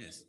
Yes.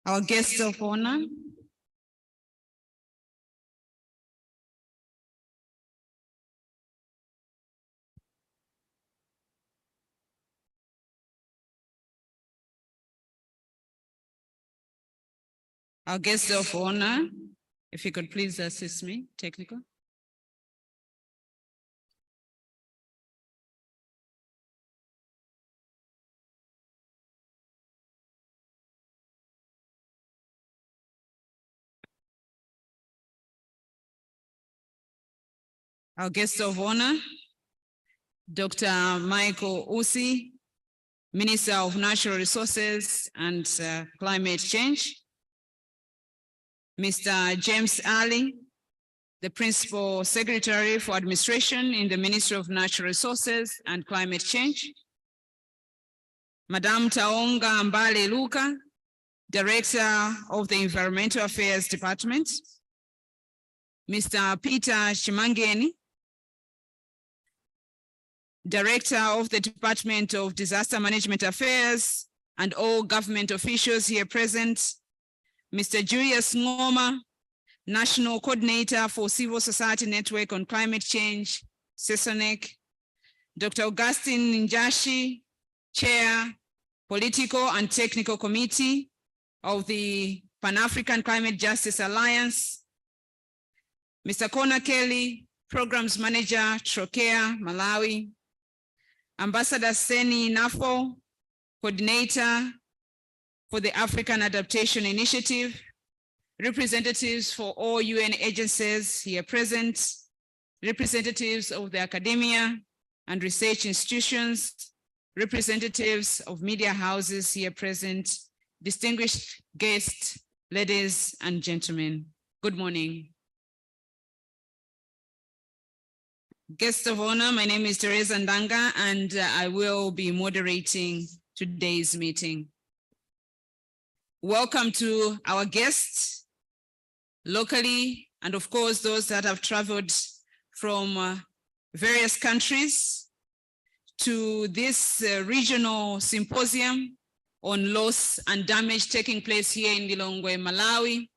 Our guest of honor, if you could please assist me, technical. Our guest of honor, Dr. Michael Usi, Minister of Natural Resources and Climate Change. Mr. James Ali, the Principal Secretary for Administration in the Ministry of Natural Resources and Climate Change. Madam Taonga Mbale Luka, Director of the Environmental Affairs Department. Mr. Peter Chimangeni, Director of the Department of Disaster Management Affairs, and all government officials here present. Mr. Julius Ngoma, National Coordinator for Civil Society Network on Climate Change, CESONEC. Dr. Augustine Njashi, Chair, Political and Technical Committee of the Pan-African Climate Justice Alliance. Mr. Kona Kelly, Programs Manager, Trokea, Malawi. Ambassador Seni Nafo, Coordinator for the African Adaptation Initiative. Representatives for all UN agencies here present. Representatives of the academia and research institutions. Representatives of media houses here present. Distinguished guests, ladies and gentlemen, good morning. Guest of honor, my name is Teresa Ndanga, and I will be moderating today's meeting. Welcome to our guests locally, and of course, those that have traveled from various countries to this regional symposium on loss and damage taking place here in Lilongwe, Malawi.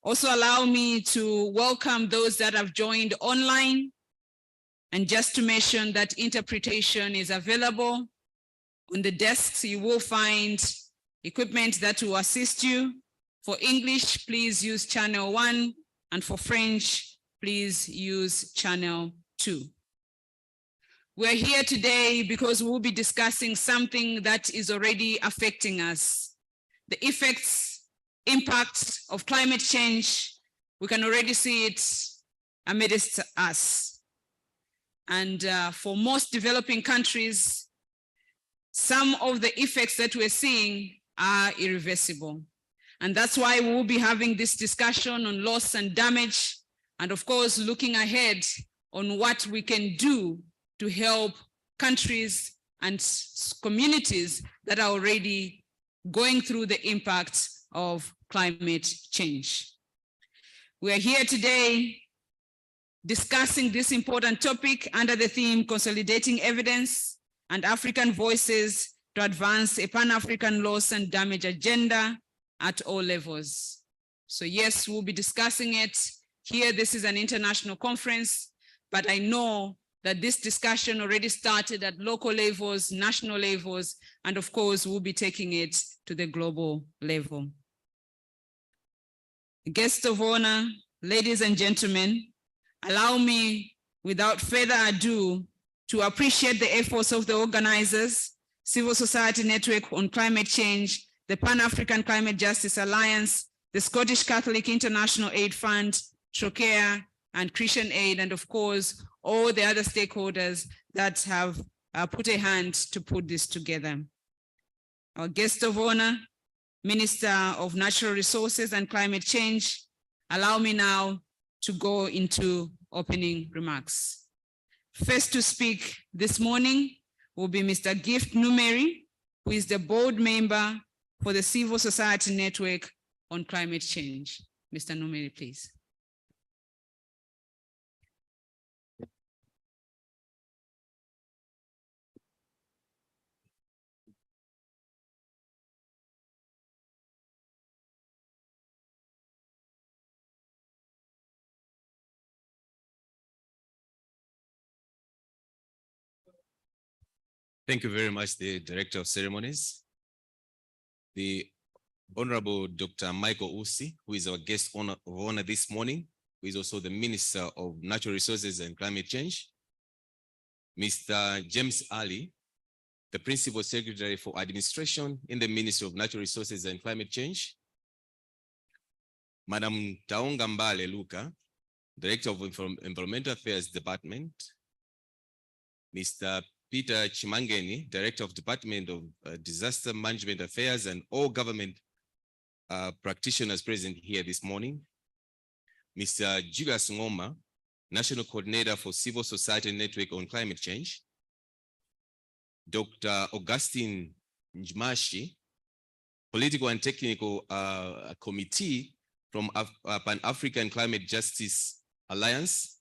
Also allow me to welcome those that have joined online. And just to mention that interpretation is available. On the desks, you will find equipment that will assist you. For English, please use channel 1, and for French, please use channel 2. We're here today because we'll be discussing something that is already affecting us. The effects, impacts of climate change, we can already see it amidst us. And for most developing countries, some of the effects that we're seeing are irreversible. And that's why we'll be having this discussion on loss and damage, and of course, looking ahead on what we can do to help countries and communities that are already going through the impact of climate change. We are here today discussing this important topic under the theme Consolidating Evidence and African Voices to Advance a Pan-African Loss and Damage Agenda at all levels. So yes, we'll be discussing it here. This is an international conference, but I know that this discussion already started at local levels, national levels, and of course, we'll be taking it to the global level. Guests of honor, ladies and gentlemen, allow me, without further ado, to appreciate the efforts of the organizers, Civil Society Network on Climate Change, the Pan-African Climate Justice Alliance, the Scottish Catholic International Aid Fund, Trokea, and Christian Aid, and of course, all the other stakeholders that have put a hand to put this together. Our guest of honor, Minister of Natural Resources and Climate Change, allow me now to go into opening remarks. First to speak this morning will be Mr. Gift Numeri, who is the board member for the Civil Society Network on Climate Change. Mr. Numeri, please. Thank you very much, the Director of Ceremonies. The Honorable Dr. Michael Usi, who is our guest of honor this morning, who is also the Minister of Natural Resources and Climate Change. Mr. James Ali, the Principal Secretary for Administration in the Ministry of Natural Resources and Climate Change. Madam Taonga Mbale Luka, Director of Environmental Affairs Department. Mr. Peter Chimangeni, Director of Department of Disaster Management Affairs, and all government practitioners present here this morning. Mr. Julius Ngoma, National Coordinator for Civil Society Network on Climate Change. Dr. Augustine Njmashi, Political and Technical Committee from Pan-African Climate Justice Alliance.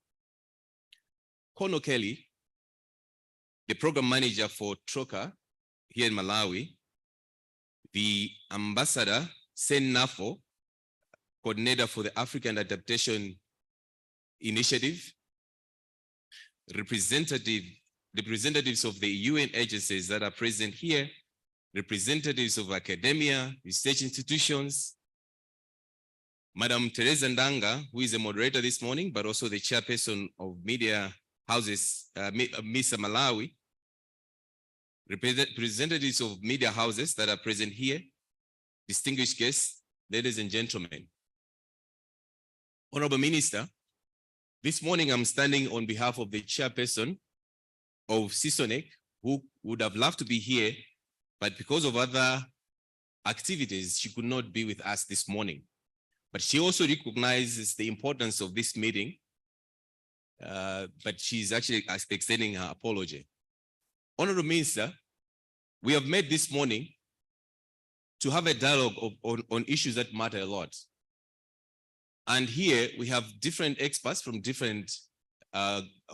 Kono Kelly, the Program Manager for TROCA here in Malawi. The Ambassador Sen Nafo, Coordinator for the African Adaptation Initiative. Representatives of the UN agencies that are present here, representatives of academia, research institutions, Madam Teresa Ndanga, who is a moderator this morning, but also the chairperson of media houses, Mr. Malawi, representatives of media houses that are present here, distinguished guests, ladies and gentlemen. Honorable Minister, this morning I'm standing on behalf of the chairperson of CISONEC, who would have loved to be here, but because of other activities, she could not be with us this morning. But she also recognizes the importance of this meeting, but she's actually extending her apology. Honorable Minister, we have met this morning to have a dialogue on issues that matter a lot. And here we have different experts from different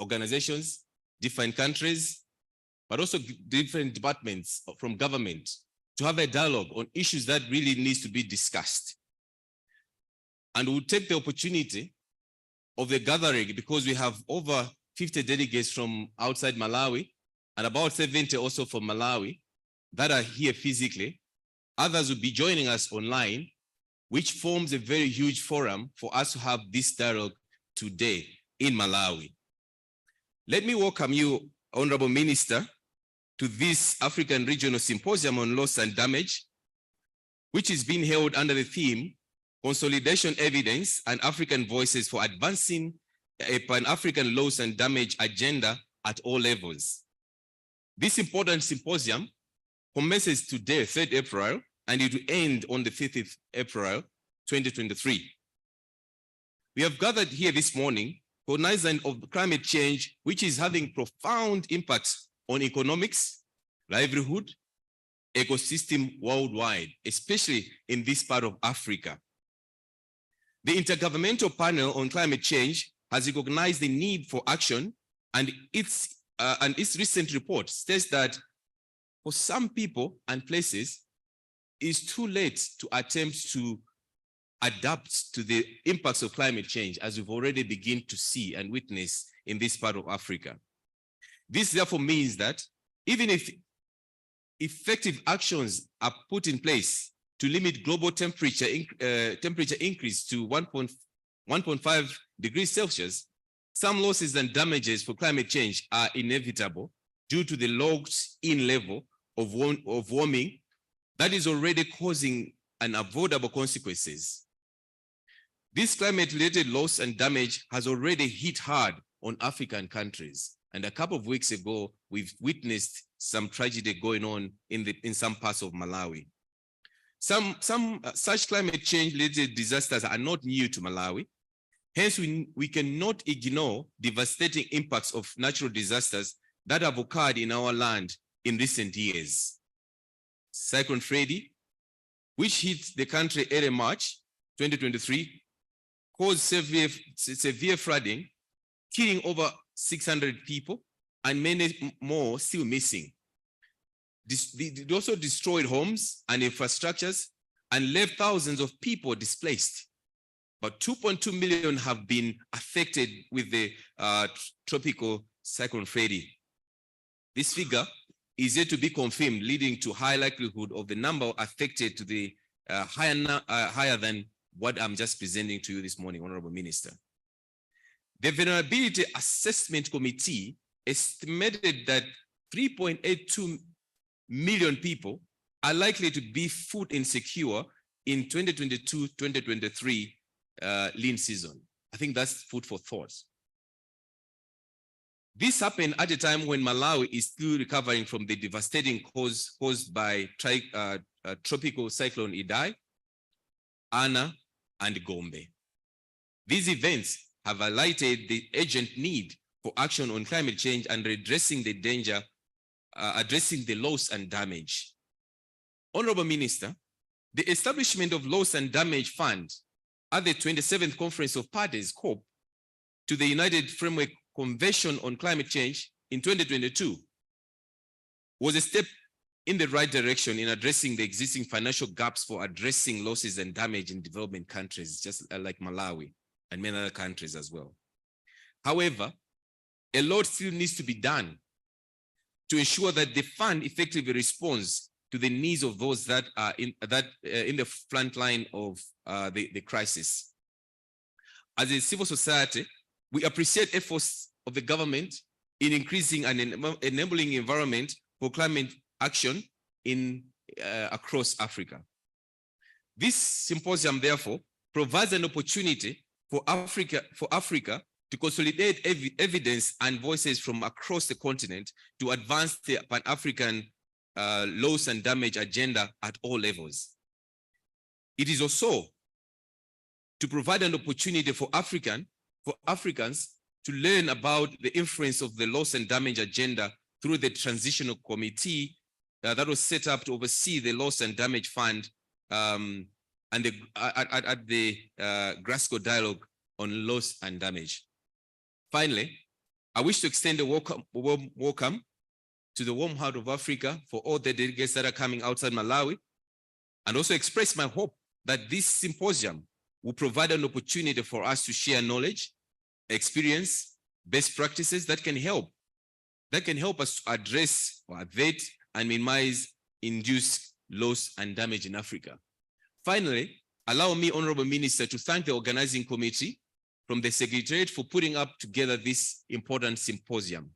organizations, different countries, but also different departments from government to have a dialogue on issues that really needs to be discussed. And we'll take the opportunity of the gathering because we have over 50 delegates from outside Malawi and about 70 also from Malawi that are here physically. Others will be joining us online, which forms a very huge forum for us to have this dialogue today in Malawi. Let me welcome you, Honorable Minister, to this African Regional Symposium on Loss and Damage, which is being held under the theme, Consolidation Evidence and African Voices for Advancing a Pan-African Loss and Damage Agenda at all levels. This important symposium commences today, 3rd April, and it will end on the 5th April, 2023. We have gathered here this morning cognizant of climate change, which is having profound impacts on economics, livelihood, ecosystem worldwide, especially in this part of Africa. The Intergovernmental Panel on Climate Change has recognized the need for action, and its recent report states that for some people and places, it's too late to attempt to adapt to the impacts of climate change, as we've already begun to see and witness in this part of Africa. This therefore means that even if effective actions are put in place to limit global temperature increase to 1.5 degrees Celsius, some losses and damages for climate change are inevitable due to the locked-in level of warming that is already causing unavoidable consequences. This climate-related loss and damage has already hit hard on African countries. And a couple of weeks ago, we've witnessed some tragedy going on in some parts of Malawi. Some such climate change-related disasters are not new to Malawi. Hence, we cannot ignore devastating impacts of natural disasters that have occurred in our land in recent years. Cyclone Freddy, which hit the country early March 2023, caused severe flooding, killing over 600 people and many more still missing. It also destroyed homes and infrastructures and left thousands of people displaced. But 2.2 million have been affected with the tropical Cyclone Freddy. This figure is yet to be confirmed, leading to high likelihood of the number affected to the higher than what I'm just presenting to you this morning, Honorable Minister. The Vulnerability Assessment Committee estimated that 3.82 million people are likely to be food insecure in 2022-2023 lean season. I think that's food for thought. This happened at a time when Malawi is still recovering from the devastating caused by tropical cyclone Idai, Ana, and Gombe. These events have highlighted the urgent need for action on climate change and addressing the danger, addressing the loss and damage. Honorable Minister, the establishment of Loss and Damage Fund at the 27th Conference of Parties, COP, to the United Framework Convention on Climate Change in 2022 was a step in the right direction in addressing the existing financial gaps for addressing losses and damage in development countries, just like Malawi and many other countries as well. However, a lot still needs to be done to ensure that the fund effectively responds to the needs of those that are in the front line of the crisis. As a civil society, we appreciate efforts of the government in increasing and enabling environment for climate action across Africa. This symposium, therefore, provides an opportunity for Africa to consolidate evidence and voices from across the continent to advance the Pan-African loss and damage agenda at all levels. It is also to provide an opportunity for Africans to learn about the influence of the loss and damage agenda through the transitional committee that was set up to oversee the Loss and Damage Fund and at the Glasgow Dialogue on Loss and Damage. Finally, I wish to extend a warm welcome to the warm heart of Africa for all the delegates that are coming outside Malawi, and also express my hope that this symposium will provide an opportunity for us to share knowledge, experience, best practices that can help us to address or avert and minimize induced loss and damage in Africa. Finally, allow me, Honorable Minister, to thank the organizing committee from the Secretariat for putting up together this important symposium.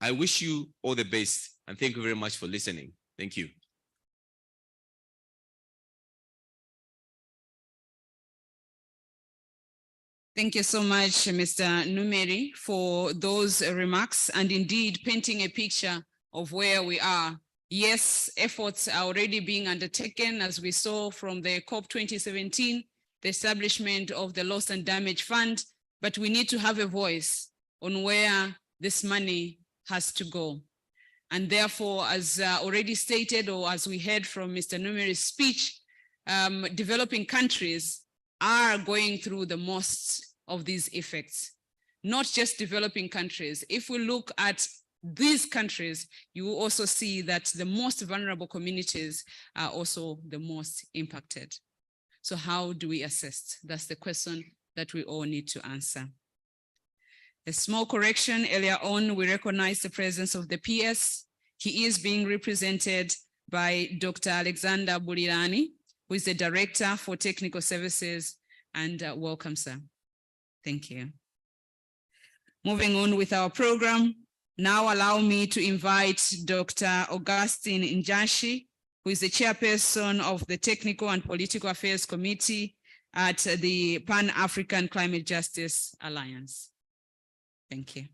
I wish you all the best, and thank you very much for listening. Thank you. Thank you so much, Mr. Numeri, for those remarks and indeed painting a picture of where we are. Yes, efforts are already being undertaken, as we saw from the COP 2017, the establishment of the Loss and Damage Fund, but we need to have a voice on where this money has to go. And therefore, as already stated, or as we heard from Mr. Numeri's speech, developing countries are going through the most of these effects, not just developing countries. If we look at these countries, you will also see that the most vulnerable communities are also the most impacted. So how do we assess? That's the question that we all need to answer. A small correction, earlier on, we recognized the presence of the PS. He is being represented by Dr. Alexander Bulirani, who is the Director for Technical Services, and welcome, sir. Thank you. Moving on with our program, now allow me to invite Dr. Augustine Njashi, who is the chairperson of the Technical and Political Affairs Committee at the Pan-African Climate Justice Alliance. Thank you.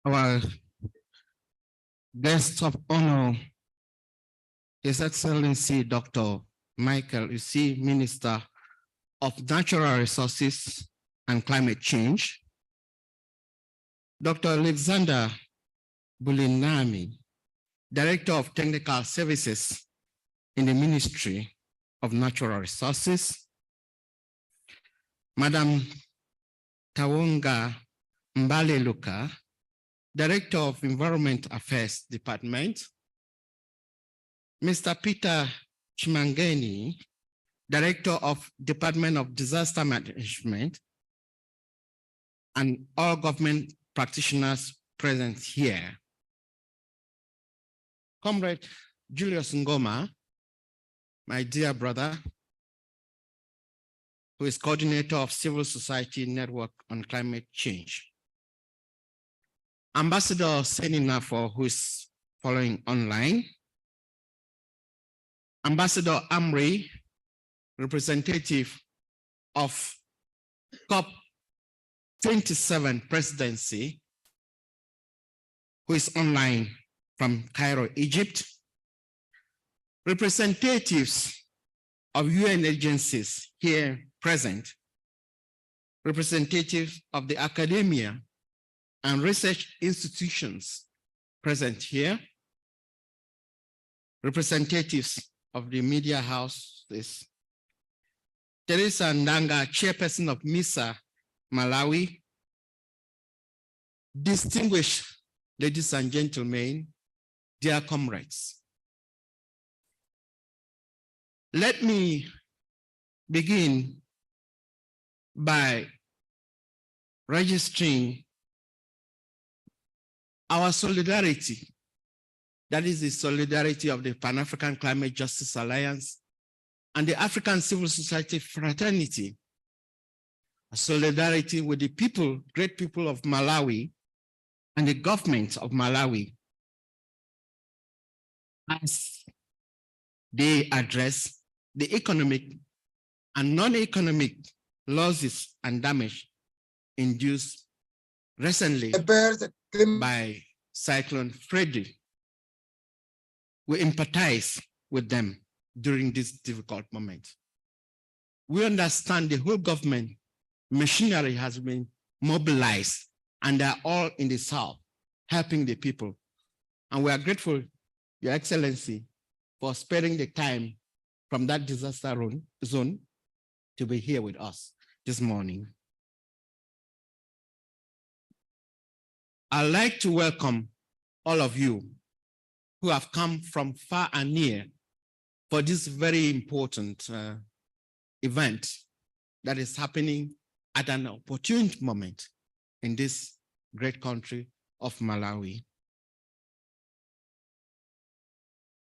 Our guest of honor, His Excellency Dr. Michael Usi, Minister of Natural Resources and Climate Change, Dr. Alexander Bulinami, Director of Technical Services in the Ministry of Natural Resources, Madam Tawonga Mbale-Luka, Director of Environment Affairs Department, Mr. Peter Chimangeni, Director of Department of Disaster Management, and all government practitioners present here. Comrade Julius Ngoma, my dear brother, who is coordinator of Civil Society Network on Climate Change. Ambassador Seninafo, who is following online. Ambassador Amri, representative of COP27 presidency, who is online from Cairo, Egypt. Representatives of UN agencies here present, representatives of the academia and research institutions present here, representatives of the media houses, Teresa Ndanga, chairperson of MISA, Malawi, distinguished ladies and gentlemen, dear comrades. Let me begin by registering our solidarity. That is the solidarity of the Pan-African Climate Justice Alliance and the African Civil Society Fraternity. A solidarity with the people, great people of Malawi and the government of Malawi as they address the economic and non-economic losses and damage induced recently by Cyclone Freddy. We empathize with them during this difficult moment. We understand the whole government machinery has been mobilized and they're all in the south helping the people. And we are grateful, Your Excellency, for sparing the time from that disaster zone to be here with us this morning. I'd like to welcome all of you who have come from far and near for this very important event that is happening at an opportune moment in this great country of Malawi.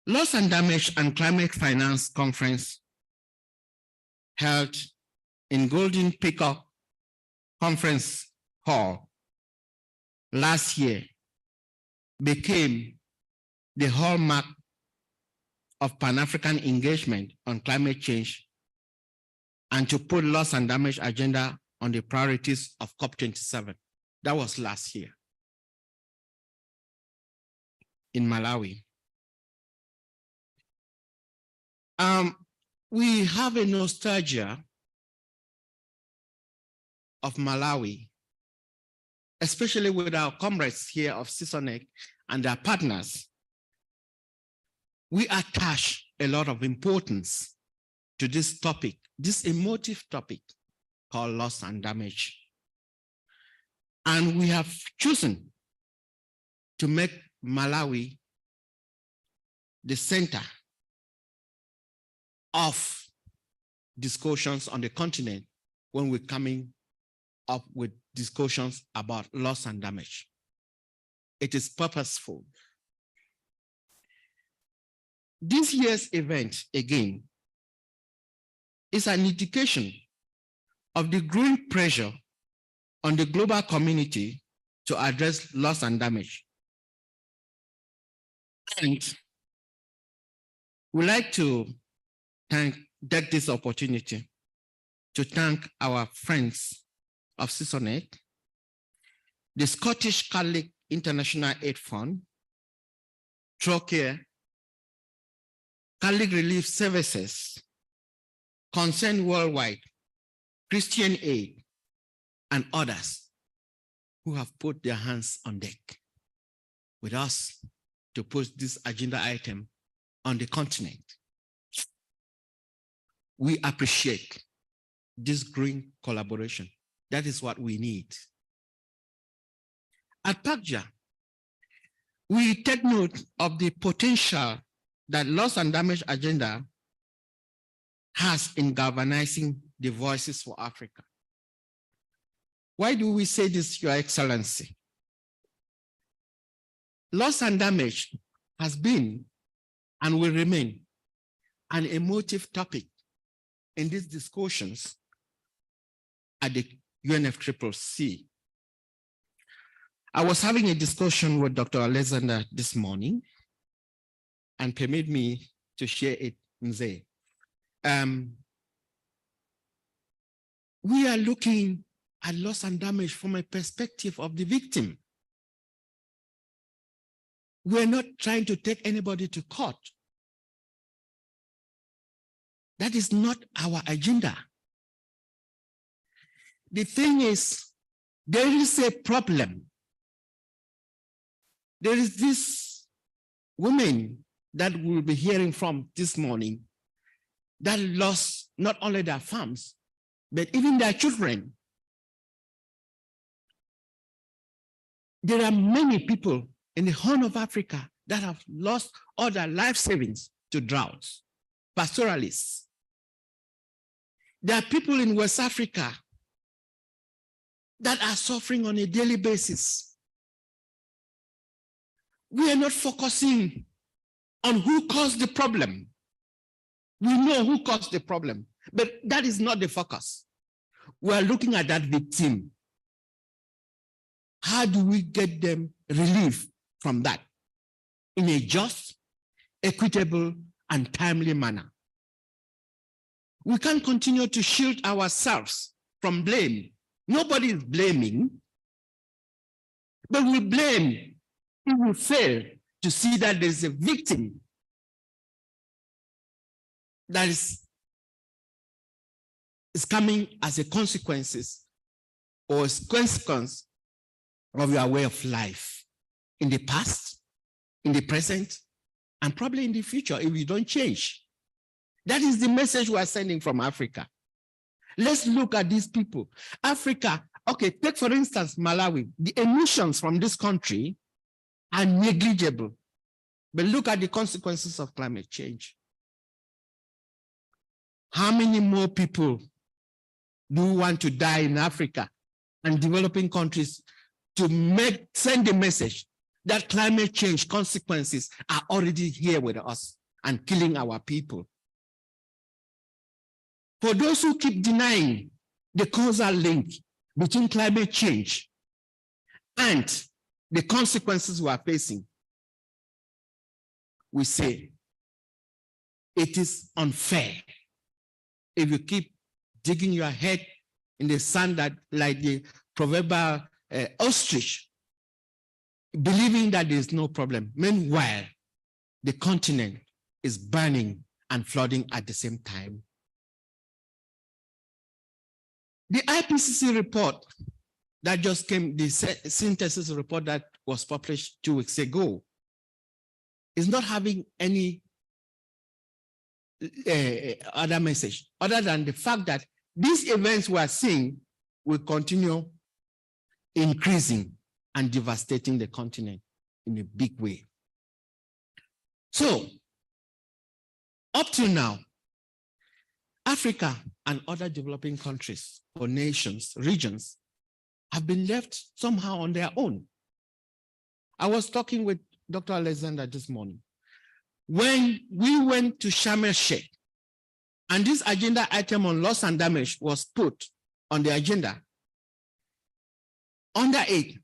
Loss and Damage and Climate Finance Conference held in Golden Peacock Conference Hall last year became the hallmark of Pan-African engagement on climate change and to put loss and damage agenda on the priorities of COP27. That was last year in Malawi. We have a nostalgia of Malawi, especially with our comrades here of CISONEC and their partners. We attach a lot of importance to this topic, this emotive topic called loss and damage. And we have chosen to make Malawi the center of discussions on the continent when we're coming up with discussions about loss and damage. It is purposeful. This year's event, again, is an indication of the growing pressure on the global community to address loss and damage. And we'd like to take this opportunity to thank our friends of CISONEC, the Scottish Catholic International Aid Fund, Trocare, Catholic Relief Services, Concern Worldwide, Christian Aid, and others who have put their hands on deck with us to put this agenda item on the continent. We appreciate this growing collaboration That is what we need. At PACJA, we take note of the potential that loss and damage agenda has in galvanizing the voices for Africa. Why do we say this, Your Excellency? Loss and damage has been and will remain an emotive topic in these discussions at the UNFCCC. I was having a discussion with Dr. Alexander this morning, and permit me to share it and say, we are looking at loss and damage from a perspective of the victim. We're not trying to take anybody to court. That is not our agenda. The thing is, there is a problem. There is this woman that we'll be hearing from this morning that lost not only their farms, but even their children. There are many people in the Horn of Africa that have lost all their life savings to droughts, pastoralists. There are people in West Africa that are suffering on a daily basis. We are not focusing on who caused the problem. We know who caused the problem, but that is not the focus. We are looking at that victim. How do we get them relief from that in a just, equitable, and timely manner? We can't continue to shield ourselves from blame. Nobody is blaming, but we blame if we fail to see that there's a victim that is coming as a consequences or as consequence of your way of life in the past, in the present, and probably in the future if you don't change. That is the message we are sending from Africa. Let's look at these people. Africa, okay, take for instance Malawi. The emissions from this country are negligible, but look at the consequences of climate change. How many more people do want to die in Africa and developing countries to send the message that climate change consequences are already here with us and killing our people? For those who keep denying the causal link between climate change and the consequences we are facing, we say it is unfair if you keep digging your head in the sand that, like the proverbial ostrich, believing that there is no problem. Meanwhile, the continent is burning and flooding at the same time. The IPCC report that just came, the synthesis report that was published 2 weeks ago, is not having any other message other than the fact that these events we are seeing will continue increasing and devastating the continent in a big way. So, up till now, Africa and other developing countries or nations, regions, have been left somehow on their own. I was talking with Dr. Alexander this morning. When we went to Sharm el-Sheikh, and this agenda item on loss and damage was put on the agenda, under it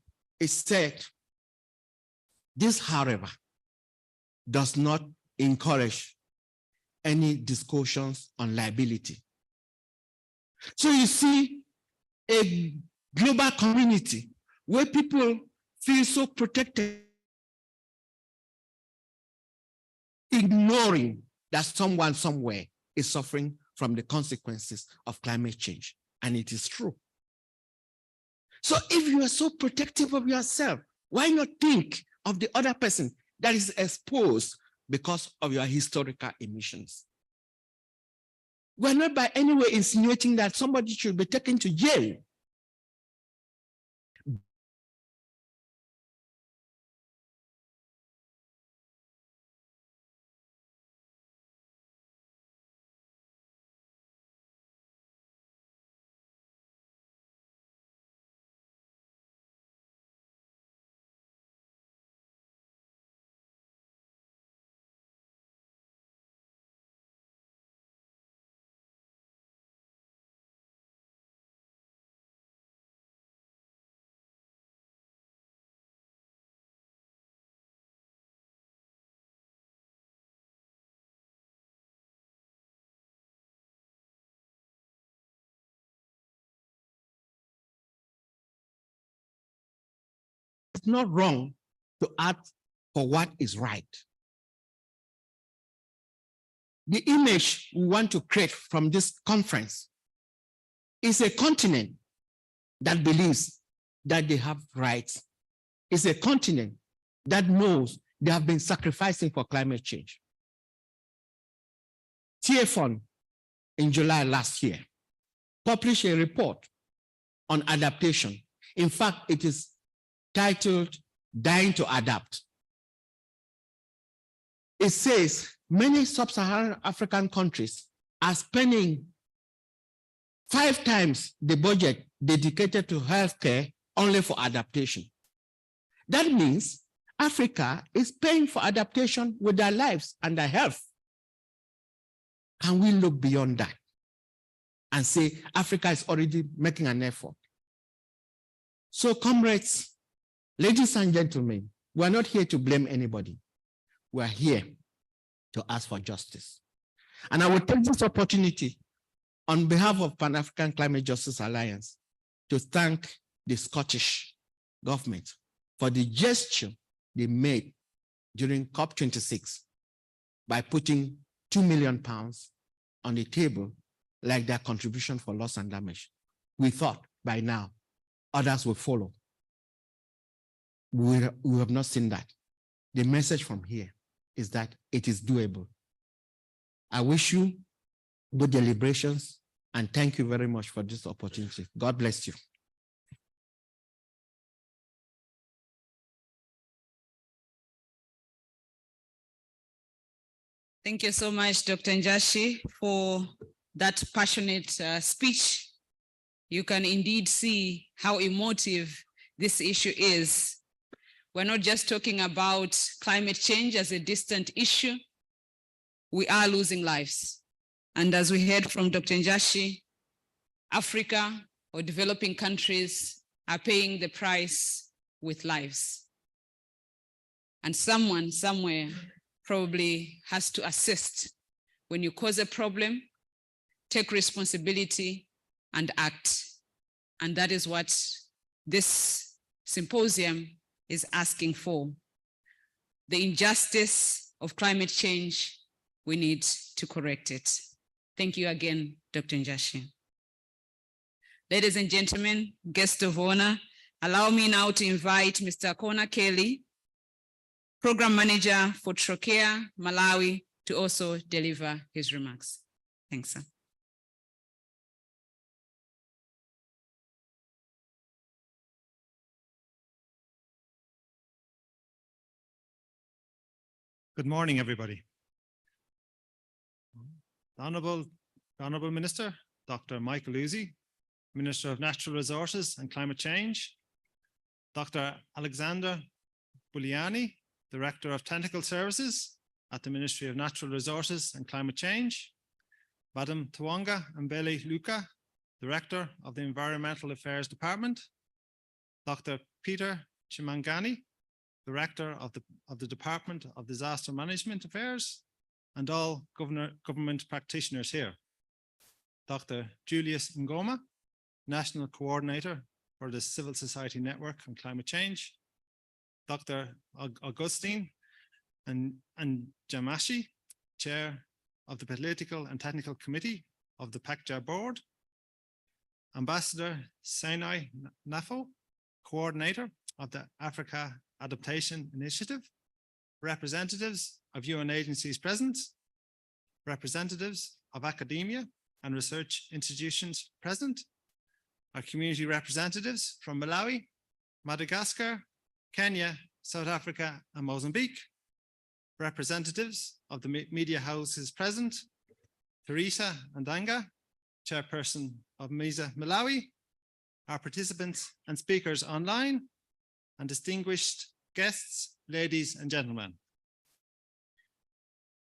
said, this, however, does not encourage any discussions on liability. So you see a global community where people feel so protected, ignoring that someone somewhere is suffering from the consequences of climate change. And it is true. So if you are so protective of yourself, why not think of the other person that is exposed because of your historical emissions? We're not by any way insinuating that somebody should be taken to jail is not wrong to act for what is right. The image we want to create from this conference is a continent that believes that they have rights. It's a continent that knows they have been sacrificing for climate change. TFON in July last year published a report on adaptation. In fact, it is titled Dying to Adapt. It says many sub-Saharan African countries are spending 5 times the budget dedicated to healthcare only for adaptation. That means Africa is paying for adaptation with their lives and their health. Can we look beyond that and say Africa is already making an effort? So, comrades, ladies and gentlemen, we are not here to blame anybody. We are here to ask for justice. And I will take this opportunity on behalf of Pan-African Climate Justice Alliance to thank the Scottish government for the gesture they made during COP26 by putting £2 million on the table like their contribution for loss and damage. We thought by now others will follow. We have not seen that. The message from here is that it is doable. I wish you good deliberations and thank you very much for this opportunity. God bless you. Thank you so much, Dr. Njashi, for that passionate speech. You can indeed see how emotive this issue is. We're not just talking about climate change as a distant issue. We are losing lives. And as we heard from Dr. Njashi, Africa or developing countries are paying the price with lives. And someone somewhere probably has to assist. When you cause a problem, take responsibility and act. And that is what this symposium is asking for. The injustice of climate change, we need to correct it. Thank you again, Dr. Njashi. Ladies and gentlemen, guests of honor, allow me now to invite Mr. Kona Kelly, Program Manager for Trachea, Malawi, to also deliver his remarks. Thanks, sir. Good morning, everybody. The Honourable Minister, Dr. Michael Uzi, Minister of Natural Resources and Climate Change, Dr. Alexander Buliani, Director of Technical Services at the Ministry of Natural Resources and Climate Change, Madam Twanga Mbele Luka, Director of the Environmental Affairs Department, Dr. Peter Chimangani, Director of the Department of Disaster Management Affairs, and all government practitioners here. Dr. Julius Ngoma, National Coordinator for the Civil Society Network on Climate Change, Dr. Augustine and Jamashi, Chair of the Political and Technical Committee of the PACJA Board, Ambassador Sinai Nafo, Coordinator of the Africa Adaptation Initiative, representatives of UN agencies present, representatives of academia and research institutions present, our community representatives from Malawi, Madagascar, Kenya, South Africa, and Mozambique, representatives of the media houses present, Teresa Ndanga, Chairperson of MISA Malawi, our participants and speakers online, and distinguished guests, ladies and gentlemen.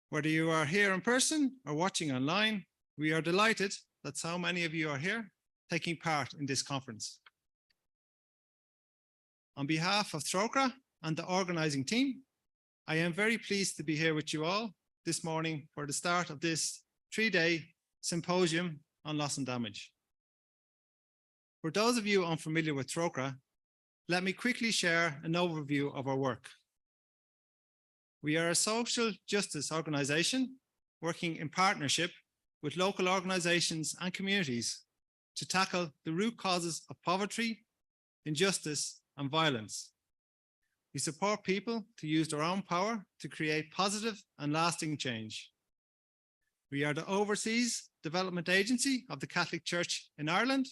Whether you are here in person or watching online, we are delighted that so many of you are here taking part in this conference. On behalf of TROCRA and the organizing team, I am very pleased to be here with you all this morning for the start of this 3-day symposium on loss and damage. For those of you unfamiliar with TROCRA, let me quickly share an overview of our work. We are a social justice organization working in partnership with local organizations and communities to tackle the root causes of poverty, injustice, and violence. We support people to use their own power to create positive and lasting change. We are the overseas development agency of the Catholic Church in Ireland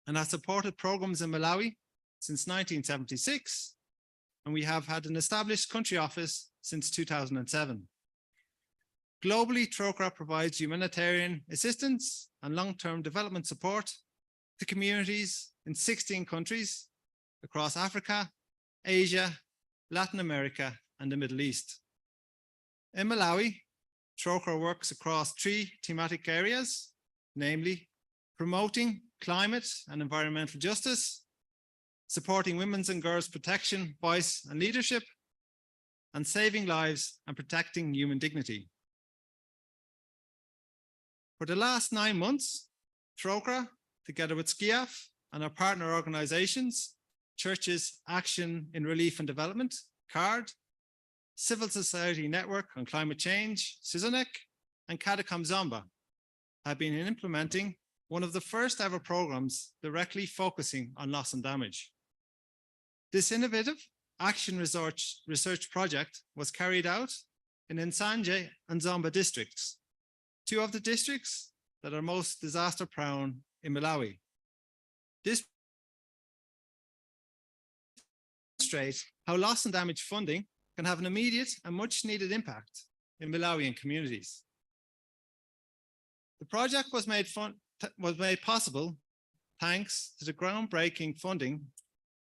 and have supported programs in Malawi since 1976, and we have had an established country office since 2007. Globally, TROCRA provides humanitarian assistance and long-term development support to communities in 16 countries across Africa, Asia, Latin America, and the Middle East. In Malawi, TROCRA works across 3 thematic areas, namely promoting climate and environmental justice, supporting women's and girls' protection, voice, and leadership, and saving lives and protecting human dignity. For the last 9 months, TROCRA, together with SCIAF and our partner organizations, Churches Action in Relief and Development, CARD, Civil Society Network on Climate Change, CISONEC, and Catacomb Zomba, have been implementing one of the first ever programs directly focusing on loss and damage. This innovative action research project was carried out in Nsanje and Zomba districts, 2 of the districts that are most disaster prone in Malawi. This demonstrates how loss and damage funding can have an immediate and much needed impact in Malawian communities. The project was made possible thanks to the groundbreaking funding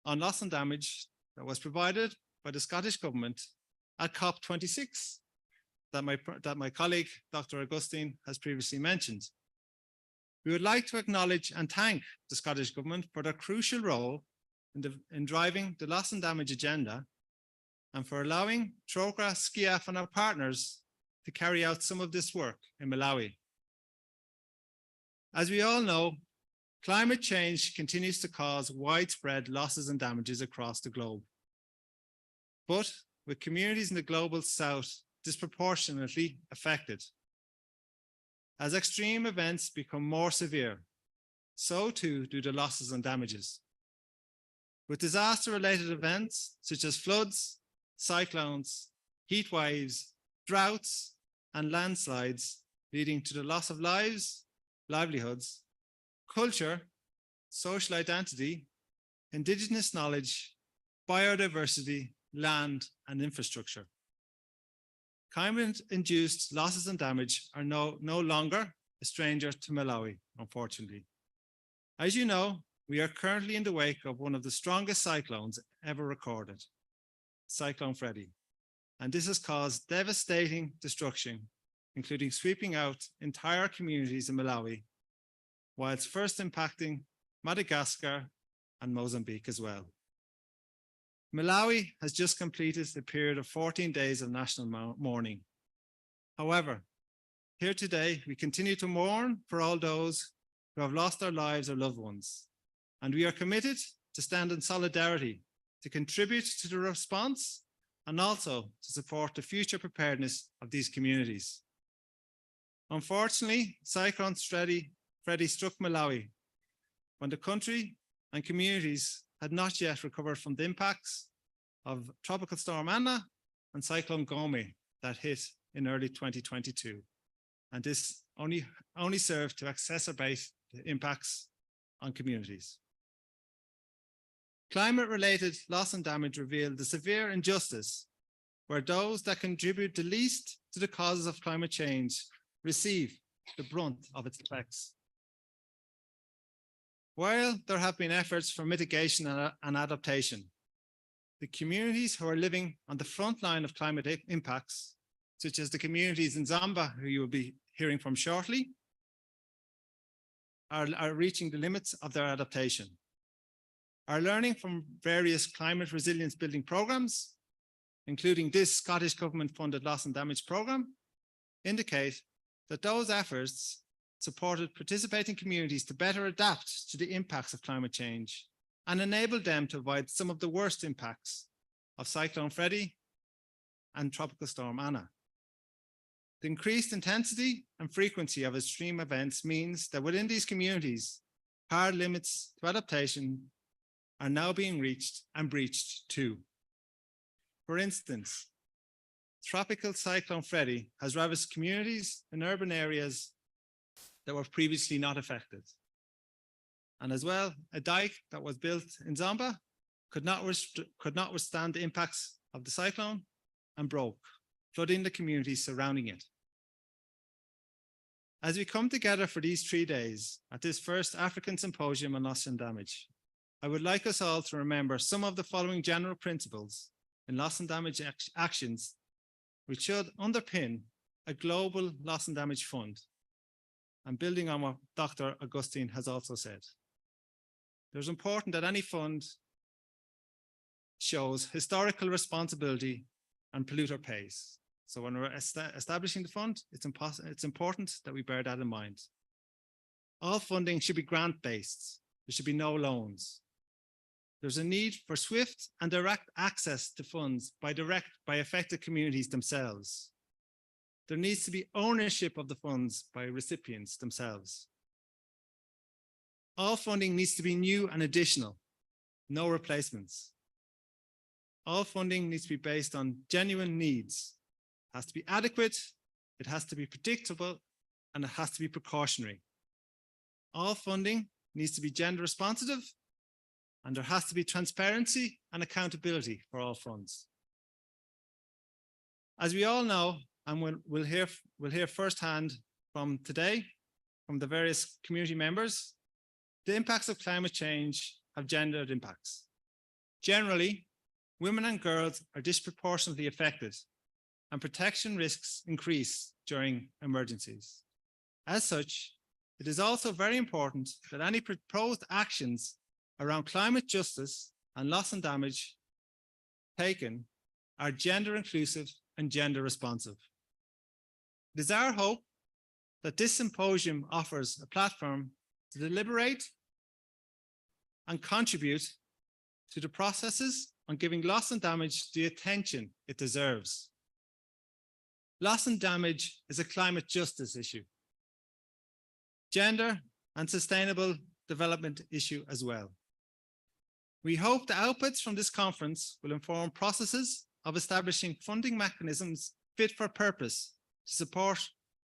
on loss and damage that was provided by the Scottish Government at COP26 that my colleague, Dr. Augustine, has previously mentioned. We would like to acknowledge and thank the Scottish Government for their crucial role in driving the loss and damage agenda and for allowing TROCRA, SCIAF, and our partners to carry out some of this work in Malawi. As we all know, climate change continues to cause widespread losses and damages across the globe. But with communities in the global south disproportionately affected. As extreme events become more severe, so too do the losses and damages. With disaster-related events such as floods, cyclones, heat waves, droughts, and landslides leading to the loss of lives, livelihoods, culture, social identity, indigenous knowledge, biodiversity, land, and infrastructure. Climate-induced losses and damage are no longer a stranger to Malawi, unfortunately. As you know, we are currently in the wake of one of the strongest cyclones ever recorded, Cyclone Freddy, and this has caused devastating destruction, including sweeping out entire communities in Malawi, whilst first impacting Madagascar and Mozambique as well. Malawi has just completed a period of 14 days of national mourning. However, here today, we continue to mourn for all those who have lost their lives or loved ones, and we are committed to stand in solidarity to contribute to the response and also to support the future preparedness of these communities. Unfortunately, Cyclone Freddy struck Malawi when the country and communities had not yet recovered from the impacts of Tropical Storm Anna and Cyclone Gome that hit in early 2022. And this only served to exacerbate the impacts on communities. Climate-related loss and damage revealed the severe injustice where those that contribute the least to the causes of climate change receive the brunt of its effects. While there have been efforts for mitigation and adaptation, the communities who are living on the front line of climate impacts, such as the communities in Zambia, who you will be hearing from shortly, are reaching the limits of their adaptation. Our learning from various climate resilience building programs, including this Scottish government-funded loss and damage program, indicate that those efforts supported participating communities to better adapt to the impacts of climate change and enabled them to avoid some of the worst impacts of Cyclone Freddy and Tropical Storm Anna. The increased intensity and frequency of extreme events means that within these communities, hard limits to adaptation are now being reached and breached too. For instance, Tropical Cyclone Freddy has ravaged communities in urban areas that were previously not affected. And as well, a dike that was built in Zomba could not withstand the impacts of the cyclone and broke, flooding the communities surrounding it. As we come together for these 3 days at this first African Symposium on Loss and Damage, I would like us all to remember some of the following general principles in loss and damage actions, which should underpin a global loss and damage fund. And building on what Dr. Augustine has also said. It's important that any fund shows historical responsibility and polluter pays. So when we're establishing the fund, it's important that we bear that in mind. All funding should be grant-based. There should be no loans. There's a need for swift and direct access to funds by affected communities themselves. There needs to be ownership of the funds by recipients themselves. All funding needs to be new and additional, no replacements. All funding needs to be based on genuine needs. It has to be adequate, it has to be predictable, and it has to be precautionary. All funding needs to be gender responsive, and there has to be transparency and accountability for all funds. As we all know, and we'll hear firsthand from today, from the various community members, the impacts of climate change have gendered impacts. Generally, women and girls are disproportionately affected, and protection risks increase during emergencies. As such, it is also very important that any proposed actions around climate justice and loss and damage taken are gender inclusive and gender responsive. It is our hope that this symposium offers a platform to deliberate and contribute to the processes on giving loss and damage the attention it deserves. Loss and damage is a climate justice issue, gender and sustainable development issue as well. We hope the outputs from this conference will inform processes of establishing funding mechanisms fit for purpose to support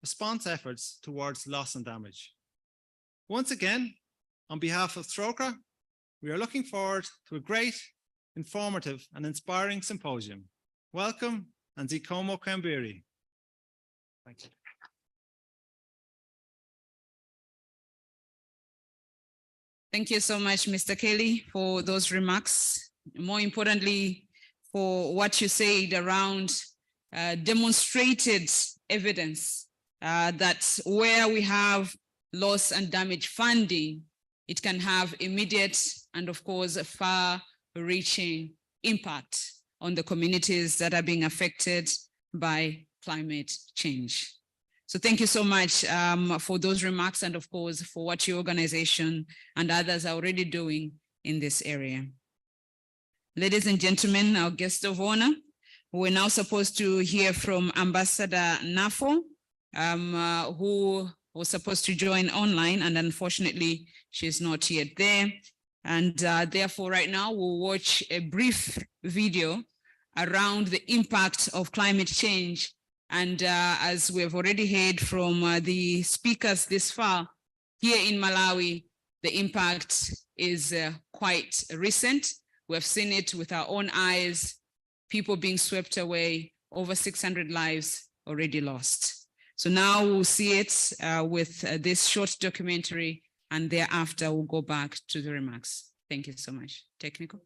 response efforts towards loss and damage. Once again, on behalf of Stroker, we are looking forward to a great, informative and inspiring symposium. Welcome and Zikomo Kambiri. Thank you. Thank you so much, Mr. Kelly, for those remarks. More importantly, for what you said around demonstrated evidence that where we have loss and damage funding, it can have immediate and of course a far-reaching impact on the communities that are being affected by climate change. So thank you so much for those remarks and of course for what your organization and others are already doing in this area. Ladies and gentlemen, our guest of honor, we're now supposed to hear from Ambassador Nafo, who was supposed to join online and unfortunately she's not yet there. And therefore right now we'll watch a brief video around the impact of climate change. And as we've already heard from the speakers this far, here in Malawi, the impact is quite recent. We've seen it with our own eyes, people being swept away, over 600 lives already lost. So now we'll see it with this short documentary, and thereafter we'll go back to the remarks. Thank you so much. Technical.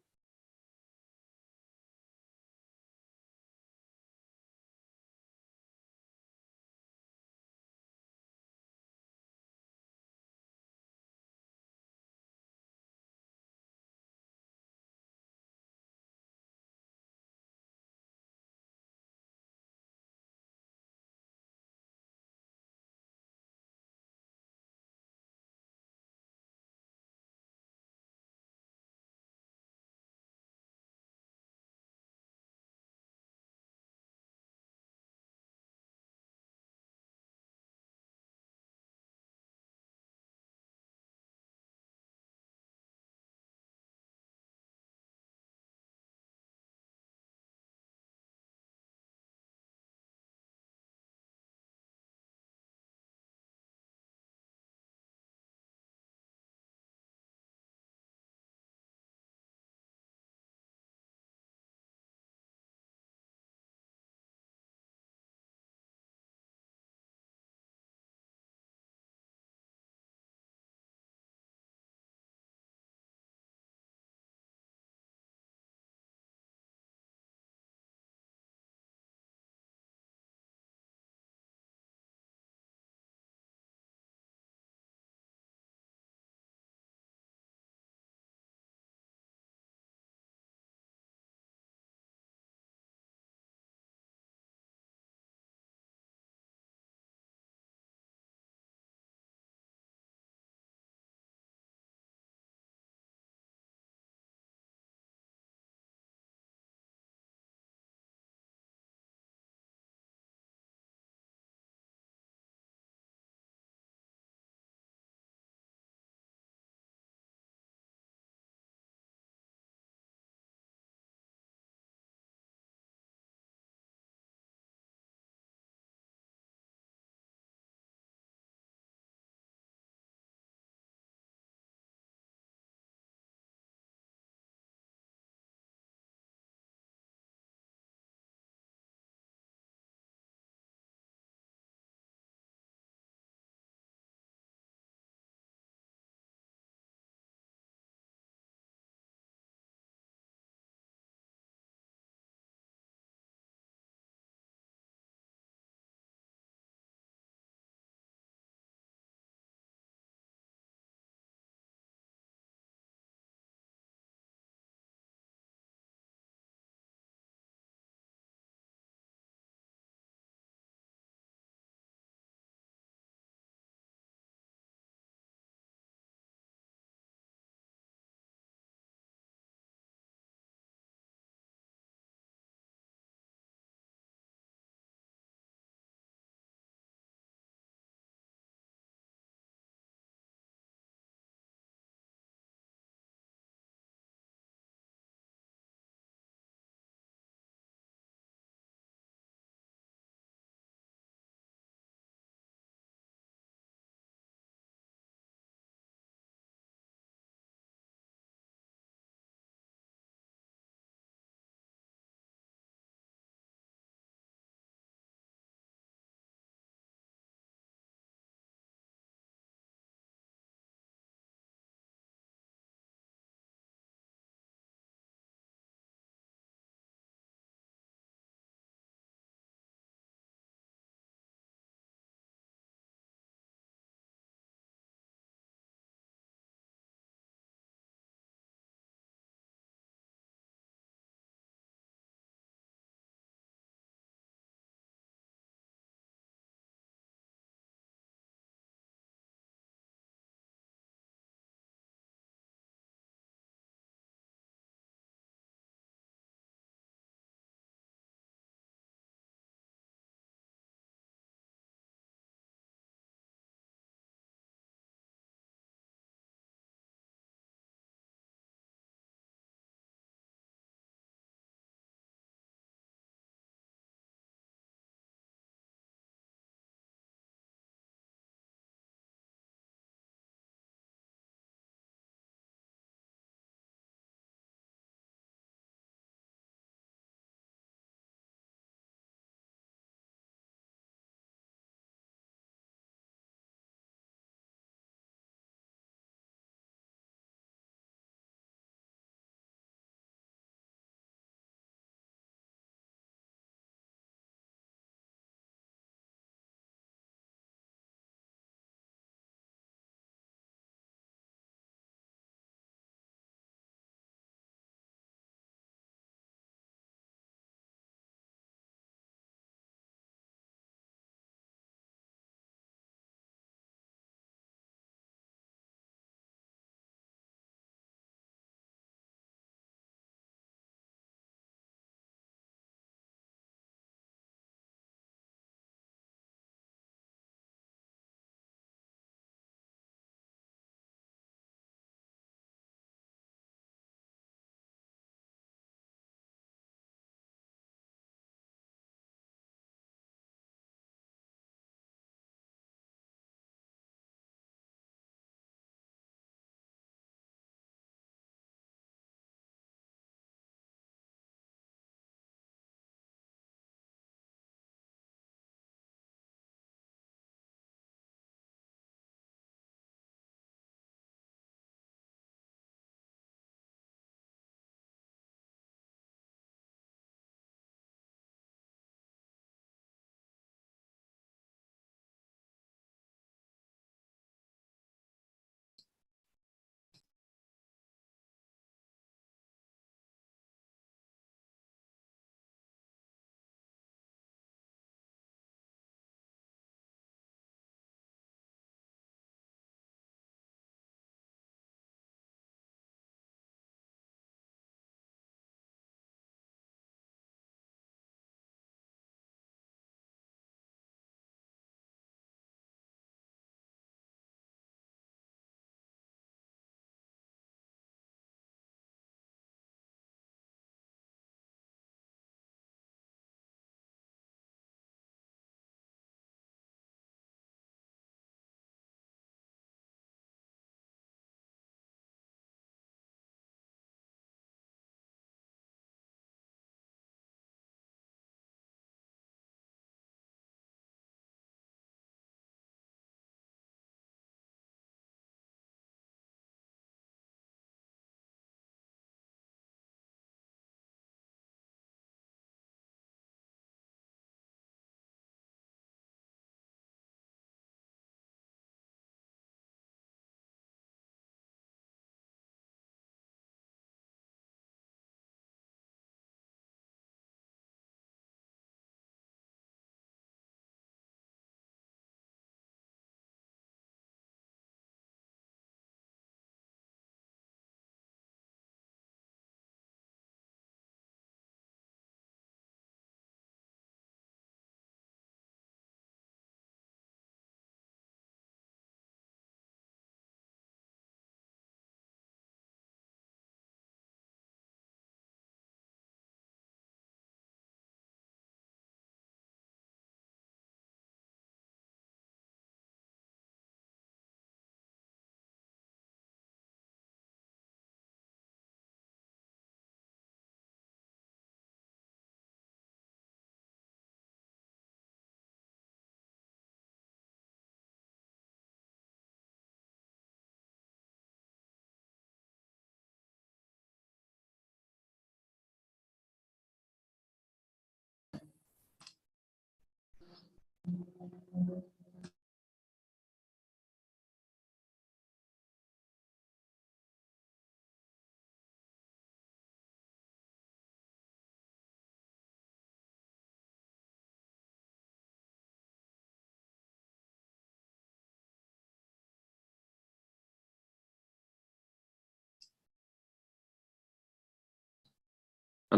Hello,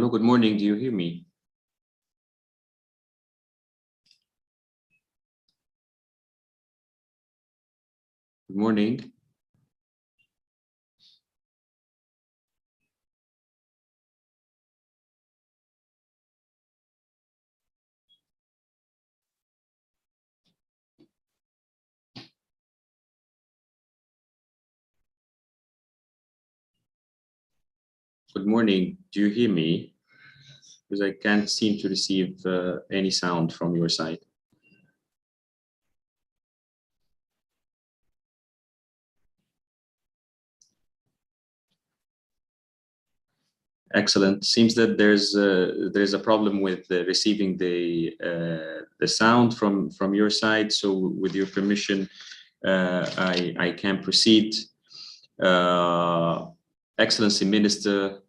good morning. Do you hear me? Good morning. Good morning. Do you hear me? Because I can't seem to receive any sound from your side. Excellent. Seems that there's a problem with receiving the sound from your side. So, with your permission, I can proceed. Excellency Minister,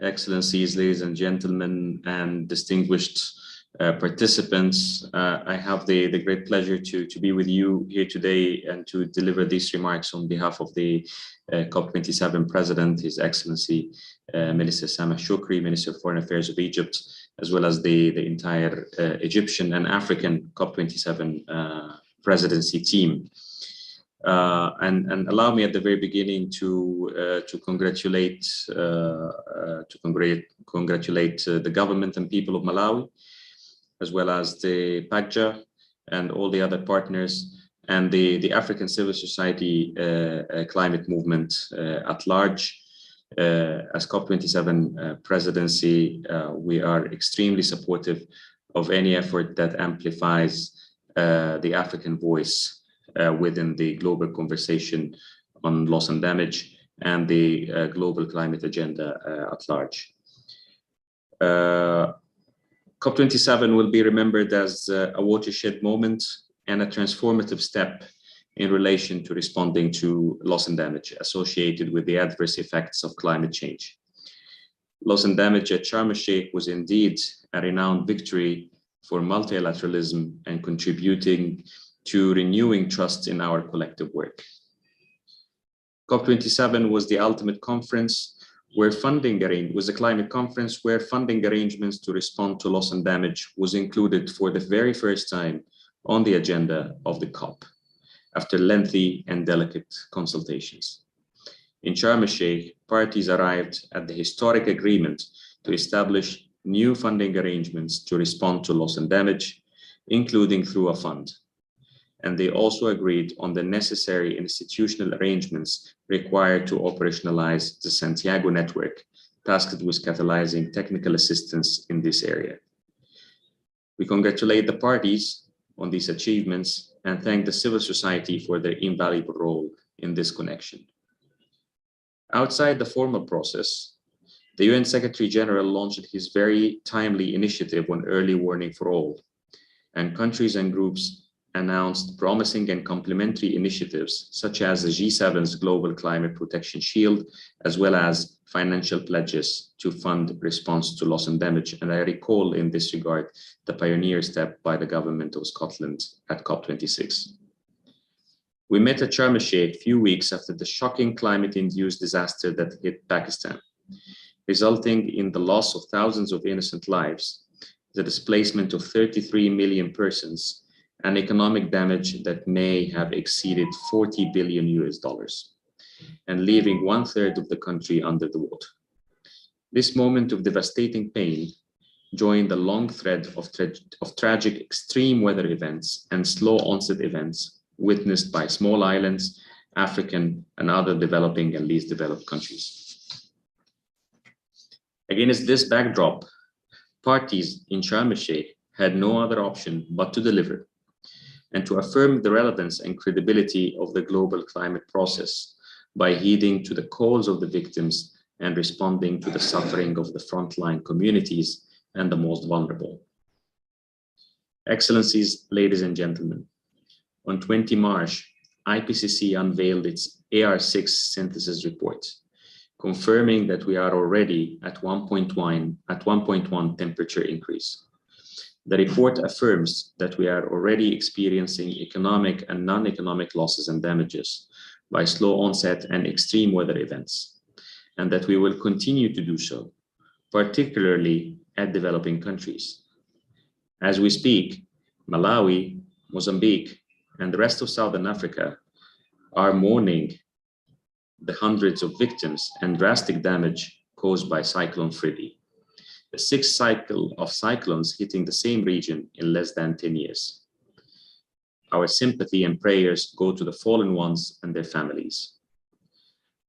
Excellencies, ladies and gentlemen, and distinguished participants, I have the great pleasure to be with you here today and to deliver these remarks on behalf of the COP27 President, His Excellency Minister Sameh Shoukry, Minister of Foreign Affairs of Egypt, as well as the entire Egyptian and African COP27 presidency team. And allow me at the very beginning to congratulate the government and people of Malawi, as well as the PAGJA and all the other partners, and the African civil society climate movement at large. As COP27 presidency, we are extremely supportive of any effort that amplifies the African voice within the global conversation on loss and damage and the global climate agenda at large. COP27 will be remembered as a watershed moment and a transformative step in relation to responding to loss and damage associated with the adverse effects of climate change. Loss and damage at Sharm el-Sheikh was indeed a renowned victory for multilateralism and contributing to renewing trust in our collective work. COP27 was the ultimate conference where was a climate conference where funding arrangements to respond to loss and damage was included for the very first time on the agenda of the COP after lengthy and delicate consultations. In Sharm el-Sheikh, parties arrived at the historic agreement to establish new funding arrangements to respond to loss and damage, including through a fund. And they also agreed on the necessary institutional arrangements required to operationalize the Santiago network, tasked with catalyzing technical assistance in this area. We congratulate the parties on these achievements and thank the civil society for their invaluable role in this connection. Outside the formal process, the UN Secretary General launched his very timely initiative on early warning for all, and countries and groups announced promising and complementary initiatives such as the G7's Global Climate Protection Shield, as well as financial pledges to fund response to loss and damage. And I recall in this regard, the pioneer step by the government of Scotland at COP26. We met at Sharm el-Sheikh a few weeks after the shocking climate-induced disaster that hit Pakistan, resulting in the loss of thousands of innocent lives, the displacement of 33 million persons, and economic damage that may have exceeded $40 billion, and leaving 1/3 of the country under the water. This moment of devastating pain joined the long thread of tragic extreme weather events and slow onset events witnessed by small islands, African and other developing and least developed countries. Against this backdrop, parties in Sharm el-Sheikh had no other option but to deliver and to affirm the relevance and credibility of the global climate process by heeding to the calls of the victims and responding to the suffering of the frontline communities and the most vulnerable. Excellencies, ladies and gentlemen, on 20 March, IPCC unveiled its AR6 synthesis report, confirming that we are already at 1.1 temperature increase. The report affirms that we are already experiencing economic and non-economic losses and damages by slow onset and extreme weather events, and that we will continue to do so, particularly at developing countries. As we speak, Malawi, Mozambique, and the rest of Southern Africa are mourning the hundreds of victims and drastic damage caused by Cyclone Freddy, the sixth cycle of cyclones hitting the same region in less than 10 years. Our sympathy and prayers go to the fallen ones and their families.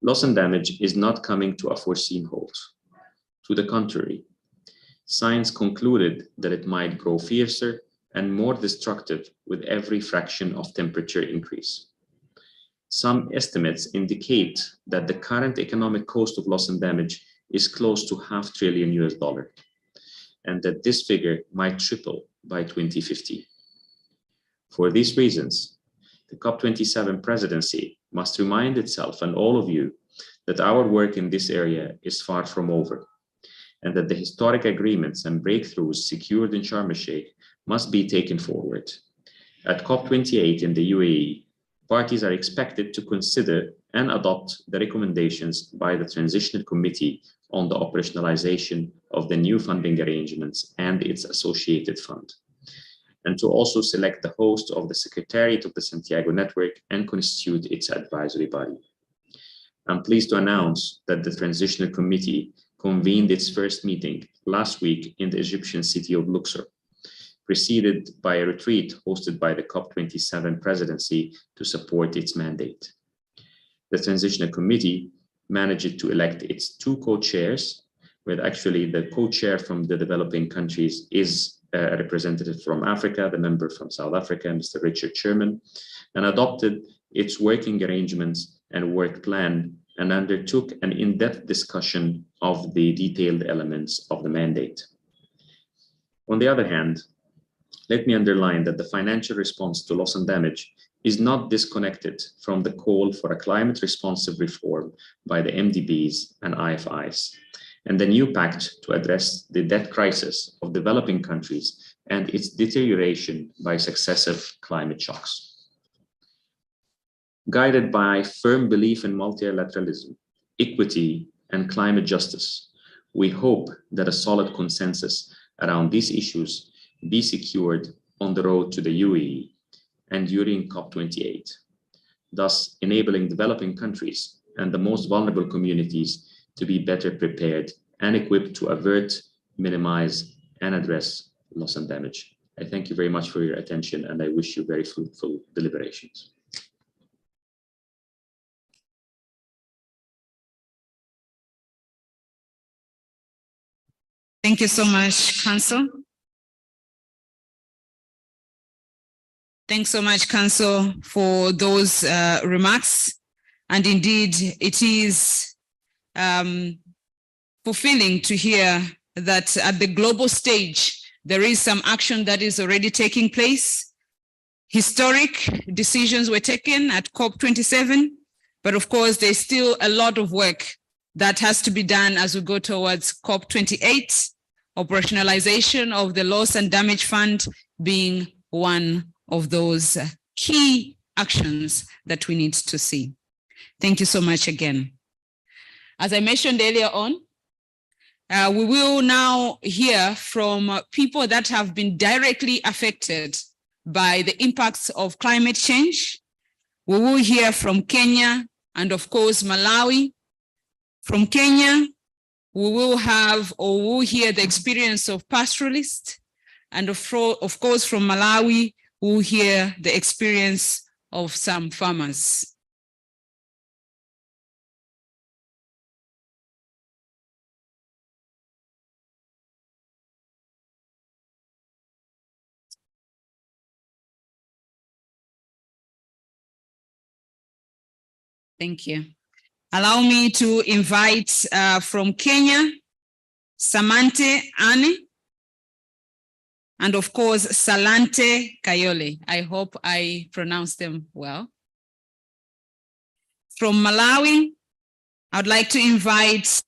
Loss and damage is not coming to a foreseen halt. To the contrary, science concluded that it might grow fiercer and more destructive with every fraction of temperature increase. Some estimates indicate that the current economic cost of loss and damage is close to $500 billion, and that this figure might triple by 2050. For these reasons, the COP27 presidency must remind itself and all of you that our work in this area is far from over, and that the historic agreements and breakthroughs secured in Sharm el-Sheikh must be taken forward. At COP28 in the UAE, parties are expected to consider and adopt the recommendations by the Transitional Committee on the operationalization of the new funding arrangements and its associated fund, and to also select the host of the Secretariat of the Santiago Network and constitute its advisory body. I'm pleased to announce that the Transitional Committee convened its first meeting last week in the Egyptian city of Luxor, preceded by a retreat hosted by the COP27 presidency to support its mandate. The Transitional Committee managed to elect its two co-chairs, where actually the co-chair from the developing countries is a representative from Africa, the member from South Africa, Mr. Richard Sherman, and adopted its working arrangements and work plan and undertook an in-depth discussion of the detailed elements of the mandate. On the other hand, let me underline that the financial response to loss and damage is not disconnected from the call for a climate-responsive reform by the MDBs and IFIs, and the new pact to address the debt crisis of developing countries and its deterioration by successive climate shocks. Guided by firm belief in multilateralism, equity, and climate justice, we hope that a solid consensus around these issues be secured on the road to the UAE and during COP28, thus enabling developing countries and the most vulnerable communities to be better prepared and equipped to avert, minimize, and address loss and damage. I thank you very much for your attention, and I wish you very fruitful deliberations. Thank you so much, Council. Thanks so much, Council, for those remarks. And indeed, it is fulfilling to hear that at the global stage, there is some action that is already taking place. Historic decisions were taken at COP27, but of course, there's still a lot of work that has to be done as we go towards COP28, operationalization of the Loss and Damage Fund being one of those key actions that we need to see. Thank you so much again. As I mentioned earlier on, we will now hear from people that have been directly affected by the impacts of climate change. We will hear from Kenya and of course Malawi. From Kenya, we will hear the experience of pastoralists, and of course from Malawi, we'll hear the experience of some farmers. Thank you. Allow me to invite from Kenya, Samantha Anne. and of course, Salante Kayole. I hope I pronounced them well. From Malawi, I'd like to invite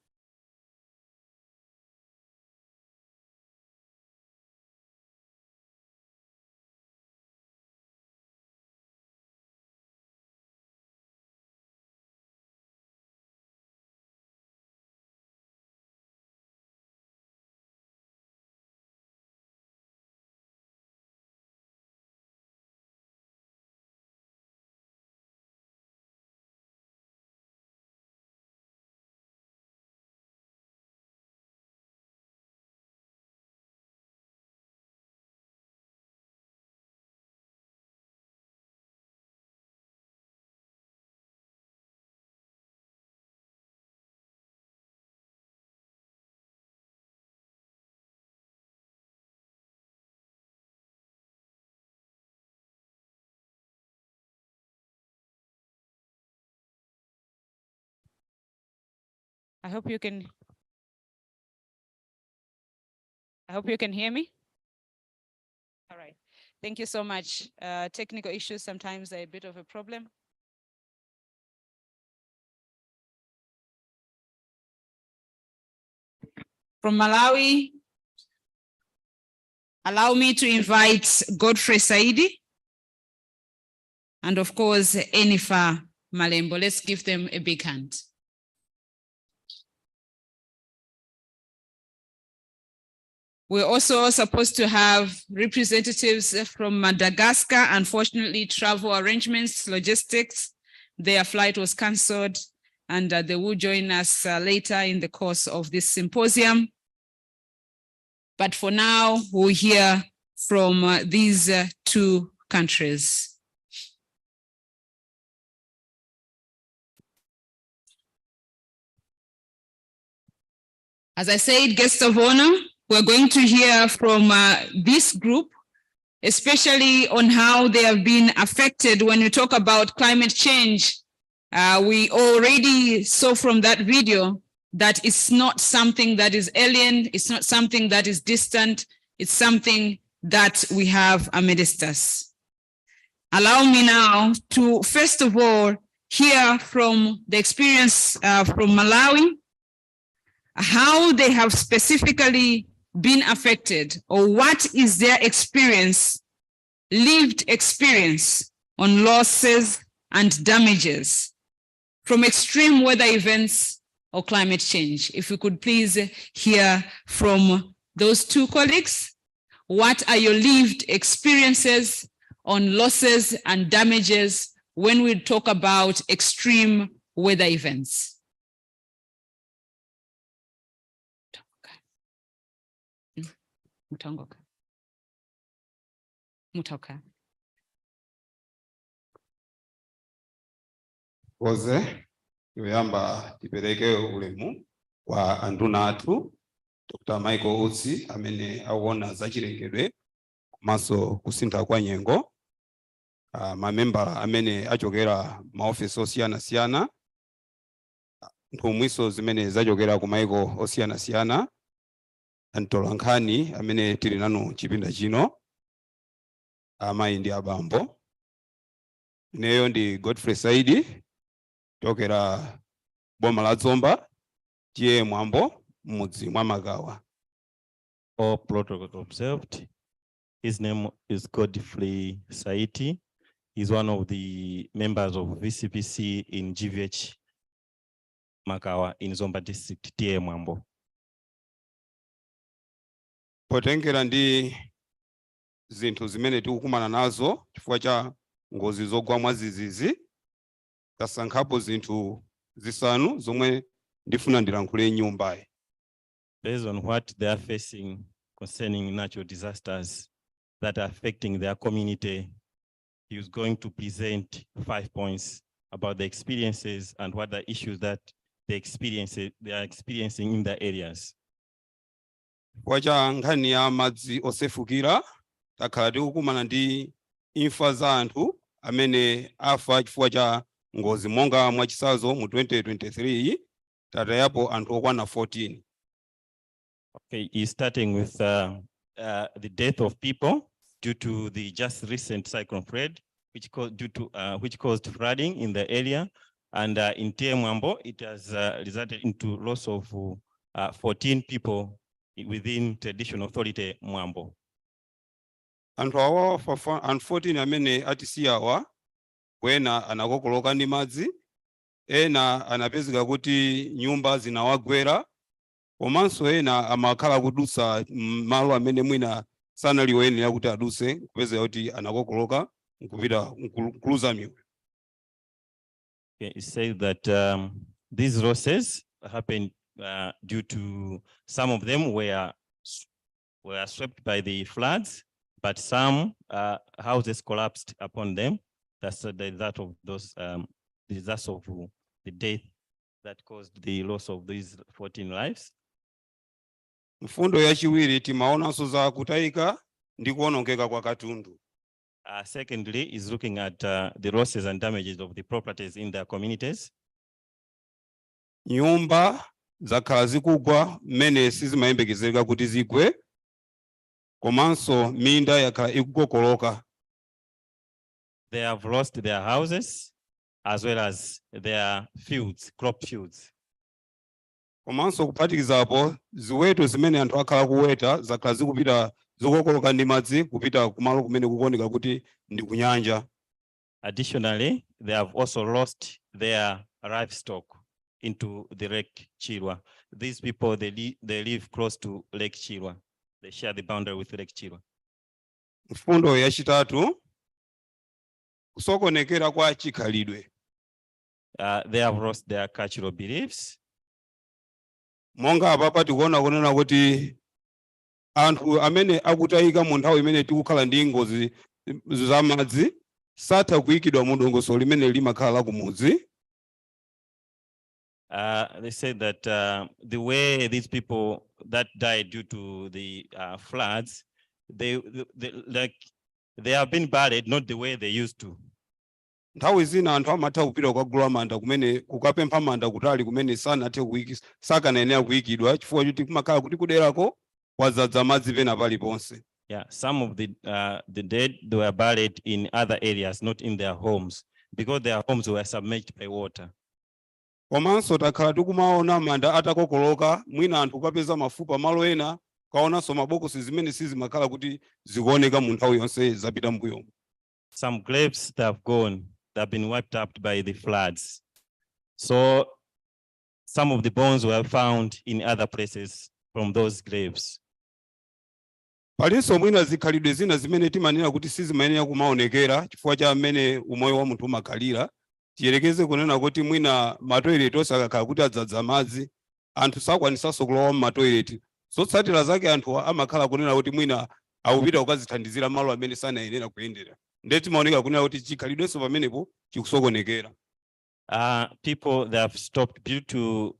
I hope you can hear me. All right. Thank you so much. Technical issues sometimes are a bit of a problem. From Malawi, allow me to invite Godfrey Saidi and of course, Enifa Malembo. Let's give them a big hand. We're also supposed to have representatives from Madagascar. Unfortunately, travel arrangements, logistics, their flight was canceled, and they will join us later in the course of this symposium. But for now, we'll hear from these two countries. As I said, guests of honor, we're going to hear from this group, especially on how they have been affected when we talk about climate change. We already saw from that video that it's not something that is alien, it's not something that is distant, it's something that we have amidst us. Allow me now to, first of all, hear from the experience from Malawi, how they have specifically been affected, or what is their experience, lived experience on losses and damages from extreme weather events or climate change. If we could please hear from those two colleagues, what are your lived experiences on losses and damages when we talk about extreme weather events? Mutongoka. Mutoka. Koze yoyamba tipereke ulemu kwa anduna athu Dr. Michael Utsi amene awona zachilengedwe komanso kusintha kwa nyengo, mamembala amene achokera maofisi osiyana-siyana, nthumwiso zimene zachokera ku maiko osiyana-siyana, antolankhani amene tili nanu chipinda chino, amayi ndi abambo. Ineyo ndi Godfrey Saidi, chokera boma la Dzomba, tiye mwambo mudzi mwa Magawa. All protocols observed. His name is Godfrey Saidi. He's one of the members of VCPC in GVH Magawa in Zomba district, tiye mwambo. Potengera ndi zinthu zimene tikukumana nazo chifukwa cha ngozi zogwa mwazizizi, tasankhapo zinthu zisanu zomwe ndifuna ndilankhule nyumbayi. Based on what they are facing concerning natural disasters that are affecting their community, he is going to present 5 points about the experiences and what the issues that they are experiencing in the areas. Wacha nkhani ya madzi osefukira, takhala tikukumana ndi imfa za anthu amene afa chifukwa cha ngozi monga mwachisazo mu 2023, tatayapo anthu okwana 14. Okay, he's starting with the death of people due to the just recent cyclone Fred, which caused flooding in the area. And in Mwambo, it has resulted into loss of 14 people within traditional authority Mwambo. Anthu awa unfortunately amene atisiyawa wena anakokoloka ndi madzi, ena anapezeka kuti nyumba zinawagwera, komanso ena amakhala kudusa malo amene mwina sanaliwoyenera kuti aduse, kupezeka kuti anakokoloka nkupita nkuluza miyoyo. It says that these losses happened due to some of them were swept by the floods, but some houses collapsed upon them. That's the result of those disasters of the death that caused the loss of these 14 lives. Mfundo yachiwiri timaonanso za kutayika ndi kuonongeka kwa katundu. Secondly, is looking at the losses and damages of the properties in their communities. Nyumba zakhala zikugwa mmene sizimayembekezeka kuti zigwe, komanso minda yakhala ikukokoloka. They have lost their houses as well as their fields, crop fields. Komanso kuphatikizapo ziweto zimene anthu akhala kuweta zakhala zikupita zikokoloka ndi madzi kupita kumalo kumene kukoneka kuti ndi kunyanja. Additionally, they have also lost their livestock into the Lake Chilwa. These people, they live close to Lake Chilwa. They share the boundary with Lake Chilwa. Mfundo yachitatu kusokonekera kwa chikhalidwe. They have lost their cultural beliefs. Monga apapa tikuona kunena kuti anthu amene akutayika mu nthawi imene tikukhala ndi ngozi za madzi satha kuyikidwa mu dongosolo limene limakhala la kumudzi. They said that the way these people that died due to the floods, they have been buried not the way they used to. Nthawi zina anthu amatha kupita kukagula manda kumene kukapempha manda kutali kumene sakanayenera kuyikidwa chifukwa choti kumakhala kuti kuderako kwadzadza madzi pena paliponse. Yeah, some of the dead, they were buried in other areas, not in their homes, because their homes were submerged by water. Komanso takhala tikumaona manda atakokoloka, mwina anthu kapeza mafupa malo ena, kaonanso mabokosi zimene sizimakhala kuti zikuoneka mu nthawi yonse zapita mbuyo. Some graves that have gone, that have been wiped up by the floods. So some of the bones were found in other places from those graves. Palinso mwina zikhalidwe zina zimene timanena kuti sizimayenera kumaonekera chifukwa cha amene umoyo wa munthu umakhalira. Tiyerekeze kunena kuti mwina matoileti osakakhala kuti adzadza madzi, anthu sakwanisanso kulowa m'matoileti. Zotsatira zake anthu amakhala kunena kuti mwina akupita kukazithandizira malo amene sanayenera kuyendera. Ndiye timaoneka kunena kuti chikhalidwenso pamenepo chikusokonekera. People that have stopped due to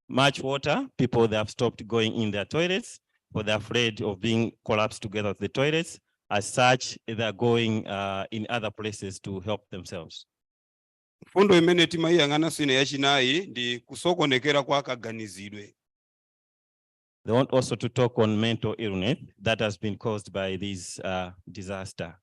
much water, people that have stopped going in their toilets, for they're afraid of being collapsed together with the toilets. As such, they're going in other places to help themselves. Mfundo imene timayiyang'ana sine yachinayi ndi kusokonekera kwa kaganizidwe. They want also to talk on mental illness that has been caused by this disaster.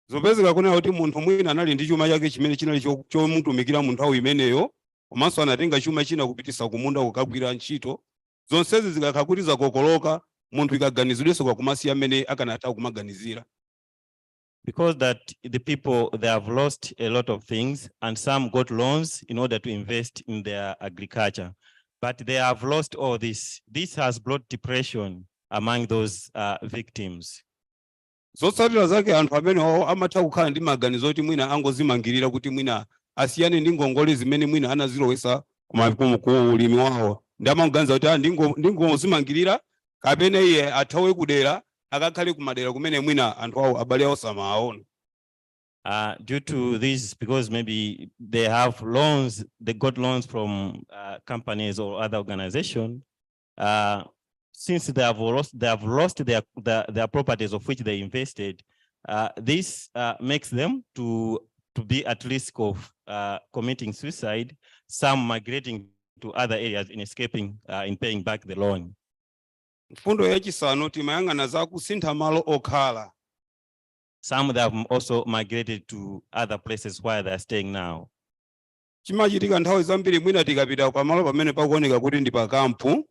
Zopezeka kunena kuti munthu mwina anali ndi chuma chake chimene chinali chomutumikira mu nthawi imeneyo, komanso anatenga chuma china kupitisa kumunda kukagwira ntchito. Zonsezi zikakhala kuti zakokoloka, munthu ikaganizidwenso kwa kumasiya amene akanatha kumaganizira. Because that the people, they have lost a lot of things, and some got loans in order to invest in their agriculture, but they have lost all this. This has brought depression among those victims. Zotsatira zake anthu amene amatha kukhala ndi maganizo oti mwina angozimangirira kuti mwina asiyane ndi ngongole zimene mwina anazilowesa ku ulimi wawo. Ndi amaganiza kuti ndingozimangirira kapena iye athawe kudera akakhale kumadera kumene mwina anthu awo abale awo samawaona. Due to this, because maybe they have loans, they got loans from companies or other organizations. Since they have lost their properties of which they invested, this makes them to be at risk of committing suicide, some migrating to other areas in escaping, in paying back the loan. Mfundo yachisanu timayang'ana za kusintha malo okhala. Some of them also migrated to other places where they're staying now. Chimachitika nthawi zambiri mwina tikapita kwa malo pamene pakuoneka kuti ndi pa kampu,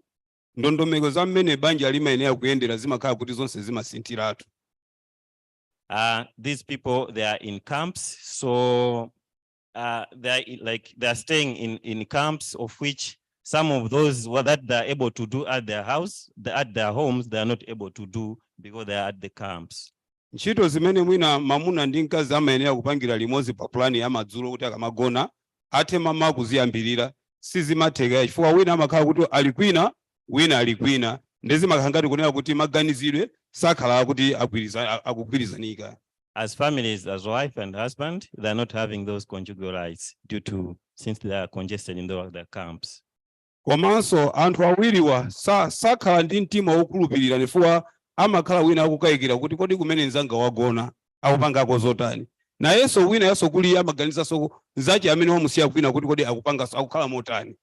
ndondomeko za mmene banja limayenera kuyendera zimakhala kuti zonse zimasinthiratu. These people, they are in camps, so they're staying in camps, of which some of those that they're able to do at their house, at their homes, they are not able to do because they are at the camps. Ntchito zimene mwina mamuna ndi mkazi amayenera kupangira limodzi pa plani ya madzulo kuti akamagona athe mama kuziyambirira sizimatheka chifukwa wina amakhala kuti ali kwina wina ali kwina ndizimakhala ngati kunena kuti maganizidwe sakhala kuti akugwirizanika. As families, as wife and husband, they're not having those conjugal rights since they are congested in their camps. Komanso anthu awiriwa sakhala ndi mtima wokhulupirira chifukwa amakhala wina akukayikira kuti kodi kumene nzanga wagona akupangako zotani. Nayenso wina yaso kuli amaganizanso zachi amene wamusiya kwina kuti kodi akukhala motani.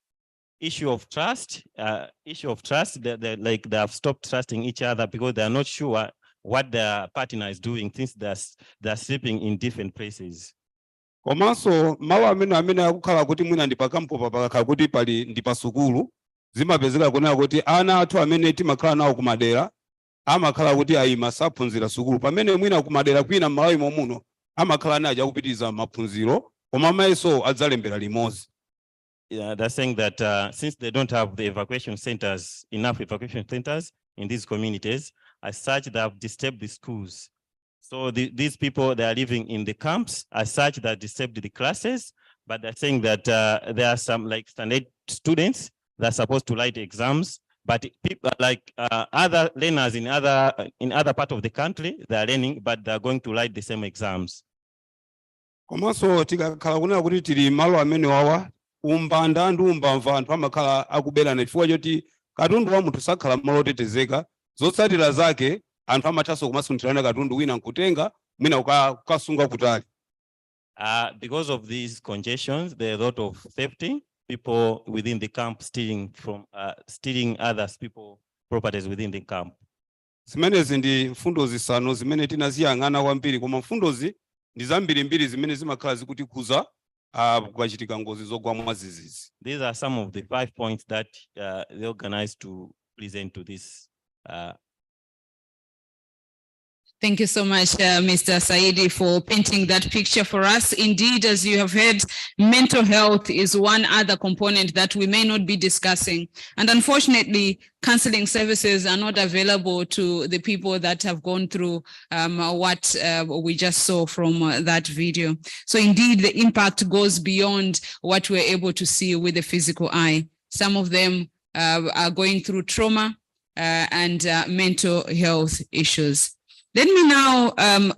Issue of trust, they have stopped trusting each other because they are not sure what their partner is doing since they're sleeping in different places. Komanso malo amene akukhala kuti mwina ndi pakampo pakakhala kuti pali ndi pasukulu zimapezeka kunena kuti ana athu amene timakhala nawo kumadera amakhala kuti ayima saphunzira sukulu pamene mwina kumadera kwina m'malawi momuno amakhala naja akupitiriza maphunziro koma mayeso adzalembera limodzi. They're saying that since they don't have the enough evacuation centers in these communities, as such, they have disturbed the schools. So these people, they are living in the camps, as such, that disturbed the classes, but they're saying that there are some like standard students that are supposed to write exams, but people like other learners in other part of the country, they are learning, but they're going to write the same exams. Komanso tikakhala kunena kuti tili malo amene wawa umbanda ndi umbamva anthu amakhala akuberana chifukwa choti katundu wa munthu sakhala malo otetezeka zotsatira zake anthu amathaso kumasunthirana katundu wina nkutenga mwina kukasunga kutali. Because of these congestions, there are a lot of thefting, people within the camp stealing others people properties within the camp. Zimenezi ndi mfundo zisanu zimene tinaziyang'ana kwambiri koma mfundozi ndi zambirimbiri zimene zimakhala zikutikhuza kukachitika ngozi zogwa mwazizizi. These are some of the 5 points that they organized to present to this. Thank you so much, Mr. Saidi, for painting that picture for us. Indeed, as you have heard, mental health is one other component that we may not be discussing. And unfortunately, counseling services are not available to the people that have gone through what we just saw from that video. So indeed, the impact goes beyond what we're able to see with the physical eye. Some of them are going through trauma and mental health issues. Let me now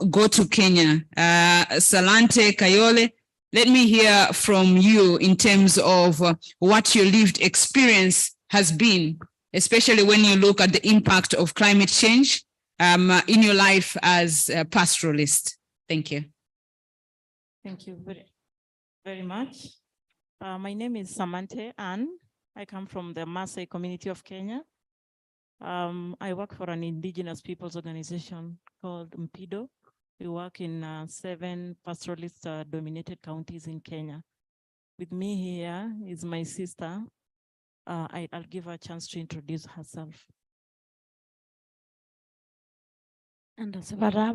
go to Kenya. Salante Kayole, let me hear from you in terms of what your lived experience has been, especially when you look at the impact of climate change in your life as a pastoralist. Thank you. Thank you very much. My name is Samante Ann. I come from the Maasai community of Kenya. I work for an indigenous peoples organization called Mpido. We work in 7 pastoralist dominated counties in Kenya. With me here is my sister. I'll give her a chance to introduce herself. And that's what I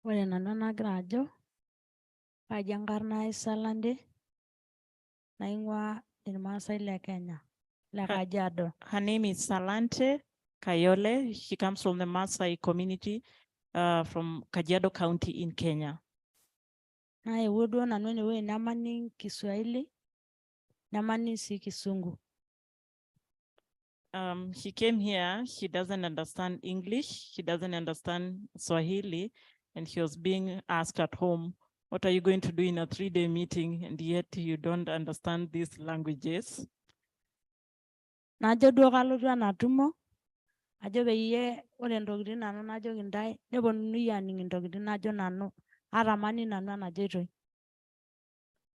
when anana grajo pajangarna isalande naingwa in Maasai le Kenya. Her name is Salante Kayole. She comes from the Maasai community from Kajiado County in Kenya. Hai wodo na nweni we namani Kiswahili namani si Kisungu. She came here, she doesn't understand English, she doesn't understand Swahili, and she was being asked at home, what are you going to do in a 3-day meeting, and yet you don't understand these languages? Najo dogalutua natumo ajo beye ore ntokitin nanu najo kindai neponunui aning ntokitin najo nanu aramani nanu anajoitoi.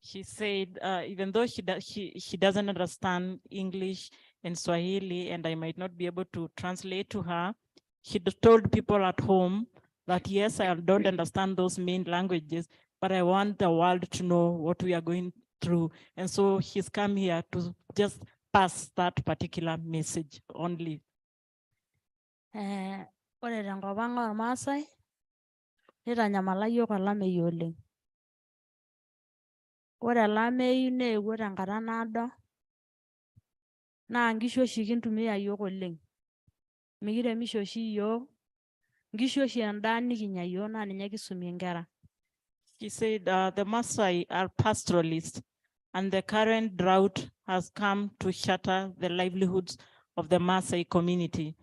She said even though she doesn't understand English, in Swahili, and I might not be able to translate to her. He told people at home that, yes, I don't understand those main languages, but I want the world to know what we are going through. And so he's come here to just pass that particular message only. Ore tenkop ang ormaasai nitanyamala yiok olameyu oleng. Ore olameyu neewuo tenkata naado naa nkishu oshi kintumia yiok oleng. Mikiremisho oshi yiok, nkishu oshi endaa nikinya yiok naa ninye kisumie nkera. He said the Maasai are pastoralists, and the current drought has come to shatter the livelihoods of the Maasai community.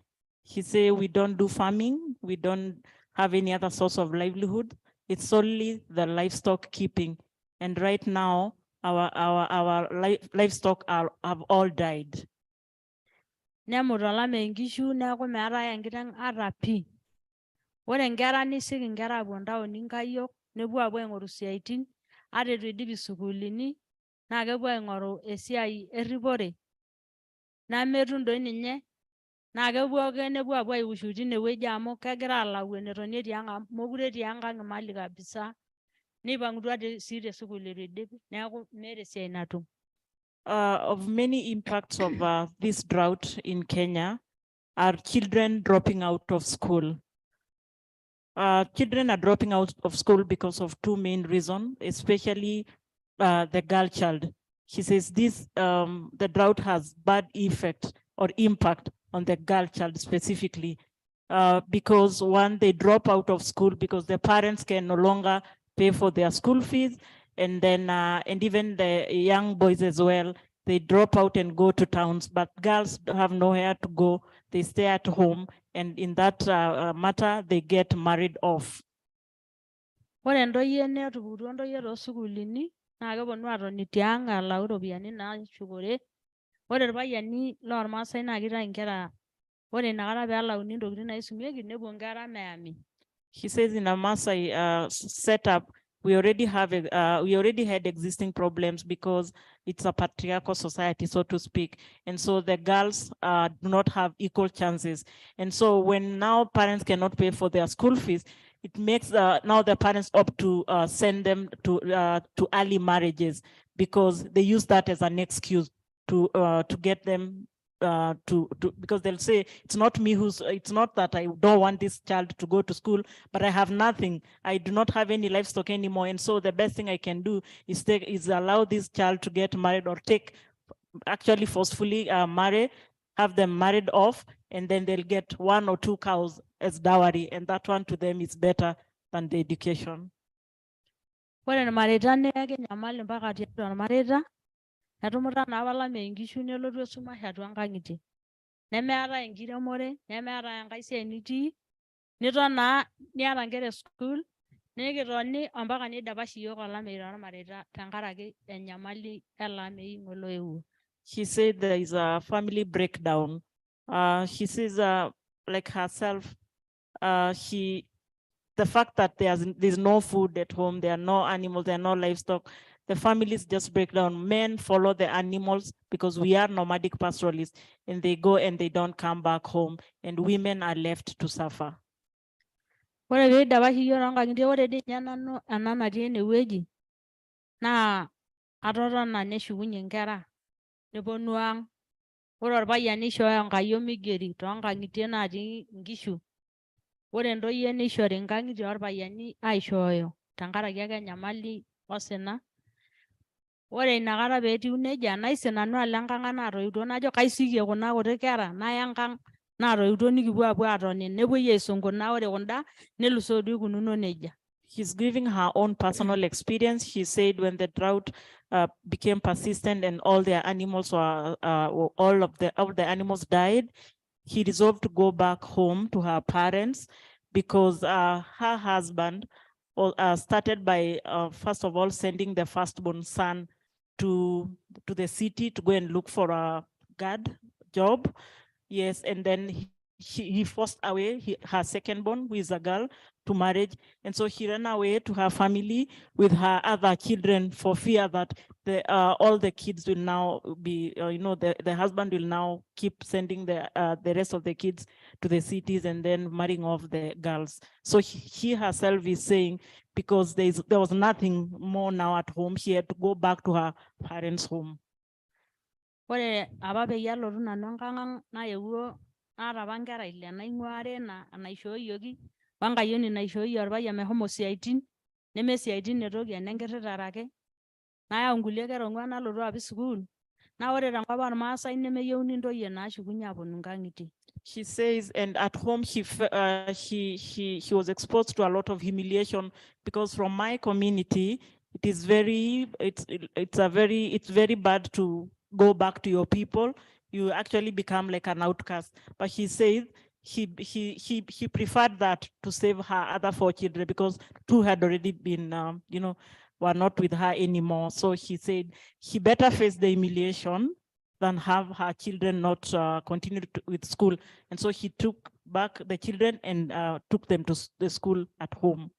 He said we don't do farming, we don't have any other source of livelihood. It's only the livestock keeping. And right now, our livestock have all died. Nemut olameyu nkishu neeku meetae enkiteng ata pii. Ore nkera nisik nkera apuo ntaoni nkayiok nepuo apuo aing'oru siaitin ata etu idip isukuulini naa kepuo aing'oru esiai erripore nemetum doi ninye naa kepuo ake nepuo apuo aiwushu tinewueji amu kegira alau enetonie tiang' amu mokure etii enkang' imali kabisa. Nipang'utua sii tesukuul etu idip neeku meeta esiai natum. Of many impacts of this drought in Kenya are children dropping out of school. Children are dropping out of school because of two main reasons, especially the girl child. He says this, the drought has bad effect or impact on the girl child specifically, because one, they drop out of school because the parents can no longer pay for their school fees, and then and even the young boys as well, they drop out and go to towns, but girls have nowhere to go. They stay at home, and in that matter, they get married off. Ore ntoyie netupukutuo ntoyie toosukuulini naa keponu aatoni tiang' alau iropiyiani naashukore. Ore irpayiani loormaasai naa kitayu nkera, ore inakata peelauni ntokitin naisumieki nepuo nkera meyami. He says in a Maasai setup, we already had existing problems because it's a patriarchal society, so to speak. And so the girls do not have equal chances. And so when now parents cannot pay for their school fees, it makes now the parents opt to send them to early marriages because they use that as an excuse to get them because they'll say, it's not me it's not that I don't want this child to go to school, but I have nothing. I do not have any livestock anymore. And so the best thing I can do is allow this child to get married or actually forcefully marry, have them married off, and then they'll get 1 or 2 cows as dowry. And that one to them is better than the education. Ore irmareita neeki nyamali mpaka tiatua irmareita. Etumuta naa olameyu nkishu nelotu esumash atua nkang'itie. Nemeetai enkiremore, nemeetai enkai siai nitii, niton naa niata nkera esukuul, nikitoni ompaka nidapash iyiok olameyu tormareita tenkaraki enyamali ele ameyu ng'ole oewuo. She said there is a family breakdown. She says like herself, the fact that there's no food at home, there are no animals, there are no livestock, the families just break down. Men follow the animals because we are nomadic pastoralists, and they go and they don't come back home, and women are left to suffer. Ore piidapash iyiok toonkang'itie, ore dii ninye nanu ena natii enewueji naa atotona neshukunye nkera neponu ang'. Ore orpayian nishooyo nkayiok migeri toonkang'itie natii nkishu. Ore ntoyie nishori nkang'itie orpayiani aishooyo tenkaraki ake enyamali osina. Ore inakata peetiu nejia, naisik nanu alo enkang' naatoiutuo najo kaisikie kuna kuti kera naya enkang' naatoiutuo nikipuo apuo atoni nepuoi aisunguna ore kunda nelusoo duo ikununo nejia. He's giving her own personal experience. She said when the drought became persistent and all their animals were, all of the animals died, he resolved to go back home to her parents because her husband started by, first of all, sending the firstborn son to the city to go and look for a guard job. Yes, and then he forced away her secondborn, who is a girl, marriage. And so she ran away to her family with her other children for fear that all the kids will now be, the husband will now keep sending the rest of the kids to the cities and then marrying off the girls. So she herself is saying, because there was nothing more now at home, she had to go back to her parents' home. Ore apa peyie alotu nanu enkang ang nayewuo naata apa nkera ile naing'uare naishooyioki wenkayioni naishooyie orpayian mehomo siaitin neme siaitin etoki enenkirritare ake nayau nkulie kera ong'uan nalotu apik sukuul naa ore tenkop ormaasai nemeyieuni ntoyie naashukunyie aponu nkang'itie. She says, and at home she was exposed to a lot of humiliation because from my community it is it's very bad to go back to your people. You actually become like an outcast. But he says he preferred that to save her other 4 children because 2 had already been were not with her anymore. So he said he better face the humiliation than have her children not continue with school. And so he took back the children and took them to the school at home.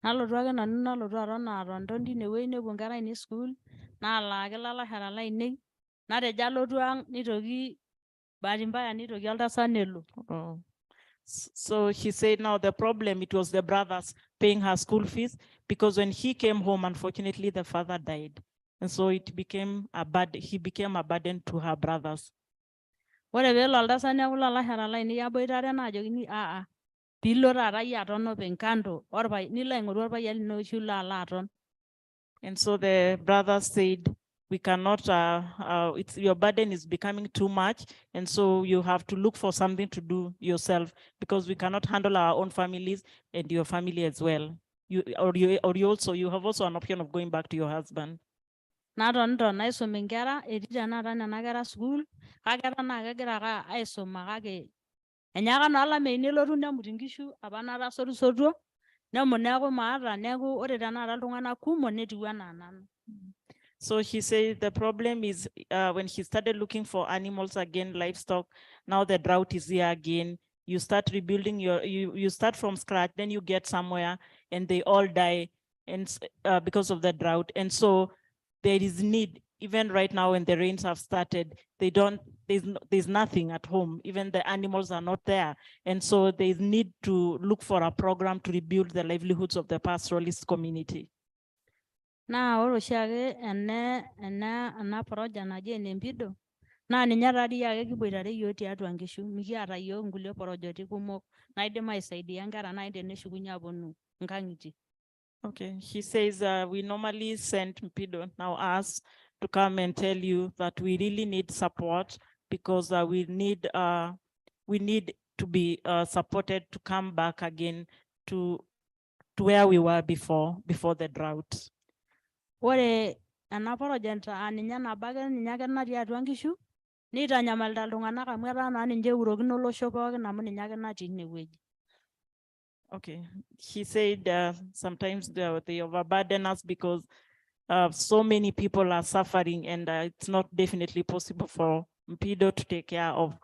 Nalotu ake nanu nalotu aton tine wueji nepuo nkera ainei sukuul naalaaki ilalashera lainei natejo alotu ang nitoki bahati mbaya nitoki oltasat nelo. So she said now the problem, it was the brothers paying her school fees because when he came home, unfortunately, the father died. And so he became a burden to her brothers. Ore peelo oltasat neeku ilalashera lainei aboitare naajokini piilo taata iyie aton openy kando nilo aing'oru orpayian lino oshi ilo alo aton. And so the brothers said, we cannot, your burden is becoming too much. And so you have to look for something to do yourself because we cannot handle our own families and your family as well. You have also an option of going back to your husband. Natonito naisum inkera etii tenakata nena kera sukuul kake eton naa kegira ake aisuma kake enyaaka naa olameyu nelotu nemut inkishu apa natasotutuo nemut neeku maata neeku ore tenakata iltung'anak kumok netiu enaa nanu. So she said the problem is when she started looking for animals again, livestock, now the drought is here again. You start rebuilding you start from scratch, then you get somewhere and they all die and because of the drought. And so there is need, even right now when the rains have started, there's nothing at home. Even the animals are not there. And so there's need to look for a program to rebuild the livelihoods of the pastoralist community. Naa ore oshiake ena project naji ene mpido naa ninye taadii ake kiboitare yiok tiatua nkishu mikiata yiok nkulie projecti kumok naidim aisaidia nkera nai teneshukunye aponu nkang'itie. Okay, he says we normally send Mpido, now us, to come and tell you that we really need support because we need to be supported to come back again to where we were before the drought. Ore ena project ninye nabo ake ninye ake natii atua nkishu nitanyamalita iltung'anak amu etaa naa ninche eurokino olosho pookin amu ninye ake natii inewueji. Okay, he said sometimes they overburden us because so many people are suffering and it's not definitely possible for Mpido to take care of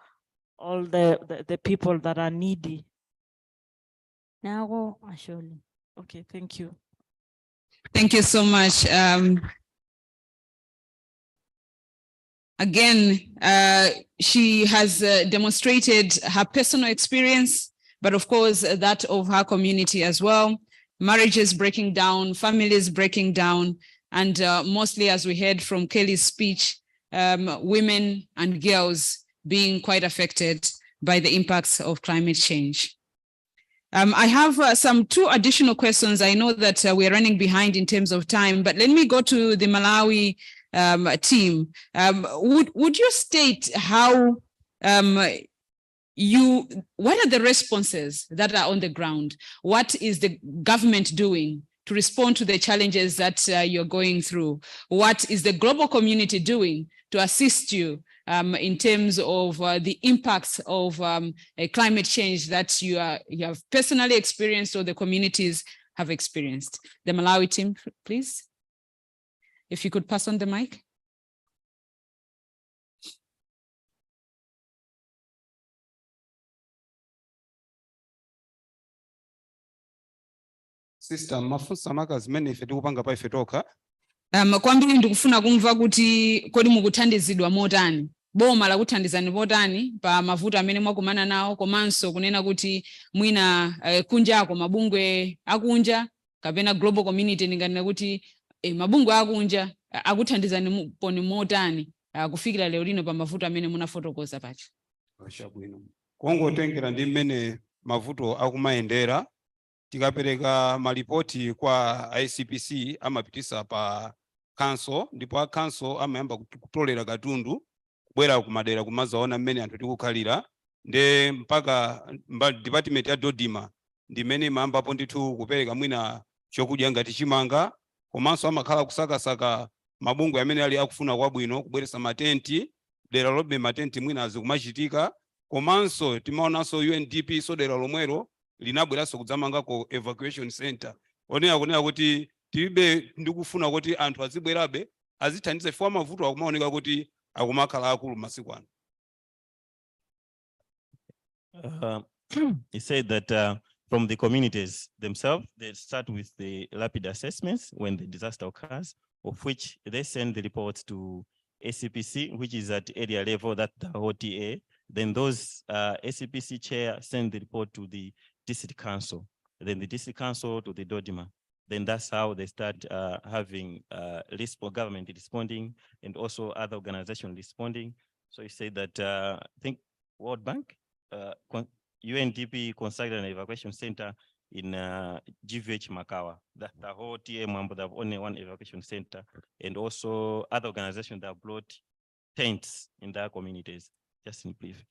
all the people that are needy. Neeku ashe oleng. Okay, thank you. Thank you so much. Again, she has demonstrated her personal experience, but of course that of her community as well. Marriages breaking down, families breaking down, and mostly, as we heard from Kelly's speech, women and girls being quite affected by the impacts of climate change. I have some 2 additional questions. I know that we're running behind in terms of time, but let me go to the Malawi team. Would you state how what are the responses that are on the ground? What is the government doing to respond to the challenges that you're going through? What is the global community doing to assist you in terms of the impacts of climate change that you have personally experienced or the communities have experienced? The Malawi team, please. If you could pass on the mic. Sister, mafunsa maka zimene ife tikupanga pa ife toka. Kwambiri ndikufuna kumva kuti kodi mukuthandizidwa motani, boma la kuthandizani motani pa mavuto amene mwakumana nawo, komanso kunena kuti mwina kunjako mabungwe akunja kapena global community ninganena kuti mabungwe akunja akuthandizani poni motani kufikira lero lino pa mavuto amene munafotokoza pacha. Chabwino. Kungotengera ndi mmene mavuto akumayendera, tikapereka malipoti kwa ICPC amapitisa pa council, ndipo a council amayamba kutolera katundu kubwera kumadera kumazaona mmene anthu tikukhalira, nde mpaka department ya Dodima ndi mmene imayambapo ndithu kupereka mwina chokudya ngati chimanga, komanso amakhala kusakasaka mabungwe amene ali akufuna kwabwino kubweresa matenti, dera lobe matenti mwina azikumachitika, komanso timaonanso UNDP so dera lomwero linabweranso kudzamangako evacuation center. Onera kunena kuti tilibe ndikufuna kuti anthu azibwerabe azithandiza chifukwa mavuto akumaoneka kuti akumakhala akulu masiku ano. He said that from the communities themselves, they start with the rapid assessments when the disaster occurs, of which they send the reports to ACPC, which is at area level, that the OTA. Then those ACPC chair send the report to the district council, then the district council to the Dodima. Then that's how they start having government responding and also other organizations responding. So he said that I think World Bank, UNDP constructed an evacuation center in GVH Makawa. That the whole TM, but they have only one evacuation center, and also other organizations that have brought tents in their communities. Just in brief.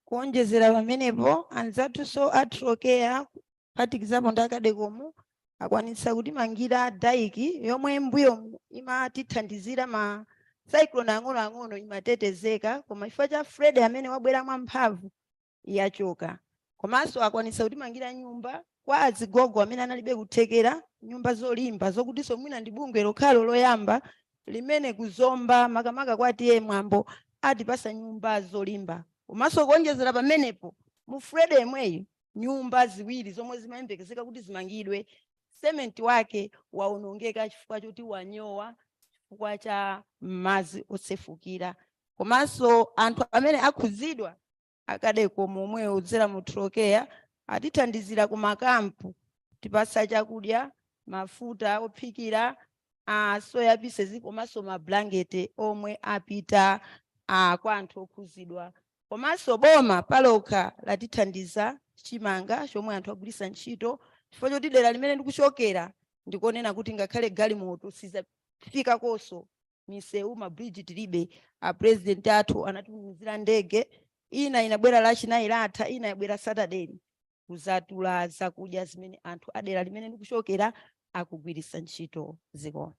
Kuonjezera pamenepo anzathu so atrokea phatikizapo ndakadekomu akwanitsa kuti mangira daiki yomwe mbuyo imatithandizira ma cyclone ang'ono imatetezeka, koma chifukwa cha Fred amene wabwera mwamphamvu yachoka. Komanso akwanitsa kuti mangira nyumba kwa azigogo amene analibe kuthekera nyumba zolimba zokutinso mwina ndi bungwe lokhalo loyamba limene kuzomba makamaka kwa tiye mwambo atipasa nyumba zolimba. Komanso kuonjezera pamenepo mu Fred yemweyo nyumba ziwiri zomwe zimayembekezeka kuti zimangidwe, cement wake waonongeka chifukwa choti wanyowa chifukwa cha mazi osefukira. Komanso anthu amene akhuzidwa akadeko momwe udzera mu trokea atithandizira ku makampu tipasa chakudya, mafuta ophikira, soya pieces, komanso mablanketi omwe apita kwa anthu okhuzidwa. Komanso boma paloka latithandiza chimanga chomwe anthu agwirisa ntchito, chifukwa choti dera limene ndikuchokera ndikonena kuti ngakhale galimoto sizafika koso misewu mabridge tilibe. President athu anatumizira ndege, ina inabwera lachinayi latha, ina yabwera Saturday kuzatula zakudya zimene anthu adera limene ndikuchokera akugwirisa ntchito ziko.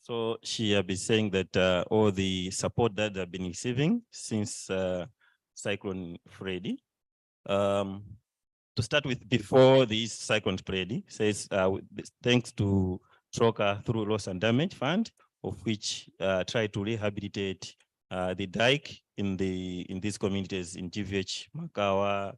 So she has been saying that all the support that they've been receiving since Cyclone Freddy. To start with, before this Cyclone Freddy, says thanks to Troca through Loss and Damage Fund, of which try to rehabilitate the dike in these communities in GVH, Makawa,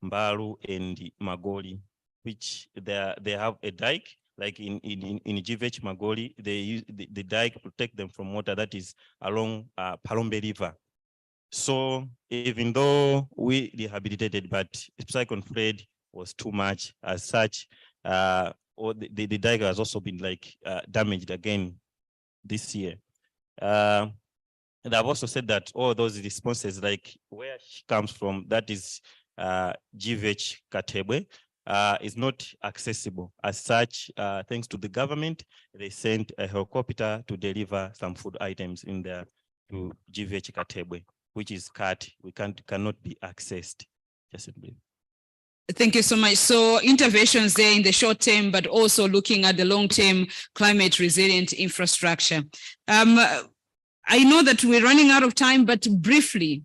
Mbaru, and Magoli, which they have a dike. Like in GVH Magoli, they use the dike to protect them from water that is along Palombe River. So even though we rehabilitated, but Cyclone Fred was too much as such, or the dike has also been like damaged again this year. And I've also said that all those responses, like where she comes from, that is GVH Katebwe, is not accessible. As such, thanks to the government, they sent a helicopter to deliver some food items in there to GVH Katebwe, which is cut. We cannot be accessed. Just a bit. Thank you so much. So interventions there in the short term, but also looking at the long-term climate resilient infrastructure. I know that we're running out of time, but briefly,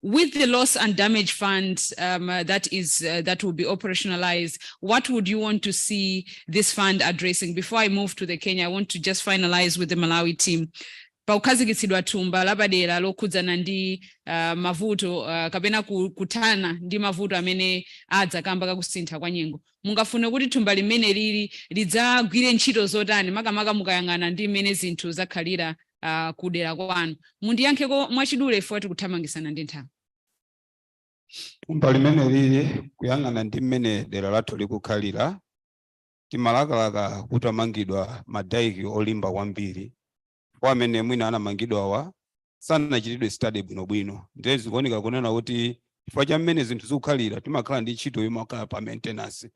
with the loss and damage fund that will be operationalized, what would you want to see this fund addressing? Before I move to the Kenya, I want to just finalize with the Malawi team. paukhazikitsidwa thumba lapadera lokhudzana ndi mavuto kapena kuthana ndi mavuto amene adza kamba kakusintha kwa nyengo. Mungafune kuti thumba limene lili lidzagwire ntchito zotani makamaka mukayang'ana ndi mmene zinthu zakhalira kudera kwanu. Mundiyankheko mwachidule ifo tikuthamangisana ndi nthawi. Thumba limene lili kuyang'ana ndi mmene dera lathu likukhalira timalakalaka kuti amangidwa madaiki olimba kwambiri kwa amene mwina anamangidwawa sanachitidwe study bwinobwino. Ndiye zikuoneka kunena kuti chifukwa cha mmene zinthu zikukhalira timakhala ndi ntchito yomakhala pa maintenance.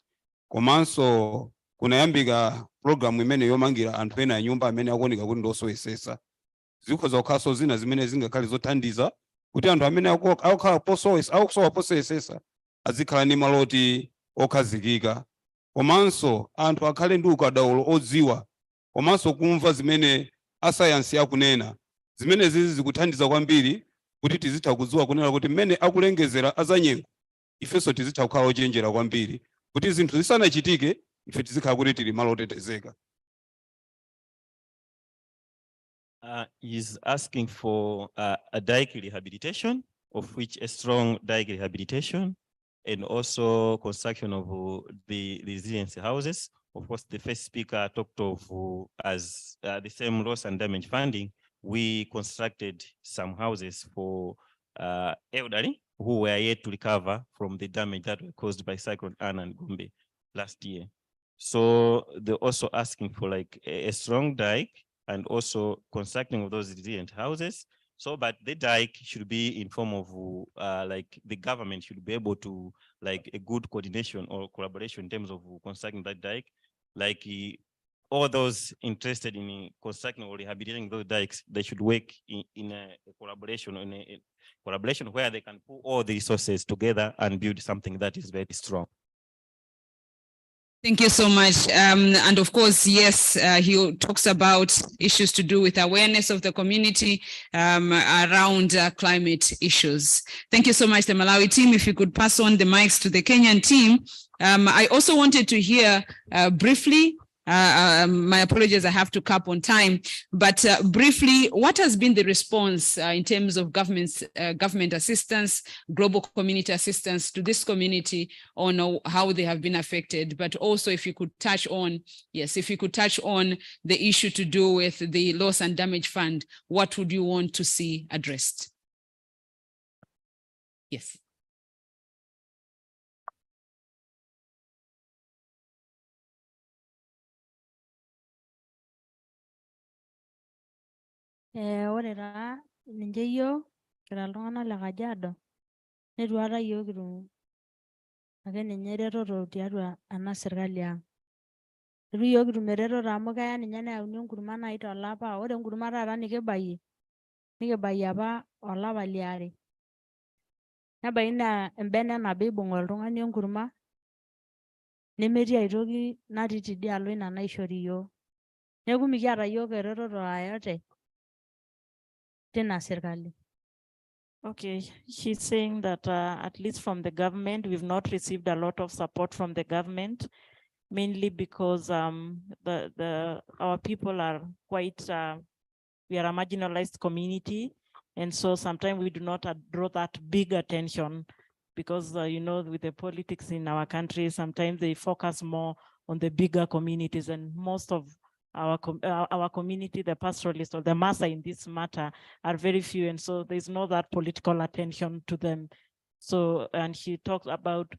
Komanso kunayambika program imene yomangira anthu ena nyumba amene akuoneka kuti ndosowesesa. Zikhoza kukhalanso zina zimene zingakhale zothandiza kuti anthu amene akukhala akusowa posowesesa azikhala ndi maloti okhazikika. Komanso anthu akhale ndi ukadaulo odziwa komanso kumva zimene asayansi akunena. Zimene zizi zikuthandiza kwambiri kuti tizitha kudziwa kunena kuti mmene akulengezera azanyengo ifenso tizitha kukhala ochenjera kwambiri kuti zinthu zisanachitike ife tizikhala kuti tili malo otetezeka. Is asking for a dike rehabilitation, of which a strong dike rehabilitation, and also construction of the resiliency houses. Of course, the first speaker talked of as the same loss and damage funding. We constructed some houses for elderly who were yet to recover from the damage that were caused by Cyclone Anna and Gombe last year. So they're also asking for like a strong dike and also constructing of those resilient houses. So, but the dike should be in form of like the government should be able to like a good coordination or collaboration in terms of constructing that dike. Like all those interested in constructing or rehabilitating those dikes, they should work in a collaboration, collaboration where they can put all the resources together and build something that is very strong. Thank you so much. And of course, yes, he talks about issues to do with awareness of the community around climate issues. Thank you so much, the Malawi team. If you could pass on the mics to the Kenyan team. I also wanted to hear briefly, my apologies, I have to cap on time, but briefly, what has been the response in terms of government assistance, global community assistance to this community on how they have been affected, but also if you could touch on, yes, if you could touch on the issue to do with the loss and damage fund, what would you want to see addressed? Yes. Ore taa ninche iyiok kira iltung'anak le Kajiado netu aikata iyiok kitum ake ninye eretoto tiatua ena serkali ang'. Itu iyiok kitum eretoto amu keya ninye neyauni enkurma nai tolapa. Ore enkurma taata nikibayie apa olapa liare. Nebaiki naa embene nabo ibung' oltung'ani enkurma nemetii ai toki natii tidialo ina naishori iyiok. Neeku mikiata iyiok eretoto yoyote tina serkali. Okay, she's saying that at least from the government, we've not received a lot of support from the government, mainly because our people are quite, we are a marginalized community. And so sometimes we do not draw that big attention because, you know, with the politics in our country, sometimes they focus more on the bigger communities, and most of our community, the pastoralists or the Maasai in this matter are very few, and so there's no that political attention to them. So, and she talks about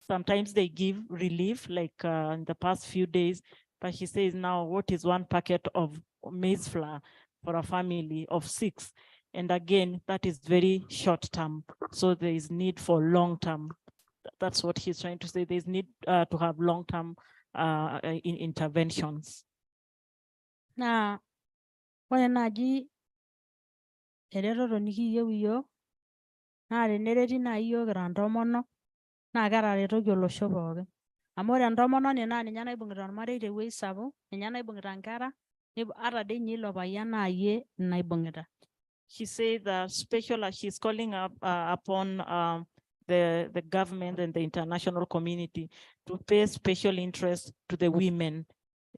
sometimes they give relief, like in the past few days, but she says now what is one packet of maize flour for a family of 6? And again, that is very short term. So there is need for long term. That's what he's trying to say. There's need to have long term interventions. Na ore naaji eretoto nikiyieu iyiok naa tenereti naaji iyiok kira ntomonok naa ketaretoki olosho pookin. Amu ore entomononi naa ninye naibung'ita ormarei tewuei sapuk, ninye naibung'ita nkera, ata dii ninye ilo payian naa yie naibung'ita. She says that she's calling up upon the government and the international community to pay special interest to the women,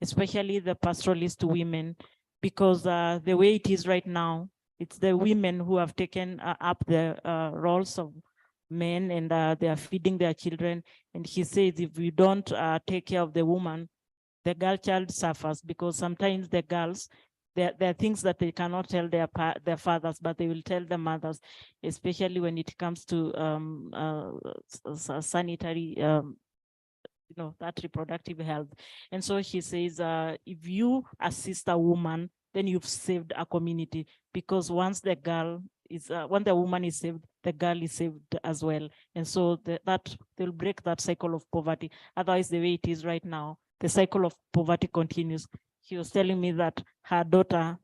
especially the pastoralist women, because the way it is right now, it's the women who have taken up the roles of men, and they are feeding their children. And he says, if we don't take care of the woman, the girl child suffers, because sometimes the girls, there are things that they cannot tell their fathers, but they will tell the mothers, especially when it comes to sanitary, that reproductive health. And so he says, if you assist a woman, then you've saved a community, because once the girl is, when the woman is saved, the girl is saved as well. And so that they'll break that cycle of poverty. Otherwise, the way it is right now, the cycle of poverty continues. He was telling me that her daughter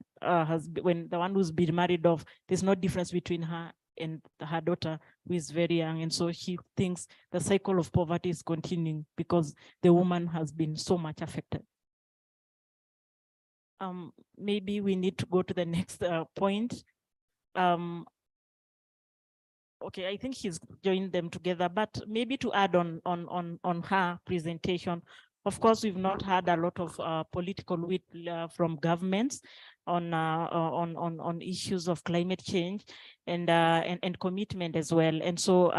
when the one who's been married off, there's no difference between her and her daughter, who is very young. And so he thinks the cycle of poverty is continuing because the woman has been so much affected. Maybe we need to go to the next point. Okay, I think he's joined them together, but maybe to add on her presentation. Of course, we've not had a lot of political will from governments on issues of climate change and commitment as well. And so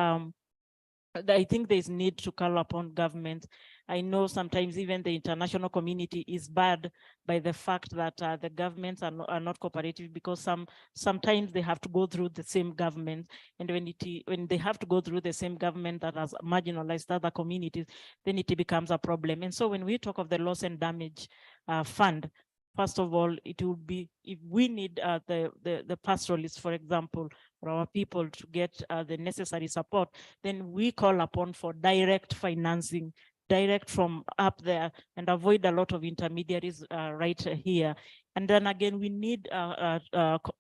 I think there's need to call upon government. I know sometimes even the international community is bad by the fact that the governments are not cooperative, because sometimes they have to go through the same government, and when they have to go through the same government that has marginalized other communities, then it becomes a problem. And so when we talk of the loss and damage fund, first of all, it would be, if we need the pastoralists, for example, for our people to get the necessary support, then we call upon for direct financing, direct from up there, and avoid a lot of intermediaries right here. And then again, we need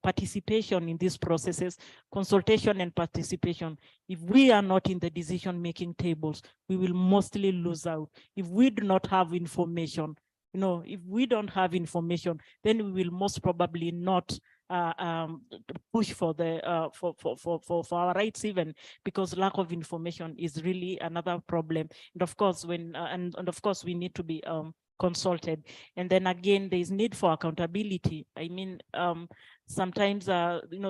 participation in these processes, consultation and participation. If we are not in the decision-making tables, we will mostly lose out. If we do not have information, if we don't have information, then we will most probably not push for the for our rights, even because lack of information is really another problem. And of course, and of course we need to be consulted. And then again, there is need for accountability. I mean, sometimes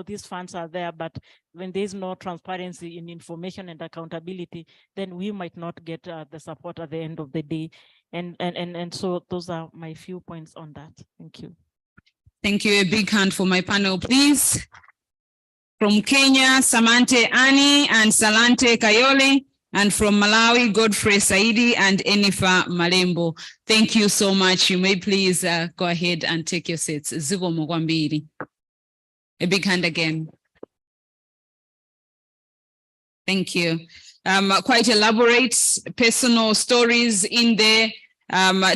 these funds are there, but when there is no transparency in information and accountability, then we might not get the support at the end of the day. And so those are my few points on that. Thank you. Thank you. A big hand for my panel, please. From Kenya, Samante Ani and Salante Kayole, and from Malawi, Godfrey Saidi and Enifa Malembo. Thank you so much. You may please go ahead and take your seats. Zivo Mwambiri. A big hand again. Thank you. Quite elaborate personal stories in there,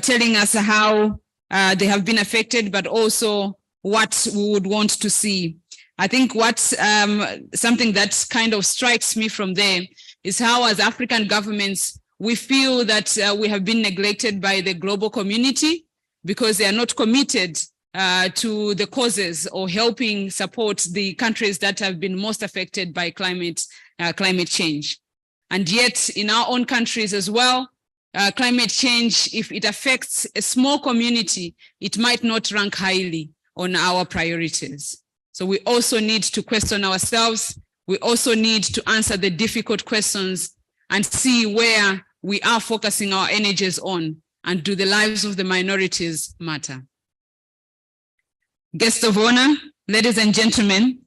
telling us how they have been affected, but also what we would want to see. I think what's something that kind of strikes me from there is how, as African governments, we feel that we have been neglected by the global community because they are not committed to the causes or helping support the countries that have been most affected by climate change. And yet in our own countries as well, climate change, if it affects a small community, it might not rank highly on our priorities. So we also need to question ourselves. We also need to answer the difficult questions and see where we are focusing our energies on, and do the lives of the minorities matter. Guest of honor, ladies and gentlemen,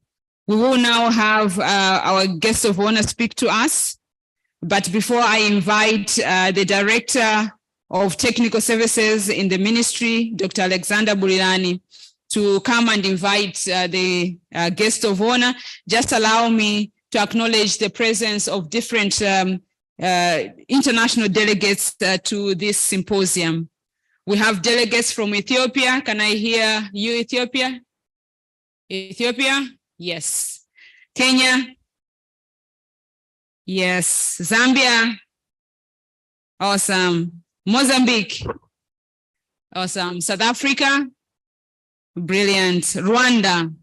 we will now have our guest of honor speak to us. But before I invite the Director of Technical Services in the Ministry, Dr. Alexander Bulirani, to come and invite the guest of honor, just allow me to acknowledge the presence of different international delegates to this symposium. We have delegates from Ethiopia. Can I hear you, Ethiopia? Ethiopia? Yes. Kenya? Yes. Zambia? Awesome. Mozambique? Awesome. South Africa? Brilliant. Rwanda?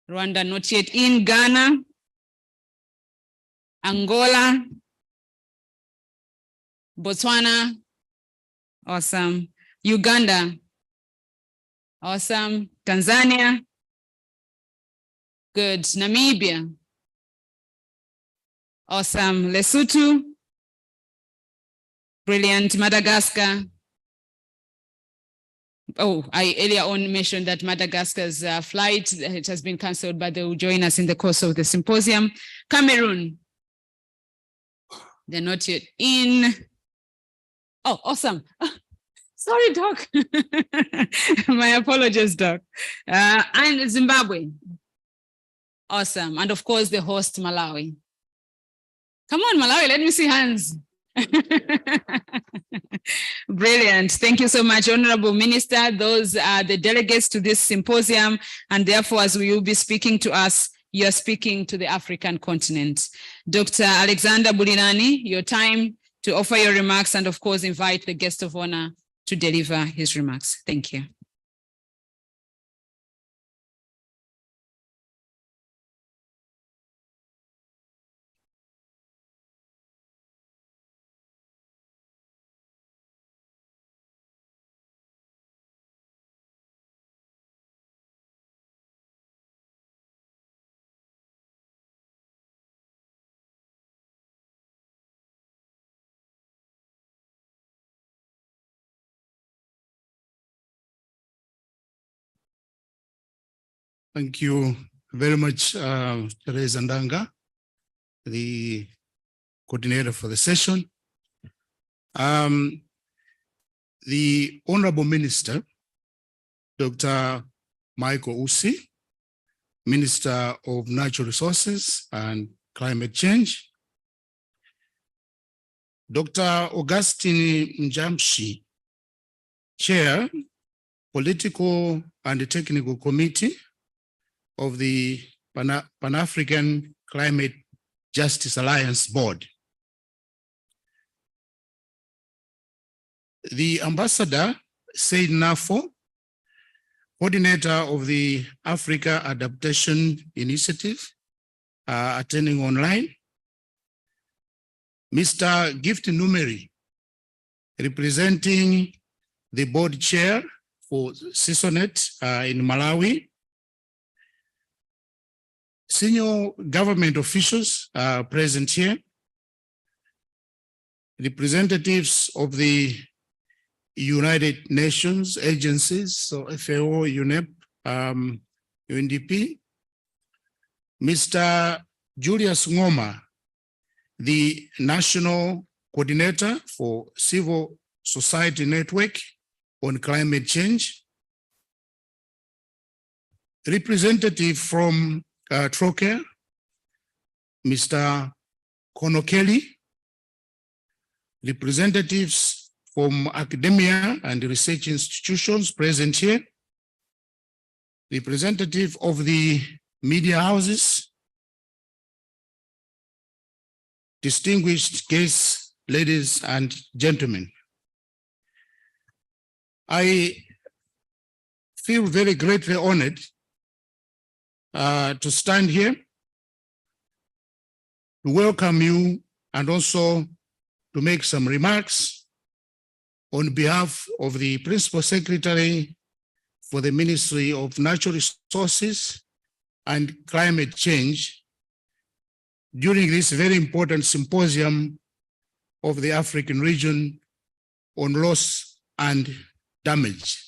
Rwanda not yet in. Ghana? Angola? Botswana? Awesome. Uganda? Awesome. Tanzania. Good. Namibia. Awesome. Lesotho. Brilliant. Madagascar. Oh, I earlier on mentioned that Madagascar's flight, it has been cancelled, but they will join us in the course of the symposium. Cameroon. They're not yet in. Oh, awesome. Sorry, Doc. My apologies, Doc. And Zimbabwe. Awesome. And of course, the host, Malawi. Come on, Malawi, let me see hands. Brilliant. Thank you so much, Honorable Minister. Those are the delegates to this symposium. And therefore, as we will be speaking to us, you're speaking to the African continent. Dr. Alexander Bulinani, your time to offer your remarks and of course, invite the guest of honor to deliver his remarks. Thank you. Thank you very much, Teresa Ndanga, the coordinator for the session. The Honorable Minister, Dr. Michael Usi, Minister of Natural Resources and Climate Change, Dr. Augustine Njamshi, Chair, Political and Technical Committee of the Pan-African Climate Justice Alliance Board. The Ambassador, Said Nafo, coordinator of the Africa Adaptation Initiative, attending online. Mr. Gift Numeri, representing the board chair for CISONET in Malawi. Senior government officials are present here. Representatives of the United Nations agencies, so FAO, UNEP, UNDP. Mr. Julius Ngoma, the National Coordinator for Civil Society Network on Climate Change. Representative from Troker, Mr. Kono Kelly, representatives from academia and research institutions present here, representative of the media houses, distinguished guests, ladies and gentlemen. I feel very greatly honored to stand here to welcome you and also to make some remarks on behalf of the Principal Secretary for the Ministry of Natural Resources and Climate Change during this very important symposium of the African region on loss and damage.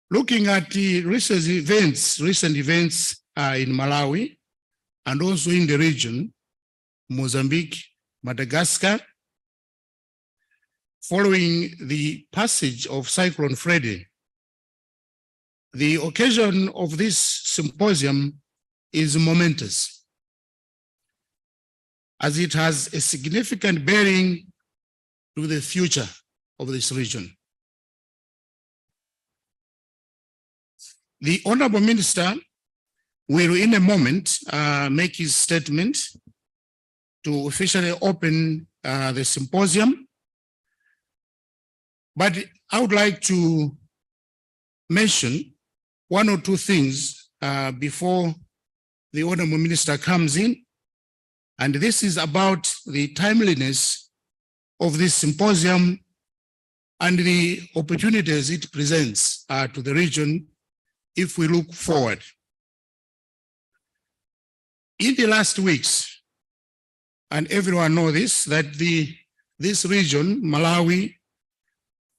Looking at the recent events in Malawi and also in the region, Mozambique, Madagascar, following the passage of Cyclone Freddy, the occasion of this symposium is momentous, as it has a significant bearing to the future of this region. The Honorable Minister will in a moment make his statement to officially open the symposium. But I would like to mention one or two things before the Honorable Minister comes in. And this is about the timeliness of this symposium and the opportunities it presents to the region if we look forward. In the last weeks, and everyone knows this, that this region, Malawi,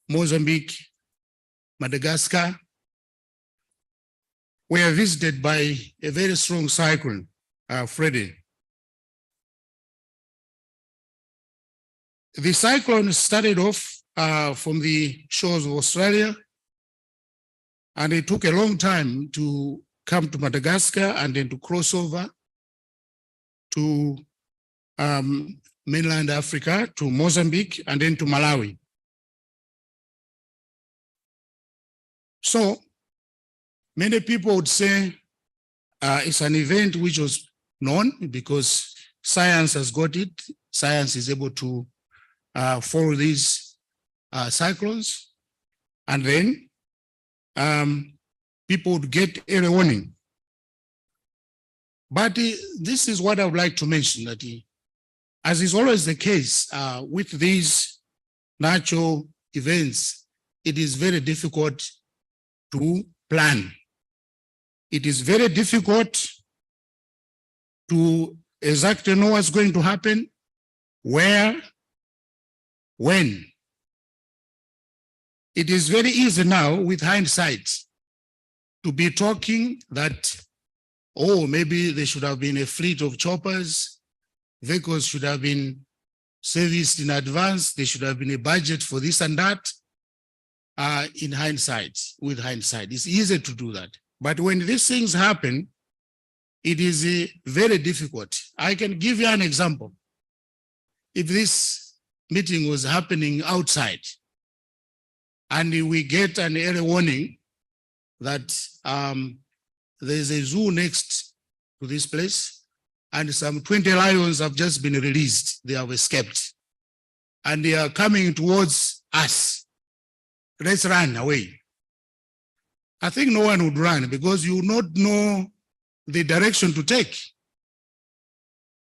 Mozambique, Madagascar, were visited by a very strong cyclone, Freddy. The cyclone started off from the shores of Australia, and it took a long time to come to Madagascar and then to cross over to mainland Africa, to Mozambique, and then to Malawi. So many people would say it's an event which was known because science has got it. Science is able to follow these cyclones, and then people would get early warning. But this is what I would like to mention, that as is always the case with these natural events, it is very difficult to plan. It is very difficult to exactly know what's going to happen, where, when. It is very easy now with hindsight to be talking that, oh, maybe there should have been a fleet of choppers, vehicles should have been serviced in advance, there should have been a budget for this and that. In hindsight, with hindsight, it's easy to do that. But when these things happen, it is very difficult. I can give you an example. If this meeting was happening outside and we get an early warning that there's a zoo next to this place and some 20 lions have just been released, they have escaped, and they are coming towards us. Let's run away. I think no one would run because you would not know the direction to take.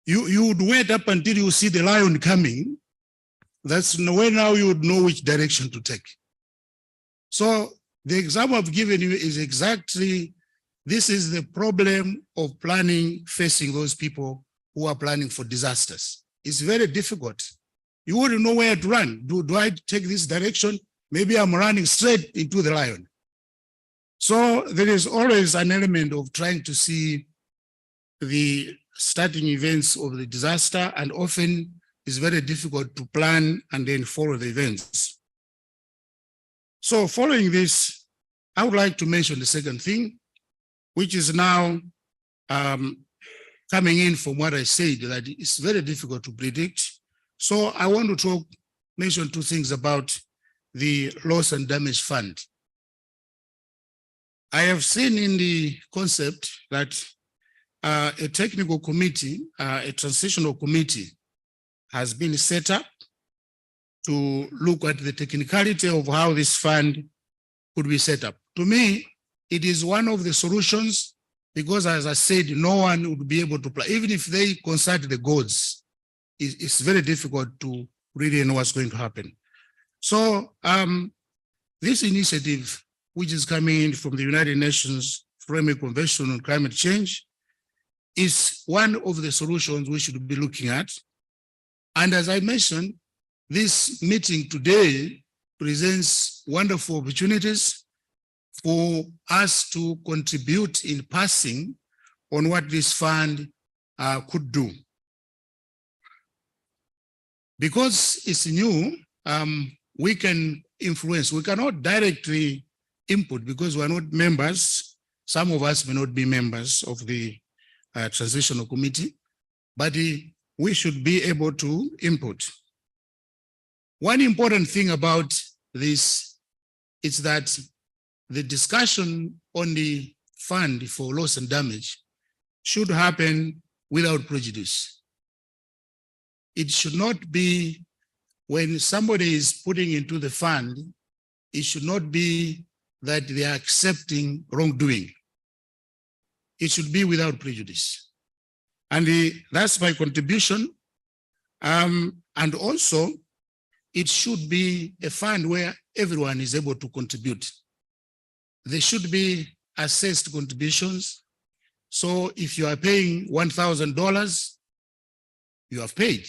You would wait up until you see the lion coming. That's when now you would know which direction to take. So the example I've given you is exactly, this is the problem of planning facing those people who are planning for disasters. It's very difficult. You wouldn't know where to run. Do I take this direction? Maybe I'm running straight into the lion. So there is always an element of trying to see the starting events of the disaster, and often it's very difficult to plan and then follow the events. So following this, I would like to mention the second thing, which is now coming in from what I said, that it's very difficult to predict. So I want to mention two things about the loss and damage fund. I have seen in the concept that a technical committee, a transitional committee has been set up to look at the technicality of how this fund could be set up. To me, it is one of the solutions because, as I said, no one would be able to play. Even if they consult the gods, it's very difficult to really know what's going to happen. So this initiative, which is coming in from the United Nations Framework Convention on Climate Change, is one of the solutions we should be looking at. And as I mentioned, this meeting today presents wonderful opportunities for us to contribute in passing on what this fund could do. Because it's new, we can influence. We cannot directly input because we're not members. Some of us may not be members of the transitional committee, but we should be able to input. One important thing about this is that the discussion on the fund for loss and damage should happen without prejudice. It should not be when somebody is putting into the fund, it should not be that they are accepting wrongdoing. It should be without prejudice. And that's my contribution. And also, it should be a fund where everyone is able to contribute. There should be assessed contributions. So if you are paying $1,000, you have paid.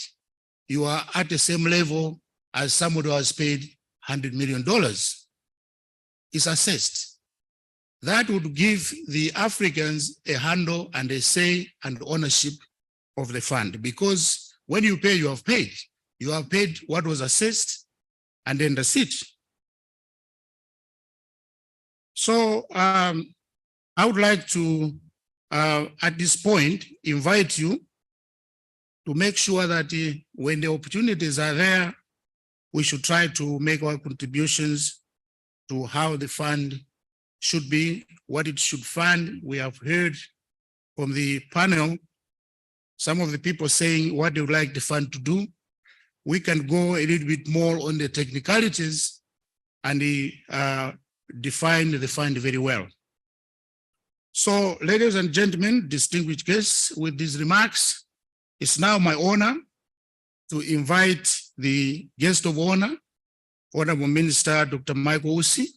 You are at the same level as somebody who has paid $100 million. It's assessed. That would give the Africans a handle and a say and ownership of the fund, because when you pay, you have paid. You have paid what was assessed, and then that's it. So I would like to, at this point, invite you to make sure that when the opportunities are there, we should try to make our contributions to how the fund should be, what it should fund. We have heard from the panel, some of the people saying what they would like the fund to do. We can go a little bit more on the technicalities and define the fund very well. So, ladies and gentlemen, distinguished guests, with these remarks, it's now my honor to invite the guest of honor, Honorable Minister Dr. Michael Usi,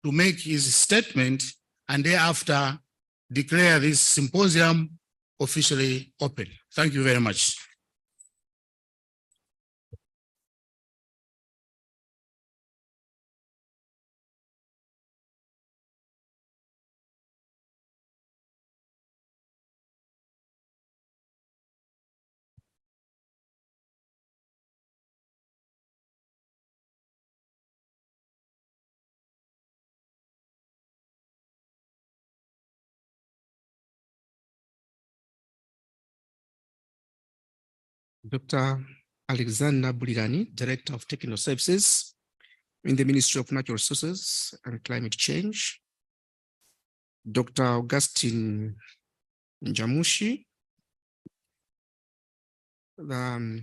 to make his statement and thereafter declare this symposium officially open. Thank you very much. Dr. Alexander Buligani, Director of Technical Services in the Ministry of Natural Resources and Climate Change. Dr. Augustine Njamushi, the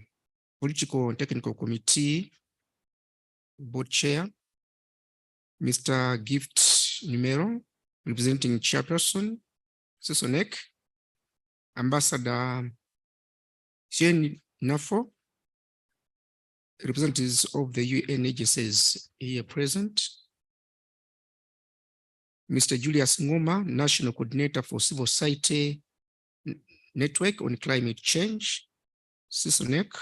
Political and Technical Committee Board Chair. Mr. Gift Numero, representing Chairperson, Sysonec. Ambassador Jean Nafo, representatives of the UN agencies here present. Mr. Julius Ngoma, National Coordinator for Civil Society Network on Climate Change, Sysonec.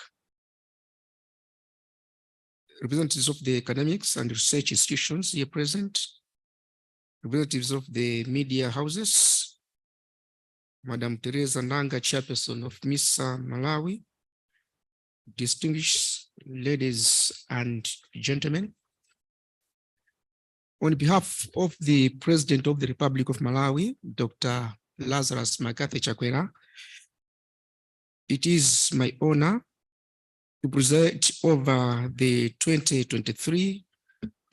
Representatives of the academics and research institutions here present. Representatives of the media houses. Madam Teresa Nanga, Chairperson of MISA Malawi. Distinguished ladies and gentlemen, on behalf of the President of the Republic of Malawi, Dr. Lazarus Magathie Chakwera, it is my honor to present over the 2023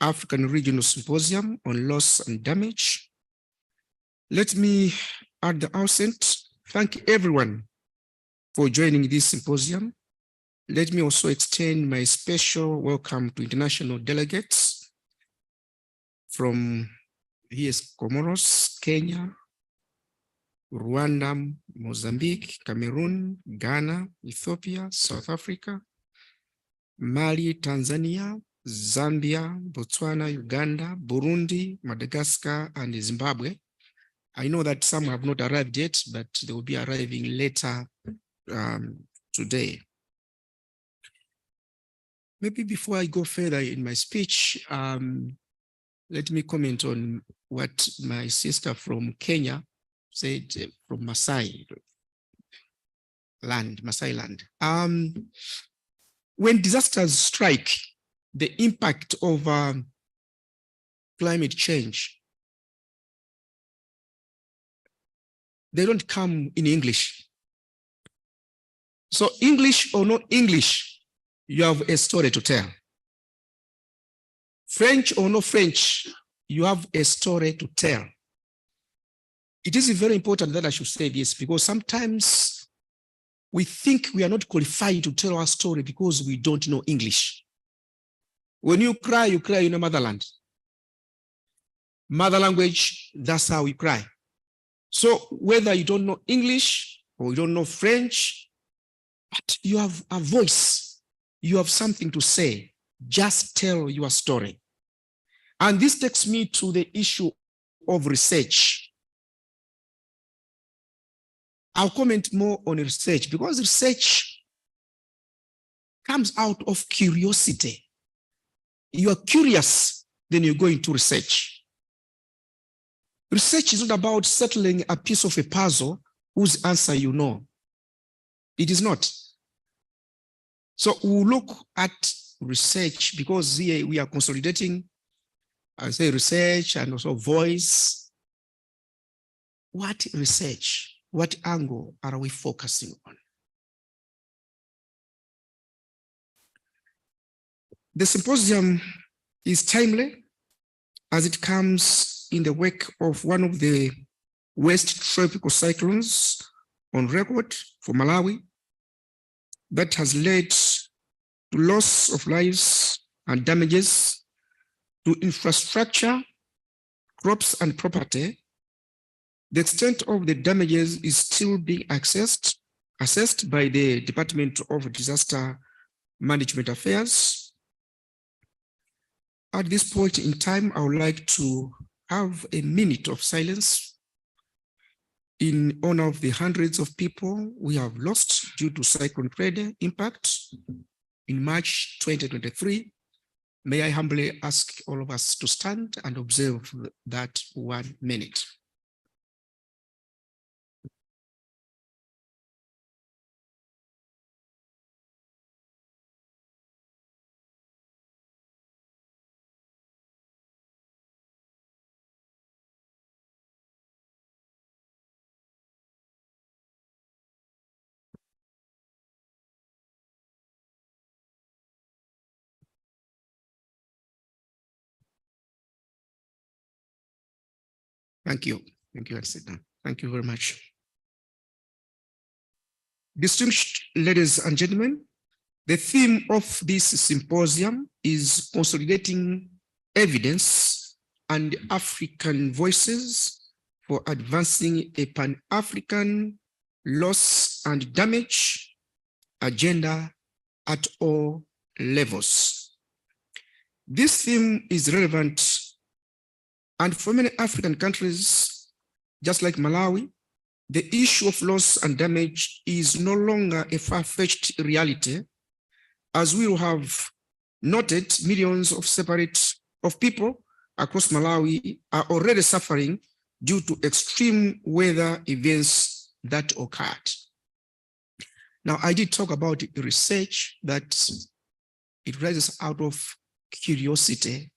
African Regional Symposium on Loss and Damage. Let me, at the outset, thank everyone for joining this symposium. Let me also extend my special welcome to international delegates from Comoros, Kenya, Rwanda, Mozambique, Cameroon, Ghana, Ethiopia, South Africa, Mali, Tanzania, Zambia, Botswana, Uganda, Burundi, Madagascar, and Zimbabwe. I know that some have not arrived yet, but they will be arriving later today. Maybe before I go further in my speech, let me comment on what my sister from Kenya said, from Maasai land. When disasters strike, the impact of climate change, they don't come in English. So English or not English, you have a story to tell. French or no French, you have a story to tell. It is very important that I should say this, because sometimes we think we are not qualified to tell our story because we don't know English. When you cry in your motherland. Mother language, that's how we cry. So whether you don't know English or you don't know French, but you have a voice, you have something to say. just tell your story. And this takes me to the issue of research. I'll comment more on research because research comes out of curiosity. You are curious, then you go into research. Research is not about settling a piece of a puzzle whose answer you know. It is not. So we'll look at research because here we are consolidating, I say research and also voice. What research, what angle are we focusing on? The symposium is timely as it comes in the wake of one of the worst tropical cyclones on record for Malawi that has led to loss of lives and damages to infrastructure, crops, and property. The extent of the damages is still being assessed by the Department of Disaster Management Affairs. At this point in time, I would like to have a minute of silence in honor of the hundreds of people we have lost due to Cyclone Freddy impact in March 2023. May I humbly ask all of us to stand and observe that 1 minute. Thank you. Thank you, Exeter. Thank you very much. Distinguished ladies and gentlemen, the theme of this symposium is consolidating evidence and African voices for advancing a Pan-African loss and damage agenda at all levels. This theme is relevant, and for many African countries, just like Malawi, the issue of loss and damage is no longer a far-fetched reality. As we have noted, millions of people across Malawi are already suffering due to extreme weather events that occurred. Now, I did talk about research that it rises out of curiosity.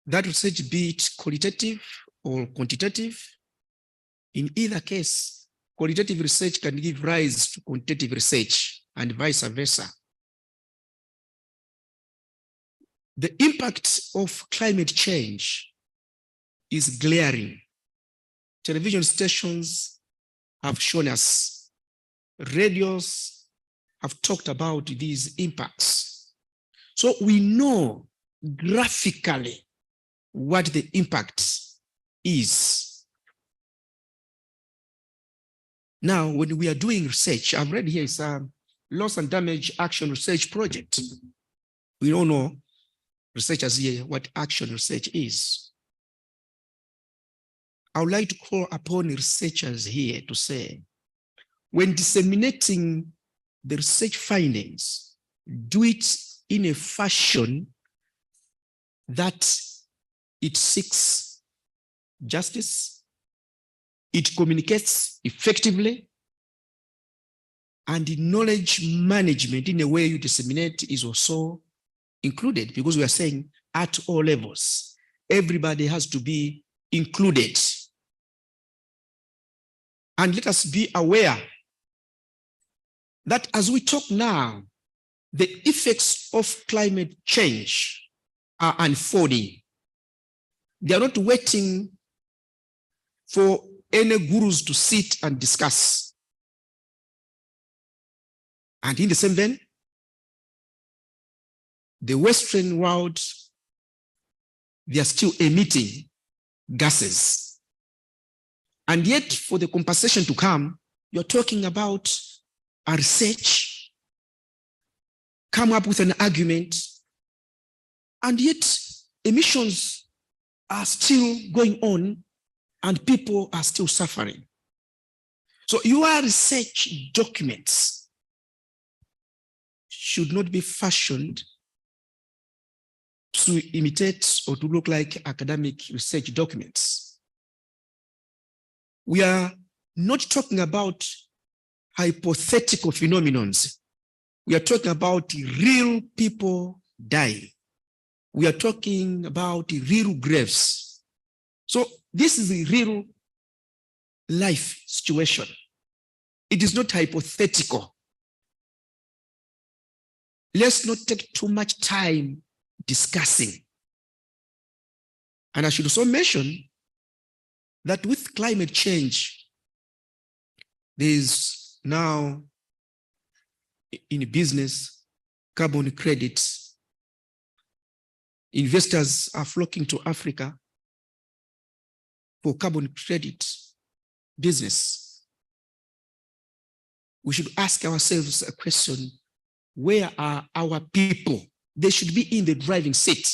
That research, be it qualitative or quantitative, in either case, qualitative research can give rise to quantitative research and vice versa. The impact of climate change is glaring. Television stations have shown us, radios have talked about these impacts. So we know graphically what the impact is. Now, when we are doing research, I've read here is a loss and damage action research project. We don't know, researchers here, what action research is. I would like to call upon researchers here to say, when disseminating the research findings, do it in a fashion that it seeks justice, it communicates effectively, and the knowledge management in the way you disseminate is also included, because we are saying at all levels, everybody has to be included. And let us be aware that as we talk now, the effects of climate change are unfolding. They are not waiting for any gurus to sit and discuss. And in the same vein, the Western world, they are still emitting gases. And yet for the compensation to come, you're talking about a research, come up with an argument, And yet emissions are still going on and people are still suffering. So your research documents should not be fashioned to imitate or to look like academic research documents. We are not talking about hypothetical phenomenons. We are talking about real people dying. We are talking about real graves. So this is a real life situation. It is not hypothetical. Let's not take too much time discussing. And I should also mention that with climate change, there is now in business carbon credits. Investors are flocking to Africa for carbon credit business. We should ask ourselves a question: where are our people? They should be in the driving seat.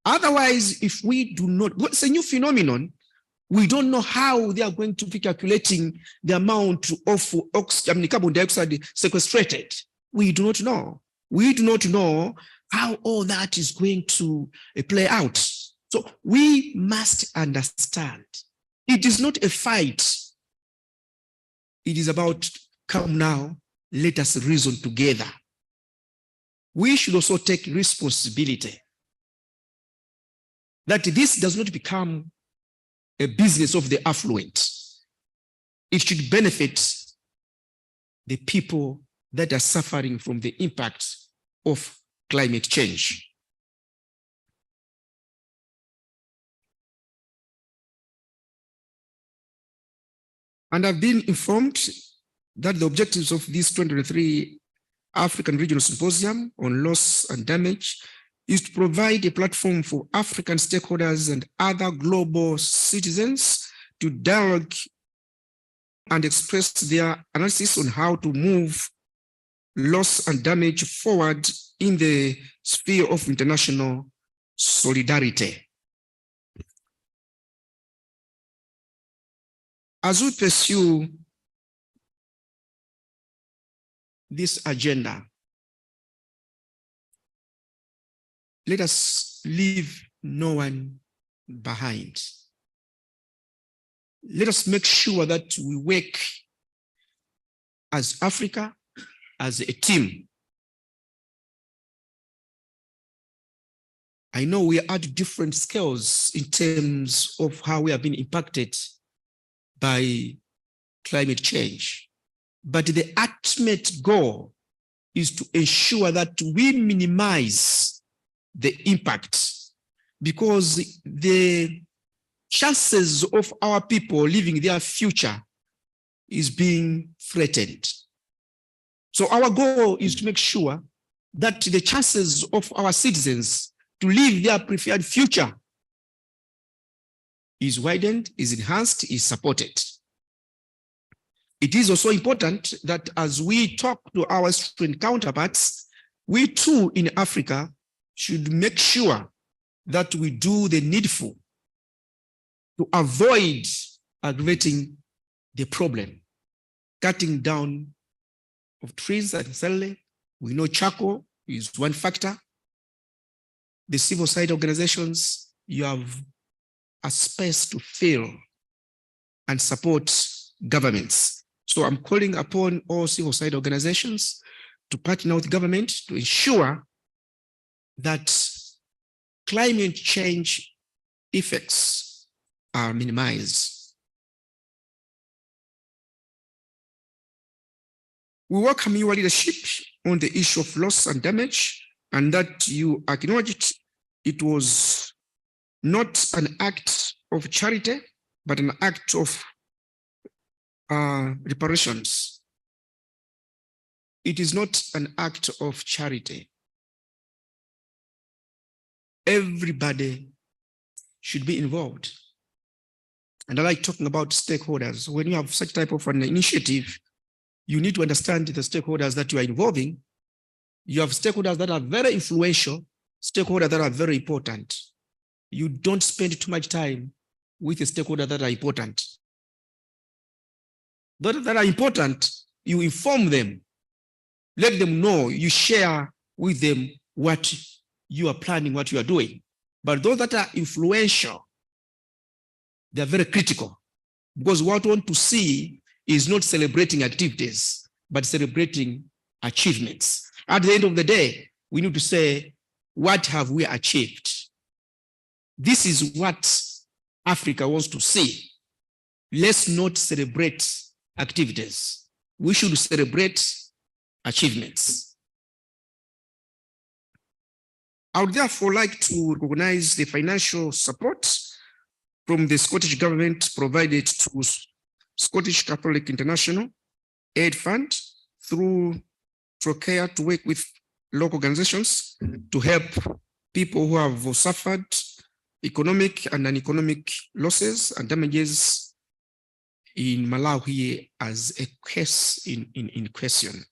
Otherwise, if we do not, what's a new phenomenon? We don't know how they are going to be calculating the amount of oxygen, carbon dioxide sequestrated. We do not know. We do not know how all that is going to play out. So we must understand it is not a fight. It is about come now, let us reason together. We should also take responsibility that this does not become a business of the affluent. It should benefit the people that are suffering from the impact of climate change. And I've been informed that the objectives of this 2023 African Regional Symposium on Loss and Damage is to provide a platform for African stakeholders and other global citizens to dialogue and express their analysis on how to move loss and damage forward in the sphere of international solidarity. As we pursue this agenda, let us leave no one behind. Let us make sure that we work as Africa, as a team. I know we are at different scales in terms of how we have been impacted by climate change. But the ultimate goal is to ensure that we minimize the impact, because the chances of our people living their future is being threatened. So our goal is to make sure that the chances of our citizens to live their preferred future is widened, is enhanced, is supported. It is also important that as we talk to our Australian counterparts, we too in Africa should make sure that we do the needful to avoid aggravating the problem. Cutting down of trees necessarily, we know charcoal is one factor. The civil society organizations, you have a space to fill and support governments. So I'm calling upon all civil society organizations to partner with government to ensure that climate change effects are minimized. We welcome your leadership on the issue of loss and damage, and that you acknowledged it was not an act of charity, but an act of reparations. It is not an act of charity. Everybody should be involved. And I like talking about stakeholders. When you have such type of an initiative, you need to understand the stakeholders that you are involving. You have stakeholders that are very influential stakeholders that are very important. You don't spend too much time with the stakeholders that are important. Those that are important, you inform them, let them know, you share with them what you are planning, what you are doing. But those that are influential, they are very critical, because what we want to see is not celebrating activities, but celebrating achievements. At the end of the day, we need to say, what have we achieved? This is what Africa wants to see. Let's not celebrate activities. We should celebrate achievements. I would therefore like to recognize the financial support from the Scottish government provided to Scottish Catholic International Aid Fund through Trocare to work with local organizations to help people who have suffered economic and non-economic losses and damages in Malawi as a case in question.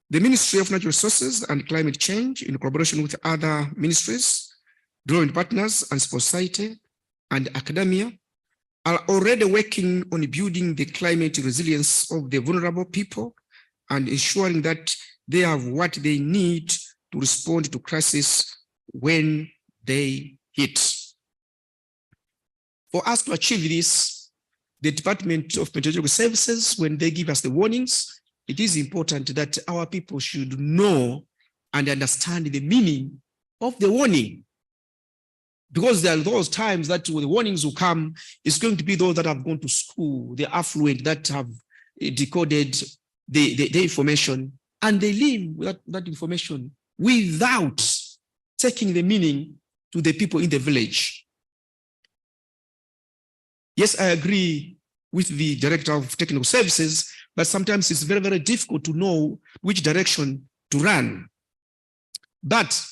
The Ministry of Natural Resources and Climate Change, in collaboration with other ministries, development partners and society and academia, are already working on building the climate resilience of the vulnerable people and ensuring that they have what they need to respond to crisis when they hit. For us to achieve this, the Department of Meteorological Services, when they give us the warnings, it is important that our people should know and understand the meaning of the warning. Because there are those times that the warnings will come, it's going to be those that have gone to school, the affluent that have decoded the information, and they leave with that information without taking the meaning to the people in the village. Yes, I agree with the Director of Technical Services, but sometimes it's very, very difficult to know which direction to run. But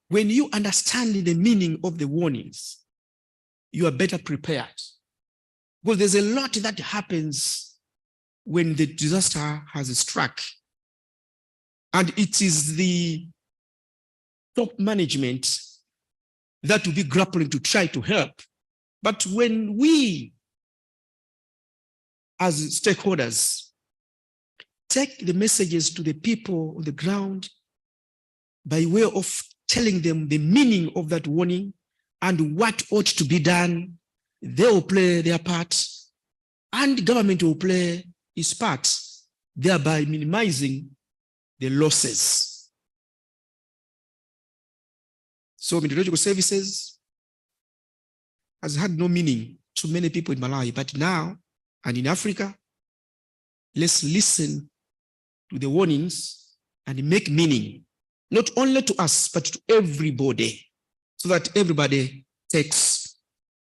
when you understand the meaning of the warnings, you are better prepared. Because there's a lot that happens when the disaster has struck. And it is the top management that will be grappling to try to help. But when we, as stakeholders, take the messages to the people on the ground by way of telling them the meaning of that warning and what ought to be done, they will play their part and government will play its part, thereby minimizing the losses. So meteorological services has had no meaning to many people in Malawi, but now, and in Africa, let's listen to the warnings and make meaning, not only to us, but to everybody, so that everybody takes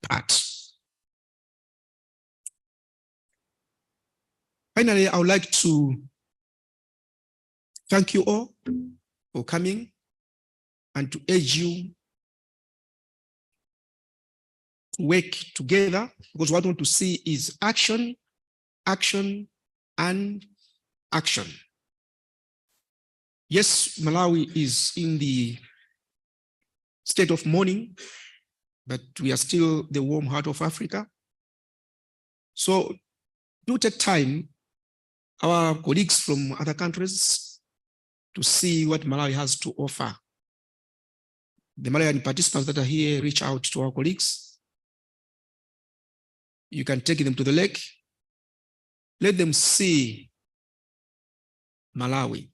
part. Finally, I would like to thank you all for coming and to urge you to work together, because what I want to see is action, action, and action. Yes, Malawi is in the state of mourning, but we are still the warm heart of Africa. So do take time, our colleagues from other countries, to see what Malawi has to offer. The Malawian participants that are here, reach out to our colleagues. You can take them to the lake. Let them see Malawi.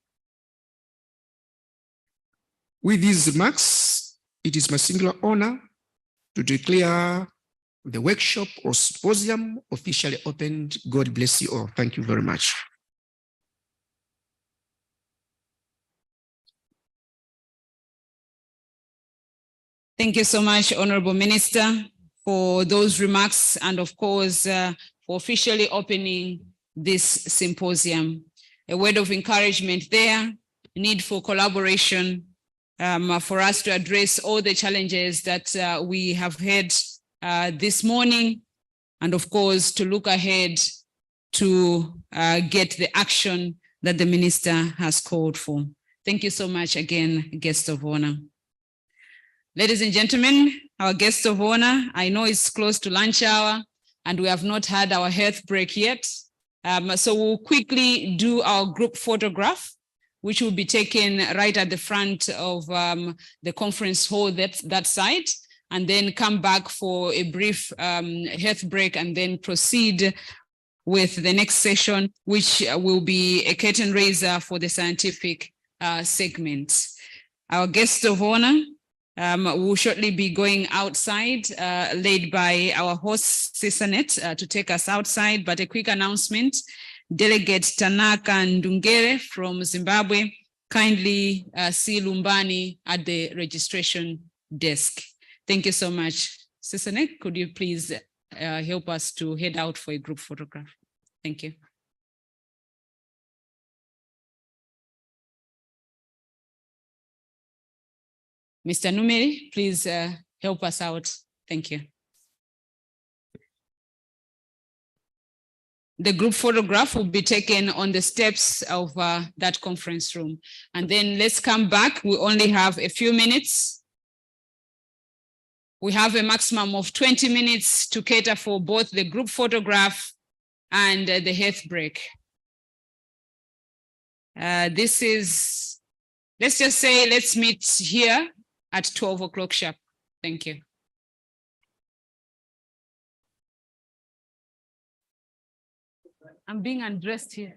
With these remarks, it is my singular honor to declare the workshop or symposium officially opened. God bless you all. Thank you very much. Thank you so much, Honorable Minister, for those remarks and of course, for officially opening this symposium. A word of encouragement there, need for collaboration for us to address all the challenges that we have had this morning, and of course, to look ahead to get the action that the minister has called for. Thank you so much again, guest of honor. Ladies and gentlemen, our guest of honor, I know it's close to lunch hour and we have not had our health break yet. So we'll quickly do our group photograph, which will be taken right at the front of the conference hall that side, and then come back for a brief health break and then proceed with the next session, which will be a curtain raiser for the scientific segment. Our guest of honor will shortly be going outside, led by our host, Sisanet, to take us outside. But a quick announcement, Delegate Tanaka Ndungere from Zimbabwe, kindly see Lumbani at the registration desk. Thank you so much. Sisanet, could you please help us to head out for a group photograph? Thank you. Mr. Numeri, please help us out. Thank you. The group photograph will be taken on the steps of that conference room. And then let's come back. We only have a few minutes. We have a maximum of 20 minutes to cater for both the group photograph and the health break. This is, let's just say, let's meet here at 12 o'clock sharp. Thank you. I'm being undressed here.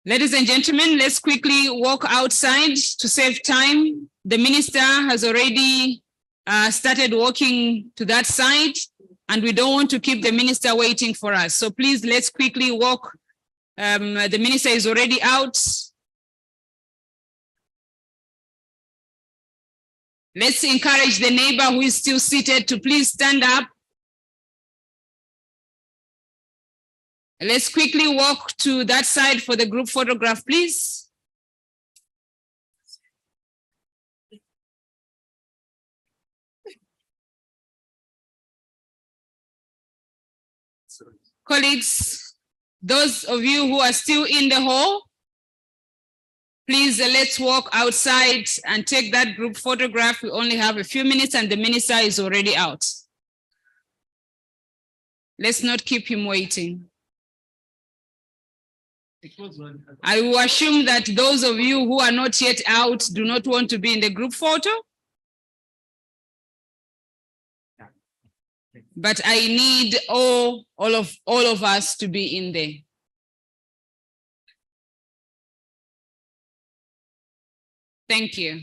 Ladies and gentlemen, let's quickly walk outside to save time. The minister has already started walking to that side, and we don't want to keep the minister waiting for us. So please, let's quickly walk. The minister is already out. Let's encourage the neighbor who is still seated to please stand up. Let's quickly walk to that side for the group photograph, please. Colleagues, those of you who are still in the hall, please let's walk outside and take that group photograph. We only have a few minutes and the minister is already out. Let's not keep him waiting. I will assume that those of you who are not yet out do not want to be in the group photo. But I need all of us to be in there. Thank you.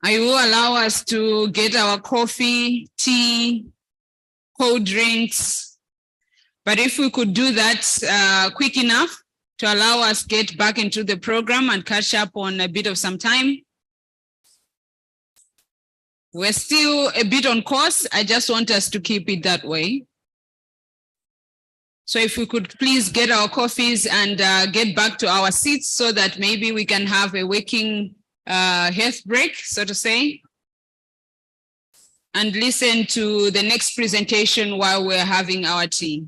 I will allow us to get our coffee, tea, cold drinks. But if we could do that quick enough to allow us get back into the program and catch up on a bit of some time. We're still a bit on course. I just want us to keep it that way. So if we could please get our coffees and get back to our seats so that maybe we can have a waking health break, so to say, and listen to the next presentation while we're having our tea.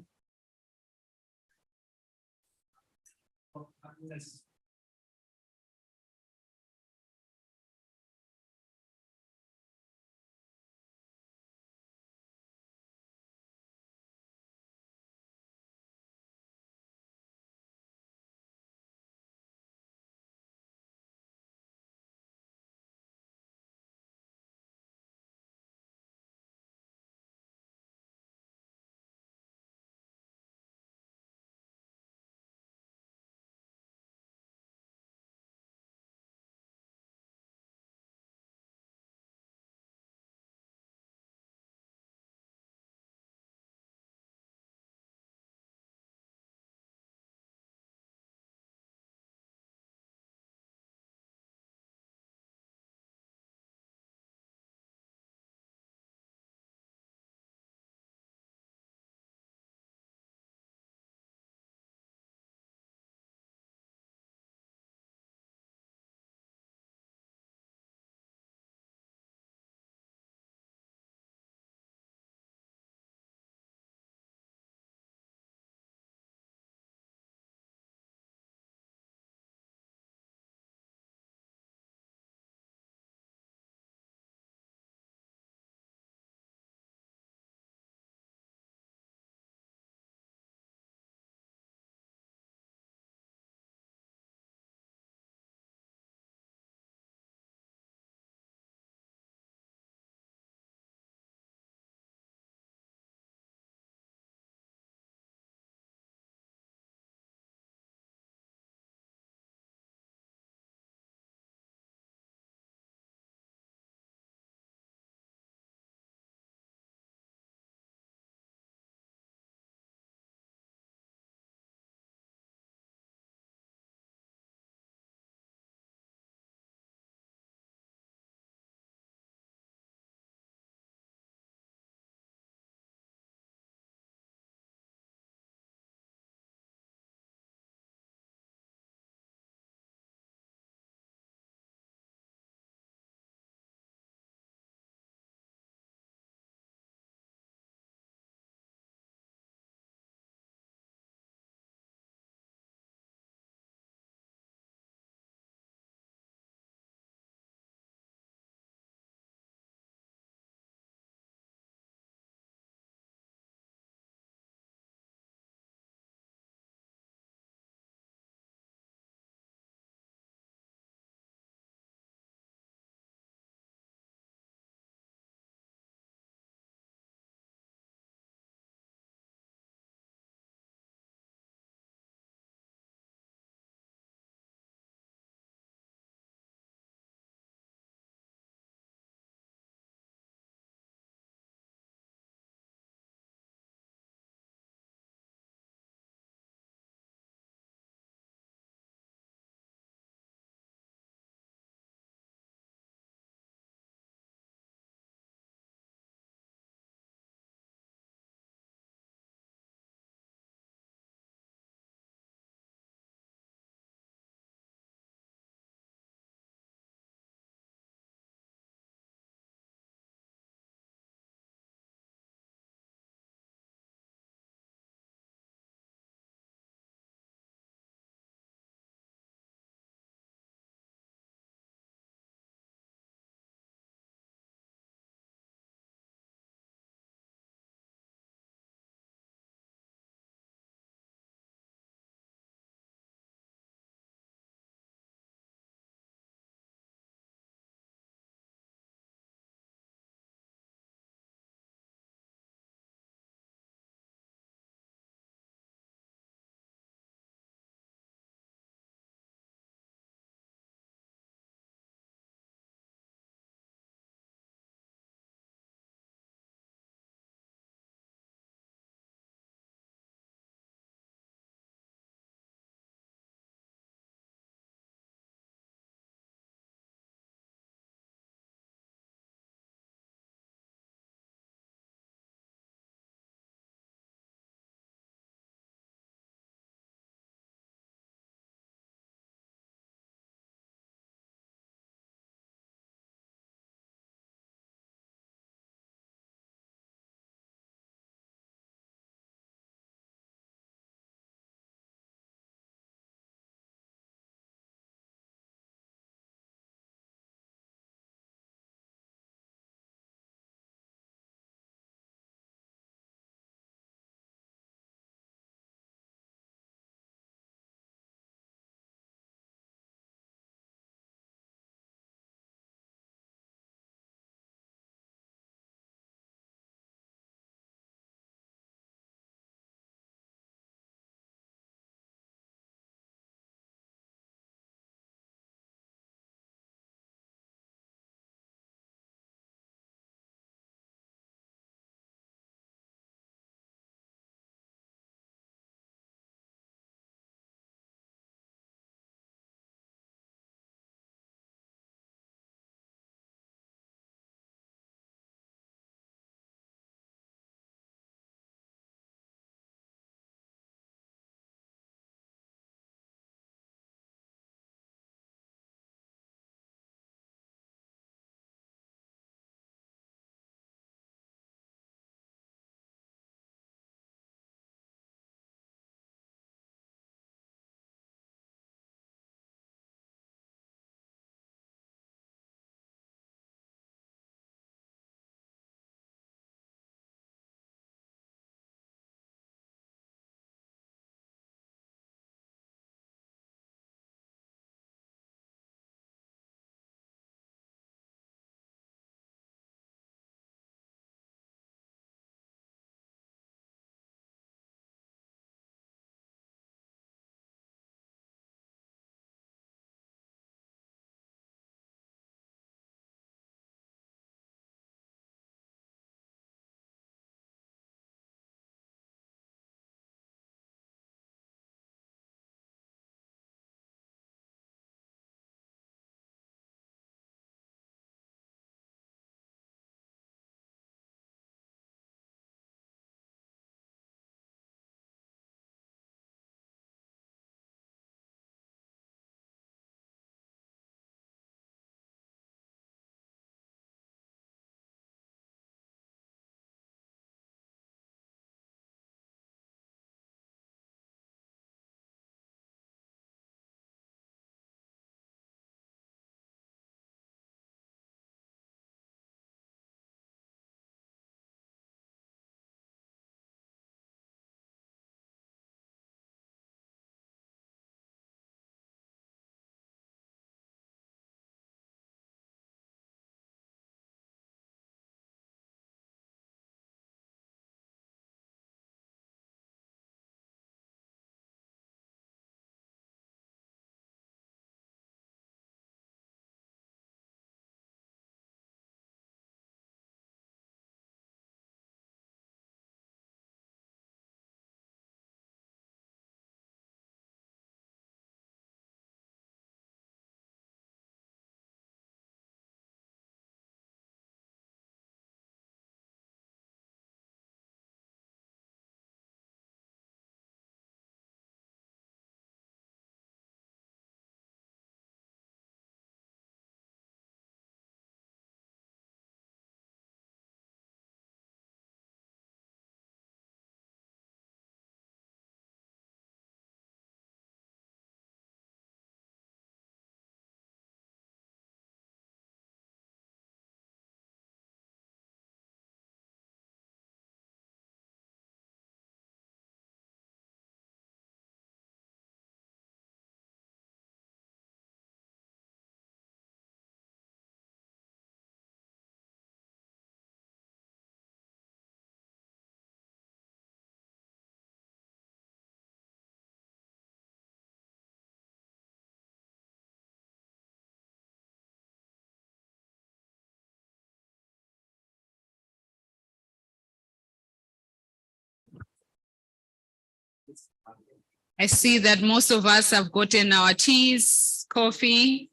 I see that most of us have gotten our teas, coffee.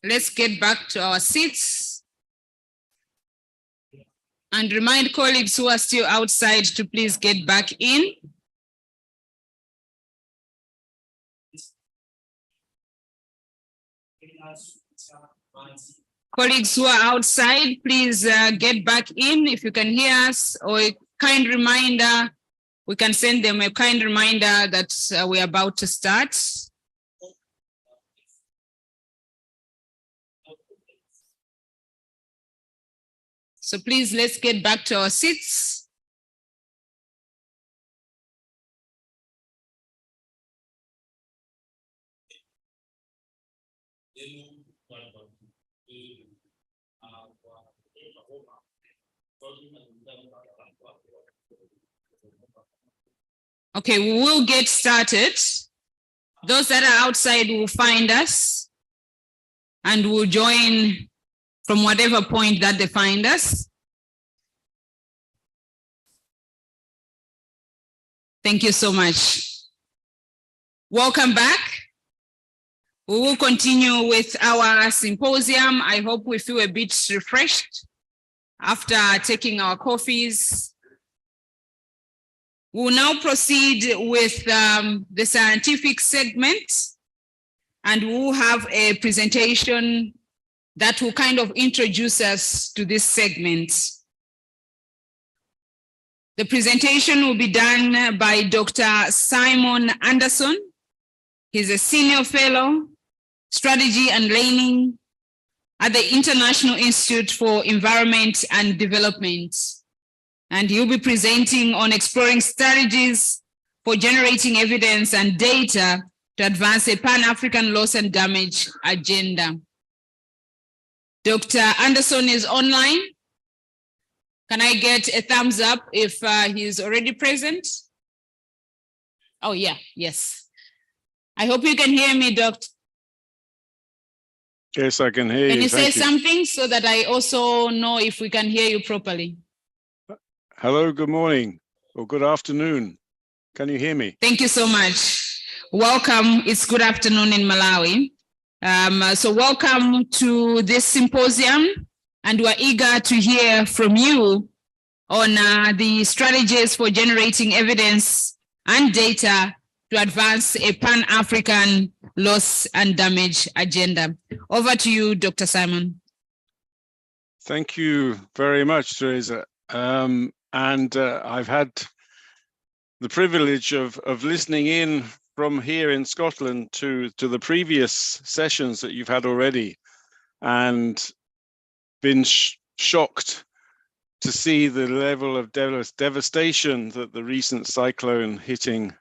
Let's get back to our seats and remind colleagues who are still outside to please get back in. Colleagues who are outside, please get back in if you can hear us, or a kind reminder, we can send them a kind reminder that we're about to start. So please, let's get back to our seats. Okay, we will get started. Those that are outside will find us and will join from whatever point that they find us. Thank you so much. Welcome back. We will continue with our symposium. I hope we feel a bit refreshed after taking our coffees. We'll now proceed with the scientific segment, and we'll have a presentation that will kind of introduce us to this segment. The presentation will be done by Dr. Simon Anderson. He's a senior fellow, strategy and learning at the International Institute for Environment and Development. And he'll be presenting on exploring strategies for generating evidence and data to advance a Pan-African loss and damage agenda. Dr. Anderson is online. Can I get a thumbs up if he's already present? Oh yeah, yes. I hope you can hear me, Doctor. Yes, I can hear you. Can you say Thank you. something so that I also know if we can hear you properly? Hello, good morning or good afternoon. Can you hear me? Thank you so much. Welcome. It's good afternoon in Malawi. So welcome to this symposium, and we're eager to hear from you on the strategies for generating evidence and data to advance a Pan-African loss and damage agenda. Over to you, Dr. Simon. Thank you very much, Teresa. I've had the privilege of listening in from here in Scotland to the previous sessions that you've had already, and been shocked to see the level of devastation that the recent cyclone hitting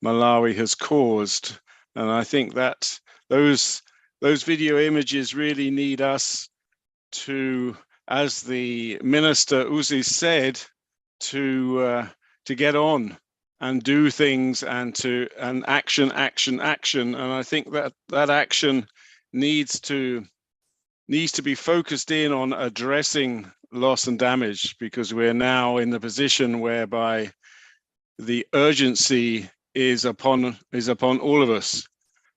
Malawi has caused. And I think that those video images really need us to, as the Minister Uzi said, to get on and do things and action. And I think that action needs to be focused in on addressing loss and damage, because we're now in the position whereby the urgency is upon all of us.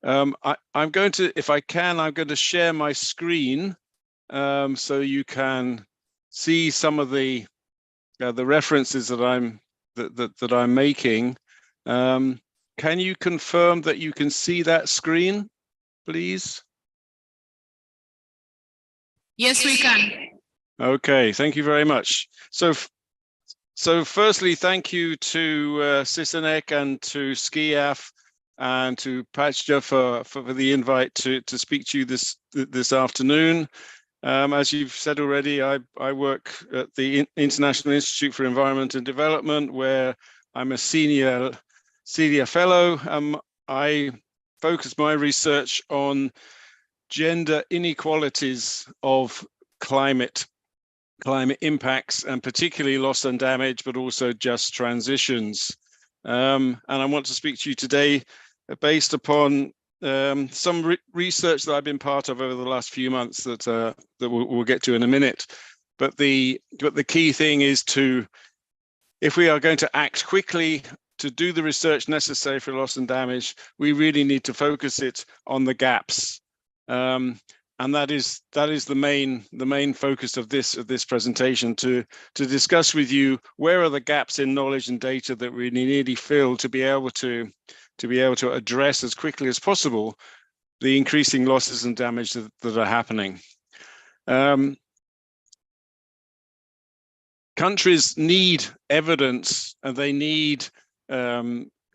I'm going to, if I can, I'm going to share my screen so you can see some of the references that I'm making. Can you confirm that you can see that screen, please? Yes, we can. Okay, thank you very much. So firstly, thank you to Sysonec and to SCIAF and to Pachja for the invite to speak to you this afternoon. As you've said already, I work at the International Institute for Environment and Development, where I'm a senior fellow. I focus my research on gender inequalities of climate impacts, and particularly loss and damage, but also just transitions. And I want to speak to you today based upon some research that I've been part of over the last few months that we'll get to in a minute. But the key thing is to if we are going to act quickly to do the research necessary for loss and damage, we really need to focus it on the gaps. And that is the main focus of this presentation, to discuss with you where are the gaps in knowledge and data that we need to fill to be able to address as quickly as possible the increasing losses and damage that are happening. Countries need evidence, and they need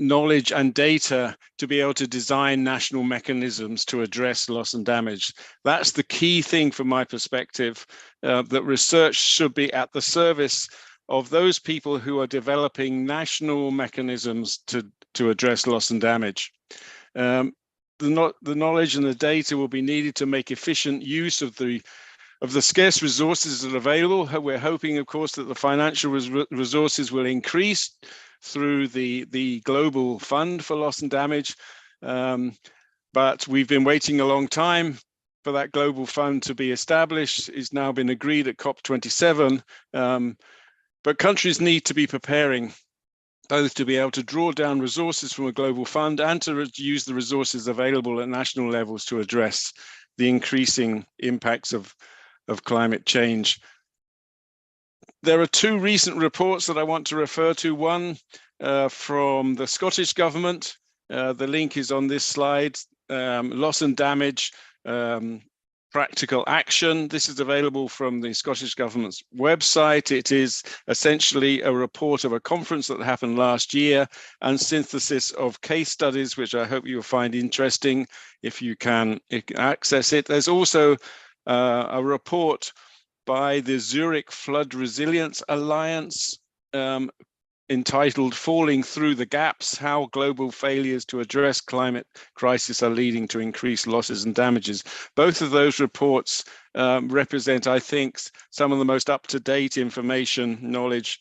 knowledge and data to be able to design national mechanisms to address loss and damage. That's the key thing from my perspective, that research should be at the service of those people who are developing national mechanisms to address loss and damage. The knowledge and the data will be needed to make efficient use of the scarce resources that are available. We're hoping, of course, that the financial resources will increase through the Global Fund for Loss and Damage. But we've been waiting a long time for that Global Fund to be established. It's now been agreed at COP27. But countries need to be preparing both to be able to draw down resources from a global fund and to use the resources available at national levels to address the increasing impacts of climate change. There are two recent reports that I want to refer to. One from the Scottish Government. The link is on this slide. Loss and Damage, Practical Action. This is available from the Scottish Government's website. It is essentially a report of a conference that happened last year and synthesis of case studies, which I hope you'll find interesting if you can access it. There's also a report by the Zurich Flood Resilience Alliance entitled Falling Through the Gaps, How Global Failures to Address Climate Crisis Are Leading to Increased Losses and Damages. Both of those reports represent, I think, some of the most up-to-date information, knowledge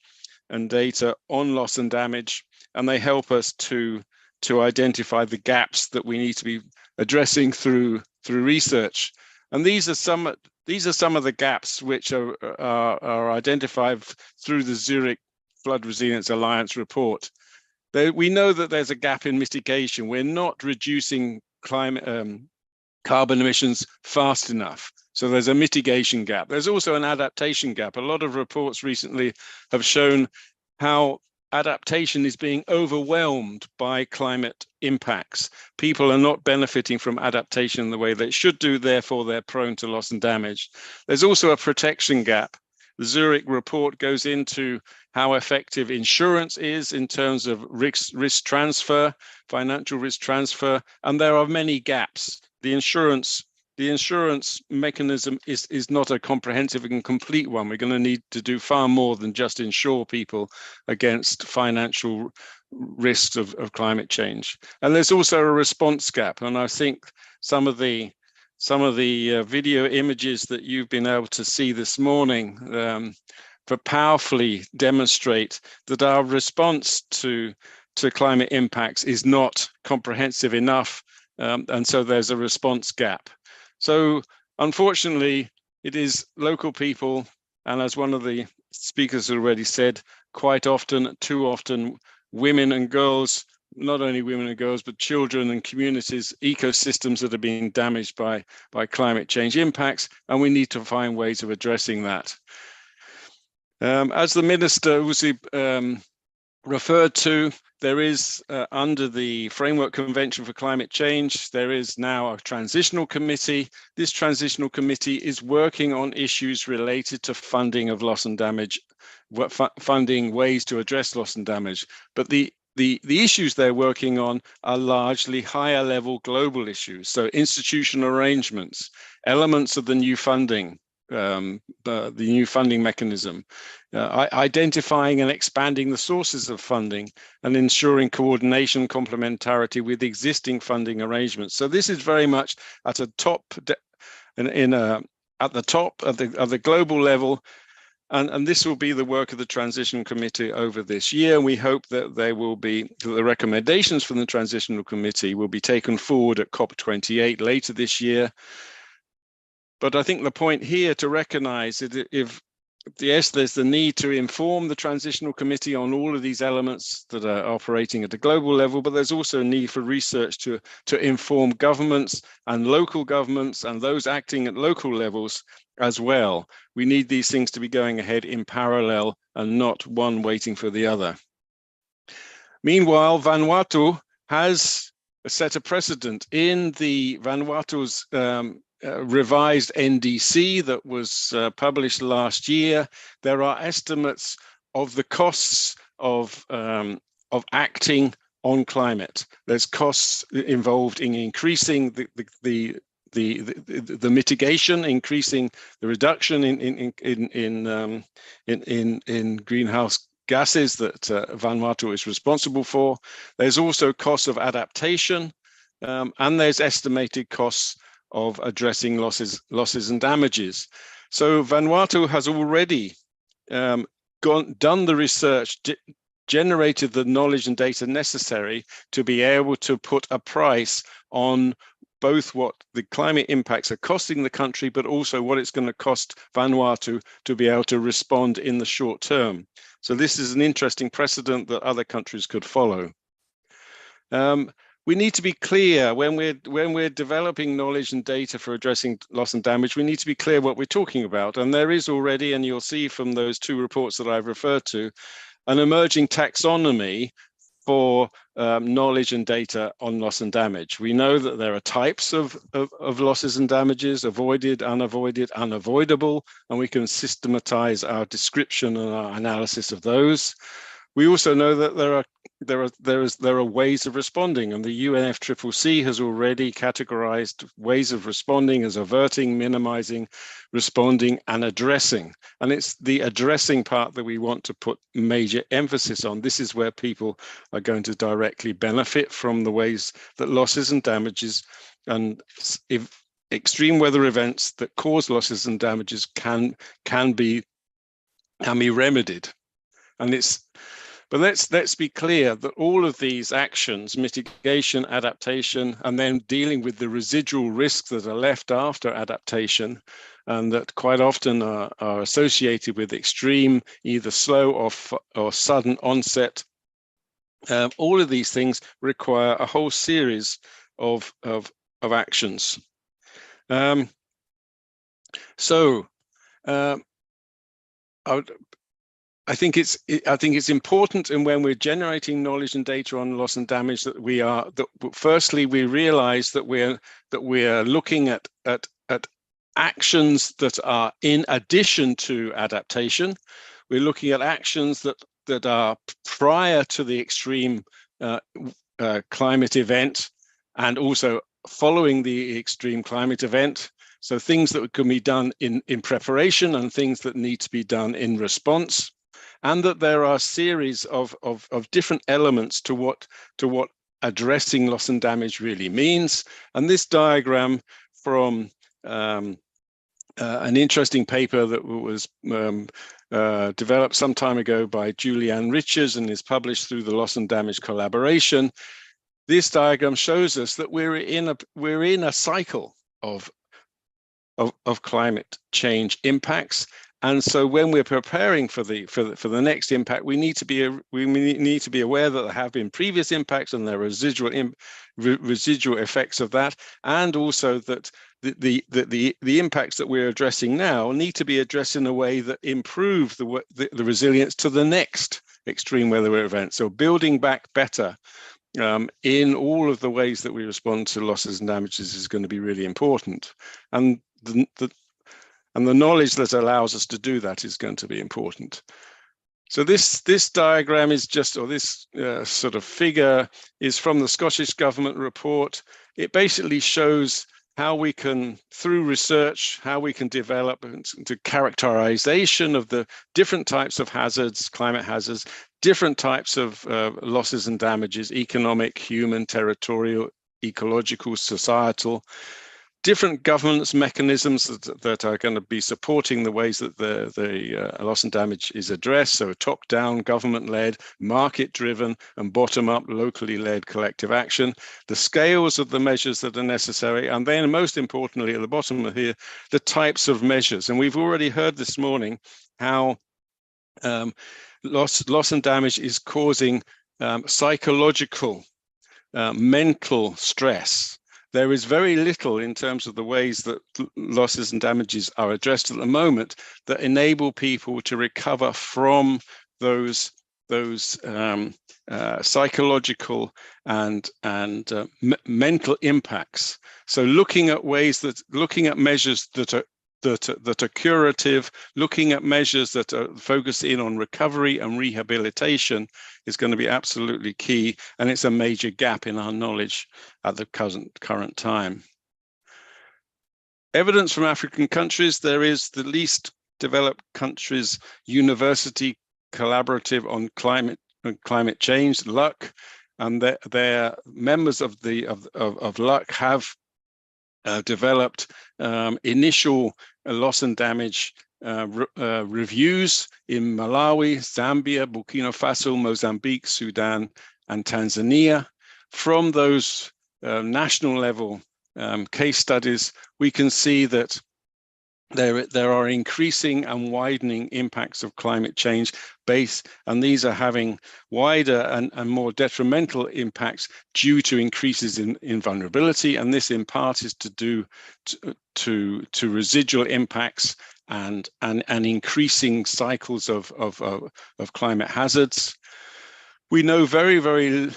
and data on loss and damage, and they help us to identify the gaps that we need to be addressing through research. And these are some of the gaps which are identified through the Zurich Flood Resilience Alliance report. We know that there's a gap in mitigation. We're not reducing carbon emissions fast enough. So there's a mitigation gap. There's also an adaptation gap. A lot of reports recently have shown how adaptation is being overwhelmed by climate impacts. People are not benefiting from adaptation the way they should do, therefore they're prone to loss and damage. There's also a protection gap. The Zurich report goes into how effective insurance is in terms of risk transfer, financial risk transfer, and there are many gaps. The insurance mechanism is not a comprehensive and complete one. We're going to need to do far more than just insure people against financial risks of climate change. And there's also a response gap. And I think some of the video images that you've been able to see this morning powerfully demonstrate that our response to climate impacts is not comprehensive enough. And so there's a response gap. So unfortunately, it is local people, and as one of the speakers already said, quite often, too often, women and girls, not only women and girls, but children and communities, ecosystems that are being damaged by climate change impacts, and we need to find ways of addressing that. As the Minister Uzi referred to, there is, under the Framework Convention for Climate Change, there is now a transitional committee. This transitional committee is working on issues related to funding of loss and damage, funding ways to address loss and damage. But the issues they're working on are largely higher level global issues. So institutional arrangements, elements of the new funding, the new funding mechanism, identifying and expanding the sources of funding, and ensuring coordination, complementarity with existing funding arrangements. So this is very much at a top, at the top of the global level, and this will be the work of the Transition Committee over this year. We hope that the recommendations from the Transitional Committee will be taken forward at COP28 later this year. But I think the point here to recognize is if yes, there's the need to inform the transitional committee on all of these elements that are operating at a global level, but there's also a need for research to inform governments and local governments and those acting at local levels as well. We need these things to be going ahead in parallel and not one waiting for the other. Meanwhile, Vanuatu has set a precedent in the Vanuatu's revised NDC that was published last year. There are estimates of the costs of acting on climate. There's costs involved in increasing the mitigation, increasing the reduction in greenhouse gases that Vanuatu is responsible for. There's also costs of adaptation, and there's estimated costs of addressing losses and damages. So Vanuatu has already done the research, generated the knowledge and data necessary to be able to put a price on both what the climate impacts are costing the country, but also what it's going to cost Vanuatu to be able to respond in the short term. So this is an interesting precedent that other countries could follow. We need to be clear when we're developing knowledge and data for addressing loss and damage. We need to be clear what we're talking about. And there is already, and you'll see from those two reports that I've referred to, an emerging taxonomy for knowledge and data on loss and damage. We know that there are types of losses and damages: avoided, unavoided, unavoidable, and we can systematize our description and our analysis of those. We also know that there are ways of responding, and the UNFCCC has already categorized ways of responding as averting, minimizing, responding, and addressing. And it's the addressing part that we want to put major emphasis on. This is where people are going to directly benefit from the ways that losses and damages and extreme weather events that cause losses and damages can be remedied. And but let's be clear that all of these actions, mitigation, adaptation, and then dealing with the residual risks that are left after adaptation, and that quite often are associated with extreme, either slow or sudden onset, all of these things require a whole series of actions. I think it's important, and when we're generating knowledge and data on loss and damage, that firstly we realize that we're looking at actions that are in addition to adaptation. We're looking at actions that are prior to the extreme climate event and also following the extreme climate event. So things that can be done in preparation and things that need to be done in response. And that there are a series of different elements to what addressing loss and damage really means. And this diagram from an interesting paper that was developed some time ago by Julianne Richards and is published through the Loss and Damage Collaboration. This diagram shows us that we're in a cycle of climate change impacts. And so when we're preparing for the next impact, we need to be aware that there have been previous impacts and there are residual effects of that, and also that the impacts that we're addressing now need to be addressed in a way that improve the resilience to the next extreme weather event. So building back better in all of the ways that we respond to losses and damages is going to be really important, and the knowledge that allows us to do that is going to be important. So this diagram is just, or this sort of figure is from the Scottish Government report. It basically shows how we can, through research, how we can develop the characterization of the different types of hazards, climate hazards, different types of losses and damages, economic, human, territorial, ecological, societal, different governance mechanisms that are going to be supporting the ways that the loss and damage is addressed. So top-down, government-led, market-driven, and bottom-up, locally-led collective action. The scales of the measures that are necessary, and then most importantly at the bottom of here, the types of measures. And we've already heard this morning how loss and damage is causing psychological, mental stress. There is very little in terms of the ways that losses and damages are addressed at the moment that enable people to recover from those psychological and mental impacts. So looking at measures that are curative, looking at measures that are focused in on recovery and rehabilitation is going to be absolutely key, and it's a major gap in our knowledge at the current time. Evidence from African countries: there is the least developed countries university collaborative on climate change, LUC, and their members of LUC have developed initial loss and damage reviews in Malawi, Zambia, Burkina Faso, Mozambique, Sudan, and Tanzania. From those national level case studies, we can see that there are increasing and widening impacts of climate change and these are having wider and more detrimental impacts due to increases in vulnerability, and this in part is to do to residual impacts and increasing cycles of climate hazards. We know very, very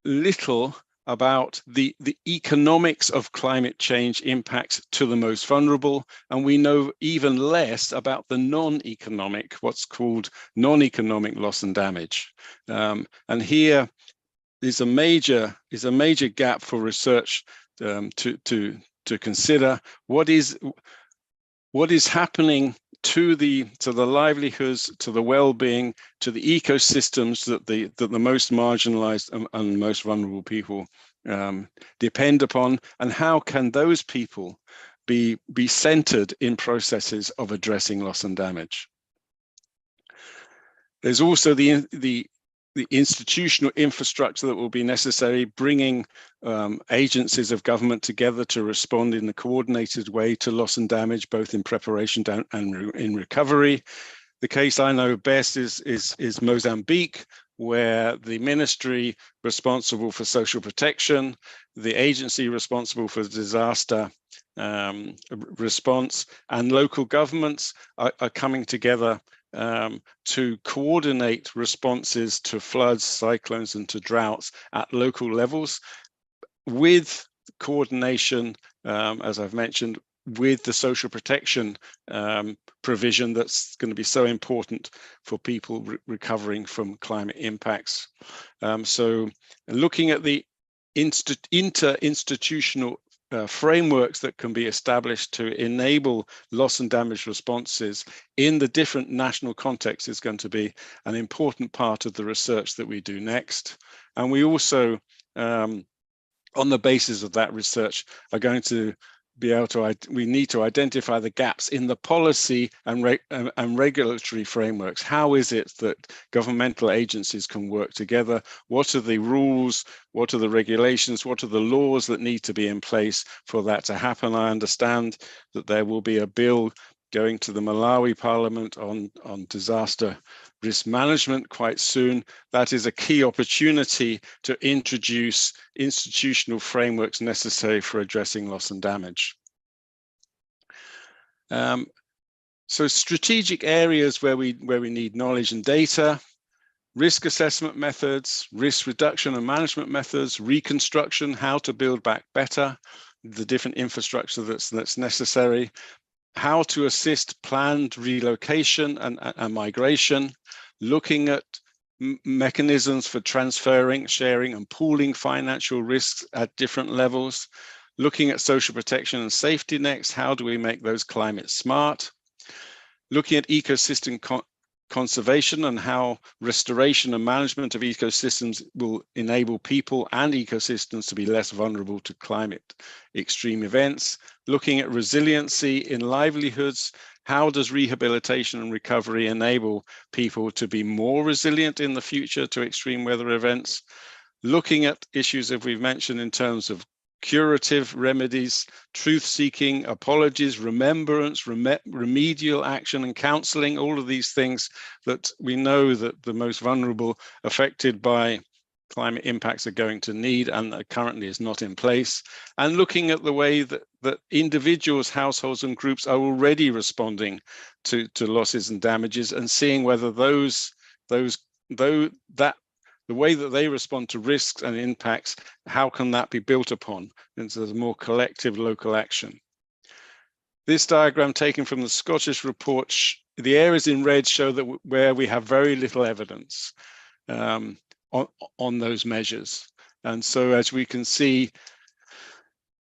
little about the economics of climate change impacts to the most vulnerable, and we know even less about the non-economic, what's called non-economic loss and damage. And here is a major gap for research to consider. What is happening to the livelihoods, to the well-being, to the ecosystems that the most marginalized and most vulnerable people depend upon, and how can those people be centered in processes of addressing loss and damage? There's also the institutional infrastructure that will be necessary, bringing agencies of government together to respond in a coordinated way to loss and damage, both in preparation and in recovery. The case I know best is Mozambique, where the ministry responsible for social protection, the agency responsible for disaster response, and local governments are coming together to coordinate responses to floods, cyclones, and to droughts at local levels, with coordination, as I've mentioned, with the social protection provision that's going to be so important for people recovering from climate impacts. So looking at the interinstitutional frameworks that can be established to enable loss and damage responses in the different national contexts is going to be an important part of the research that we do next. And we also, on the basis of that research, are going to be able to, we need to identify the gaps in the policy and regulatory frameworks. How is it that governmental agencies can work together? What are the rules? What are the regulations? What are the laws that need to be in place for that to happen? I understand that there will be a bill going to the Malawi Parliament on disaster risk management quite soon. That is a key opportunity to introduce institutional frameworks necessary for addressing loss and damage. So strategic areas where we need knowledge and data: risk assessment methods, risk reduction and management methods, reconstruction, how to build back better, the different infrastructure that's necessary, how to assist planned relocation and migration, looking at mechanisms for transferring, sharing, and pooling financial risks at different levels, looking at social protection and safety nets, how do we make those climate smart, looking at ecosystem conservation and how restoration and management of ecosystems will enable people and ecosystems to be less vulnerable to climate extreme events, looking at resiliency in livelihoods, how does rehabilitation and recovery enable people to be more resilient in the future to extreme weather events, looking at issues, as we've mentioned, in terms of curative remedies, truth-seeking, apologies, remembrance, remedial action and counseling, all of these things that we know that the most vulnerable affected by climate impacts are going to need and that currently is not in place, and looking at the way that individuals, households and groups are already responding to losses and damages, and seeing whether the way that they respond to risks and impacts, how can that be built upon into a more collective local action? This diagram taken from the Scottish report, the areas in red show that where we have very little evidence on those measures. And so as we can see,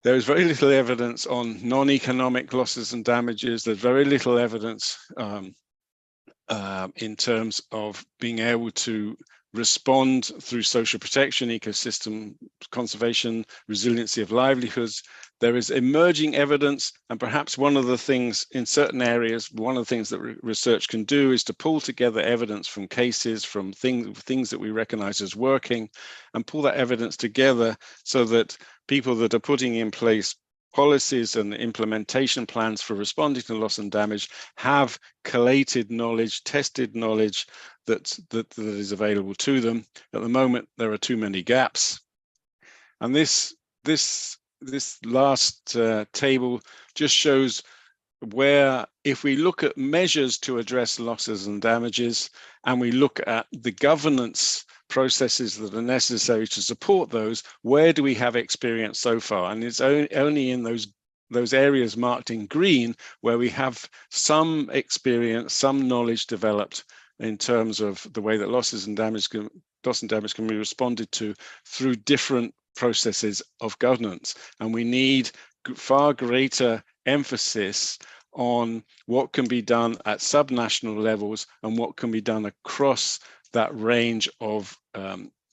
there is very little evidence on non-economic losses and damages. There's very little evidence in terms of being able to respond through social protection, ecosystem conservation, resiliency of livelihoods. There is emerging evidence, and perhaps one of the things in certain areas, one of the things that research can do is to pull together evidence from cases, from things that we recognize as working, and pull that evidence together so that people that are putting in place policies and implementation plans for responding to loss and damage have collated knowledge, tested knowledge that is available to them. At the moment, there are too many gaps. And this last table just shows where, if we look at measures to address losses and damages, and we look at the governance processes that are necessary to support those, where do we have experience so far? And it's only in those areas marked in green where we have some experience, some knowledge developed in terms of the way that loss and damage can be responded to through different processes of governance. And we need far greater emphasis on what can be done at subnational levels and what can be done across that range of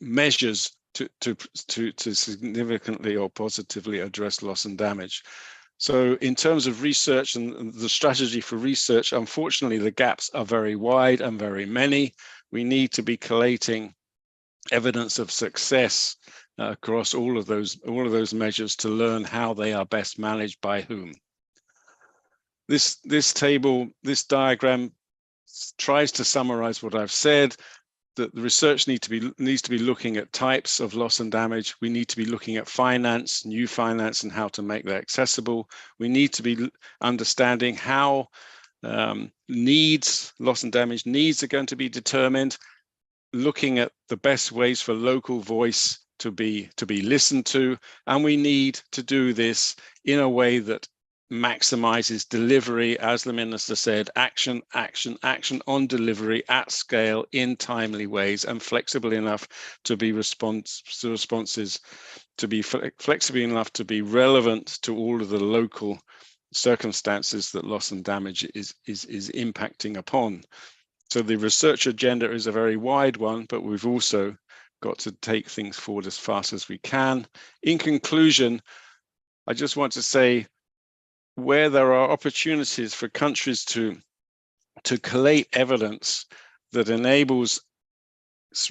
measures to significantly or positively address loss and damage. So in terms of research and the strategy for research, unfortunately, the gaps are very wide and very many. We need to be collating evidence of success across all of those measures to learn how they are best managed by whom. This diagram tries to summarize what I've said, that the research needs to be looking at types of loss and damage. We need to be looking at finance, new finance, and how to make that accessible. We need to be understanding how loss and damage needs are going to be determined, looking at the best ways for local voice to be listened to, and we need to do this in a way that maximizes delivery, as the minister said, action on delivery at scale in timely ways, and flexible enough to be responses to be flexible enough to be relevant to all of the local circumstances that loss and damage is impacting upon. So the research agenda is a very wide one, but we've also got to take things forward as fast as we can. In conclusion, I just want to say, where there are opportunities for countries to collate evidence that enables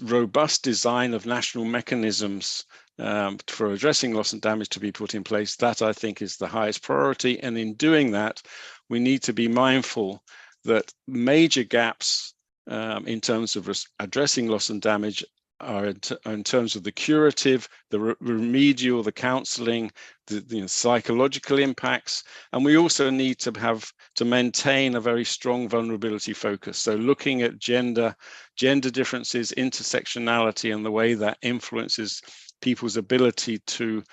robust design of national mechanisms for addressing loss and damage to be put in place, that I think is the highest priority. And in doing that, we need to be mindful that major gaps in terms of addressing loss and damage are in terms of the curative, the remedial, the counseling, the psychological impacts. And we also need to maintain a very strong vulnerability focus. So looking at gender differences, intersectionality, and the way that influences people's ability to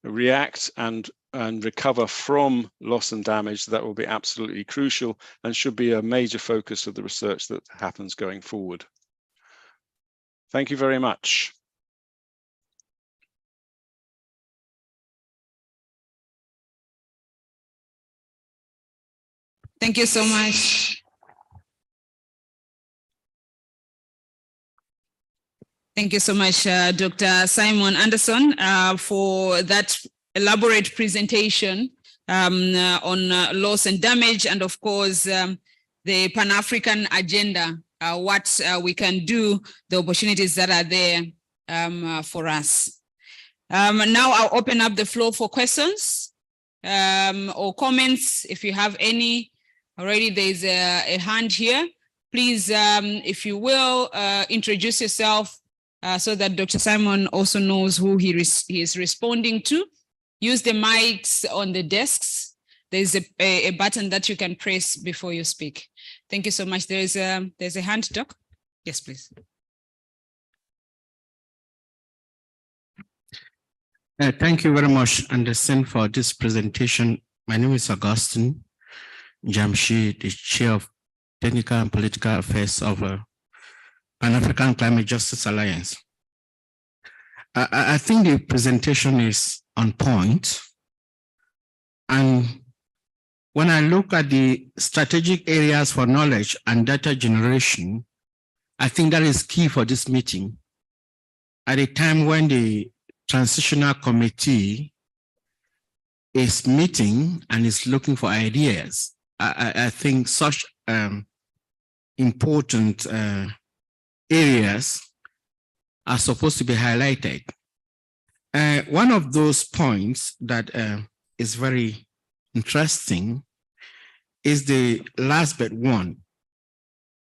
react and recover from loss and damage, that will be absolutely crucial and should be a major focus of the research that happens going forward. Thank you very much. Thank you so much. Thank you so much, Dr. Simon Anderson, for that elaborate presentation on loss and damage, and of course, the Pan-African agenda, what we can do, the opportunities that are there for us. Now I'll open up the floor for questions or comments. If you have any, already there's a hand here. Please, if you will, introduce yourself so that Dr. Simon also knows who he is responding to. Use the mics on the desks. There's a button that you can press before you speak. Thank you so much. There's a hand, Doc. Yes, please. Thank you very much, Anderson, for this presentation. My name is Augustine Jamshi, the Chair of Technical and Political Affairs of Pan-African Climate Justice Alliance. I think the presentation is on point. And when I look at the strategic areas for knowledge and data generation, I think that is key for this meeting. At a time when the Transitional Committee is meeting and is looking for ideas, I think such important areas are supposed to be highlighted. One of those points that is very interesting is the last but one,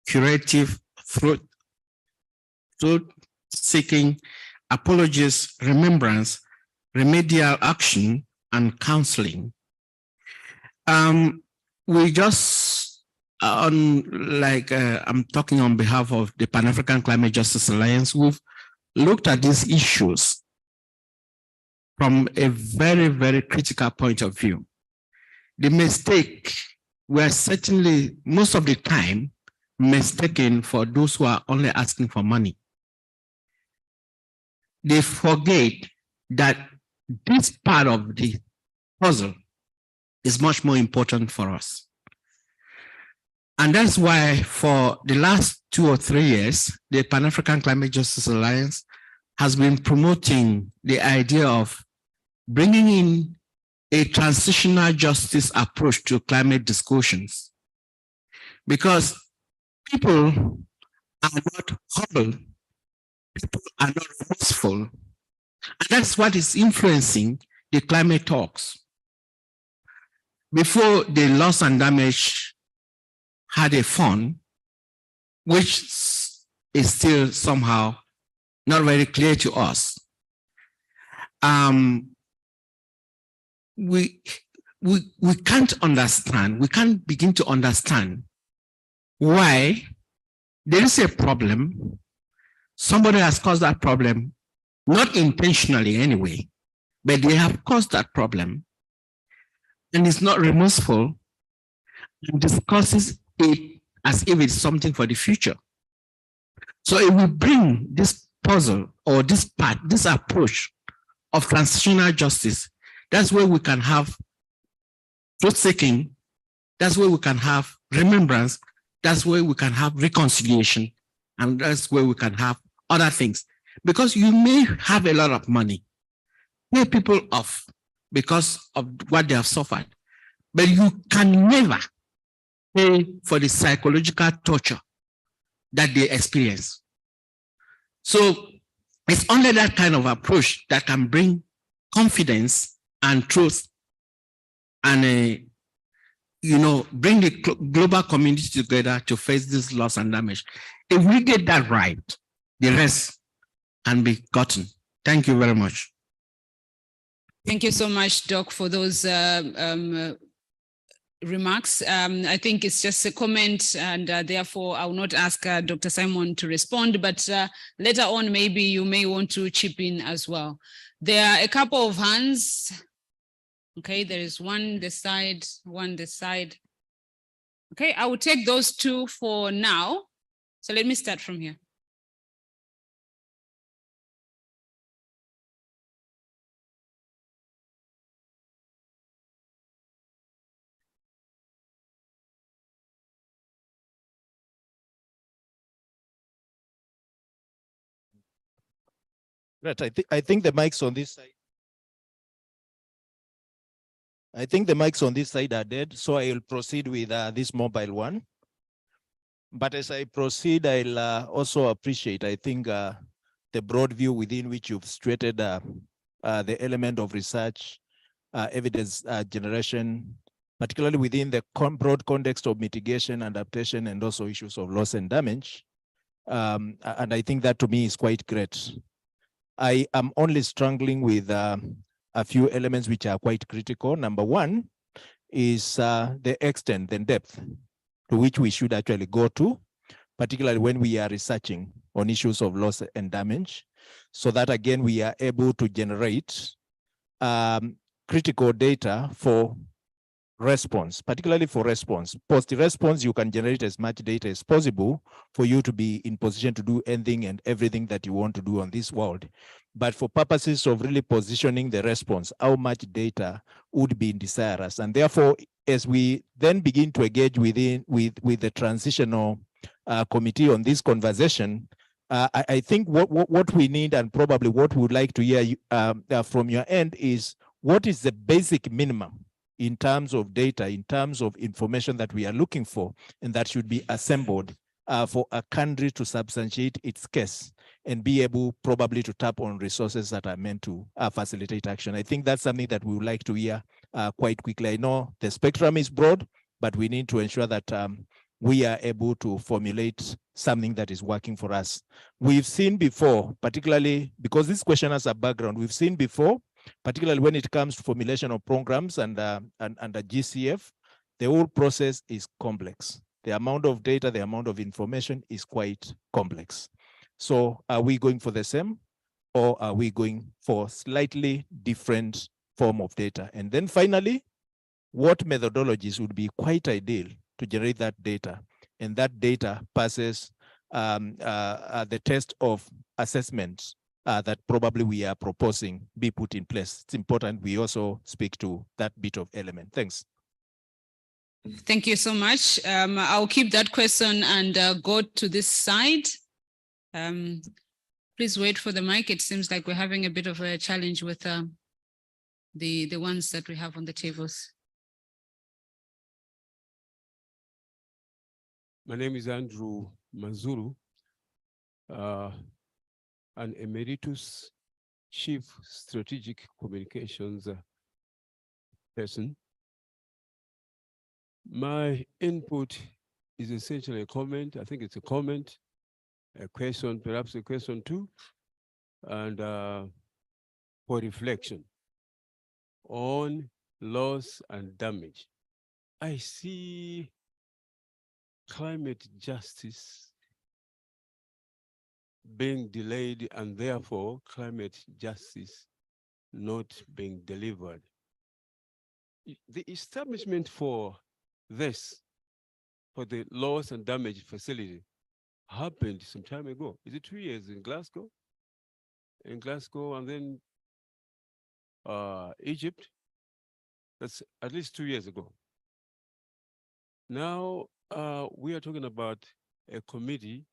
curative truth-seeking, apologies, remembrance, remedial action, and counseling. We just, I'm talking on behalf of the Pan-African Climate Justice Alliance, we've looked at these issues from a very, very critical point of view. The mistake were certainly, most of the time, mistaken for those who are only asking for money. They forget that this part of the puzzle is much more important for us. And that's why for the last 2 or 3 years, the Pan-African Climate Justice Alliance has been promoting the idea of bringing in a transitional justice approach to climate discussions. Because people are not humble, people are not remorseful, and that's what is influencing the climate talks. Before the loss and damage had a fund, which is still somehow not very clear to us. We can't understand, we can't begin to understand why there is a problem. Somebody has caused that problem, not intentionally anyway, but they have caused that problem and is not remorseful and discusses it as if it's something for the future. So if we bring this puzzle or this part, this approach of transitional justice, that's where we can have truth-seeking, that's where we can have remembrance, that's where we can have reconciliation, and that's where we can have other things. Because you may have a lot of money, pay people off because of what they have suffered, but you can never pay for the psychological torture that they experience. So it's only that kind of approach that can bring confidence and truth and bring the global community together to face this loss and damage. If we get that right, the rest can be gotten. Thank you very much. Thank you so much, Doc, for those remarks. I think it's just a comment, and therefore I will not ask Dr. Simon to respond, but later on, maybe you may want to chip in as well. There are a couple of hands. Okay, there is one this side, one this side. Okay, I will take those two for now. So let me start from here. Right, I think the mics on this side. I think the mics on this side are dead, so I will proceed with this mobile one. But as I proceed, I'll also appreciate, I think, the broad view within which you've stated the element of research, evidence generation, particularly within the broad context of mitigation, adaptation, and also issues of loss and damage. And I think that to me is quite great. I am only struggling with a few elements which are quite critical. Number one is the extent and depth to which we should actually go to, particularly when we are researching on issues of loss and damage, so that again, we are able to generate critical data for response, particularly for response. Post-response, you can generate as much data as possible for you to be in position to do anything and everything that you want to do on this world. But for purposes of really positioning the response, how much data would be desirous? And therefore, as we then begin to engage with the transitional committee on this conversation, I think what we need, and probably what we would like to hear from your end, is what is the basic minimum in terms of data, in terms of information that we are looking for, and that should be assembled for a country to substantiate its case and be able probably to tap on resources that are meant to facilitate action. I think that's something that we would like to hear quite quickly. I know the spectrum is broad, but we need to ensure that we are able to formulate something that is working for us. We've seen before, particularly because this question has a background, we've seen before, particularly when it comes to formulation of programs and a GCF, the whole process is complex. The amount of data, the amount of information is quite complex. So are we going for the same, or are we going for slightly different form of data? And then finally, what methodologies would be quite ideal to generate that data? And that data passes the test of assessment that probably we are proposing be put in place. It's important we also speak to that bit of element. Thanks. Thank you so much. I'll keep that question and go to this side. Please wait for the mic. It seems like we're having a bit of a challenge with the ones that we have on the tables. My name is Andrew Mazuru, an emeritus chief strategic communications person. My input is essentially a comment. I think it's a comment, a question, perhaps a question too, and for reflection on loss and damage. I see climate justice being delayed, and therefore climate justice not being delivered. The establishment for this, for the loss and damage facility, happened some time ago. Is it 2 years in Glasgow? In Glasgow, and then Egypt. That's at least 2 years ago. Now we are talking about a committee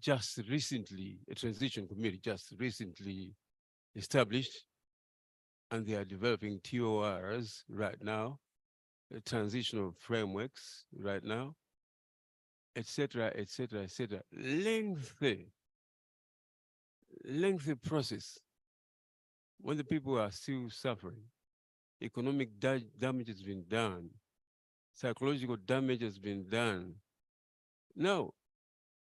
just recently, a transition committee just recently established, and they are developing TORs right now, transitional frameworks right now, etc., etc., etc. Lengthy process when the people are still suffering. Economic damage has been done. Psychological damage has been done. Now,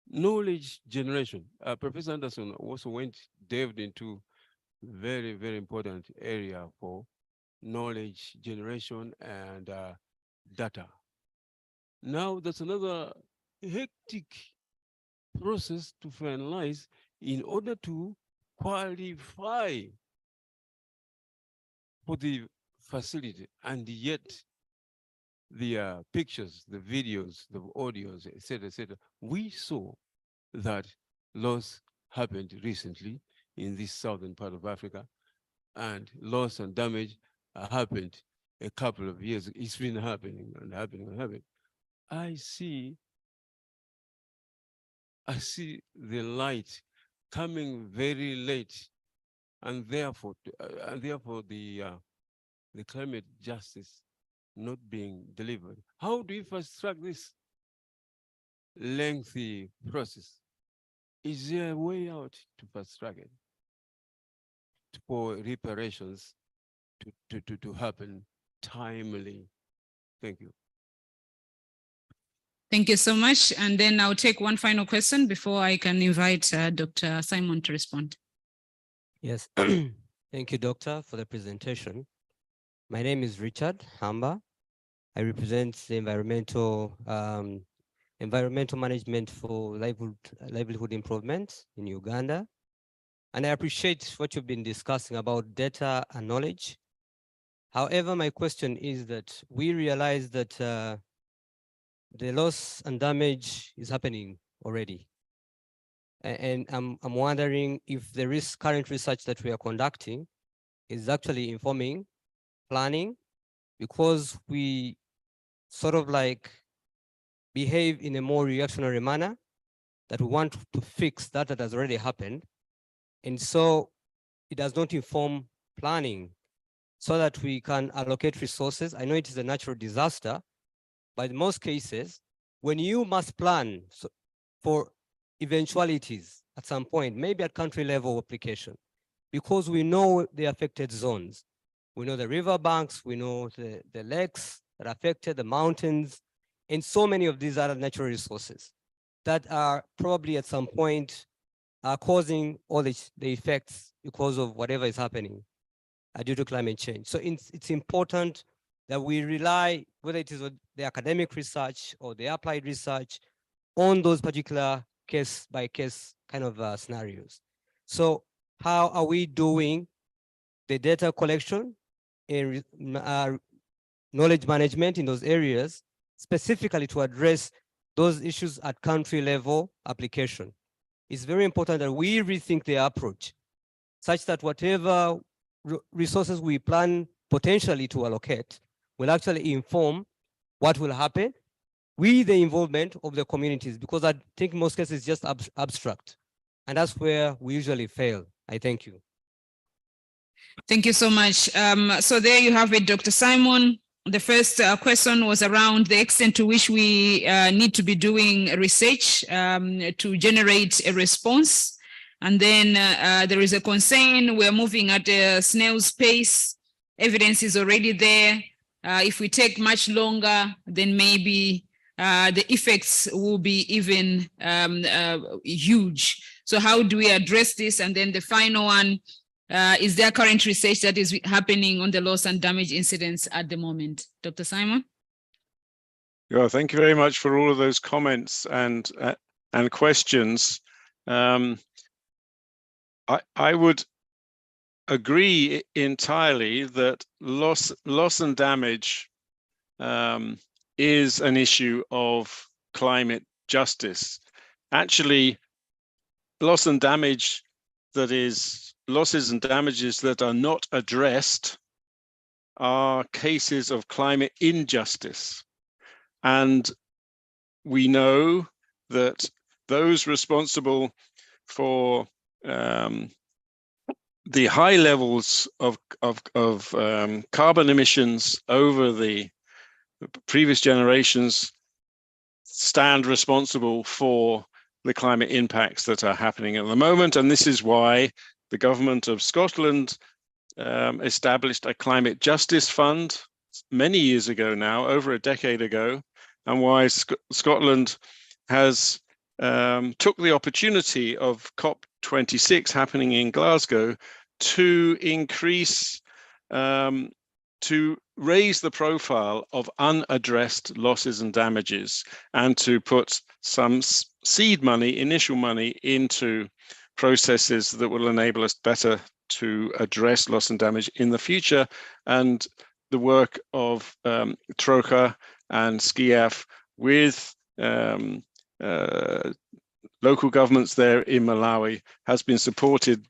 knowledge generation. Professor Anderson also delved into very, very important area for knowledge generation and data. Now, that's another hectic process to finalize in order to qualify for the facility, and yet the pictures, the videos, the audios, etc., we saw that loss happened recently in this southern part of Africa, and loss and damage happened a couple of years. It's been happening and happening and happening. I see the light coming very late, and therefore the climate justice not being delivered. How do you fast track this lengthy process? Is there a way out to fast track it? for reparations to happen timely. Thank you. Thank you so much. And then I'll take one final question before I can invite Dr. Simon to respond. Yes, thank you, Doctor, for the presentation. My name is Richard Hamba. I represent the environmental management for livelihood improvement in Uganda. And I appreciate what you've been discussing about data and knowledge. However, my question is that we realize that the loss and damage is happening already. And I'm wondering if the current research that we are conducting is actually informing planning, because we sort of like behave in a more reactionary manner, that we want to fix that has already happened. And so it does not inform planning so that we can allocate resources. I know it is a natural disaster, but in most cases, when you must plan for eventualities at some point, maybe at country level application, because we know the affected zones. We know the river banks, we know the lakes that are affected, the mountains, and so many of these other natural resources that are probably at some point are causing all the effects because of whatever is happening due to climate change. So it's important that we rely, whether it is the academic research or the applied research, on those particular case by case kind of scenarios. So how are we doing the data collection and knowledge management in those areas, specifically to address those issues at country level application? It's very important that we rethink the approach such that whatever resources we plan potentially to allocate will actually inform what will happen with the involvement of the communities, because I think in most cases it's just abstract. And that's where we usually fail. I thank you. Thank you so much. So there you have it, Dr. Simon. The first question was around the extent to which we need to be doing research to generate a response. And then there is a concern, we're moving at a snail's pace. Evidence is already there. If we take much longer, then maybe the effects will be even huge. So how do we address this? And then the final one, is there current research that is happening on the loss and damage incidents at the moment? Dr. Simon? Yeah, thank you very much for all of those comments and questions. I would agree entirely that loss and damage is an issue of climate justice. Actually, losses and damages that are not addressed are cases of climate injustice. And we know that those responsible for the high levels of carbon emissions over the previous generations stand responsible for the climate impacts that are happening at the moment. And this is why the government of Scotland established a climate justice fund many years ago now, over a decade ago, and why Scotland has took the opportunity of COP26 happening in Glasgow to increase, to raise the profile of unaddressed losses and damages, and to put some seed money, initial money, into processes that will enable us better to address loss and damage in the future. And the work of Troca and SCIAF with local governments there in Malawi has been supported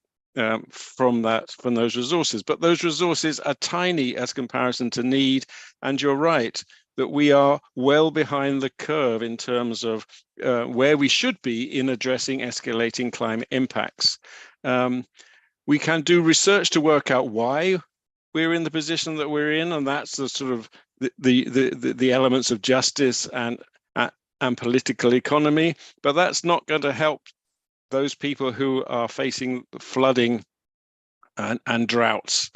from those resources. But those resources are tiny as comparison to need. And you're right that we are well behind the curve in terms of where we should be in addressing escalating climate impacts. We can do research to work out why we're in the position that we're in, and that's the sort of the elements of justice and political economy, but that's not going to help those people who are facing flooding and droughts.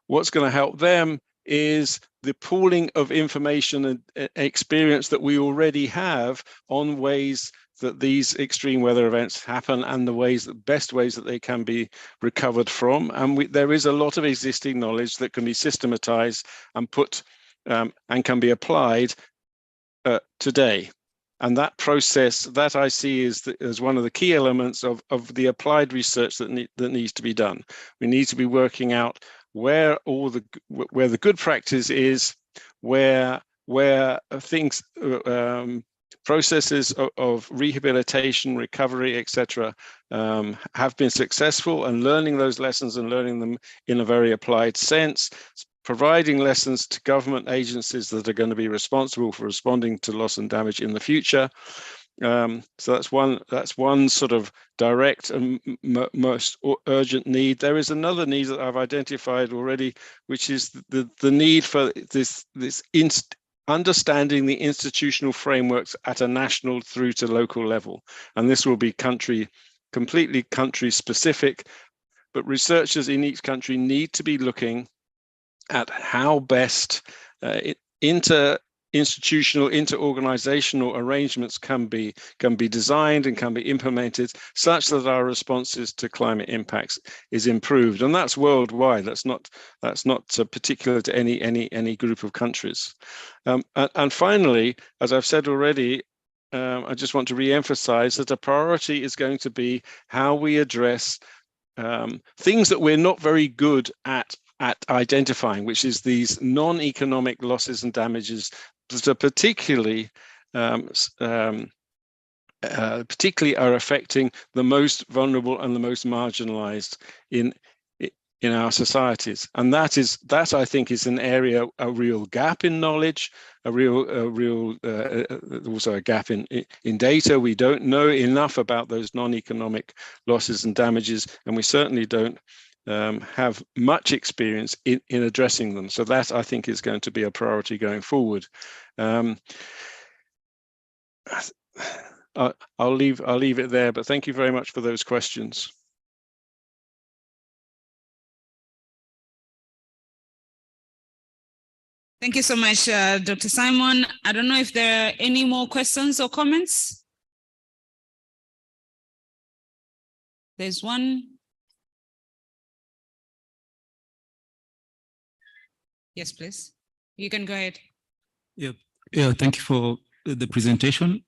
What's going to help them is the pooling of information and experience that we already have on ways that these extreme weather events happen and the best ways that they can be recovered from. And there is a lot of existing knowledge that can be systematized and put and can be applied today. And that process, that I see as one of the key elements of the applied research that needs to be done. We need to be working out where the good practice is, where things, processes of rehabilitation, recovery, etc., have been successful, and learning those lessons and learning them in a very applied sense, providing lessons to government agencies that are going to be responsible for responding to loss and damage in the future. So that's one sort of direct and most urgent need. There is another need that I've identified already, which is the need for this understanding the institutional frameworks at a national through to local level. And this will be completely country specific, but researchers in each country need to be looking at how best inter-institutional, inter-organizational arrangements can be designed and can be implemented such that our responses to climate impacts is improved. And that's worldwide. That's not particular to any group of countries. And finally, as I've said already, I just want to re-emphasize that a priority is going to be how we address things that we're not very good at identifying, which is these non-economic losses and damages that are particularly are affecting the most vulnerable and the most marginalized in our societies. And that I think is an area, a real gap in knowledge, also a gap in data. We don't know enough about those non-economic losses and damages, and we certainly don't have much experience in addressing them. So that I think is going to be a priority going forward. I'll leave it there, but thank you very much for those questions. Thank you so much, Dr. Simon. I don't know if there are any more questions or comments. There's one. Yes, please. You can go ahead. Yeah, thank you for the presentation.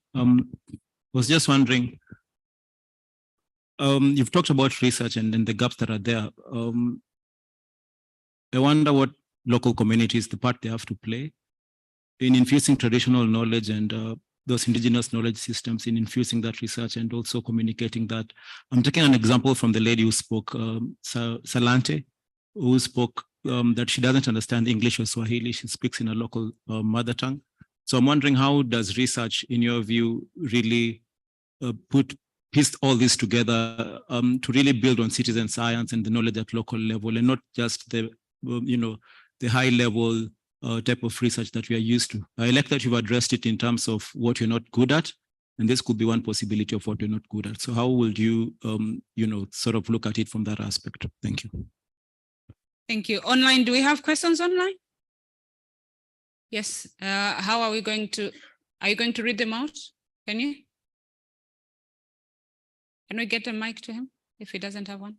Was just wondering, you've talked about research and then the gaps that are there. I wonder what local communities, the part they have to play in infusing traditional knowledge and those indigenous knowledge systems, in infusing that research and also communicating that. I'm taking an example from the lady who spoke, Salante, who spoke that she doesn't understand English or Swahili. She speaks in a local mother tongue. So I'm wondering, how does research, in your view, really piece all this together to really build on citizen science and the knowledge at local level, and not just the the high level type of research that we are used to? I like that you've addressed it in terms of what you're not good at, and this could be one possibility of what you're not good at. So how would you, sort of look at it from that aspect? Thank you. Thank you. Online, do we have questions online? Yes. How are we going to, are you going to read them out? Can you? Can we get a mic to him if he doesn't have one?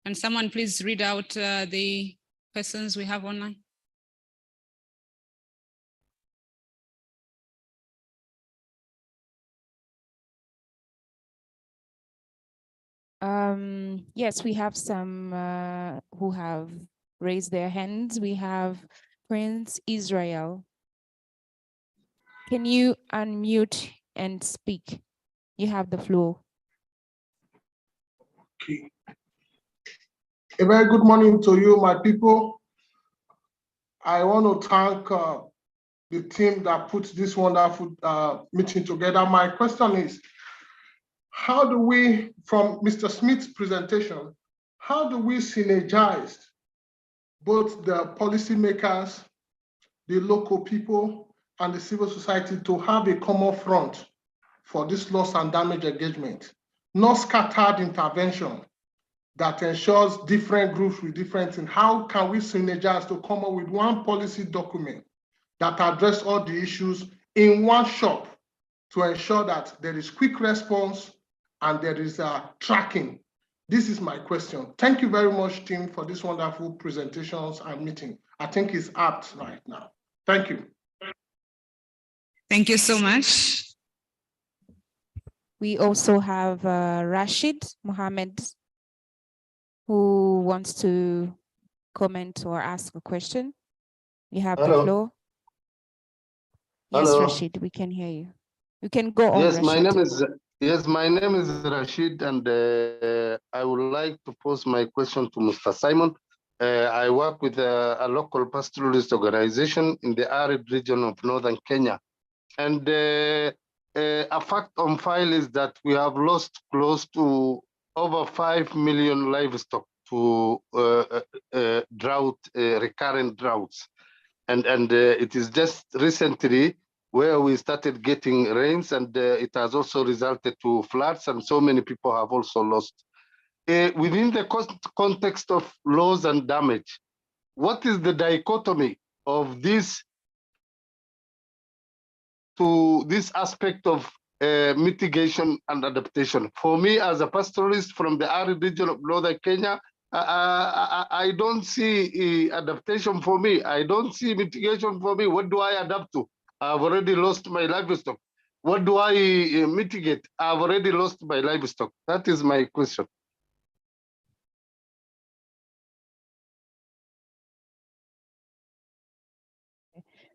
And someone please read out the questions we have online. Yes, we have some who have raised their hands. We have Prince Israel. Can you unmute and speak? You have the floor. Okay. A very good morning to you, my people. I want to thank the team that put this wonderful meeting together. My question is, how do we, from Mr. Smith's presentation, how do we synergize both the policymakers, the local people, and the civil society to have a common front for this loss and damage engagement? not scattered intervention that ensures different groups with different things. How can we synergize to come up with one policy document that address all the issues in one shop to ensure that there is quick response and there is tracking? This is my question. Thank you very much, team, for this wonderful presentations and meeting. I think it's apt right now. Thank you. Thank you so much. We also have Rashid Mohammed, who wants to comment or ask a question. You have the floor. Yes, Hello. Rashid, we can hear you. You can go on, Yes, Rashid. my name is Rashid, and I would like to pose my question to Mr. Simon. I work with a local pastoralist organization in the arid region of northern Kenya, and a fact on file is that we have lost close to over 5 million livestock to drought, recurrent droughts, and it is just recently where we started getting rains, and it has also resulted to floods, and so many people have also lost. Within the context of loss and damage, what is the dichotomy of this to this aspect of mitigation and adaptation? For me, as a pastoralist from the arid region of northern Kenya, I don't see adaptation for me. I don't see mitigation for me. What do I adapt to? I've already lost my livestock. What do I mitigate? I've already lost my livestock. That is my question.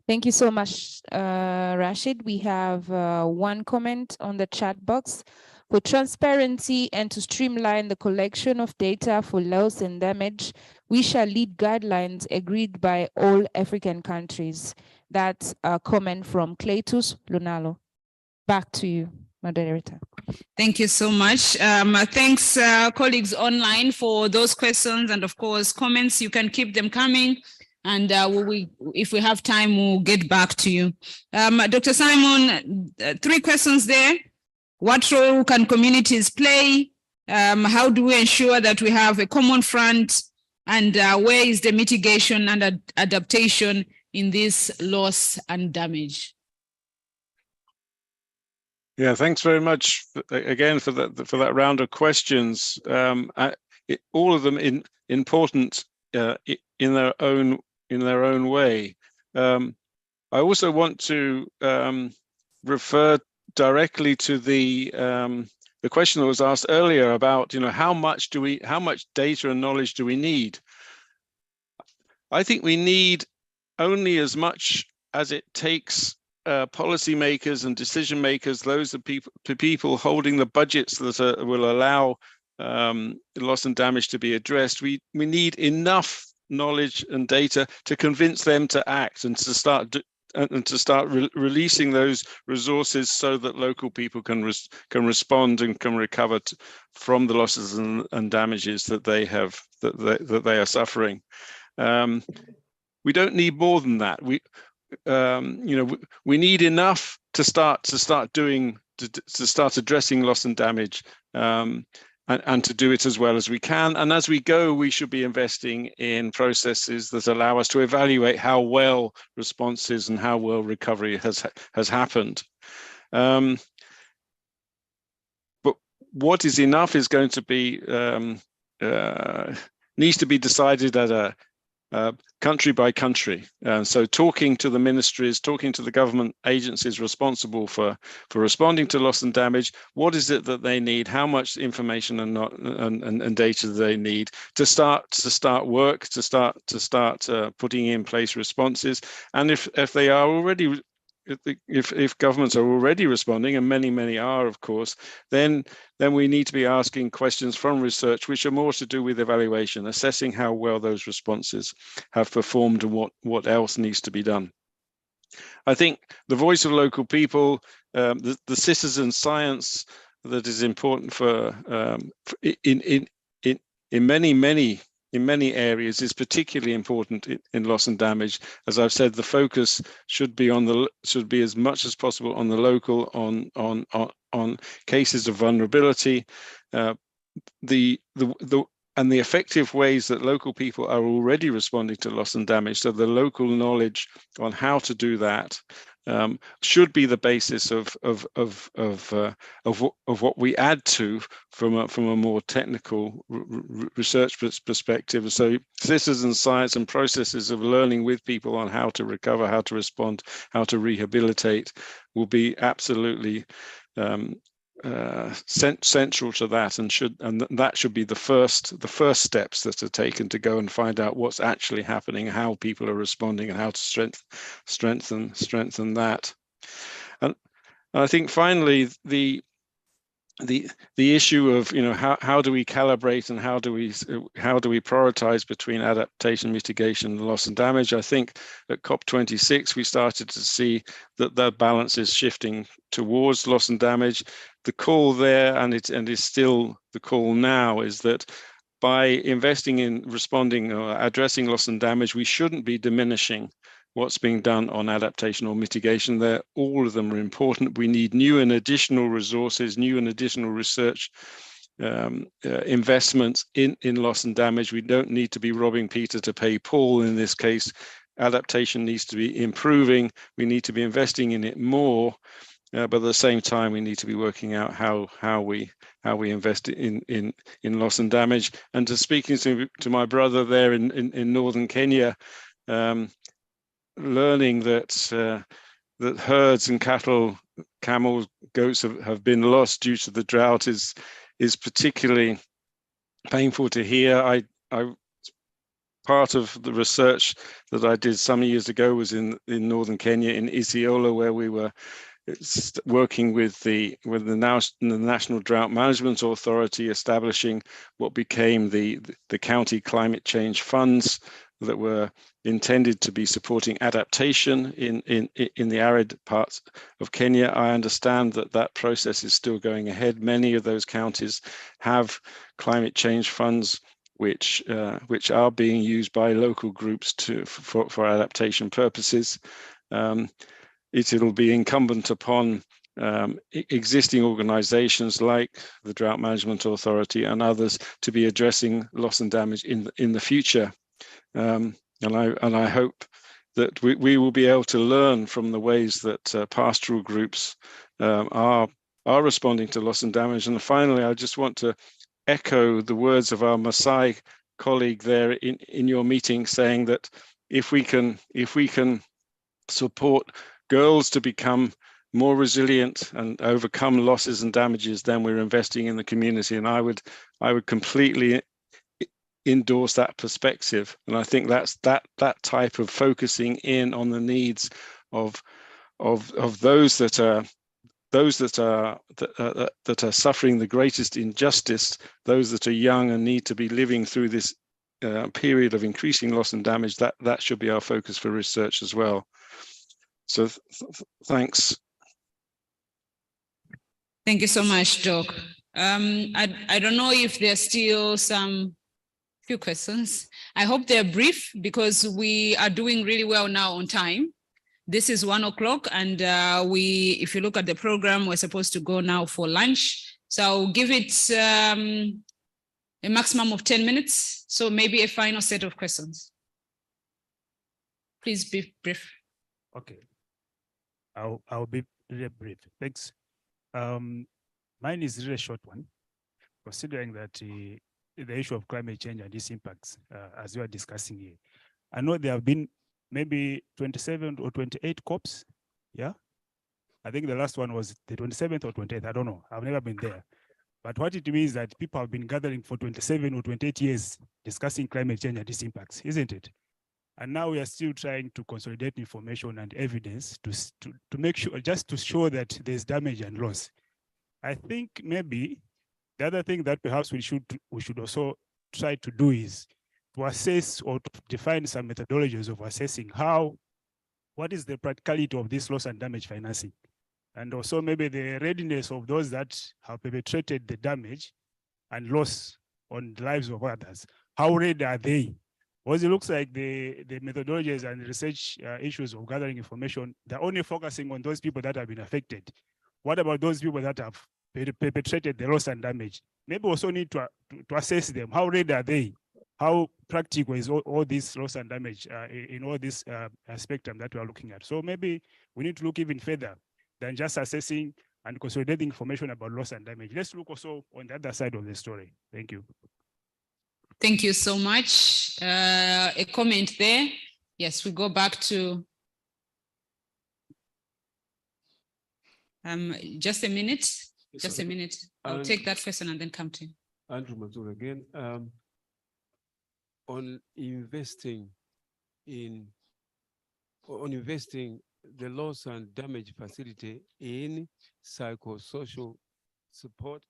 Thank you so much, Rashid. We have one comment on the chat box. For transparency and to streamline the collection of data for loss and damage, we shall lead guidelines agreed by all African countries. That's a comment from Cletus Lunalo. Back to you, moderator. Thank you so much. Thanks, colleagues online, for those questions and, of course, comments. You can keep them coming. And if we have time, we'll get back to you. Dr. Simon, 3 questions there. What role can communities play? How do we ensure that we have a common front? And where is the mitigation and adaptation in this loss and damage? Yeah, thanks very much again for that round of questions. All of them important in their own way. I also want to refer directly to the question that was asked earlier about, how much data and knowledge do we need? I think we need only as much as it takes policymakers and decision makers, those are people holding the budgets that will allow loss and damage to be addressed. We need enough knowledge and data to convince them to act and to start releasing those resources so that local people can respond and can recover from the losses and damages that they have that they are suffering. We don't need more than that. We need enough to start addressing loss and damage, and to do it as well as we can. And as we go, we should be investing in processes that allow us to evaluate how well responses and how well recovery has happened. But what is enough is going to be needs to be decided at a country by country. So talking to the ministries, talking to the government agencies responsible for responding to loss and damage, what is it that they need? How much information and data do they need to start work, to start putting in place responses? And if they are already, if governments are already responding, and many are, of course, then we need to be asking questions from research which are more to do with evaluation, assessing how well those responses have performed and what else needs to be done. I think the voice of local people, the citizen science that is important for in many in many areas is particularly important in loss and damage. As I've said, the focus should be as much as possible on the local, on cases of vulnerability, and the effective ways that local people are already responding to loss and damage. So the local knowledge on how to do that should be the basis of what we add to from a more technical research perspective. So citizen science and processes of learning with people on how to recover, how to respond, how to rehabilitate will be absolutely central to that, and that should be the first steps that are taken to go and find out what's actually happening, how people are responding, and how to strengthen that. And I think finally the issue of how do we calibrate and how do we prioritize between adaptation, mitigation, and loss and damage. I think at COP26 we started to see that balance is shifting towards loss and damage. The call there, and is still the call now, is that by investing in responding or addressing loss and damage, we shouldn't be diminishing what's being done on adaptation or mitigation. All of them are important. We need new and additional resources, new and additional research investments in loss and damage. We don't need to be robbing Peter to pay Paul in this case. Adaptation needs to be improving. We need to be investing in it more. But at the same time, we need to be working out how we invest in loss and damage. And to speaking to my brother there in northern Kenya, learning that herds and cattle, camels, goats have been lost due to the drought is particularly painful to hear. I part of the research that I did some years ago was in northern Kenya, in Isiolo, where we were working with the National Drought Management Authority, establishing what became the county climate change funds that were intended to be supporting adaptation in the arid parts of Kenya. I understand that process is still going ahead. Many of those counties have climate change funds which are being used by local groups for adaptation purposes. It'll be incumbent upon existing organizations like the Drought Management Authority and others to be addressing loss and damage in the future. And I hope that we will be able to learn from the ways that pastoral groups are responding to loss and damage. And finally, I just want to echo the words of our Maasai colleague there in your meeting, saying that if we can support girls to become more resilient and overcome losses and damages, then we're investing in the community. And I would completely endorse that perspective. And I think that's that type of focusing in on the needs of those that are suffering the greatest injustice, those that are young and need to be living through this period of increasing loss and damage. That should be our focus for research as well. So thanks. Thank you so much, Doc. I don't know if there's still some few questions. I hope they're brief because we are doing really well now on time. This is 1 o'clock, and if you look at the program, we're supposed to go now for lunch. So I'll give it a maximum of 10 minutes. So maybe a final set of questions. Please be brief. Okay. I'll be really brief. Thanks. Mine is really a short one, considering that the issue of climate change and its impacts, as we are discussing here. I know there have been maybe 27 or 28 COPs. Yeah. I think the last one was the 27th or 28th. I don't know. I've never been there. But what it means is that people have been gathering for 27 or 28 years discussing climate change and its impacts, isn't it? And now we are still trying to consolidate information and evidence to make sure, just to show that there's damage and loss. I think maybe the other thing that perhaps we should also try to do is to assess or to define some methodologies of assessing what is the practicality of this loss and damage financing, and also maybe the readiness of those that have perpetrated the damage and loss on the lives of others. how ready are they? Because it looks like the methodologies and research issues of gathering information, they're only focusing on those people that have been affected. What about those people that have perpetrated the loss and damage? Maybe also need to assess them. How ready are they? How practical is all this loss and damage in all this spectrum that we are looking at? So maybe we need to look even further than just assessing and consolidating information about loss and damage. Let's look also on the other side of the story. Thank you. Thank you so much. A comment there. Yes, we go back to just a minute. Just a minute. I'll take that first and then come to you. Andrew Mazur again. On investing the loss and damage facility in psychosocial support.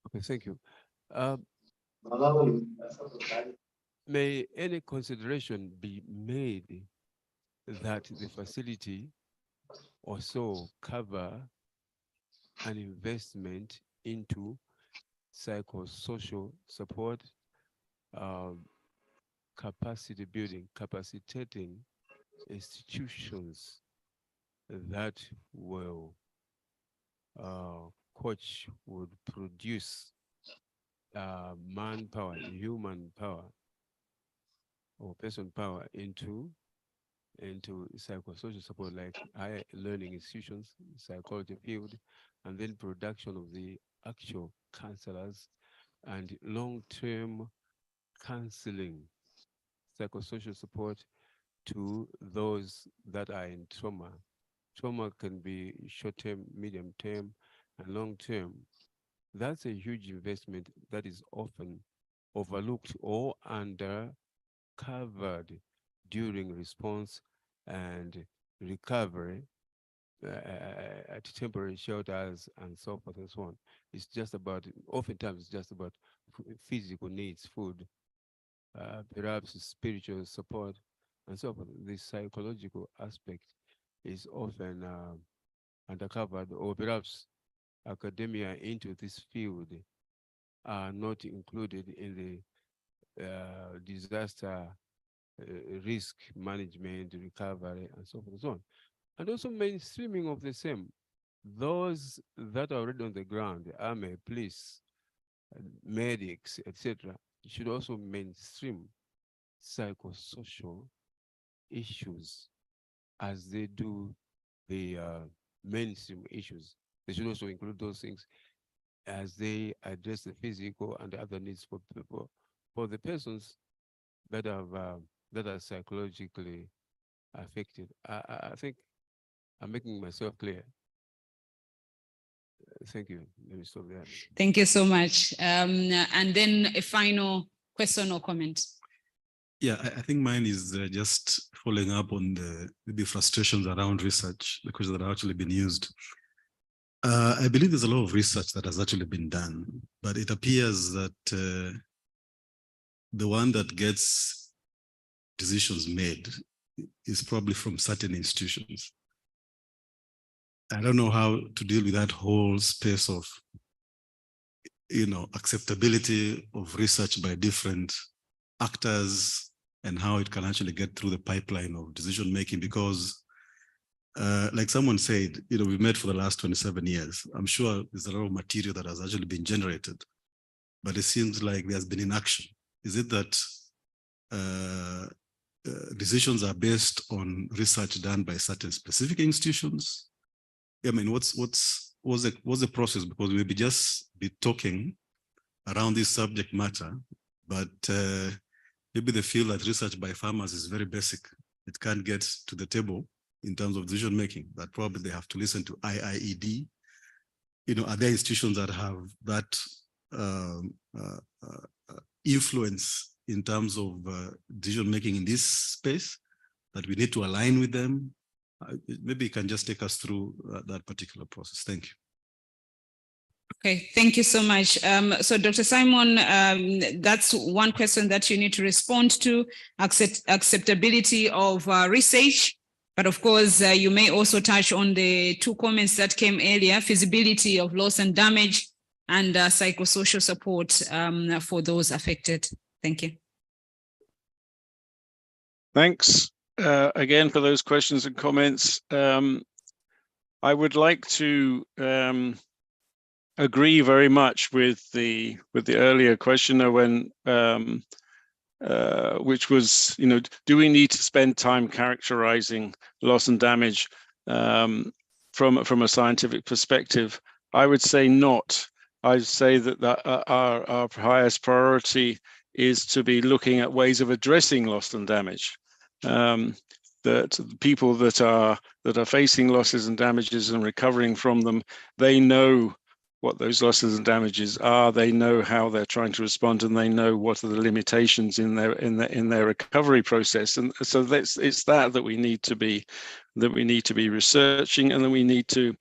Okay, thank you. May any consideration be made that the facility also cover an investment into psychosocial support, capacity building, capacitating institutions that will coach would produce manpower, human power, or person power into psychosocial support, like higher learning institutions, psychology field, and then production of the actual counselors and long-term counseling, psychosocial support to those that are in trauma. Trauma can be short-term, medium-term, and long-term. That's a huge investment that is often overlooked or undercovered during response and recovery at temporary shelters and so forth and so on. It's just about, oftentimes it's just about physical needs, food, perhaps spiritual support, and so forth. The psychological aspect is often undercovered, or perhaps academia into this field are not included in the disaster risk management, recovery, and so forth and so on. And also mainstreaming of the same. Those that are already on the ground, army, police, medics, etc., should also mainstream psychosocial issues as they do the mainstream issues. They should also include those things as they address the physical and other needs for people, for the persons that have that are psychologically affected. I think I'm making myself clear. Thank you. Let me stop there. Thank you so much. And then a final question or comment. Yeah, I think mine is just following up on the frustrations around research, the questions that have actually been used. I believe there's a lot of research that has actually been done, but it appears that the one that gets decisions made is probably from certain institutions. I don't know how to deal with that whole space of, acceptability of research by different actors and how it can actually get through the pipeline of decision making, because like someone said, we've met for the last 27 years. I'm sure there's a lot of material that has actually been generated, but it seems like there's been inaction. Is it that decisions are based on research done by certain specific institutions? I mean, what's the process? Because we'll just be talking around this subject matter, but maybe they feel that research by farmers is very basic. It can't get to the table in terms of decision making, that probably they have to listen to IIED. Are there institutions that have that influence in terms of decision making in this space that we need to align with them? Maybe you can just take us through that particular process. Thank you. Okay, thank you so much. So Dr. Simon, that's one question that you need to respond to, acceptability of research. But of course, you may also touch on the two comments that came earlier, feasibility of loss and damage and psychosocial support for those affected. Thank you. Thanks again for those questions and comments. I would like to agree very much with the earlier questioner when which was, do we need to spend time characterizing loss and damage from a scientific perspective? I would say not. I'd say that our highest priority is to be looking at ways of addressing loss and damage. That people that are facing losses and damages and recovering from them, they know what those losses and damages are. They know how they're trying to respond, and they know what are the limitations in their recovery process. And so it's that we need to be researching, and then we need to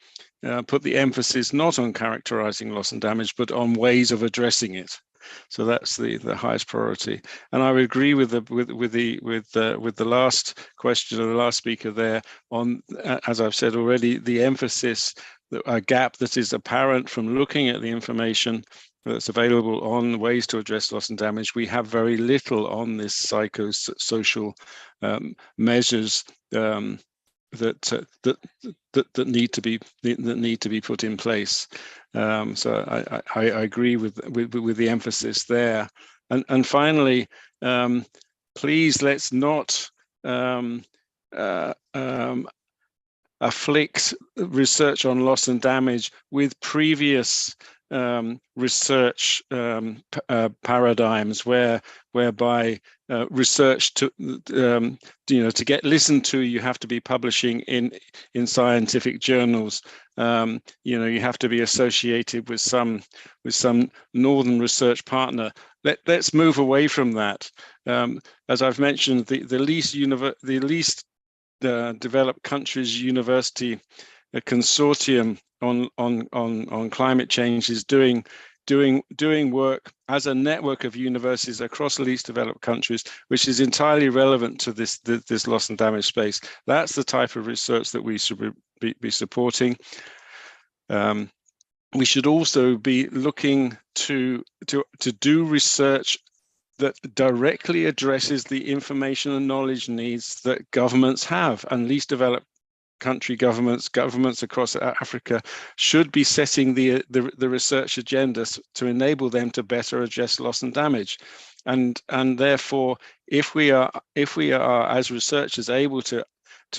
put the emphasis not on characterizing loss and damage, but on ways of addressing it. So that's the highest priority. And I would agree with the last question of the last speaker there on, as I've said already, the emphasis, a gap that is apparent from looking at the information that's available on ways to address loss and damage. We have very little on this psychosocial measures that need to be put in place. So I agree with the emphasis there. And finally, please let's not afflict research on loss and damage with previous research paradigms whereby research to get listened to, you have to be publishing in scientific journals. You have to be associated with some northern research partner. Let's move away from that. As I've mentioned, the least developed countries university consortium on climate change is doing work as a network of universities across the least developed countries, which is entirely relevant to this loss and damage space. That's the type of research that we should be supporting. We should also be looking to do research that directly addresses the information and knowledge needs that governments have, and least developed country governments across Africa should be setting the research agenda to enable them to better address loss and damage. And therefore, if we are as researchers able to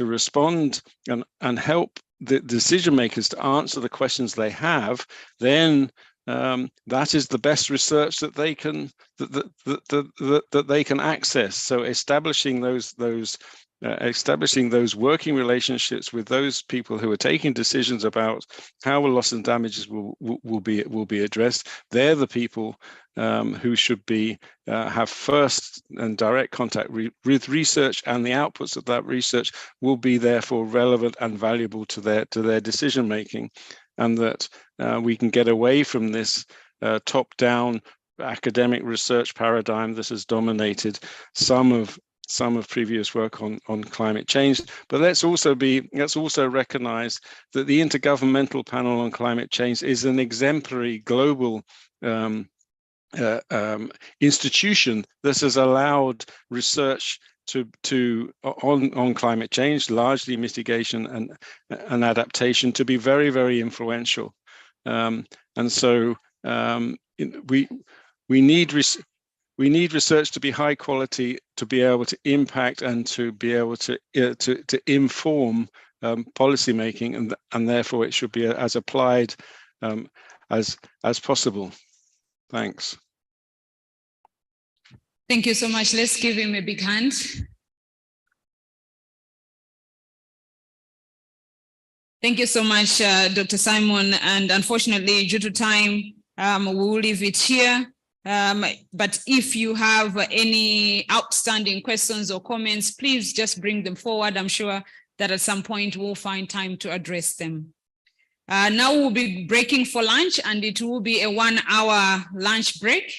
respond and help the decision makers to answer the questions they have, then that is the best research that they can that they can access. So establishing those working relationships with those people who are taking decisions about how loss and damages will be addressed, they're the people who should be have first and direct contact with research, and the outputs of that research will be therefore relevant and valuable to their decision making, and that we can get away from this top-down academic research paradigm that has dominated some of previous work on climate change. But let's also recognize that the Intergovernmental Panel on Climate Change is an exemplary global institution that has allowed research on climate change, largely mitigation and adaptation, to be very, very influential. And so we need research to be high quality, to be able to impact and to be able to inform policy making, and therefore it should be as applied as possible. Thanks. Thank you so much. Let's give him a big hand. Thank you so much, Dr. Simon. And unfortunately, due to time, we will leave it here. But if you have any outstanding questions or comments, please just bring them forward. I'm sure that at some point we'll find time to address them. Now we'll be breaking for lunch, and it will be a 1 hour lunch break.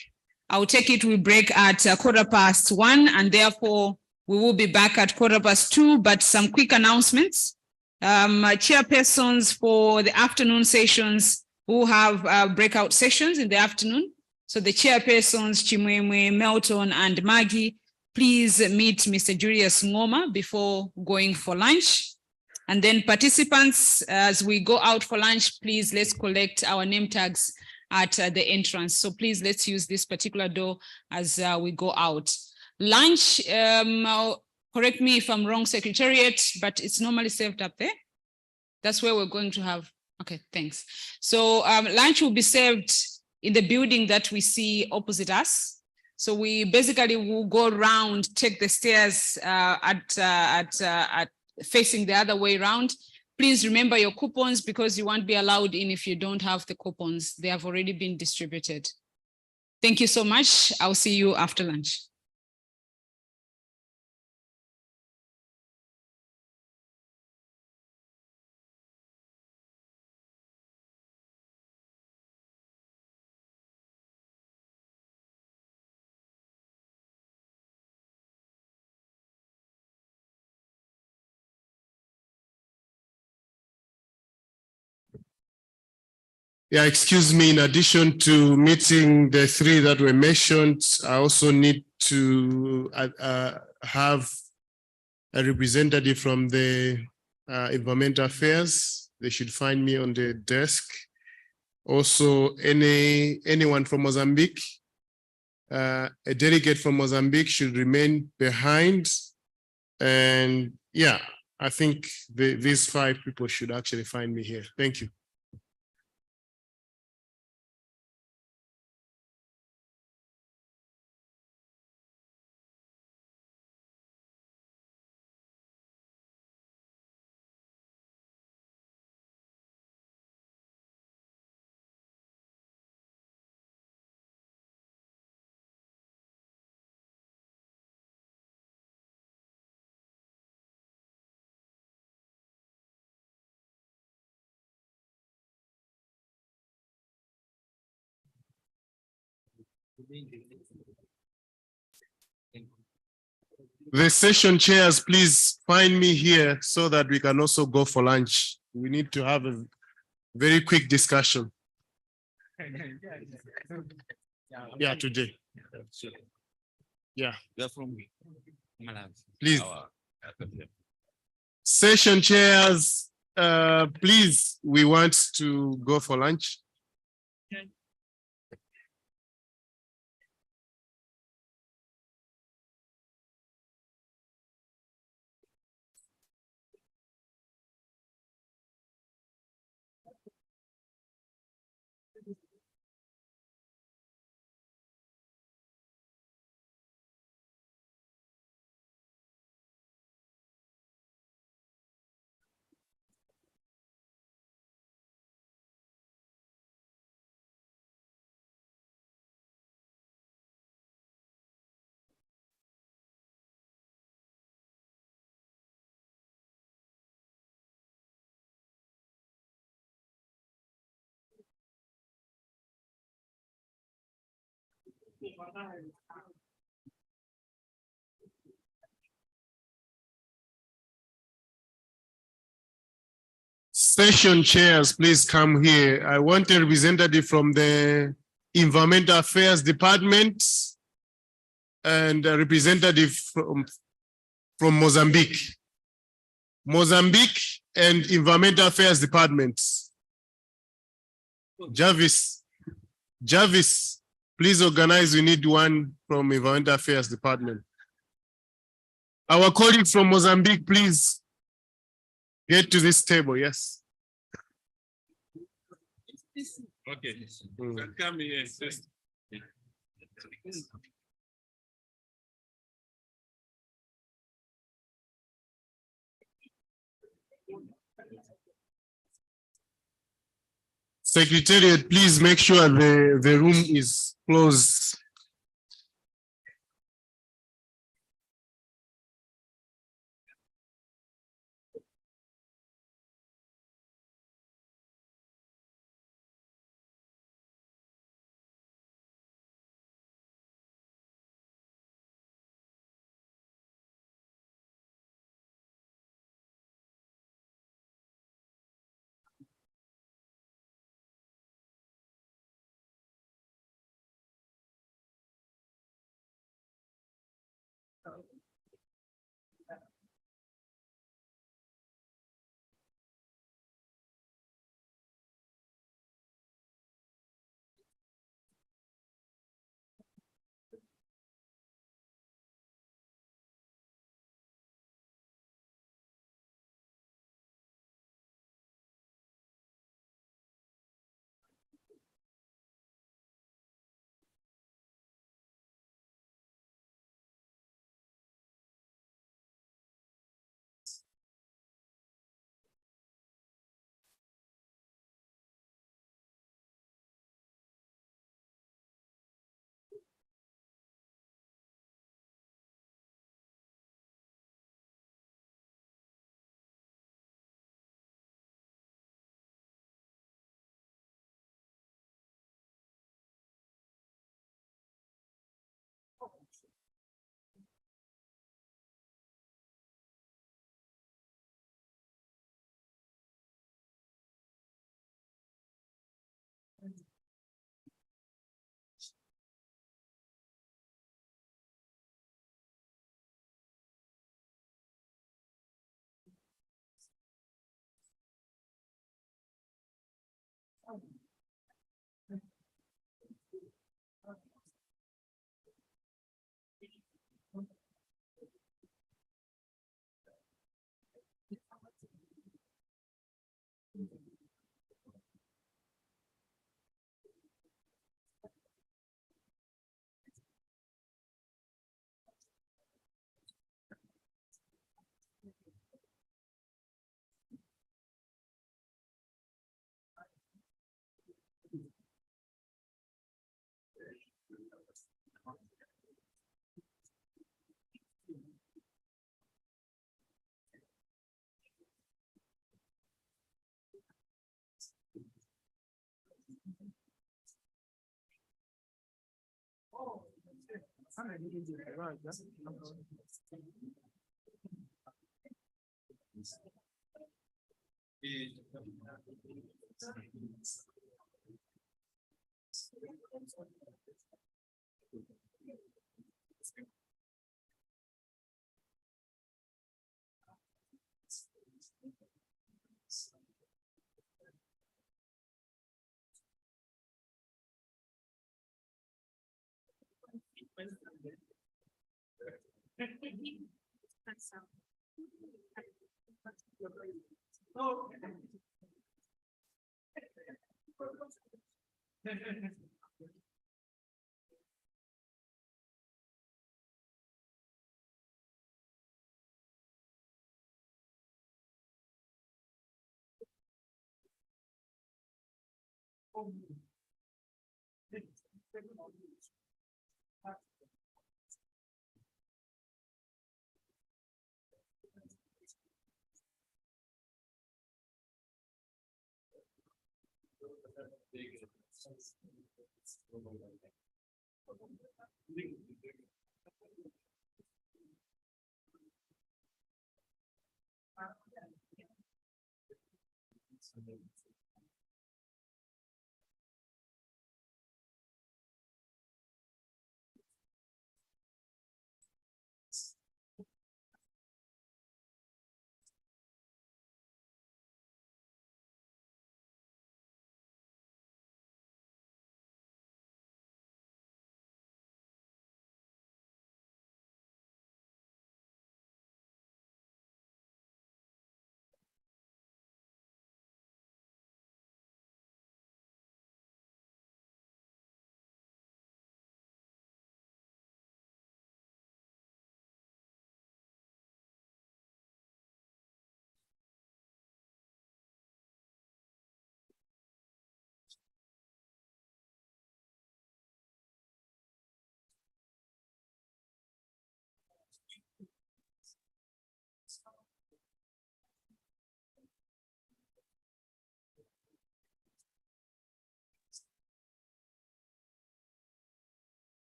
I'll take it, we break at 1:15, and therefore we will be back at 2:15, but some quick announcements. Chairpersons for the afternoon sessions will have breakout sessions in the afternoon. So the chairpersons, Chimwemwe, Melton, and Maggie, please meet Mr. Julius Ngoma before going for lunch. And then participants, as we go out for lunch, please let's collect our name tags at the entrance. So please let's use this particular door as we go out. Lunch, correct me if I'm wrong, Secretariat, but it's normally served up there. That's where we're going to have, okay, thanks. So lunch will be served in the building that we see opposite us. So we basically will go around, take the stairs facing the other way around. Please remember your coupons, because you won't be allowed in if you don't have the coupons. They have already been distributed. Thank you so much. I'll see you after lunch. Yeah, excuse me, in addition to meeting the three that were mentioned, I also need to have a representative from the Environmental Affairs. They should find me on the desk. Also, anyone from Mozambique, a delegate from Mozambique should remain behind. And yeah, I think these 5 people should actually find me here. Thank you. The session chairs, please find me here so that we can also go for lunch. We need to have a very quick discussion. Yeah, today. Yeah. Please. Session chairs, please, we want to go for lunch. Session chairs, please come here. I want a representative from the Environmental Affairs Department and a representative from Mozambique. Mozambique and Environmental Affairs Department. Jarvis, please organize. We need one from Environmental Affairs Department. Our colleague from Mozambique, please get to this table. Yes. Okay. Come here. Secretariat, please make sure the room is closed.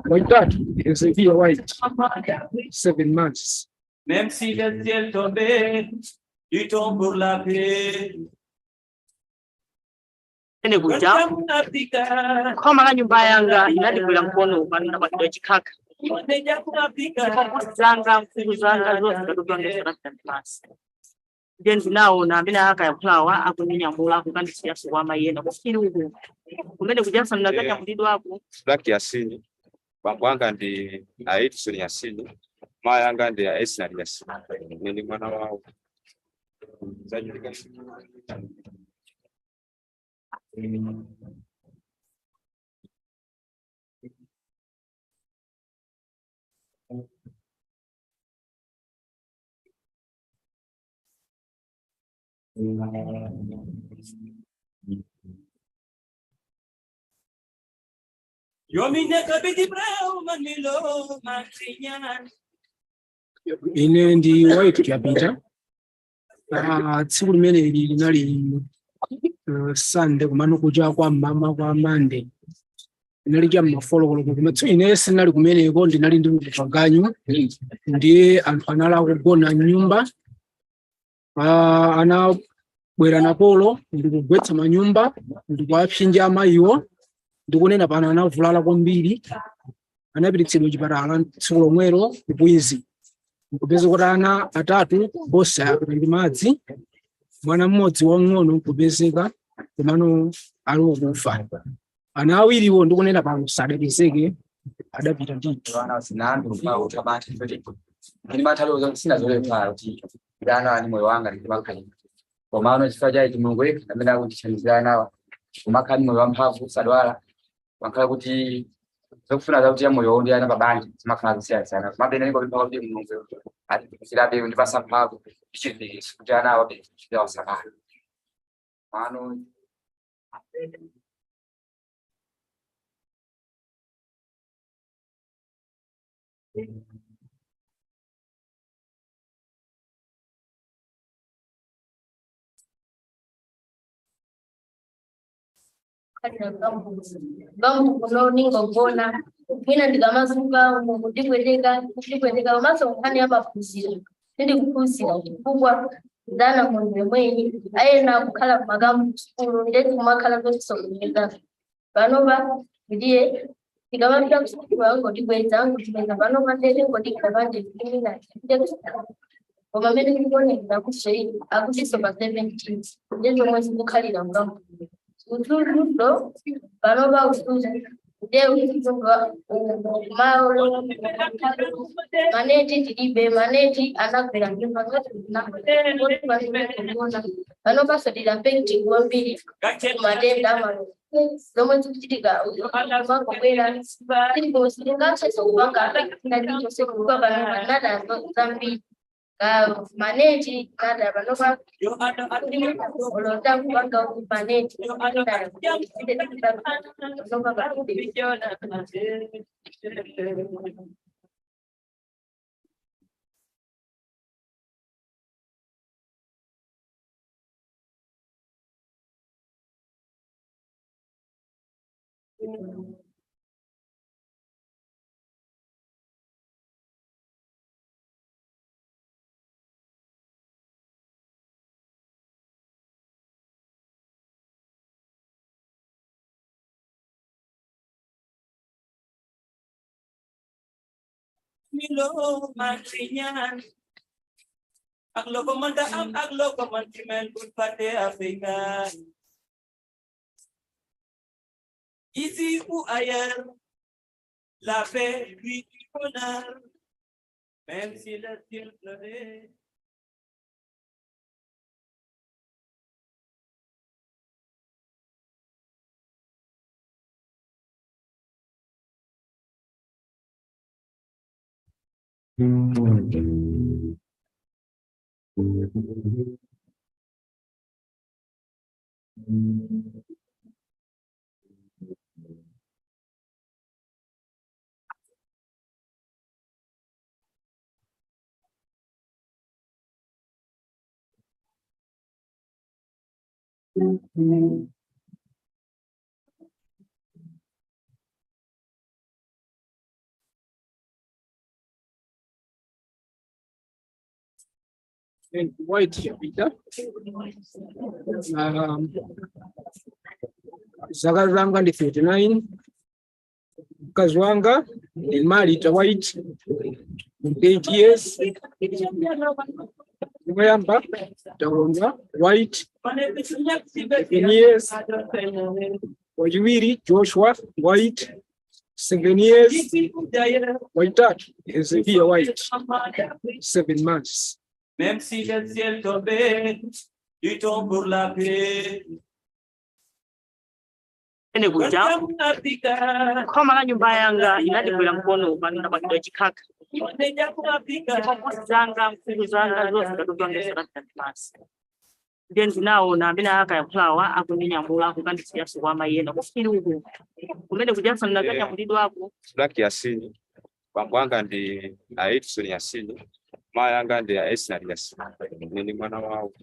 My dad is a year white, 7 months. Même si le ciel tombait, du tombe pour la paix. Ene kuja kama nyumba yanga inadi kula mkono upande wa chikaka zanga mfugo zanga zote zikatokea class then nao na bila haka ya flower hapo ni nyambula kukandi siasa kwa mayena kufikiri huko kumende kujasa mnaganya mdido hapo black yasini bangwanga ndi aiti suri yasini mayanga ndi esi na yasini ni mwana wao zajulika Ine ndi white kapita. Tsiku limene linali Sunday kumano kuja kwa mama kwa Monday. Nalija mafolo kumetsu inesi nali kumeneko ndinali ndi mpanganyo ndiye anthu anala kugona nyumba anabwera napolo ndikugwetsa manyumba ndikuapsinja amayiwo ndikunena pano anavulala kwambiri anapititsidwa chipatala tsiku lomwelo kubwizi kupeza kuti ana atatu onse ndi madzi mwana mmodzi wang'ono kupezeka komano ali kufa ana awiriwo ndikunena pano sadabiseke adapita ndithu ana sinandu kwa utabati feti ni matalo sina zole kwa uti dana ni moyo wanga ni makali kwa maana chifaja chimungwe namenda kutichanizana nawa umakani moyo wampavu sadwala wakala kuti zokufuna za uti moyo ndi ana babandi makala sana mabene niko bipa kuti mungwe ati silabe ndi basa mpavu chinde kujana wabe chidawa sana mano Vamos kuno ningo ngona mina ndikamasuka ndikwendeka maso nkhani yamapuziro ndi kupuzira kubwa dana mundu mwenye ayena kukhala magamu skulu ndeti kumakhala zokusongeza panoba ndiye ndikamapita kuskulu wangu ndikweza wangu ndimeza panoba ndete ndikavanje ndimina koma mene ndikone ndakushe akudiso pa 17 ndezo mwezi kukhalira ngamu uturudo panoba usuza nde ukizoga maneti tilibe maneti anakwera nyumba zote panoba sodira penti kwambiri matenda amalo zomwe zikuchitika makokwera tiliposilingaseso kubanga ndadicho sekuba panoba nada zambiri maneti nada panoba olota kubanga maneti Milo mantinyan aglo komanda aglo komantimen pate Afrika ici ou ailleurs la paix lui du bonheur même si le ciel pleurait. white Peter. Zaka zanga ndi 39. Mkazi wanga ni Marita White, 8 years. Mwamba Tawonga White, 7 years. Wajiwiri Joshua White, 7 years. White is here White, 7 months. Même si le ciel tombait, du temps pour la paix. Ene kuja koma la nyumba yanga inadikwera mkono panona pakidwa chikaka zanga mkulu zanga zote zikatugwangesera mtanimasi ndiye ndinaona amene akayankhulawa akuninyamula kukandisiyaso kwa mayena kufiri uku kumene kujasa mnakanyamulidwa ako Black Yasini bambwanga ndi Edison Yasini maya anga ndi Esna Yasini ni mwana wao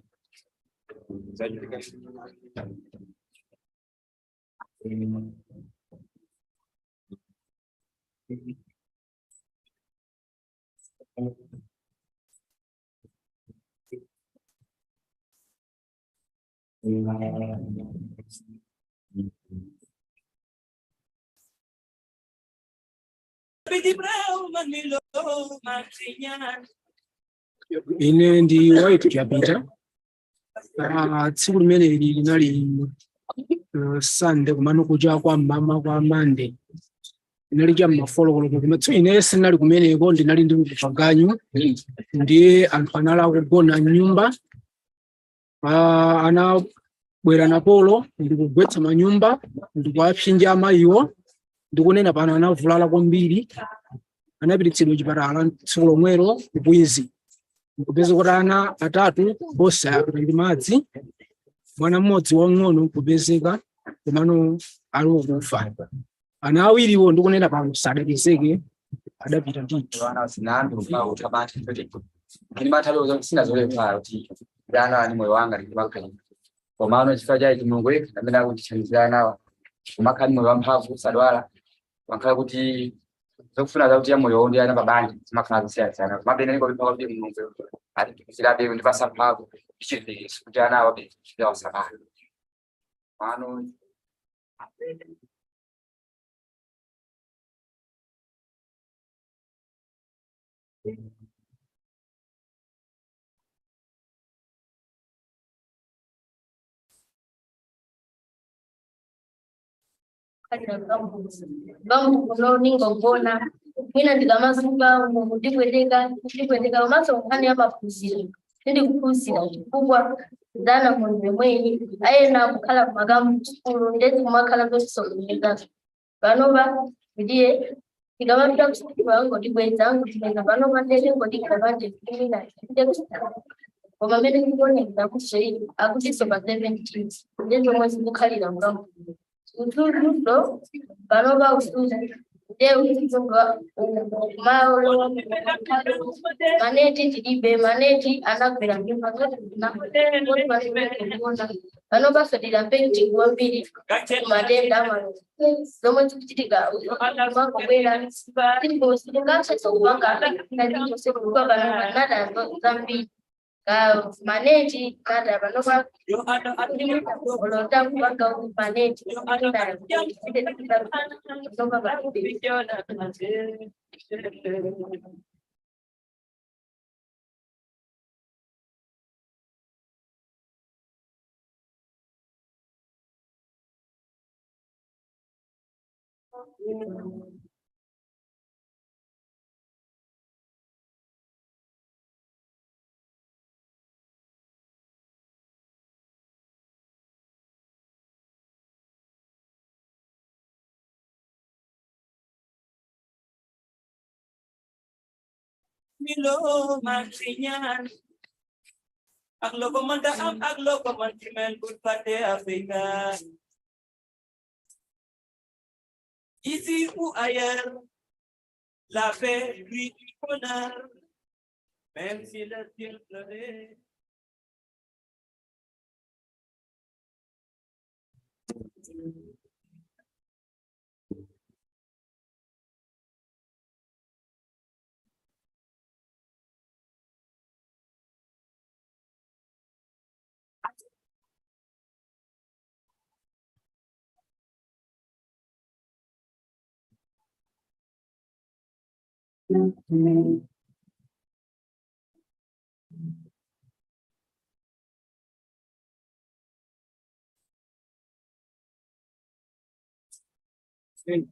Ine ndi White Chapita. Tsiku limene linali Sunday kumano kuja kwa mama kwa Monday. Inali cha mafolokolo kuma ine sinali kumeneko ndinali ndi kupaganyu ndiye anthu anala kugona nyumba anabwera napolo ndikugwetsa manyumba ndikuapsinja amayiwo ndikunena pano anavulala kwambiri anapititsidwa chipatala tsiku lomwelo kubwizi kupeza kuti ana atatu onse apita ndi madzi mwana mmodzi wang'ono kupezeka kumano ali kufa ana awiriwo ndikunena pano sadapezeke adapita ndithu Ana sinandu kwa utabati pete. Kini matalo sina zole kwa uti. Yana ni moyo wanga ni makali. Kwa maana chifaja iti Mungu wetu na mimi kutichanizana nawa. Kumakani moyo wampavu sadwala. Wankala kuti zokufuna za uti moyo wondi ana babandi makana sana. Mabene niko bipa kwa Mungu. Ati tukisilabe ndi basa mpavu. Kichite kujana wabe ndio sabaha. Maana Vamos kuno ningo ngona mwina ndikamasuka ndikwendeka maso nkhani ya maphunziro ndi kuphunzira chifukwa dana munhu mwenye ayena kukhala kumakamu chikulu ndezi kumakhala kwesisoneka panova ndiye ndikamapita kuchikulu ango ndikwedza ango ndikwenza panova ndese ngodikavanje kumina koma mene ndikuoneka kuti akutiso pa 17 ndizo mwezi kukhalira mkamu uturudo panova usuza maneti tilibe maneti anagwera nyumba vanobasodira penti kuwambiri matenda amano zomwe zikuchitika makobwera tilibosingasesokuvanga zambiri maneti kada vanova olota kuvanga maneti Milo mansinyan aglo komanda aglo komantimen pate Afrika ici ou ailleurs la paix lui du bonheur même si le ciel pleurait.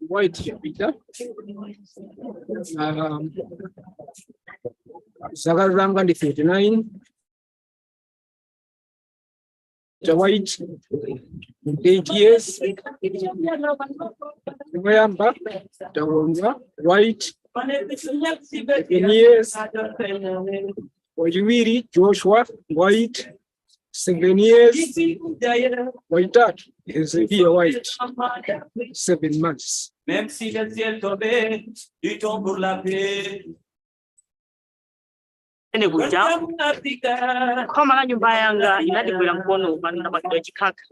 White Chapita. Zagaranga ndi 39. The White 8 years. Remember, the White 10 years. Wajimiri Joshua White 7 years. White that is here White 7 months. Même si le ciel tombait, du temps pour la paix. Ene kuja koma la nyumba yanga inadigwira mkono panina bakidwa chikaka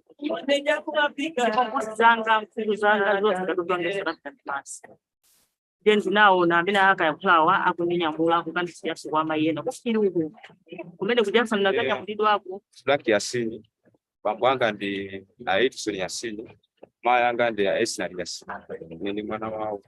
zanga mkulu zanga zote katutondesera then ndinaona amene akayakulawa akuninyamula kukandisiya sikwama yena kusiri uku kumene kujasanira kanyamulidwako Black Yasini, bambo wanga ndi Edison Yasini, mama yanga ndi Esnari Yasini. Ni mwana wao.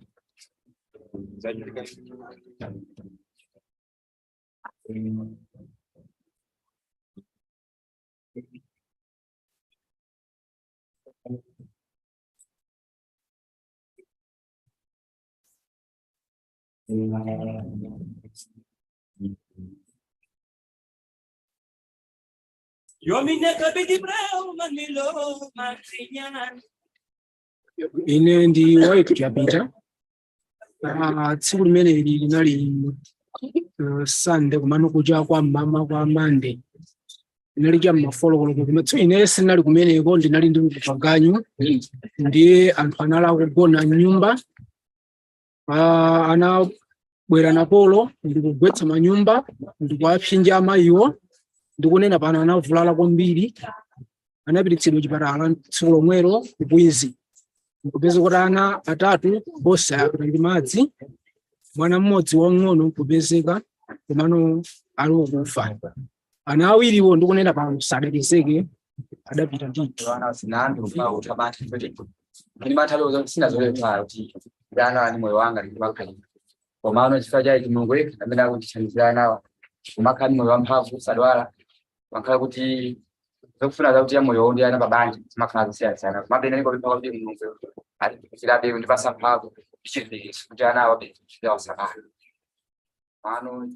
Ine ndi White Chapita. Tsiku limene linali Sunday kumano kuja kwa mama kwa Monday. Inali jamma follow kumetso ine sinali kumeneko ndinali ndi kupaganyu ndiye anthu anala kugona nyumba ana bwera na polo ndikugwetsa manyumba ndikuapsinja amayiwo ndikunena pano anavulala kwambiri anapititsidwa chipatala tsiku lomwelo kubwizi kupeza kuti ana atatu bosa ndi madzi mwana mmodzi wang'ono kupezeka kumano ali kufa ana awiriwo ndikunena pano sadaliseke adapita ndito ana sinandu kwa utabati kuti ni matalo sina zole kwa kuti dana ni moyo wanga ndibakali kwa maana chifaa cha Mungu wetu amena kutichanizana nawa umakani moyo wampavu sadwala wakala kuti zokufuna za kuti moyo ndi ana babandi makana zisiya sana mabene niko bipa kuti Mungu alikilabe ndipasa mpavu chiri kujana wabe ya wasaka maana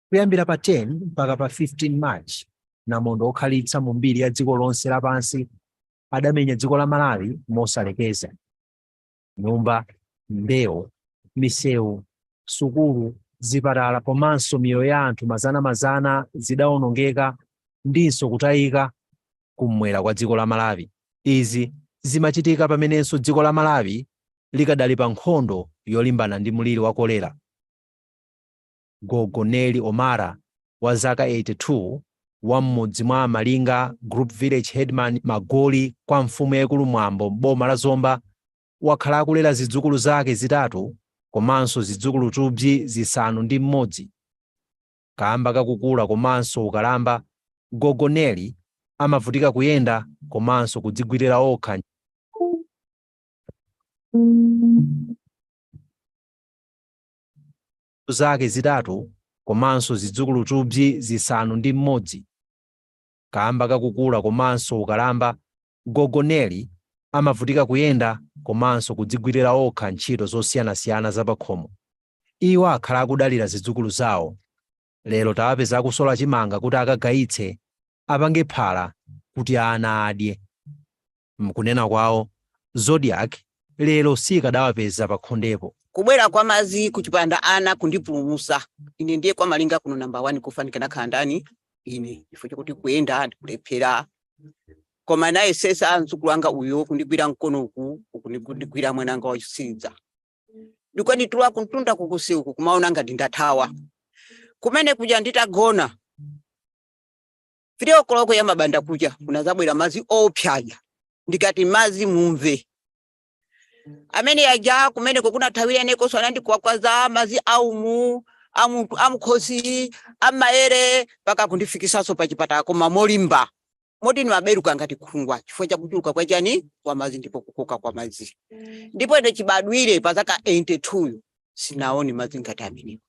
kuyambira pa 10 mpaka pa 15 March namondo okhalitsa mu mbiri ya dziko lonse lapansi adamenya dziko la Malawi mosalekeza. Nyumba, mbewu, misewu, sukulu, zipatala komanso miyoyo ya anthu mazana zidawonongeka ndinso kutayika kumwera kwa dziko la Malawi. Izi zimachitika pamenenso dziko la Malawi likadali pa nkhondo yolimbana ndi mliri wa kolera. Gogo Neli Omara wa zaka 82 wa mmodzi mwa Malinga Group Village Headman Magoli kwa mfumu yaikulu Mwambo boma la Zomba wakhala akulera zidzukulu zake zitatu komanso zidzukulu tubzi zisanu ndi mmodzi. Kamba kakukula komanso ukalamba, Gogo Neli amavutika kuyenda komanso kudzigwirira okha. Zake zitatu komanso zidzukulu tubzi zisanu ndi mmodzi. Kamba kakukula komanso ukalamba, Gogo Neli amavutika kuyenda komanso kudzigwirira okha ntchito zosiyanasiyana zapakhomo. Iwo akhala akudalira zidzukulu zawo. Lero tawapeza akusola chimanga kuti akagayitse apange phala kuti ana adye. Mkunena kwawo, Zodiac lero sikadawapeza pakhondepo. Kubwera kwa mazi kuchipanda ana kundipulumusa ine ndiye kwa Malinga kuno number 1 kufanikana khandani ine ifo kuti kuyenda ndikulephera koma naye sesa anzukulu anga uyo kundigwira mkono uku kundigwira mwananga wachisidza ndikoni tuwa kuntunda kukusiku kumaona ngati ndathawa kumene kuja nditagona video koloko ya mabanda kuja kunazabwera mazi opyaya ndikati mazi mumve amene yaja kumene kuna thawira neko sona ndikwakwaza mazi aumu amukhosi amaere paka kundifikisaso pa chipatala koma molimba moti ni maberuka ngati khungwa chifukwa cha kuchuluka kwa chani kwa mazi ndipo kukoka kwa mazi ndipo ine chibadwire pa zaka 82 sinaoni mazi ngati amene.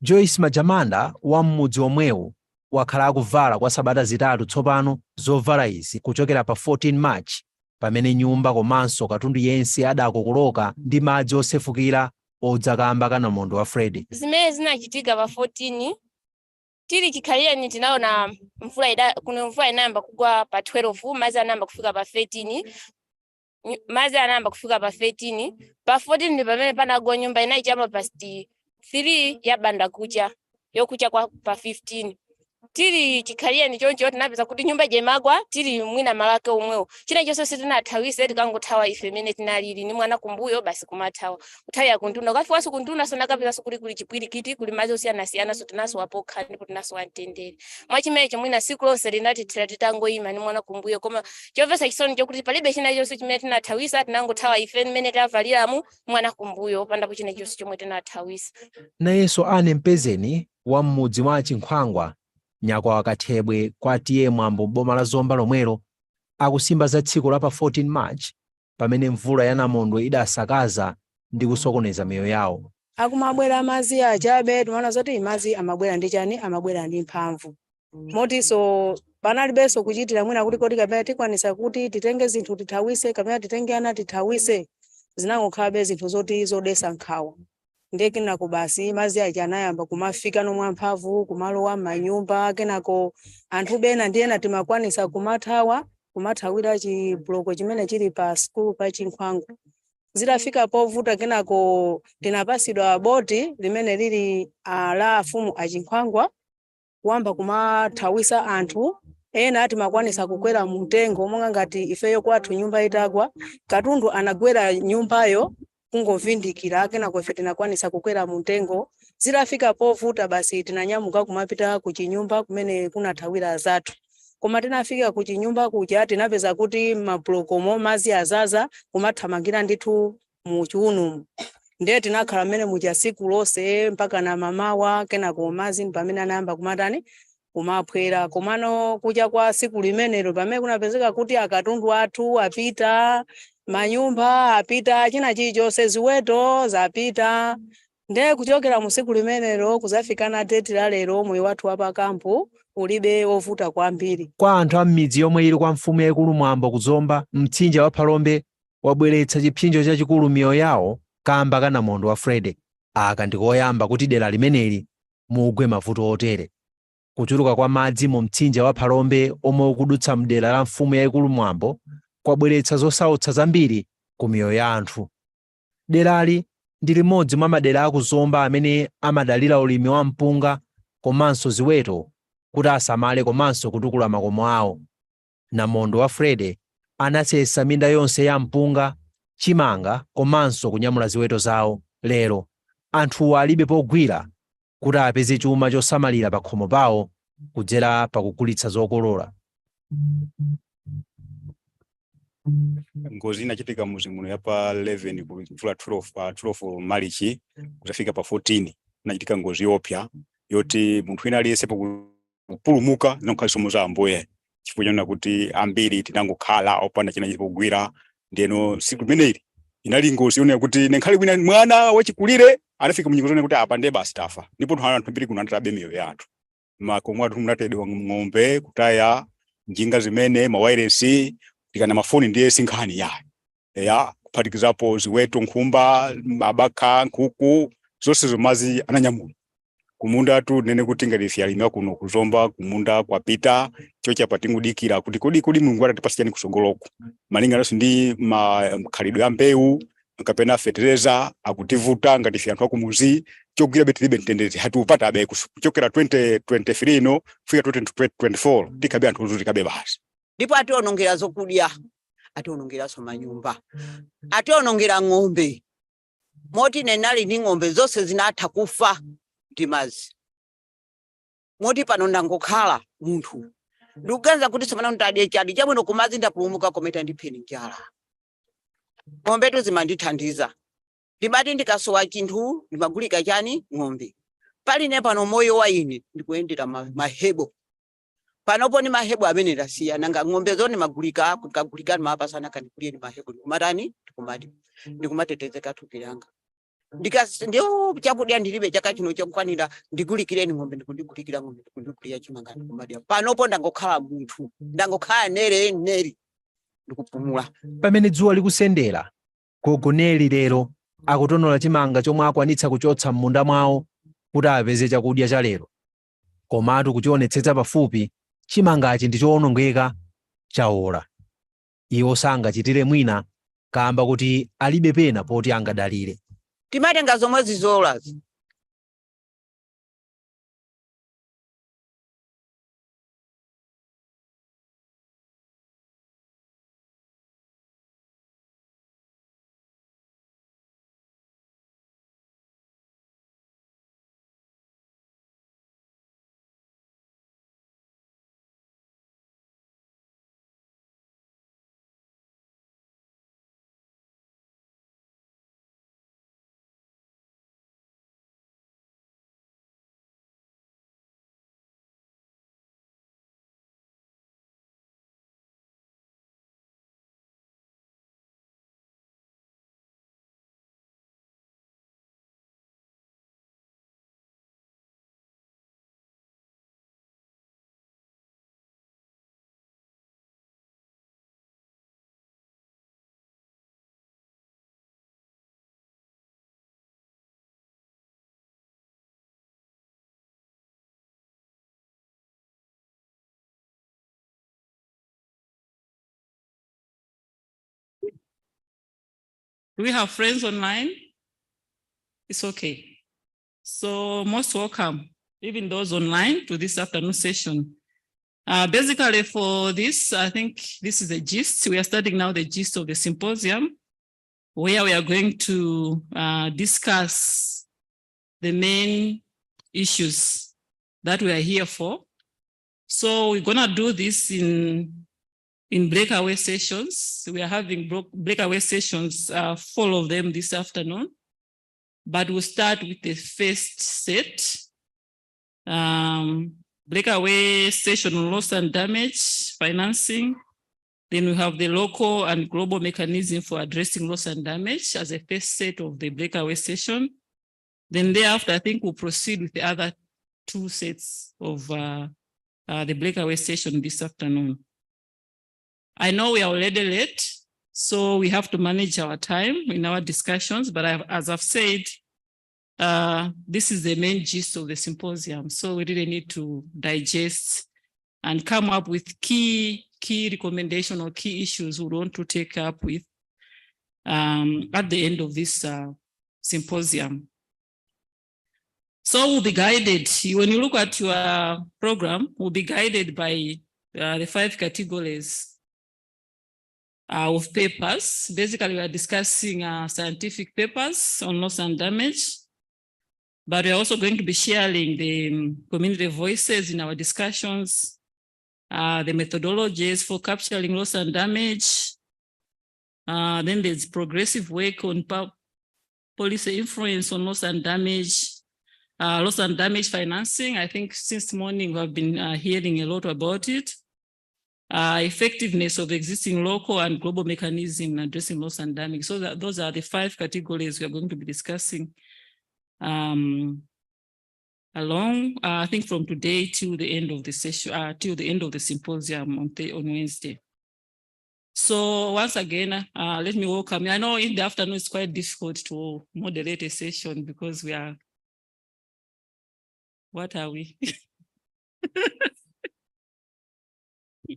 Joyce Majamanda wa mmudzi omwewu wakhala akuvala kwa sabata zitatu tsopano zovala izi kuchokera pa 14 March pamene nyumba komanso katundu yense adakokoloka ndi madzi osefukira odzakamba kanamondo wa Fred. Zimene zinachitika pa 14 tili chikhalira ni tinaona mvula inayamba kugwa pa 12 mazi anayamba kufika pa 13 mazi anayamba kufika pa 13 pa 14 ndi pamene panagwa nyumba inayi chama pa 3 ya banda kucha yokucha kwa pa 15 tili chikhalia ni choncho tinapeza kuti nyumba jemagwa tili mwina malake umwewo china chonse sitinathawisire tikangothawa ife mene tinalili ni mwana kumbuyo basi kumathawa kuthawi yakuntunda kafiwaso kuntunda sonakapeza kuli chipwirikiti kuli madzi osiyanasiyana so tinaso wapokha ndipo tinaso wamtendere mwachimenecho mwina siku lonse linatithira titangoyima ni mwana kumbuyo koma chomvetsa chisoni chokuti palibe china chonse chimene tinathawisa tinangothawa ife mmene tavaliramu mwana kumbuyo opandapo china chonse chomwe tinathawisa. Nayenso ane mpezeni wa m'mudzi mwa Chinkhwangwa nyakwa wakathebwe kwatiye mwambo boma la Zomba lomwelo akusimba za tsiku la pa 14 March pamene mvula ya namondwe idasakaza ndi kusokoneza miyoyo yawo. Akumabwera mazi achabe timaona zoti mazi amabwera ndi chani amabwera ndi mphamvu motiso panalibenso kuchitira mwina kuti kodi kapena tikwanisa kuti titenge zinthu tithawise kapena titenge ana tithawise zinangokhabe zinthu zoti zodesa nkhawa ndekenako basi mazi aja anayamba kumafika nomwe mphamvu kumalowa manyumba kenako anthu bena ndiyena timakwanisa kumathawira chibuloko chimene chili pa school pa Chinkhwangwa zitafika povuta kenako tinapasidwa boti limene lili la afumu a Chinkhwangwa kuamba kumathawisa anthu ena timakwanisa kukwera mtengo monga ngati ifeyo kwathu nyumba itagwa katundu anagwera nyumbayo kungovindikira kenako ife tinakwanisa kukwera mtengo zitafika povuta basi tinanyamuka kumapita ku chinyumba kumene kunathawira zathu koma tinafika ku chinyumba kuja tinapeza kuti mablokomo mazi azaza kumathamangira ndithu mu chiunumu ndiye tinakhala mmene muja siku lonse mpaka na mamawa kenako mazi pamene anayamba kumatani kumaphwera komano kuja kwa siku limenelo pamene kunapezeka kuti akatundu athu apita manyumba apita china chilichonse ziweto zapita ndiye kuchokera mu siku limenelo kuzafikana date la lero moyo wathu wa pakampu ulibe wovuta kwambiri. Kwa anthu a m'midzi yomwe ili kwa mfumu yaikulu mwambo kuzomba mtsinje wa Phalombe wabweretsa chipsinjo chachikulu miyoyo yawo kamba ka namondo wa Fred aka ndikoyamba kuti dera limeneli mugwe mavuto otere. Kuchuluka kwa madzi mu mtsinje wa Phalombe omwe ukudutsa mdera la mfumu yaikulu mwambo kwabweretsa zosautsa zambiri ku miyoyo ya anthu. Derali ndi limodzi mwa madera a kuzomba amene amadalira ulimi wa mpunga komanso ziweto kuti asamale komanso kutukula makomo awo. Namondo wa Fred anasesa minda yonse ya mpunga, chimanga komanso kunyamula ziweto zawo. Lero anthu alibe pogwira kuti apeze chuma chosamalira pa khomo pawo kudzera pakugulitsa zokolola. Ngozi inachitika muzi muno yapa 11 kufika 12 Marichi kuzafika pa 14 inachitika ngozi yopya yoti munthu ina aliyese kupulumuka zinokhazisomo za Ambuye chifukwa chona kuti ambiri tinangokhala opanda china chipogwira ndeno siku limeneli inali ngozi yona kuti nenkhali kwina mwana wachikulire anafika munyingozone kuti apande basi tafa ndipo anthu ambiri kuno antatabe miyoyo yathu makomo athu munatedwa ng'ombe kutaya njinga zimene mawayiresi tikana mafoni ndiye sinkhani ya kuphatikizapo ziweto nkhumba mabaka nkhuku zonse zomazi ananyamula kumunda tu nene kuti ngati ife alimi kuno kuzomba kumunda kwapita chocha patingudikira kuti kodi Mulungu atatipasiyani kusogoloko malinga naso ndi makhalidwe ya mbewu kapena fertilizer akutivuta ngati ife anthu akumuzi chogwira betilibe ntendere hatupata abe kuchokera 2023 ino kufika 2024 tikabe anthu uzuri kabe basi ndipo ationongera zokudya ationongera so manyumba ationongera ng'ombe moti nenali ndi ng'ombe zonse zinatha kufa ndi mazi moti pano ndangokhala munthu ndikuganiza kuti somana ntadye chadi chabwino kumazi ndapulumuka kometa ndipheni njala ng'ombe tu zimandithandiza ndimati ndikasowa chinthu ndimagulika chani ng'ombe pali ne pano moyo wa ine ndikuyendera mahebo panopo ni mahebo amene ndasiya nanga ng'ombe zoni magulika kukagulika mapasana kanikulie ni mahebo ndikumatani ndikumatetezeka thupi langa ndio chakudya ndilibe chaka chino chakwanira ndigulikireni ng'ombe ndikugulikira ng'ombe ndikugulikira chimanga ndikumadya panopo ndangokhala munthu ndangokhala neri ndikupumula. Pamene dzuwa likusendera gogoneli lero akutonola chimanga chomwe akwanitsa kuchotsa m'munda mwawo kuti apeze chakudya cha lero komatu kuchionetsetsa pafupi chimangachi ndi choonongeka chaola. Iwo sangachitire mwina kamba kuti alibe pena poti angadalire. Timatenga zomwe zizolazi Do we have friends online? It's okay. So most welcome, even those online, to this afternoon session. Basically for this, I think this is the gist. We are starting now the gist of the symposium, where we are going to discuss the main issues that we are here for. So we're gonna do this in breakaway sessions. We are having breakaway sessions, 4 of them this afternoon, but we'll start with the first set. Breakaway session on loss and damage financing. Then we have the local and global mechanism for addressing loss and damage as a first set of the breakaway session. Then thereafter, I think we'll proceed with the other 2 sets of the breakaway session this afternoon. I know we are already late, so we have to manage our time in our discussions, but as I've said, this is the main gist of the symposium. So we really need to digest and come up with key recommendation or key issues we want to take up with at the end of this symposium. So we'll be guided, when you look at your program, we'll be guided by the 5 categories of papers. Basically, we are discussing scientific papers on loss and damage, but we're also going to be sharing the community voices in our discussions, the methodologies for capturing loss and damage. Then there's progressive work on policy influence on loss and damage financing. I think since morning we have been hearing a lot about it. Effectiveness of existing local and global mechanism in addressing loss and damage. So those are the 5 categories we are going to be discussing along, I think from today till the end of the session, till the end of the symposium on Wednesday. So once again, let me welcome you. I know in the afternoon it's quite difficult to moderate a session because we are, what are we?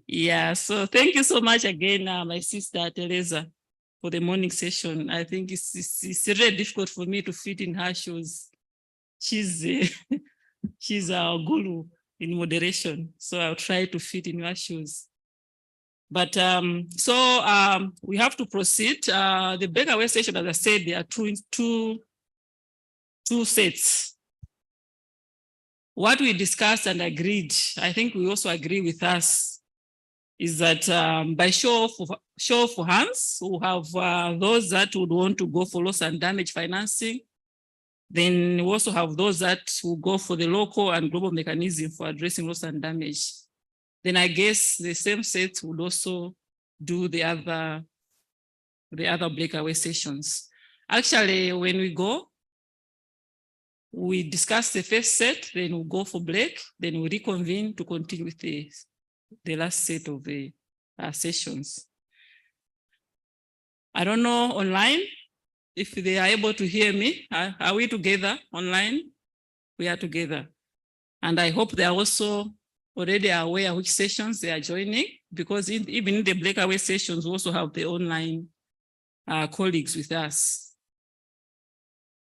Yeah, so thank you so much again, my sister Teresa, for the morning session. I think it's really difficult for me to fit in her shoes. She's our guru in moderation, so I'll try to fit in her shoes. But we have to proceed. The breakaway session, as I said, there are two sets. What we discussed and agreed, I think we also agree with us, is that by show of hands, we have those that would want to go for loss and damage financing. Then we also have those that will go for the local and global mechanism for addressing loss and damage. Then I guess the same set would also do the other breakaway sessions. Actually, when we go, we discuss the first set, then we'll go for break, then we reconvene to continue with the last set of the sessions. I don't know online if they are able to hear me. Are we together online? We are together. And I hope they are also already aware which sessions they are joining, because even in the breakaway sessions, we also have the online colleagues with us.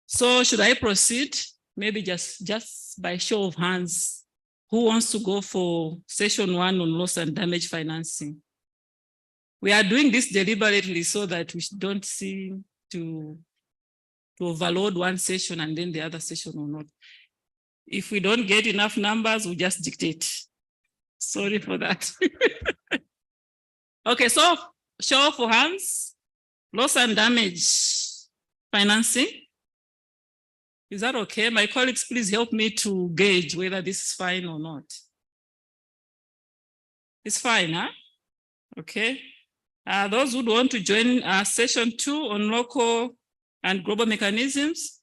So should I proceed? Maybe just by show of hands, who wants to go for session 1 on loss and damage financing? We are doing this deliberately so that we don't seem to overload one session and then the other session will not. If we don't get enough numbers, we just dictate. Sorry for that. Okay, so show of hands, loss and damage financing. Is that okay? My colleagues, please help me to gauge whether this is fine or not. It's fine, huh? Okay. Those who want to join session 2 on local and global mechanisms.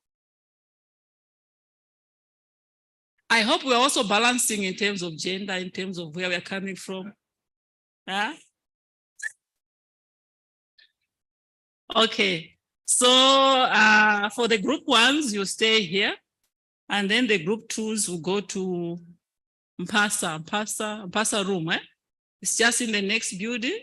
I hope we're also balancing in terms of gender, in terms of where we're coming from. Huh? Okay. So for the group 1s, you stay here, and then the group 2s will go to Mpasa room. It's just in the next building,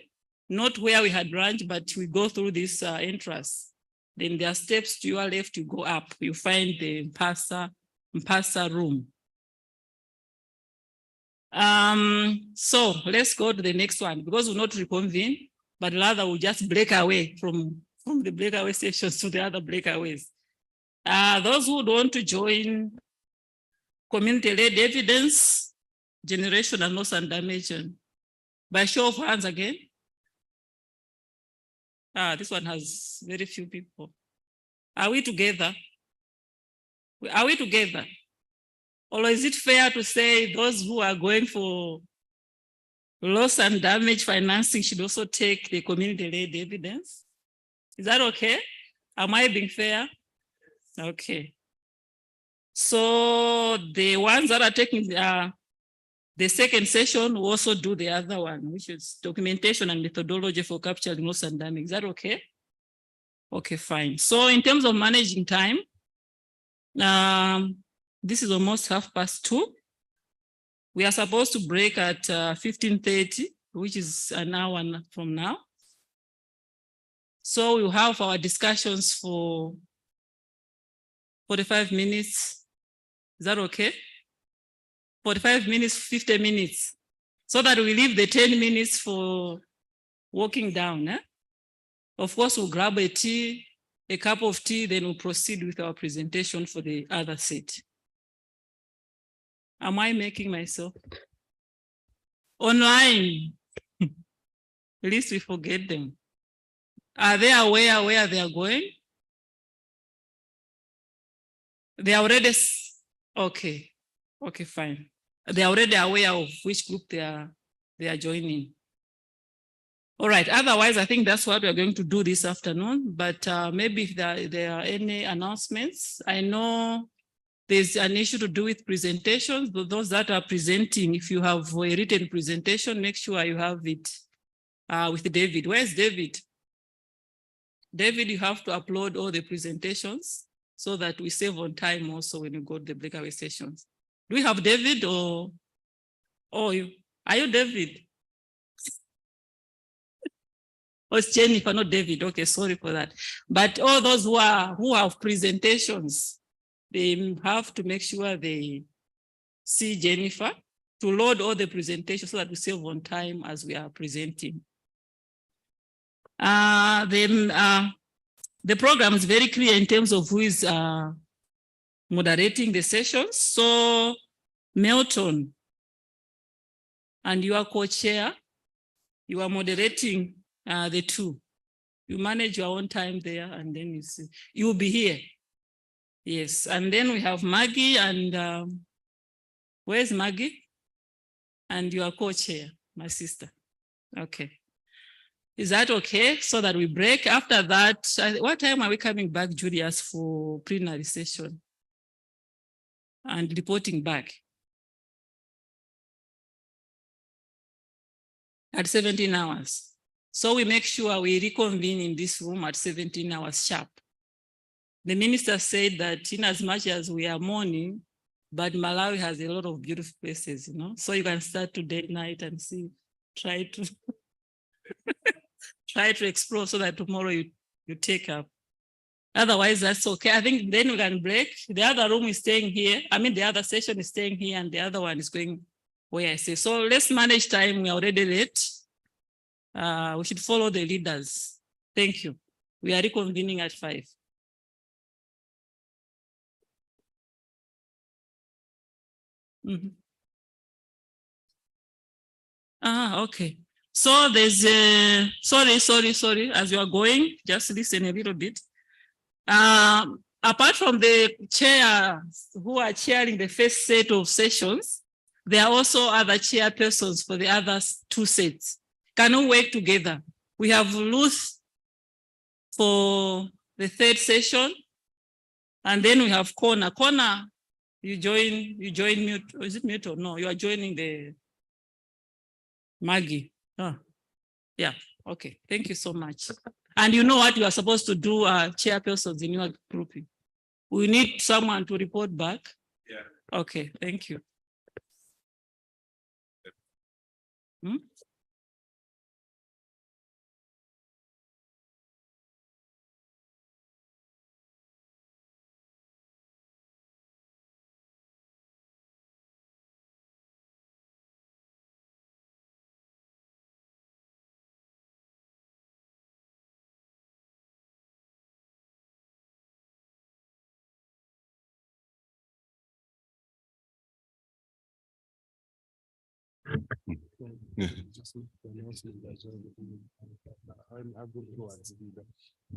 not where we had lunch, but we go through this entrance. Then there are steps to your left, you go up, you find the Mpasa room. So let's go to the next one, because we'll not reconvene, but rather we'll just break away from the breakaway sessions to the other breakaways. Those who don't want to join community-led evidence generation and loss and damage, by show of hands again. This one has very few people. Are we together? Are we together? Or is it fair to say those who are going for loss and damage financing should also take the community-led evidence? Is that okay? Am I being fair? Okay. So the ones that are taking the second session will also do the other one, which is documentation and methodology for capturing loss and damage. Is that okay? Okay, fine. So in terms of managing time, this is almost 2:30. We are supposed to break at 15:30, which is an hour from now. So we'll have our discussions for 45 minutes. Is that okay? 45 minutes, 50 minutes, so that we leave the 10 minutes for walking down. Of course, we'll grab a tea, a cup of tea, then we'll proceed with our presentation for the other set. Am I making myself? Online, at least we forget them. Are they aware where they are going? They are already, okay, okay, fine. They are already aware of which group they are joining. All right, otherwise, I think that's what we're going to do this afternoon, but maybe if there are any announcements. I know there's an issue to do with presentations, but those that are presenting, if you have a written presentation, make sure you have it with David. Where's David? David, you have to upload all the presentations so that we save on time also when you go to the breakaway sessions. Do we have David or are you David? Oh, it's Jennifer, not David. Okay, sorry for that. But all those who have presentations, they have to make sure they see Jennifer to load all the presentations so that we save on time as we are presenting. The program is very clear in terms of who is moderating the sessions. So Milton, and you are co-chair, you are moderating the two. You manage your own time there, and then you will be here. Yes, and then we have Maggie, and where's Maggie? And you are co-chair, my sister. Okay. Is that okay? So that we break. After that, what time are we coming back, Julius, for plenary session and reporting back? At 17 hours. So we make sure we reconvene in this room at 17 hours sharp. The minister said that in as much as we are mourning, but Malawi has a lot of beautiful places, you know, so you can start today night and see, try to try to explore so that tomorrow you take up. Otherwise, that's okay. I think then we can break. The other room is staying here. I mean, the other session is staying here and the other one is going where I say. So let's manage time. We're already late. We should follow the leaders. Thank you. We are reconvening at 5. Okay. So there's a, sorry, as you are going, just listen a little bit. Apart from the chairs who are chairing the first set of sessions, there are also other chairpersons for the other 2 sets. Can we work together? We have Ruth for the 3rd session, and then we have Connor. Connor, you join mute, or is it mute or no? You are joining the Maggie. Oh, yeah, okay, thank you so much. And you know what you are supposed to do, chairpersons in your grouping. We need someone to report back. Yeah. Okay, thank you.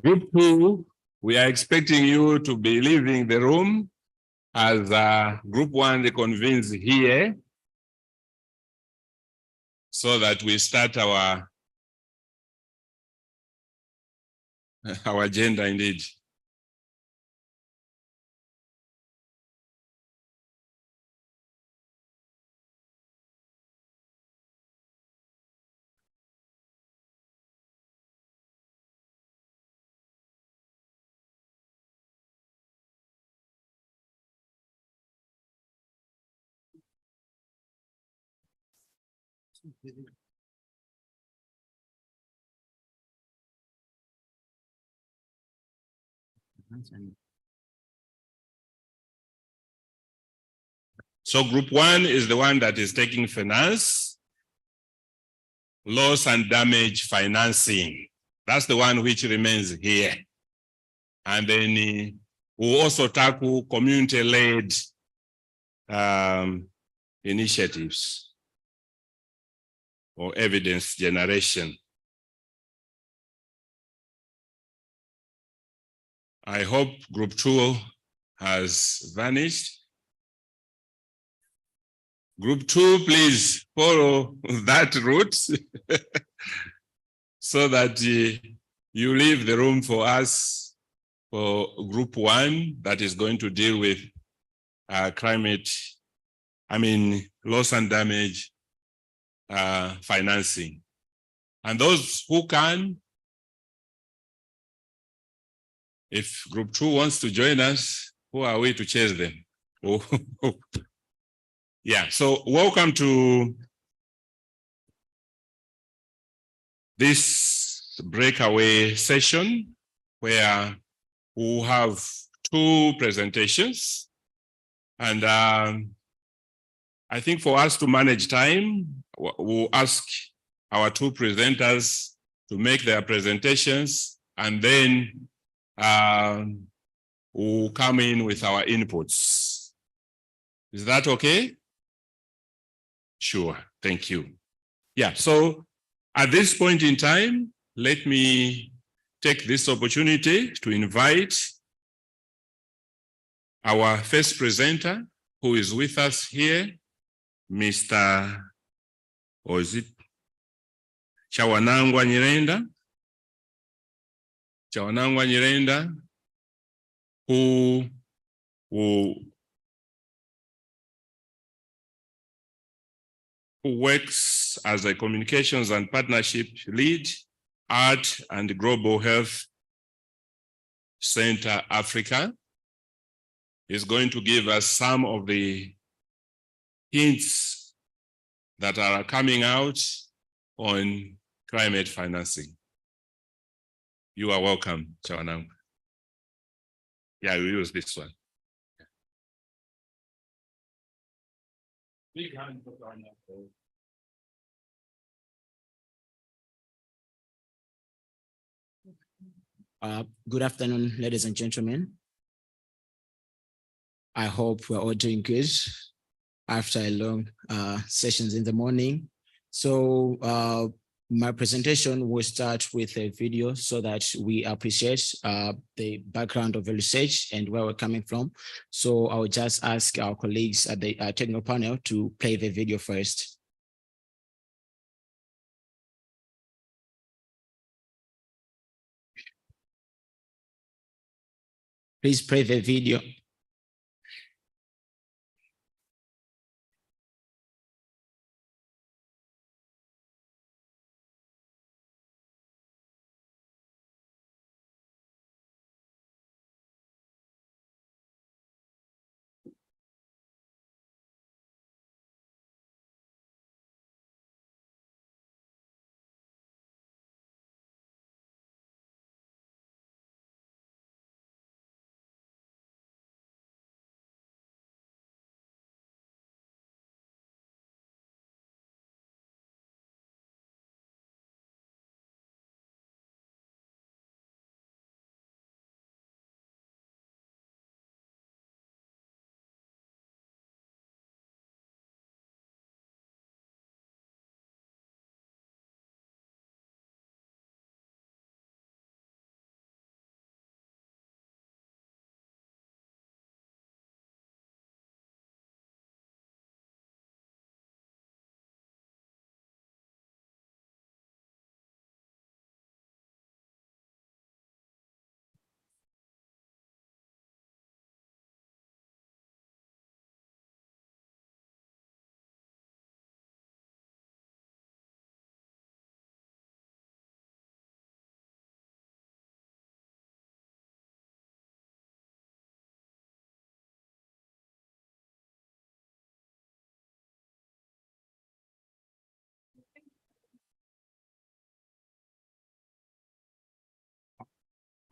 Group 2, we are expecting you to be leaving the room as group 1 reconvenes here so that we start our agenda indeed. So group 1 is the one that is taking finance, loss and damage financing. That's the one which remains here. And then we'll also tackle community-led initiatives or evidence generation. I hope group 2 has vanished. Group 2, please follow that route so that you leave the room for us for group 1 that is going to deal with loss and damage financing. And those who can, if group 2 wants to join us, who are we to chase them? Yeah, so welcome to this breakaway session where we'll have 2 presentations. And I think for us to manage time, we'll ask our 2 presenters to make their presentations, and then we'll come in with our inputs. Is that okay? Sure, thank you. Yeah, so at this point in time, let me take this opportunity to invite our first presenter who is with us here, Mr. Chawanangwa Nyirenda, who works as a communications and partnership lead at and Global Health Center Africa. Is going to give us some of the hints that are coming out on climate financing. You are welcome, Chawanang. Yeah, we use this one. Big hand for Chawanang. Good afternoon, ladies and gentlemen. I hope we're all doing good after a long sessions in the morning. So my presentation will start with a video so that we appreciate the background of the research and where we're coming from. So I will just ask our colleagues at the technical panel to play the video first. Please play the video.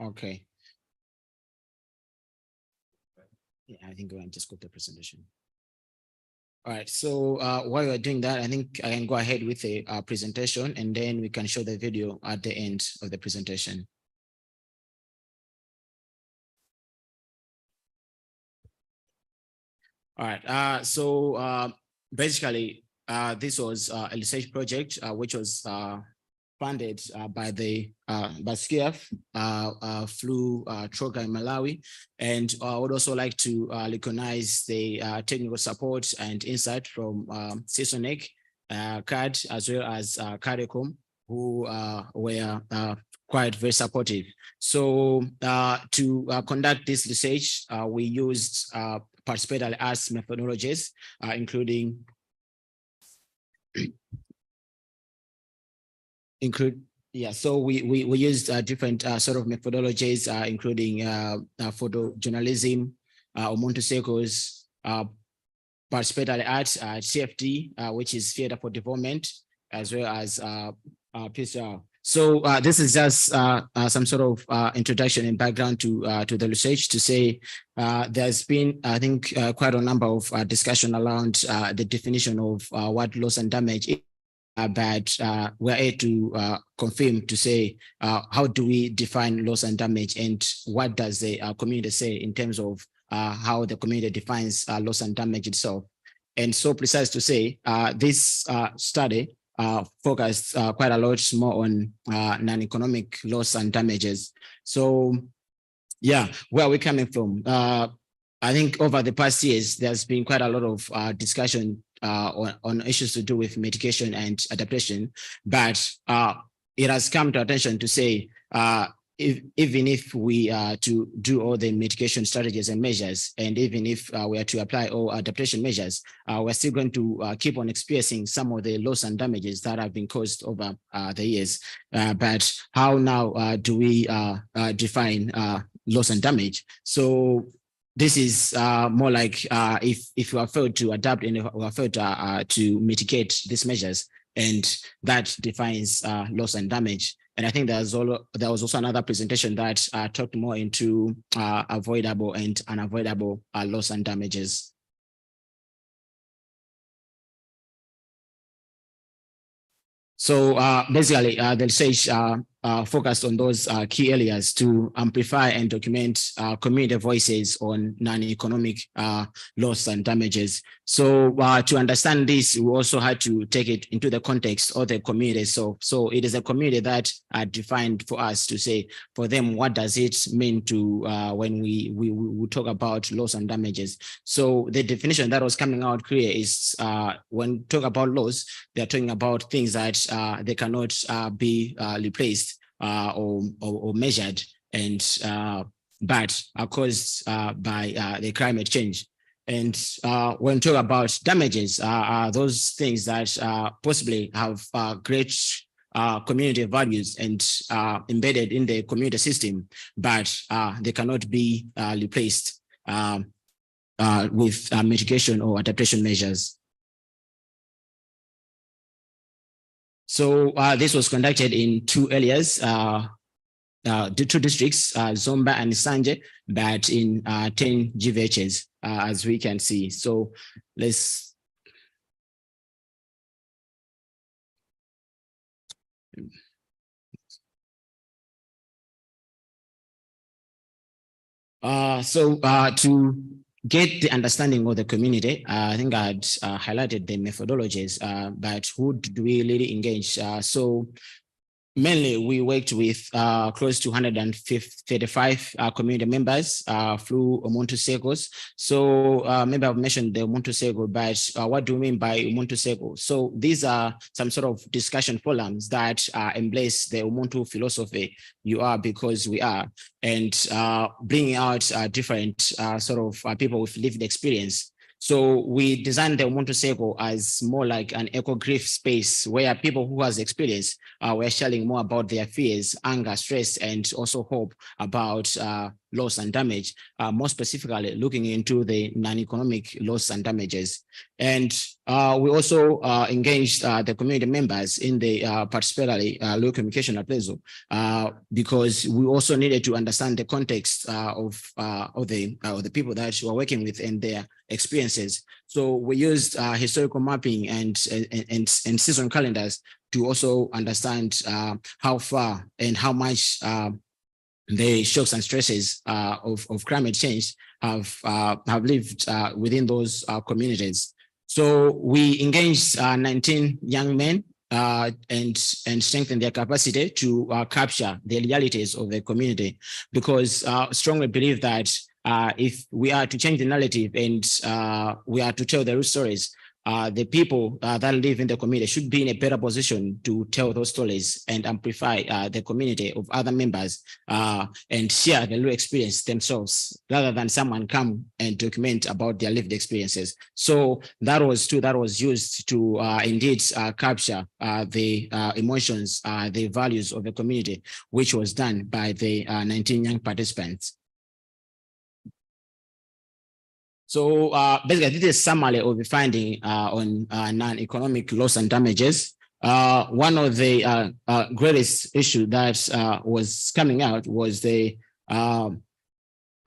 Okay. Yeah, I think we can just go to the presentation. All right, so while we're doing that, I think I can go ahead with the presentation and then we can show the video at the end of the presentation. All right, so basically, this was a research project which was funded by the SCIF through Troca in Malawi. And I would also like to recognize the technical support and insight from CISONEC, CAD, as well as CARICOM, who were quite very supportive. So to conduct this research, we used participatory arts methodologies, including so we used different sort of methodologies, including photojournalism, Ubuntu circles, participatory arts, CFD, which is theater for development, as well as PCR. So this is just some sort of introduction and background to the research to say there's been, I think, quite a number of discussion around the definition of what loss and damage is. But we're able to confirm to say how do we define loss and damage, and what does the community say in terms of how the community defines loss and damage itself. And so precise to say this study focused quite a lot more on non-economic loss and damages. So yeah, where are we coming from? I think over the past years, there's been quite a lot of discussion on issues to do with mitigation and adaptation, but it has come to attention to say, even if we are to do all the mitigation strategies and measures, and even if we are to apply all adaptation measures, we're still going to keep on experiencing some of the loss and damages that have been caused over the years. But how now do we define loss and damage? So this is more like if you are failed to adapt and you are failed to mitigate these measures, and that defines loss and damage. And I think there was also another presentation that talked more into avoidable and unavoidable loss and damages. So basically, the research focused on those key areas to amplify and document community voices on non-economic loss and damages. So to understand this, we also had to take it into the context of the community. So it is a community that defined for us to say, for them, what does it mean to when we talk about loss and damages? So the definition that was coming out clear is when we talk about loss, they're talking about things that they cannot be replaced or measured, and but are caused by the climate change. And when we talk about damages, are those things that possibly have great community values and embedded in the community system, but they cannot be replaced with mitigation or adaptation measures. So this was conducted in two areas, the two districts, Zomba and Sanje, but in 10 GVHs, as we can see. So let's. To get the understanding of the community, I think I had highlighted the methodologies, but who do we really engage? So mainly we worked with close to 135 community members through Ubuntu circles. So maybe I've mentioned the Ubuntu circle, but what do we mean by Ubuntu circle? So these are some sort of discussion forums that embrace the Ubuntu philosophy, you are because we are, and bringing out different sort of people with lived experience So we designed the Ubuntu Circle as more like an eco-grief space where people who has experience were sharing more about their fears, anger, stress, and also hope about loss and damage, more specifically looking into the non-economic loss and damages. And we also engaged the community members in the participatory low communication appraisal because we also needed to understand the context of the people that you are working with and their experiences. So we used historical mapping and season calendars to also understand how far and how much the shocks and stresses of climate change have lived within those communities. So we engaged 19 young men and strengthen their capacity to capture the realities of the community, because strongly believe that if we are to change the narrative and we are to tell the real stories, the people that live in the community should be in a better position to tell those stories and amplify the community of other members and share the real experience themselves, rather than someone come and document about their lived experiences. So that was used to indeed capture the emotions, the values of the community, which was done by the 19 young participants. So basically, this is a summary of the finding on non-economic loss and damages. One of the greatest issue that was coming out was the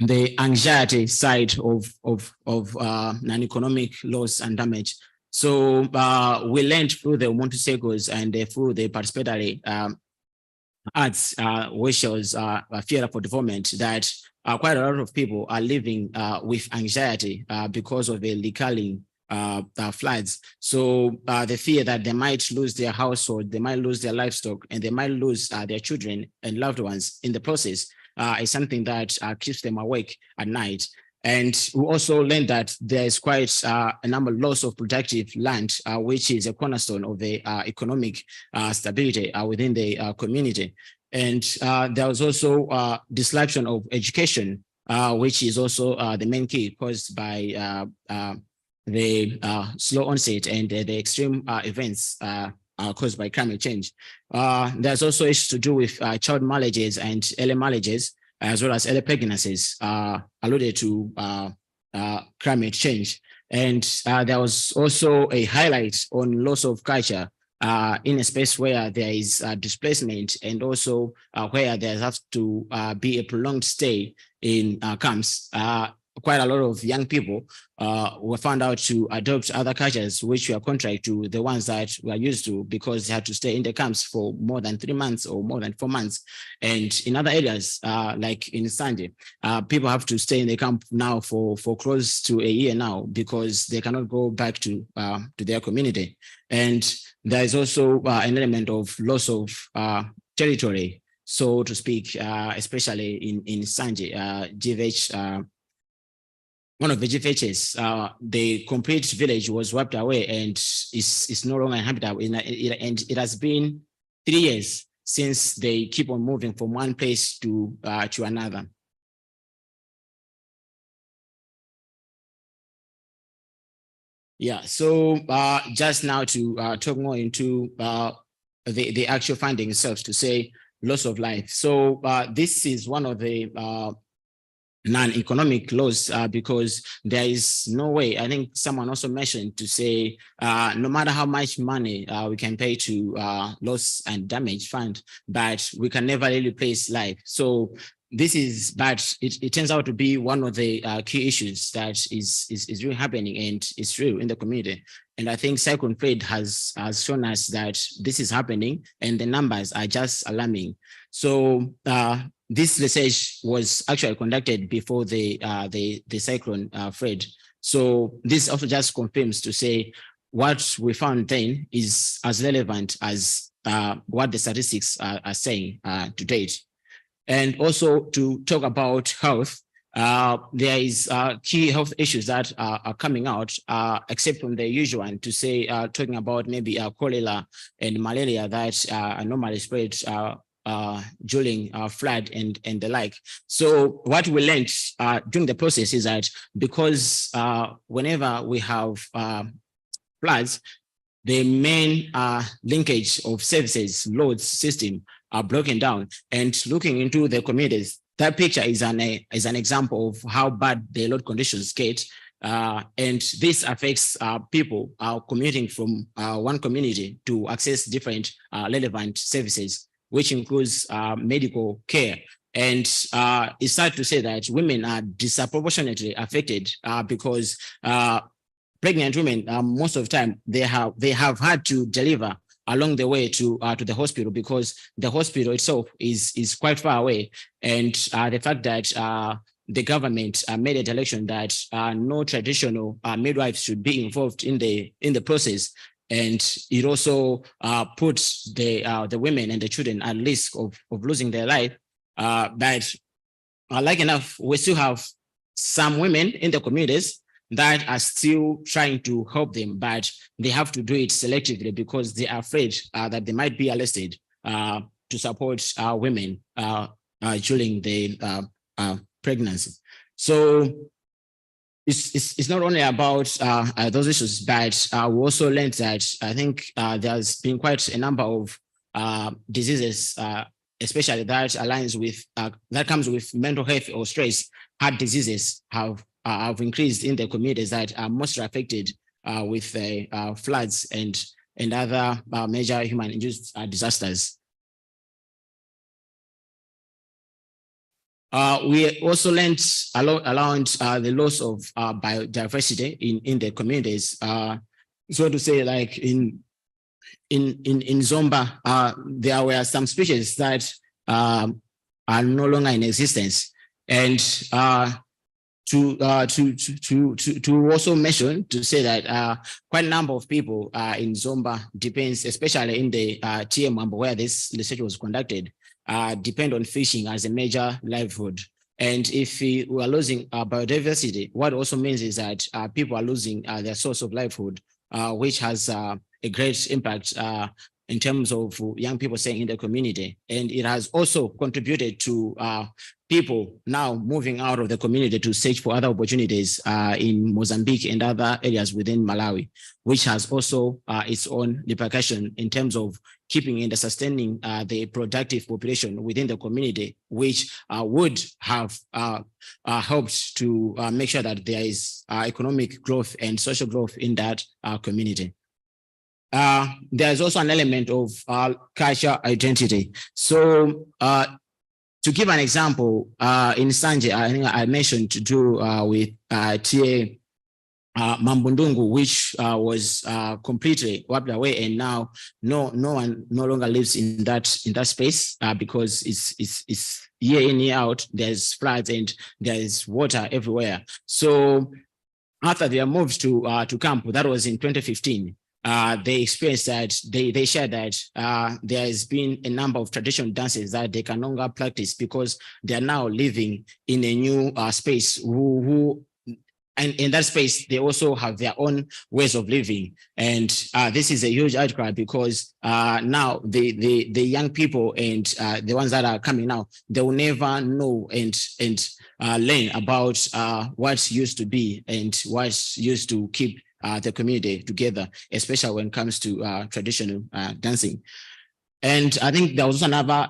anxiety side of non-economic loss and damage. So we learned through the Ubuntu circles and through the participatory arts, which was fear for development, that quite a lot of people are living with anxiety because of the recurring floods. So the fear that they might lose their household, they might lose their livestock, and they might lose their children and loved ones in the process is something that keeps them awake at night. And we also learned that there is quite a number of loss of productive land, which is a cornerstone of the economic stability within the community. And there was also disruption of education, which is also the main key caused by the slow onset and the extreme events caused by climate change. There's also issues to do with child marriages and early marriages, as well as early pregnancies alluded to climate change. And there was also a highlight on loss of culture in a space where there is displacement, and also where there has to be a prolonged stay in camps. Quite a lot of young people were found out to adopt other cultures which were contrary to the ones that we are used to, because they had to stay in the camps for more than 3 months or more than 4 months. And in other areas, like in Sandy, people have to stay in the camp now for close to a year now, because they cannot go back to their community. And there is also an element of loss of territory, so to speak, especially in Sanji, GVH. One of the GVHs, the complete village was wiped away and is no longer inhabitable. And it has been 3 years since they keep on moving from one place to another. Yeah, so just now to talk more into the actual finding itself, to say loss of life. So this is one of the non-economic loss, because there is no way, I think someone also mentioned, to say no matter how much money we can pay to loss and damage fund, but we can never really replace life. So this is, but it turns out to be one of the key issues that is really happening and is real in the community. And I think Cyclone Fred has shown us that this is happening, and the numbers are just alarming. So this research was actually conducted before the Cyclone Fred. So this also just confirms to say what we found then is as relevant as what the statistics are saying to date. And also to talk about health, there is key health issues that are coming out, except from the usual one, to say talking about maybe cholera and malaria that are normally spread during flood and the like. So what we learned during the process is that because whenever we have floods, the main linkage of services, loads system are broken down. And looking into the communities, that picture is an example of how bad the load conditions get. And this affects people commuting from one community to access different relevant services, which includes medical care. And it's sad to say that women are disproportionately affected because pregnant women, most of the time, they have had to deliver along the way to the hospital because the hospital itself is quite far away. And the fact that the government made a direction that no traditional midwives should be involved in the process, and it also puts the women and the children at risk of losing their life. But like enough, we still have some women in the communities that are still trying to help them, but they have to do it selectively because they are afraid that they might be arrested to support women during the pregnancy. So it's not only about those issues, but we also learned that I think there's been quite a number of diseases, especially that aligns with that comes with mental health or stress. Heart diseases have increased in the communities that are most affected with floods and other major human-induced disasters. We also learned around the loss of biodiversity in the communities. So to say, like in Zomba, there were some species that are no longer in existence, and to also mention to say that quite a number of people in Zomba depends, especially in the TM where this research was conducted, depend on fishing as a major livelihood. And if we are losing biodiversity, what also means is that people are losing their source of livelihood, which has a great impact in terms of young people staying in the community. And it has also contributed to people now moving out of the community to search for other opportunities in Mozambique and other areas within Malawi, which has also its own repercussion in terms of keeping and sustaining the productive population within the community, which would have helped to make sure that there is economic growth and social growth in that community. There's also an element of cultural identity. So to give an example, in Sanje, I think I mentioned to do with TA Mambundungu, which was completely wiped away, and now no one no longer lives in that space because it's year in, year out. There's floods and there's water everywhere. So after they are moved to camp, that was in 2015. They experienced that they shared that there has been a number of traditional dances that they can no longer practice because they are now living in a new space and in that space, they also have their own ways of living. And this is a huge outcry because now the young people and the ones that are coming now, they will never know and learn about what used to be and what used to keep the community together, especially when it comes to traditional dancing. And I think there was also another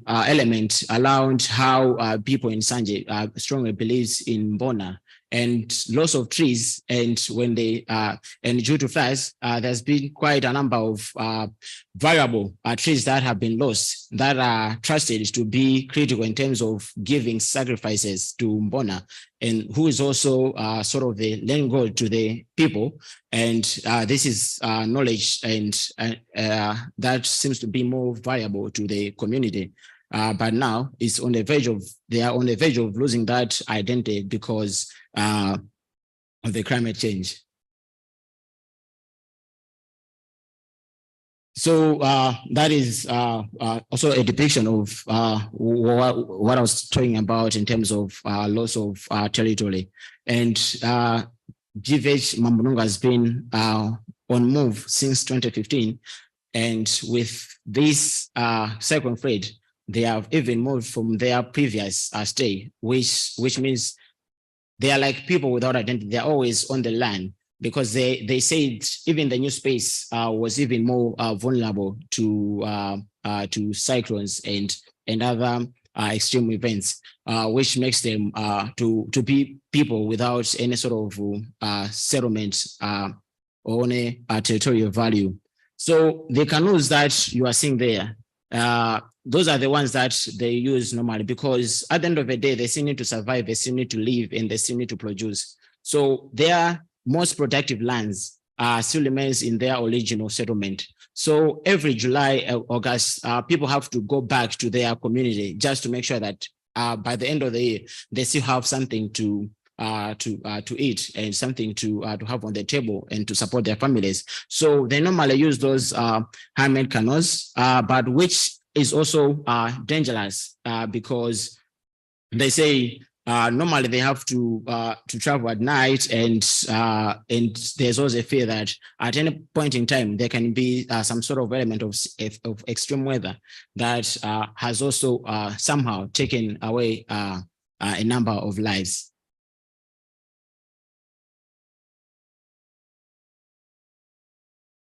element around how people in Sanje strongly believes in Mbona and loss of trees. And when they and due to floods, there's been quite a number of variable trees that have been lost that are trusted to be critical in terms of giving sacrifices to Mbona, and who is also sort of the land god to the people. And this is knowledge and that seems to be more valuable to the community. But now it's on the verge of, they are on the verge of losing that identity because of the climate change. So that is also a depiction of what I was talking about in terms of loss of territory. And GVH Mambununga has been on move since 2015. And with this second flood, they have even moved from their previous stay, which means they are like people without identity. They're always on the land, because they said even the new space was even more vulnerable to cyclones and other extreme events, which makes them to be people without any sort of settlement or any territorial value. So the canoes that you are seeing there, those are the ones that they use normally, because at the end of the day, they still need to survive, they still need to live, and they still need to produce. So their most productive lands still remains in their original settlement. So every July, August, people have to go back to their community just to make sure that by the end of the year, they still have something to eat and something to have on the table and to support their families. So they normally use those handmade canoes, but which is also dangerous because they say normally they have to travel at night, and there's also a fear that at any point in time there can be some sort of element of extreme weather that has also somehow taken away a number of lives.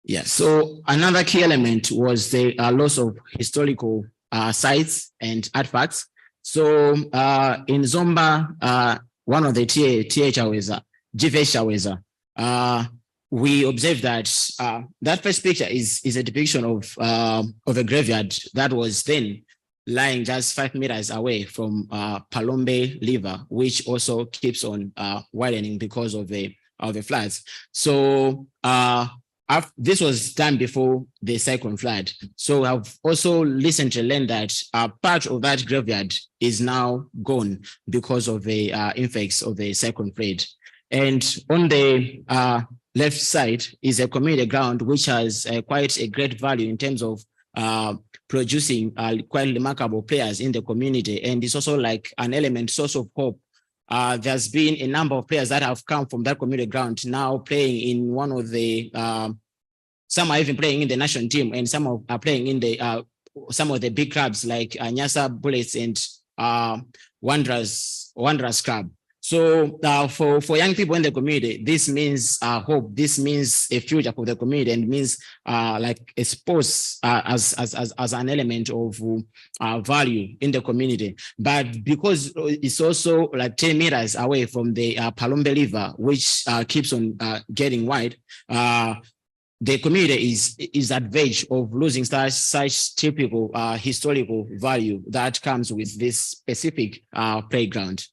Yeah, so another key element was the loss of historical sites and artifacts. So in Zomba, one of the GFH Chaweza, we observed that that first picture is a depiction of a graveyard that was then lying just 5 meters away from Palombe River, which also keeps on widening because of the floods. So this was done before the second flood. So I've also recently learned that part of that graveyard is now gone because of the effects of the second flood. And on the left side is a community ground, which has quite a great value in terms of producing quite remarkable players in the community. And it's also like an element, source of hope. There's been a number of players that have come from that community ground now playing in one of the, some are even playing in the national team, and some are playing in the some of the big clubs like Nyasa Bullets and Wanderers Club. So for young people in the community, this means hope. This means a future for the community, and means like a sports as an element of value in the community. But because it's also like 10 meters away from the Palombe River, which keeps on getting wide, the community is at verge of losing such typical historical value that comes with this specific playground.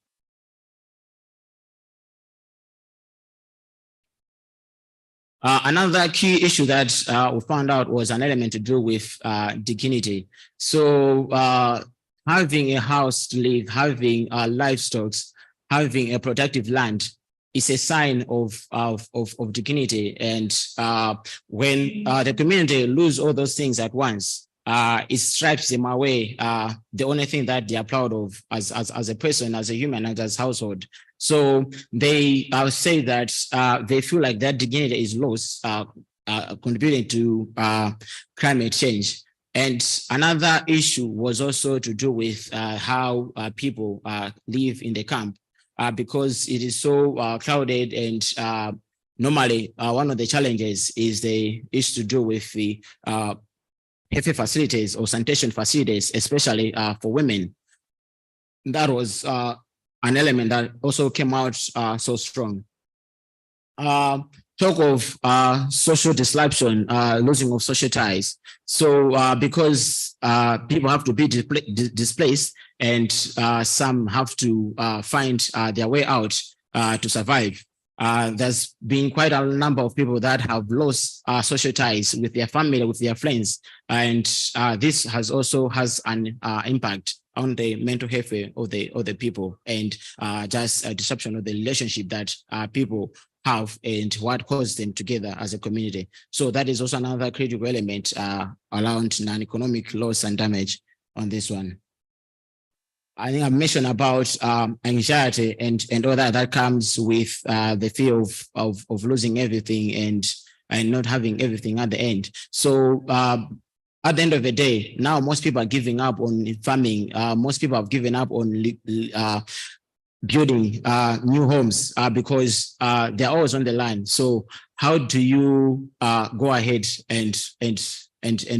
Another key issue that we found out was an element to do with dignity. So having a house to live, having livestock, having a productive land is a sign of dignity. And when the community lose all those things at once, it stripes them away. The only thing that they are proud of as a person, as a human, and as household. So they say that they feel like that dignity is lost, contributing to climate change. And another issue was also to do with how people live in the camp, because it is so crowded, and normally one of the challenges is to do with the healthy facilities or sanitation facilities, especially for women. That was an element that also came out so strong. Talk of social disruption, losing of social ties. So because people have to be displaced, and some have to find their way out to survive. There's been quite a number of people that have lost social ties with their family, with their friends, and this has an impact on the mental health of the people, and just a disruption of the relationship that people have and what caused them together as a community. So that is also another critical element around non-economic loss and damage on this one. I think I mentioned about anxiety and all that comes with the fear of losing everything, and not having everything at the end. So at the end of the day, now most people are giving up on farming. Most people have given up on building new homes because they're always on the line. So how do you go ahead and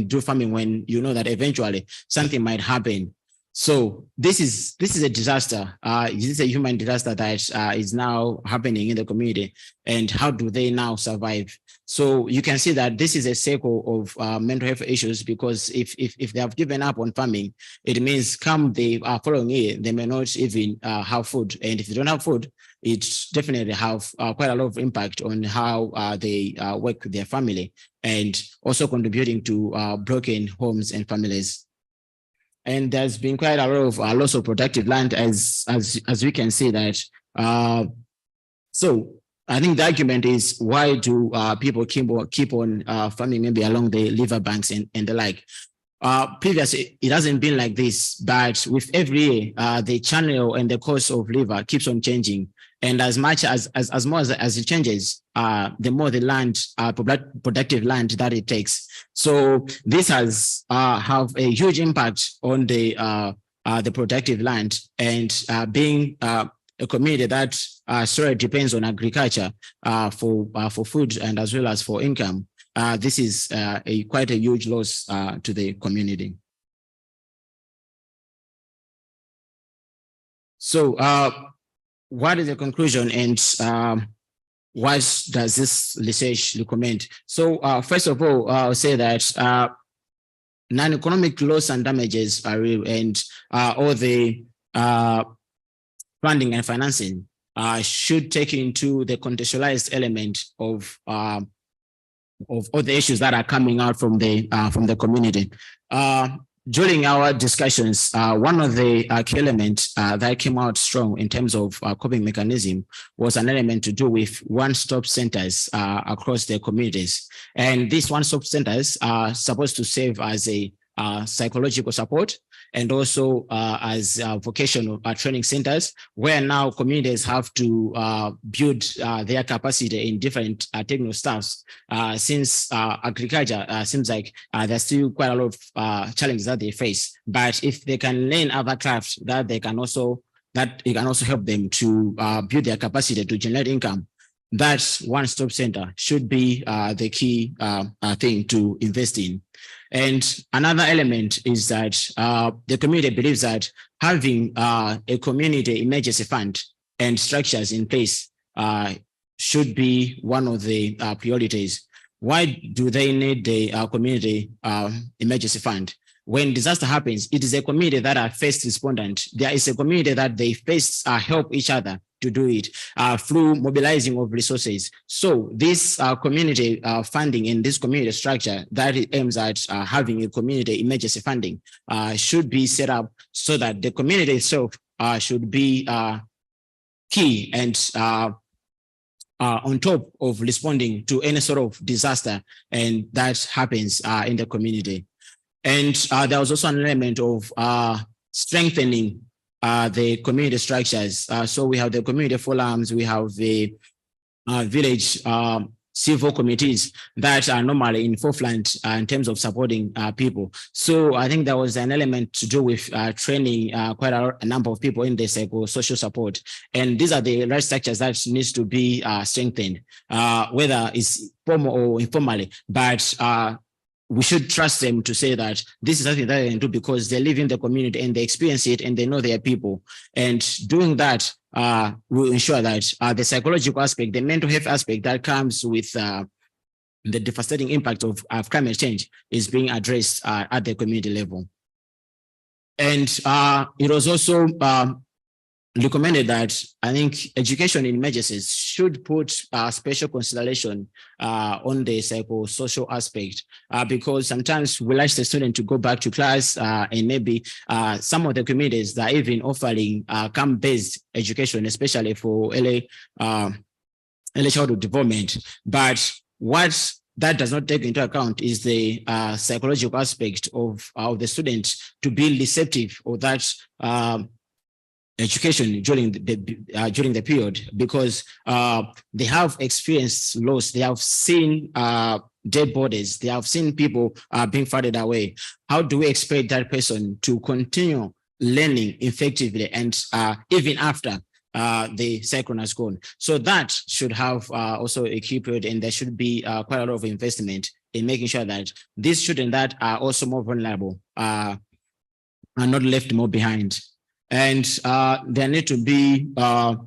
do farming when you know that eventually something might happen? So this is a disaster. This is a human disaster that is now happening in the community, and how do they now survive? So you can see that this is a cycle of mental health issues, because if they have given up on farming, it means come the following year they may not even have food, and if they don't have food, it definitely have quite a lot of impact on how they work with their family, and also contributing to broken homes and families. And there's been quite a lot of loss of productive land, as we can see that. So I think the argument is, why do people keep on farming maybe along the river banks and the like? Previously, it hasn't been like this, but with every year, the channel and the course of river keeps on changing. And as much as it changes, the more the land, productive land that it takes. So this has have a huge impact on the productive land, and being a community that solely depends on agriculture for food and as well as for income. This is quite a huge loss to the community. So what is the conclusion, and what does this research recommend? So first of all, I'll say that non-economic loss and damages are real, and all the funding and financing should take into the contextualized element of all the issues that are coming out from the community. During our discussions, one of the key elements that came out strong in terms of coping mechanism was an element to do with one-stop centers across the communities. And these one-stop centers are supposed to serve as a psychological support, and also as vocational training centers, where now communities have to build their capacity in different technical staffs, since agriculture seems like there's still quite a lot of challenges that they face. But if they can learn other crafts that it can also help them to build their capacity to generate income, that one-stop center should be the key thing to invest in. And another element is that the community believes that having a community emergency fund and structures in place should be one of the priorities. Why do they need the community emergency fund? When disaster happens, it is a community that are first respondent. There is a community that they first help each other to do it through mobilizing of resources. So this community funding in this community structure that it aims at having a community emergency funding should be set up so that the community itself should be key and on top of responding to any sort of disaster and that happens in the community. And there was also an element of strengthening the community structures. So we have the community forums, we have the village civil committees that are normally in forefront in terms of supporting people. So I think there was an element to do with training quite a number of people in the psychosocial support. And these are the right structures that needs to be strengthened, whether it's formal or informally, but we should trust them to say that this is something that they can do because they live in the community and they experience it and they know their people. And doing that will ensure that the psychological aspect, the mental health aspect that comes with the devastating impact of climate change is being addressed at the community level. And it was also recommended that I think education in emergencies should put special consideration on the psychosocial aspect, because sometimes we like the student to go back to class and maybe some of the communities that are even offering camp-based education, especially for early childhood development. But what that does not take into account is the psychological aspect of the student to be receptive of that education during the period, because they have experienced loss, they have seen dead bodies, they have seen people being flooded away. How do we expect that person to continue learning effectively and even after the cyclone has gone? So that should have also a key period, and there should be quite a lot of investment in making sure that these students that are also more vulnerable are not left more behind. And there need to be a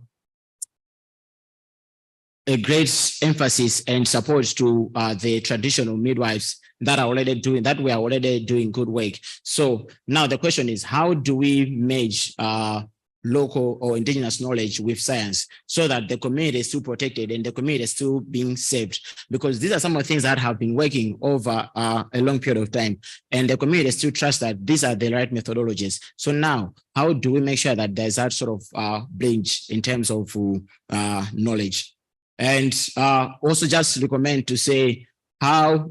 great emphasis and support to the traditional midwives that are already doing that. We are already doing good work. So now the question is, how do we merge local or indigenous knowledge with science so that the community is still protected and the community is still being saved? Because these are some of the things that have been working over a long period of time, and the community still trusts that these are the right methodologies. So now, how do we make sure that there's that sort of bridge in terms of knowledge? And also just recommend to say, how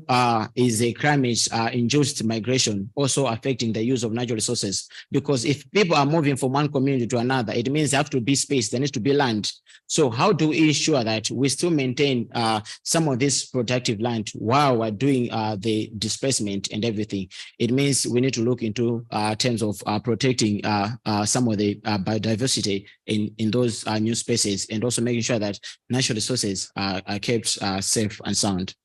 is a climate-induced migration also affecting the use of natural resources? Because if people are moving from one community to another, it means there have to be space, there needs to be land. So how do we ensure that we still maintain some of this productive land while we're doing the displacement and everything? It means we need to look into terms of protecting some of the biodiversity in those new spaces, and also making sure that natural resources are kept safe and sound.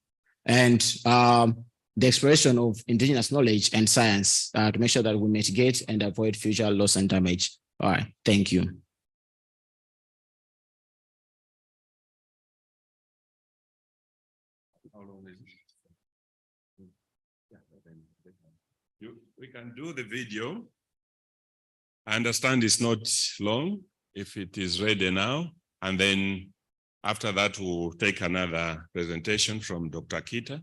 And the exploration of indigenous knowledge and science to make sure that we mitigate and avoid future loss and damage. All right, thank you. How long is it? We can do the video. I understand it's not long if it is ready now, and then after that, we'll take another presentation from Dr. Kita.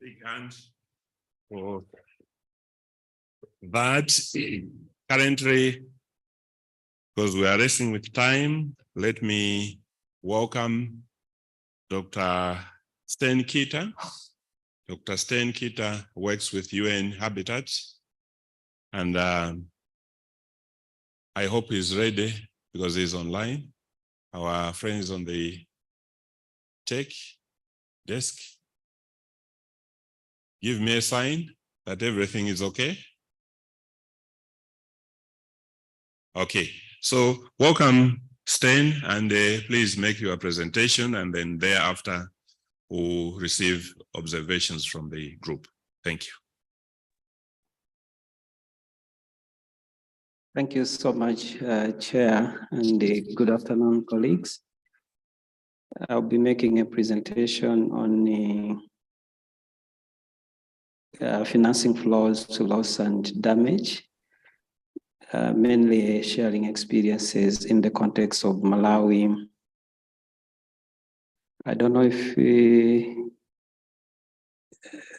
Big hand for that. Currently, because we are racing with time, let me welcome Dr. Sten Kita. Dr. Sten Kita works with UN Habitat, and I hope he's ready because he's online. Our friend is on the tech desk. Give me a sign that everything is okay. Okay, so welcome, Sten, and please make your presentation, and then thereafter we'll receive observations from the group. Thank you. Thank you. Thank you so much, Chair, and good afternoon, colleagues. I'll be making a presentation on the financing flows to loss and damage, mainly sharing experiences in the context of Malawi. I don't know if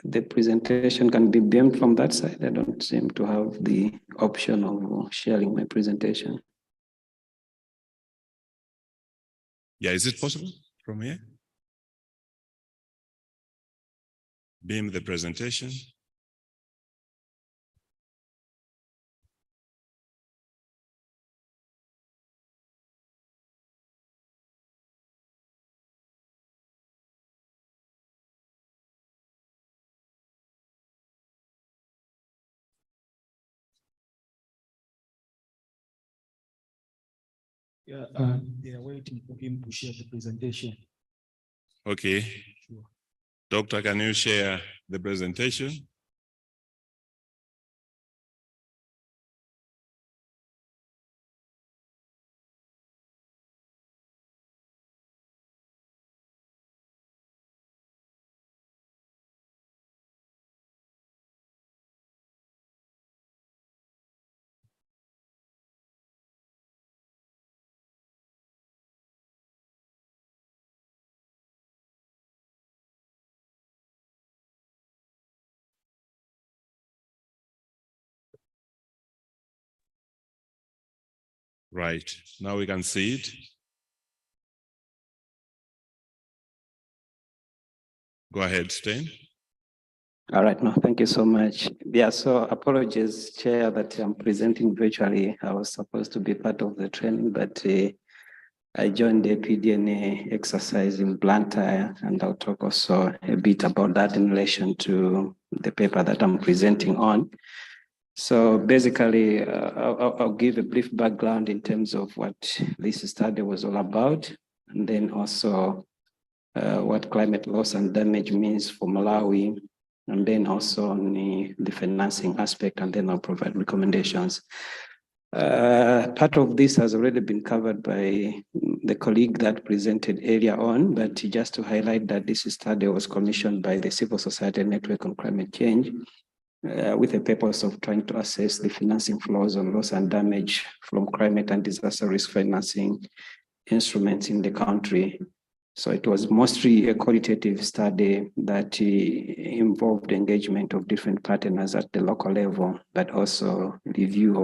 the presentation can be beamed from that side. I don't seem to have the option of sharing my presentation. Yeah, is it possible from here? Beam the presentation. Yeah, they are waiting for him to share the presentation. Okay. Doctor, can you share the presentation? Right, now we can see it. Go ahead, Stein. All right, no, thank you so much. Yeah, so apologies, Chair, that I'm presenting virtually. I was supposed to be part of the training, but I joined the PDNA exercise in Blantyre, and I'll talk also a bit about that in relation to the paper that I'm presenting on. So basically, I'll give a brief background in terms of what this study was all about, and then also what climate loss and damage means for Malawi, and then also on the financing aspect, and then I'll provide recommendations. Part of this has already been covered by the colleague that presented earlier on, but just to highlight that this study was commissioned by the Civil Society Network on Climate Change, with the purpose of trying to assess the financing flows on loss and damage from climate and disaster risk financing instruments in the country. So it was mostly a qualitative study that involved engagement of different partners at the local level, but also review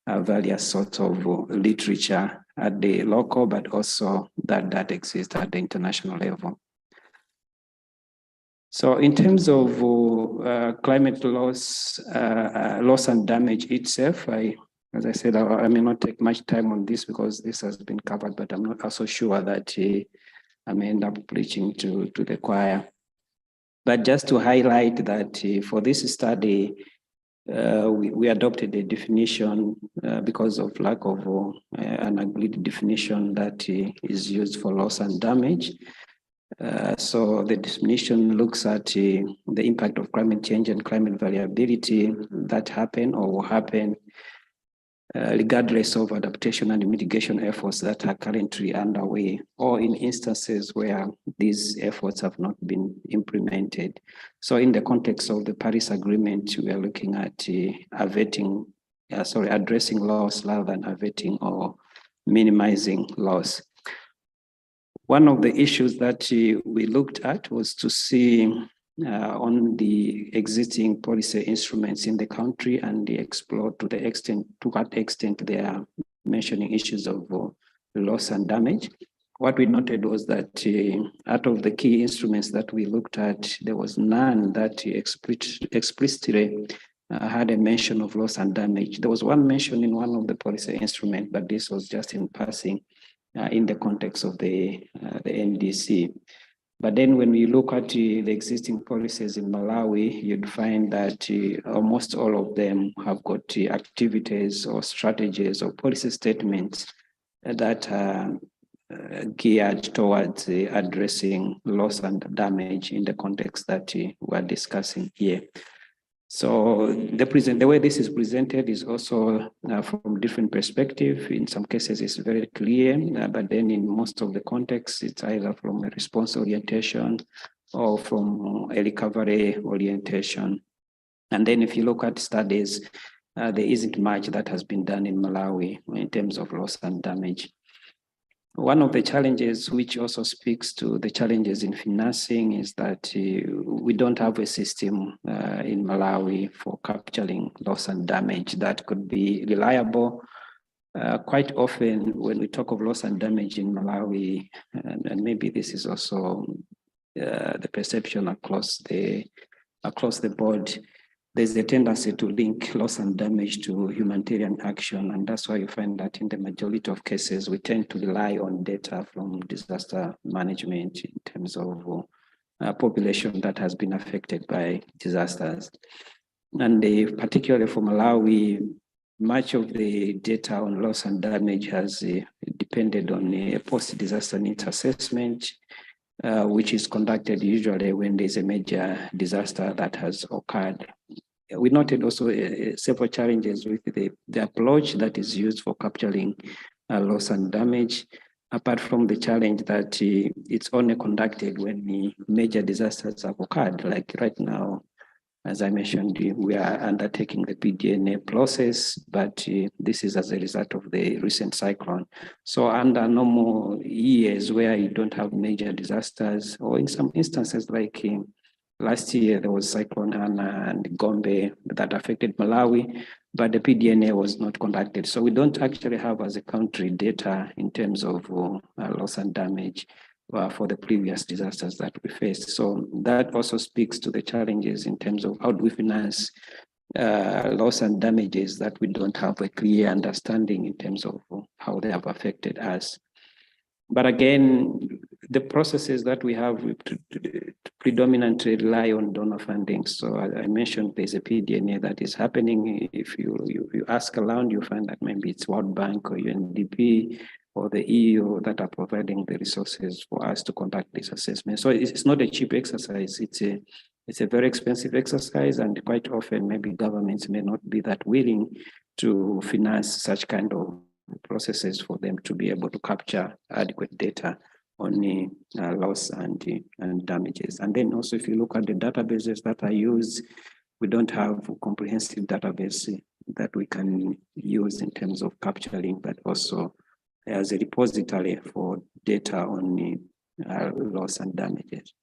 of various sorts of literature at the local, but also that exists at the international level. So in terms of climate loss, loss and damage itself, as I said, I may not take much time on this because this has been covered, but I'm not also sure that I may end up preaching to the choir. But just to highlight that for this study, we adopted a definition because of lack of an agreed definition that is used for loss and damage. So the definition looks at the impact of climate change and climate variability that happen or will happen regardless of adaptation and mitigation efforts that are currently underway, or in instances where these efforts have not been implemented. So in the context of the Paris Agreement, we are looking at addressing loss rather than averting or minimizing loss. One of the issues that we looked at was to see on the existing policy instruments in the country and explore to what extent they are mentioning issues of loss and damage. What we noted was that out of the key instruments that we looked at, there was none that explicitly had a mention of loss and damage. There was one mention in one of the policy instruments, but this was just in passing in the context of the NDC. But then when we look at the existing policies in Malawi, you'd find that almost all of them have got activities or strategies or policy statements that are geared towards addressing loss and damage in the context that we're discussing here. So the way this is presented is also from different perspective. In some cases, it's very clear, but then in most of the contexts, it's either from a response orientation or from a recovery orientation. And then if you look at studies, there isn't much that has been done in Malawi in terms of loss and damage. One of the challenges, which also speaks to the challenges in financing, is that we don't have a system in Malawi for capturing loss and damage that could be reliable. Quite often, when we talk of loss and damage in Malawi, and maybe this is also the perception across the board, there's a tendency to link loss and damage to humanitarian action. And that's why you find that in the majority of cases, we tend to rely on data from disaster management in terms of population that has been affected by disasters. And particularly for Malawi, much of the data on loss and damage has depended on a post-disaster needs assessment, which is conducted usually when there's a major disaster that has occurred. We noted also several challenges with the approach that is used for capturing loss and damage, apart from the challenge that it's only conducted when the major disasters have occurred. Like right now, as I mentioned, we are undertaking the PDNA process, but this is as a result of the recent cyclone. So under normal years where you don't have major disasters, or in some instances like last year, there was Cyclone Anna and Gombe that affected Malawi, but the PDNA was not conducted. So we don't actually have as a country data in terms of loss and damage for the previous disasters that we faced. So that also speaks to the challenges in terms of how do we finance loss and damages that we don't have a clear understanding in terms of how they have affected us. But again, the processes that we have predominantly rely on donor funding. So I mentioned there's a PDNA that is happening. If you ask around, you find that maybe it's World Bank or UNDP or the EU that are providing the resources for us to conduct this assessment. So it's not a cheap exercise. It's a very expensive exercise, and quite often maybe governments may not be that willing to finance such kind of processes for them to be able to capture adequate data on the loss and damages. And then also, if you look at the databases that are used, we don't have a comprehensive database that we can use in terms of capturing, but also as a repository for data on the loss and damages.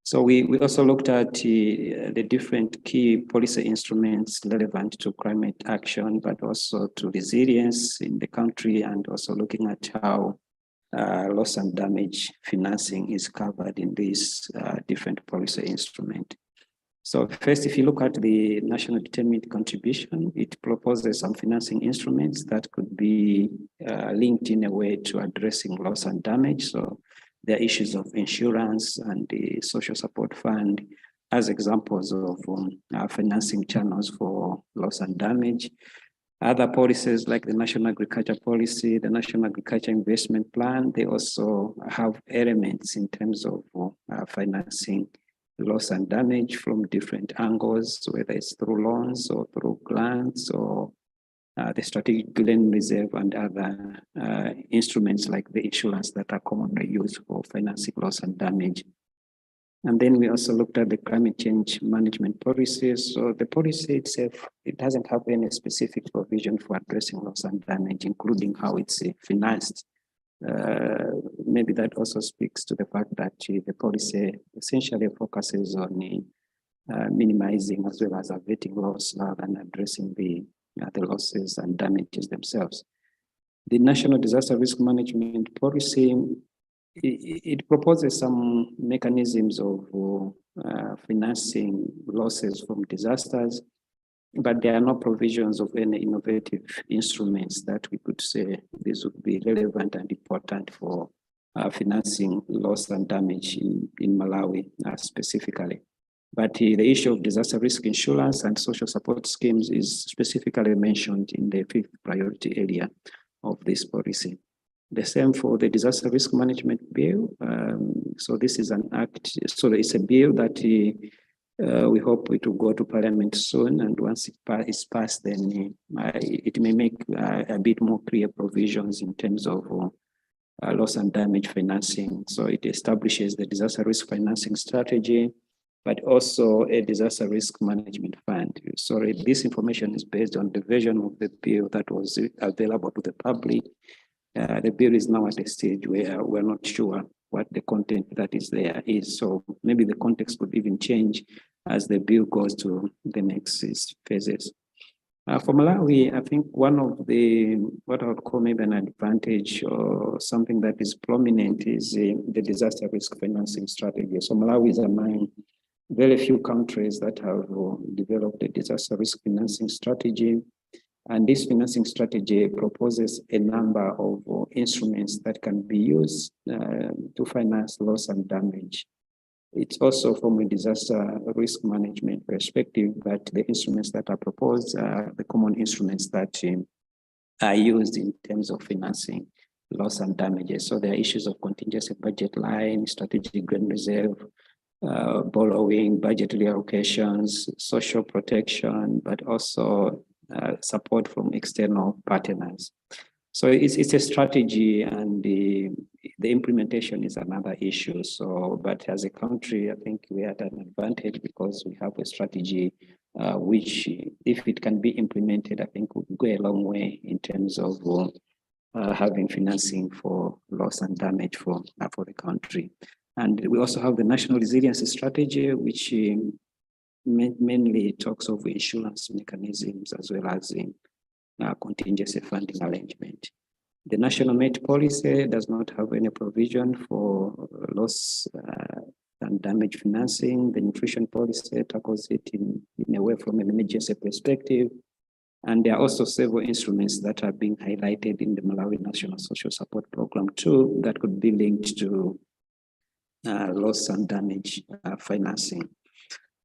So we also looked at the different key policy instruments relevant to climate action, but also to resilience in the country, and also looking at how loss and damage financing is covered in these different policy instruments. So first, if you look at the national determined contribution, it proposes some financing instruments that could be linked in a way to addressing loss and damage. So there are issues of insurance and the social support fund as examples of financing channels for loss and damage. Other policies like the National Agriculture Policy, the National Agriculture Investment Plan, they also have elements in terms of financing loss and damage from different angles, whether it's through loans or through grants or the strategic grain reserve and other instruments like the insurance that are commonly used for financing loss and damage. And then we also looked at the climate change management policies. So the policy itself, it doesn't have any specific provision for addressing loss and damage, including how it's financed. Maybe that also speaks to the fact that the policy essentially focuses on minimizing as well as averting loss rather than addressing the losses and damages themselves. The National Disaster Risk Management Policy, it proposes some mechanisms of financing losses from disasters, but there are no provisions of any innovative instruments that we could say this would be relevant and important for financing loss and damage in Malawi specifically. But the issue of disaster risk insurance and social support schemes is specifically mentioned in the 5th priority area of this policy. The same for the disaster risk management bill. So this is an act, so it's a bill that we hope it will go to Parliament soon, and once it's passed, then it may make a bit more clear provisions in terms of loss and damage financing. So it establishes the disaster risk financing strategy, but also a disaster risk management fund. So this information is based on the version of the bill that was available to the public. The bill is now at a stage where we're not sure what the content that is there is. So maybe the context could even change as the bill goes to the next phases. For Malawi, I think one of the, what I would call maybe an advantage or something that is prominent is the disaster risk financing strategy. So Malawi is among very few countries that have developed a disaster risk financing strategy. And this financing strategy proposes a number of instruments that can be used to finance loss and damage. It's also from a disaster risk management perspective that the instruments that are proposed are the common instruments that are used in terms of financing loss and damages. So there are issues of contingency budget line, strategic grant reserve, borrowing, budget reallocations, social protection, but also support from external partners. So it's a strategy, and the implementation is another issue. So, but as a country, I think we are at an advantage because we have a strategy which, if it can be implemented, I think would go a long way in terms of having financing for loss and damage for the country. And we also have the National Resilience Strategy, which mainly talks of insurance mechanisms as well as contingency funding arrangement. The National Met Policy does not have any provision for loss and damage financing. The Nutrition Policy tackles it in a way from an emergency perspective. And there are also several instruments that are being highlighted in the Malawi National Social Support Program too that could be linked to loss and damage financing.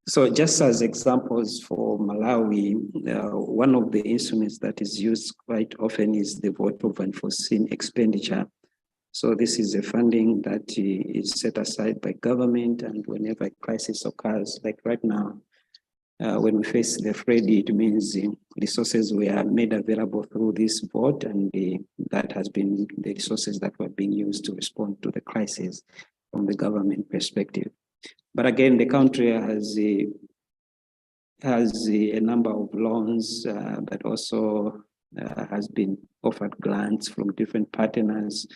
So just as examples for Malawi, one of the instruments that is used quite often is the vote of unforeseen expenditure. So this is a funding that is set aside by government, and whenever a crisis occurs, like right now, when we face the flood, it means resources were made available through this vote, and that has been the resources that were being used to respond to the crisis from the government perspective. But again, the country has a number of loans, but also has been offered grants from different partners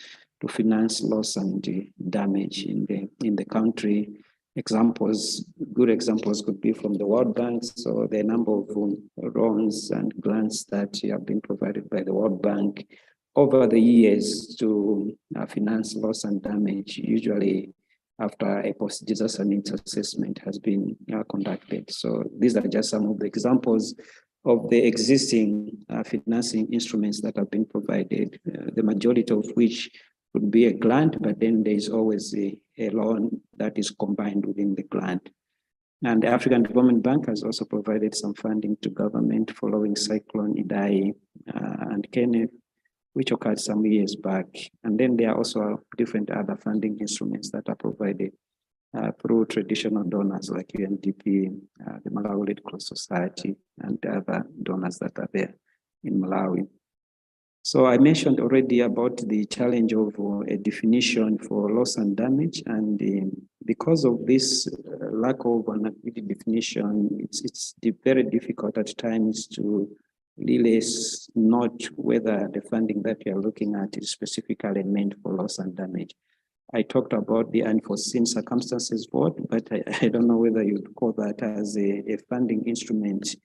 to finance loss and damage in the country. Good examples could be from the World Bank. So the number of loans and grants that have been provided by the World Bank over the years to finance loss and damage, usually after a post-disaster needs assessment has been conducted. So these are just some of the examples of the existing financing instruments that have been provided, the majority of which would be a grant, but then there is always a loan that is combined within the grant. And the African Development Bank has also provided some funding to government following Cyclone Idai and Kenneth, which occurred some years back. And then there are also different other funding instruments that are provided through traditional donors like UNDP, the Malawi Red Cross Society, and the other donors that are there in Malawi. So I mentioned already about the challenge of a definition for loss and damage. And because of this lack of an accurate definition, it's very difficult at times to really note whether the funding that we are looking at is specifically meant for loss and damage. I talked about the unforeseen circumstances vote, but I don't know whether you'd call that as a funding instrument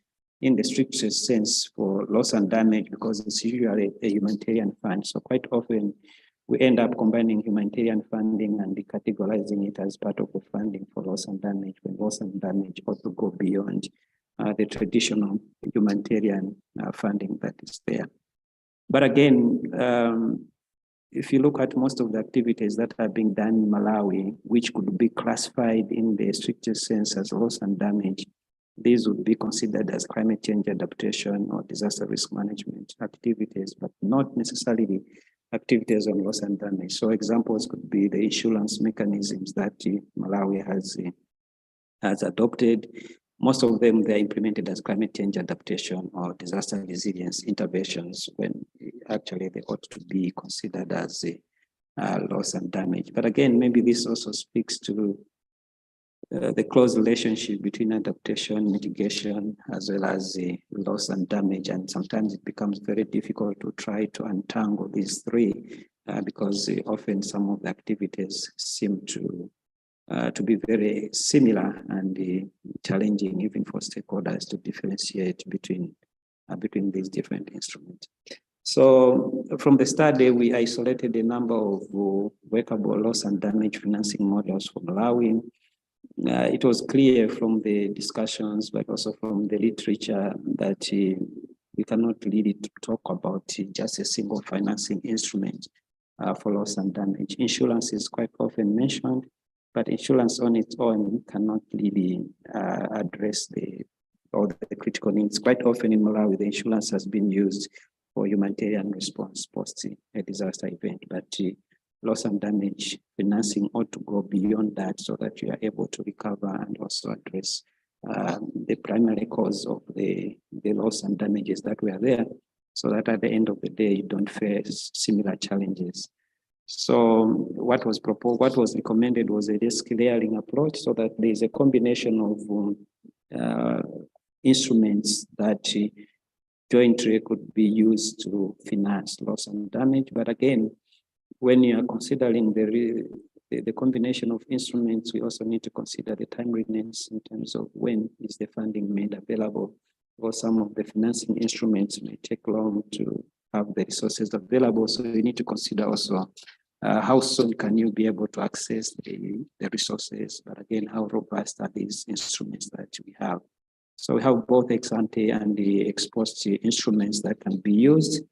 in the strictest sense for loss and damage, because it's usually a humanitarian fund. So quite often we end up combining humanitarian funding and categorizing it as part of the funding for loss and damage, when loss and damage also go beyond the traditional humanitarian funding that is there. But again, if you look at most of the activities that are being done in Malawi, which could be classified in the strictest sense as loss and damage, these would be considered as climate change adaptation or disaster risk management activities, but not necessarily activities on loss and damage. So examples could be the insurance mechanisms that Malawi has adopted. Most of them, they're implemented as climate change adaptation or disaster resilience interventions when actually they ought to be considered as loss and damage. But again, maybe this also speaks to the close relationship between adaptation, mitigation, as well as loss and damage. And sometimes it becomes very difficult to try to untangle these three because often some of the activities seem to be very similar and challenging even for stakeholders to differentiate between these different instruments. So from the study, we isolated a number of workable loss and damage financing models for Malawi. It was clear from the discussions, but also from the literature, that we cannot really talk about just a single financing instrument for loss and damage. Insurance is quite often mentioned, but insurance on its own cannot really address all the critical needs. Quite often in Malawi, the insurance has been used for humanitarian response post a disaster event, but loss and damage financing ought to go beyond that so that you are able to recover and also address the primary cause of the loss and damages that were there, so that at the end of the day, you don't face similar challenges. So what was proposed, what was recommended was a risk layering approach, so that there is a combination of instruments that jointly could be used to finance loss and damage. But again, when you are considering the combination of instruments, we also need to consider the timeliness in terms of when is the funding made available, or some of the financing instruments may take long to have the resources available. So you need to consider also how soon can you be able to access the resources, but again, how robust are these instruments that we have? So we have both ex-ante and the ex-post instruments that can be used.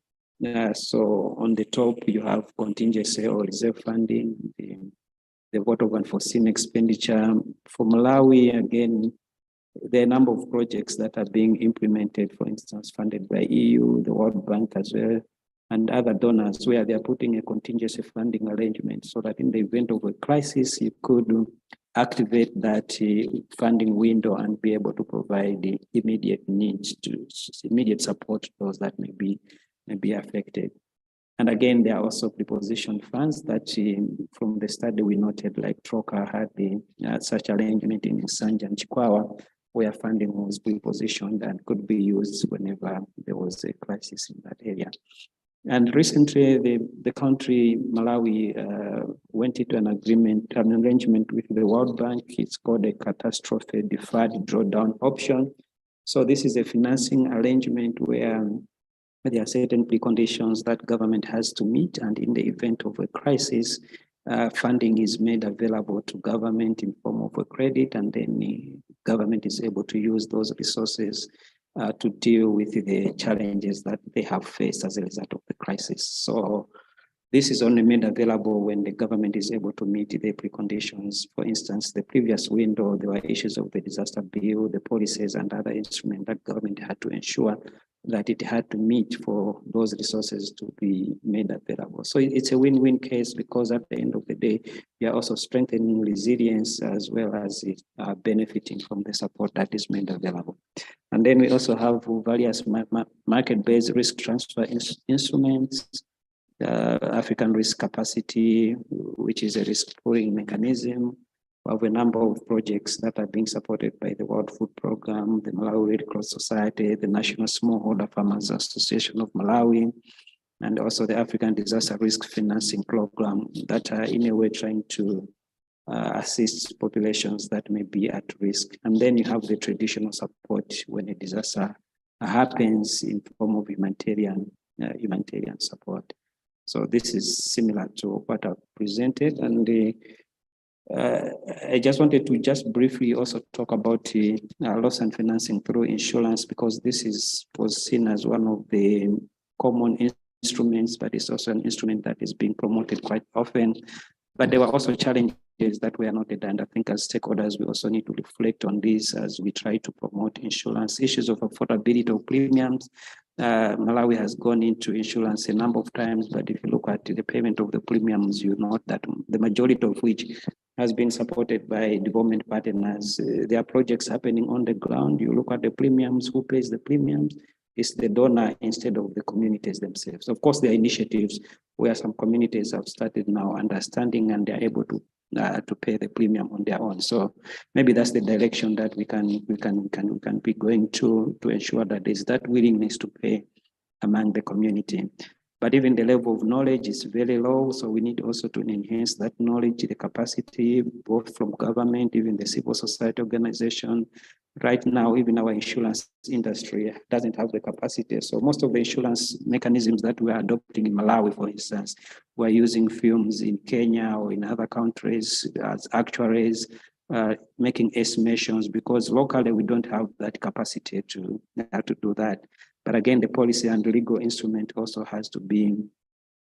So on the top, you have contingency or reserve funding, the vote of unforeseen expenditure. For Malawi, again, there are a number of projects that are being implemented, for instance, funded by EU, the World Bank as well, and other donors, where they are putting a contingency funding arrangement so that in the event of a crisis, you could activate that funding window and be able to provide the immediate needs to immediate support to those that may be affected. And again, there are also preposition funds that from the study we noted, like Troca had such arrangement in Nsanja and Chikwawa, where funding was prepositioned and could be used whenever there was a crisis in that area. And recently, the country, Malawi, went into an arrangement with the World Bank. It's called a catastrophe deferred drawdown option. So this is a financing arrangement where there are certain preconditions that government has to meet, and in the event of a crisis, funding is made available to government in form of a credit, and then the government is able to use those resources to deal with the challenges that they have faced as a result of the crisis. So this is only made available when the government is able to meet the preconditions. For instance, the previous window, there were issues of the disaster bill, the policies and other instruments that government had to ensure that it had to meet for those resources to be made available. So it's a win-win case, because at the end of the day, we are also strengthening resilience as well as benefiting from the support that is made available. And then we also have various market-based risk transfer instruments, African risk capacity, which is a risk pooling mechanism. We have a number of projects that are being supported by the World Food Programme, the Malawi Red Cross Society, the National Smallholder Farmers Association of Malawi, and also the African Disaster Risk Financing Program, that are in a way trying to assist populations that may be at risk. And then you have the traditional support when a disaster happens in form of humanitarian support. So this is similar to what I've presented, and I just wanted to just briefly also talk about loss and financing through insurance, because this was seen as one of the common instruments, but it's also an instrument that is being promoted quite often. But there were also challenges that were noted, and I think as stakeholders, we also need to reflect on this as we try to promote insurance. Issues of affordability of premiums, Malawi has gone into insurance a number of times, but if you look at the payment of the premiums, you note that the majority of which has been supported by development partners. There are projects happening on the ground. You look at the premiums, who pays the premiums? It's the donor instead of the communities themselves. Of course, there are initiatives where some communities have started now understanding and they're able to pay the premium on their own. So maybe that's the direction that we can be going to ensure that there's that willingness to pay among the community. But even the level of knowledge is very low, so we need also to enhance that knowledge, the capacity, both from government, even the civil society organization. Right now, even our insurance industry doesn't have the capacity. So most of the insurance mechanisms that we are adopting in Malawi, for instance, we're using firms in Kenya or in other countries as actuaries, making estimations, because locally we don't have that capacity to do that. But again, the policy and legal instrument also has to be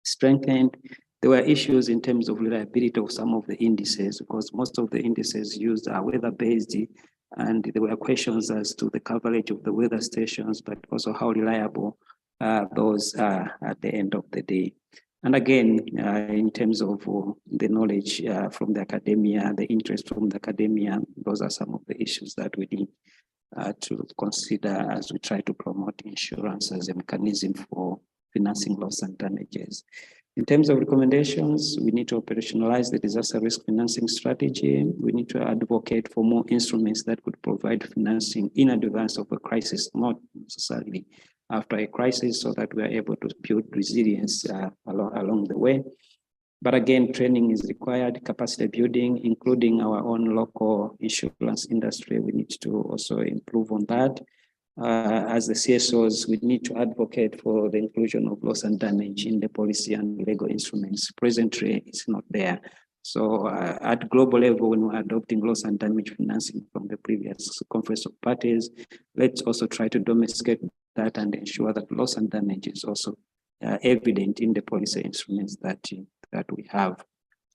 strengthened. There were issues in terms of reliability of some of the indices, because most of the indices used are weather-based, and there were questions as to the coverage of the weather stations, but also how reliable those are at the end of the day. And again, in terms of the knowledge from the academia, the interest from the academia, those are some of the issues that we need to consider as we try to promote insurance as a mechanism for financing loss and damages. In terms of recommendations, we need to operationalize the disaster risk financing strategy. We need to advocate for more instruments that could provide financing in advance of a crisis, not necessarily after a crisis, so that we are able to build resilience along the way. But again, training is required, capacity building, including our own local insurance industry. We need to also improve on that. As the CSOs, we need to advocate for the inclusion of loss and damage in the policy and legal instruments. Presently, it's not there. So at global level, when we're adopting loss and damage financing from the previous conference of parties, let's also try to domesticate that and ensure that loss and damage is also evident in the policy instruments that we have.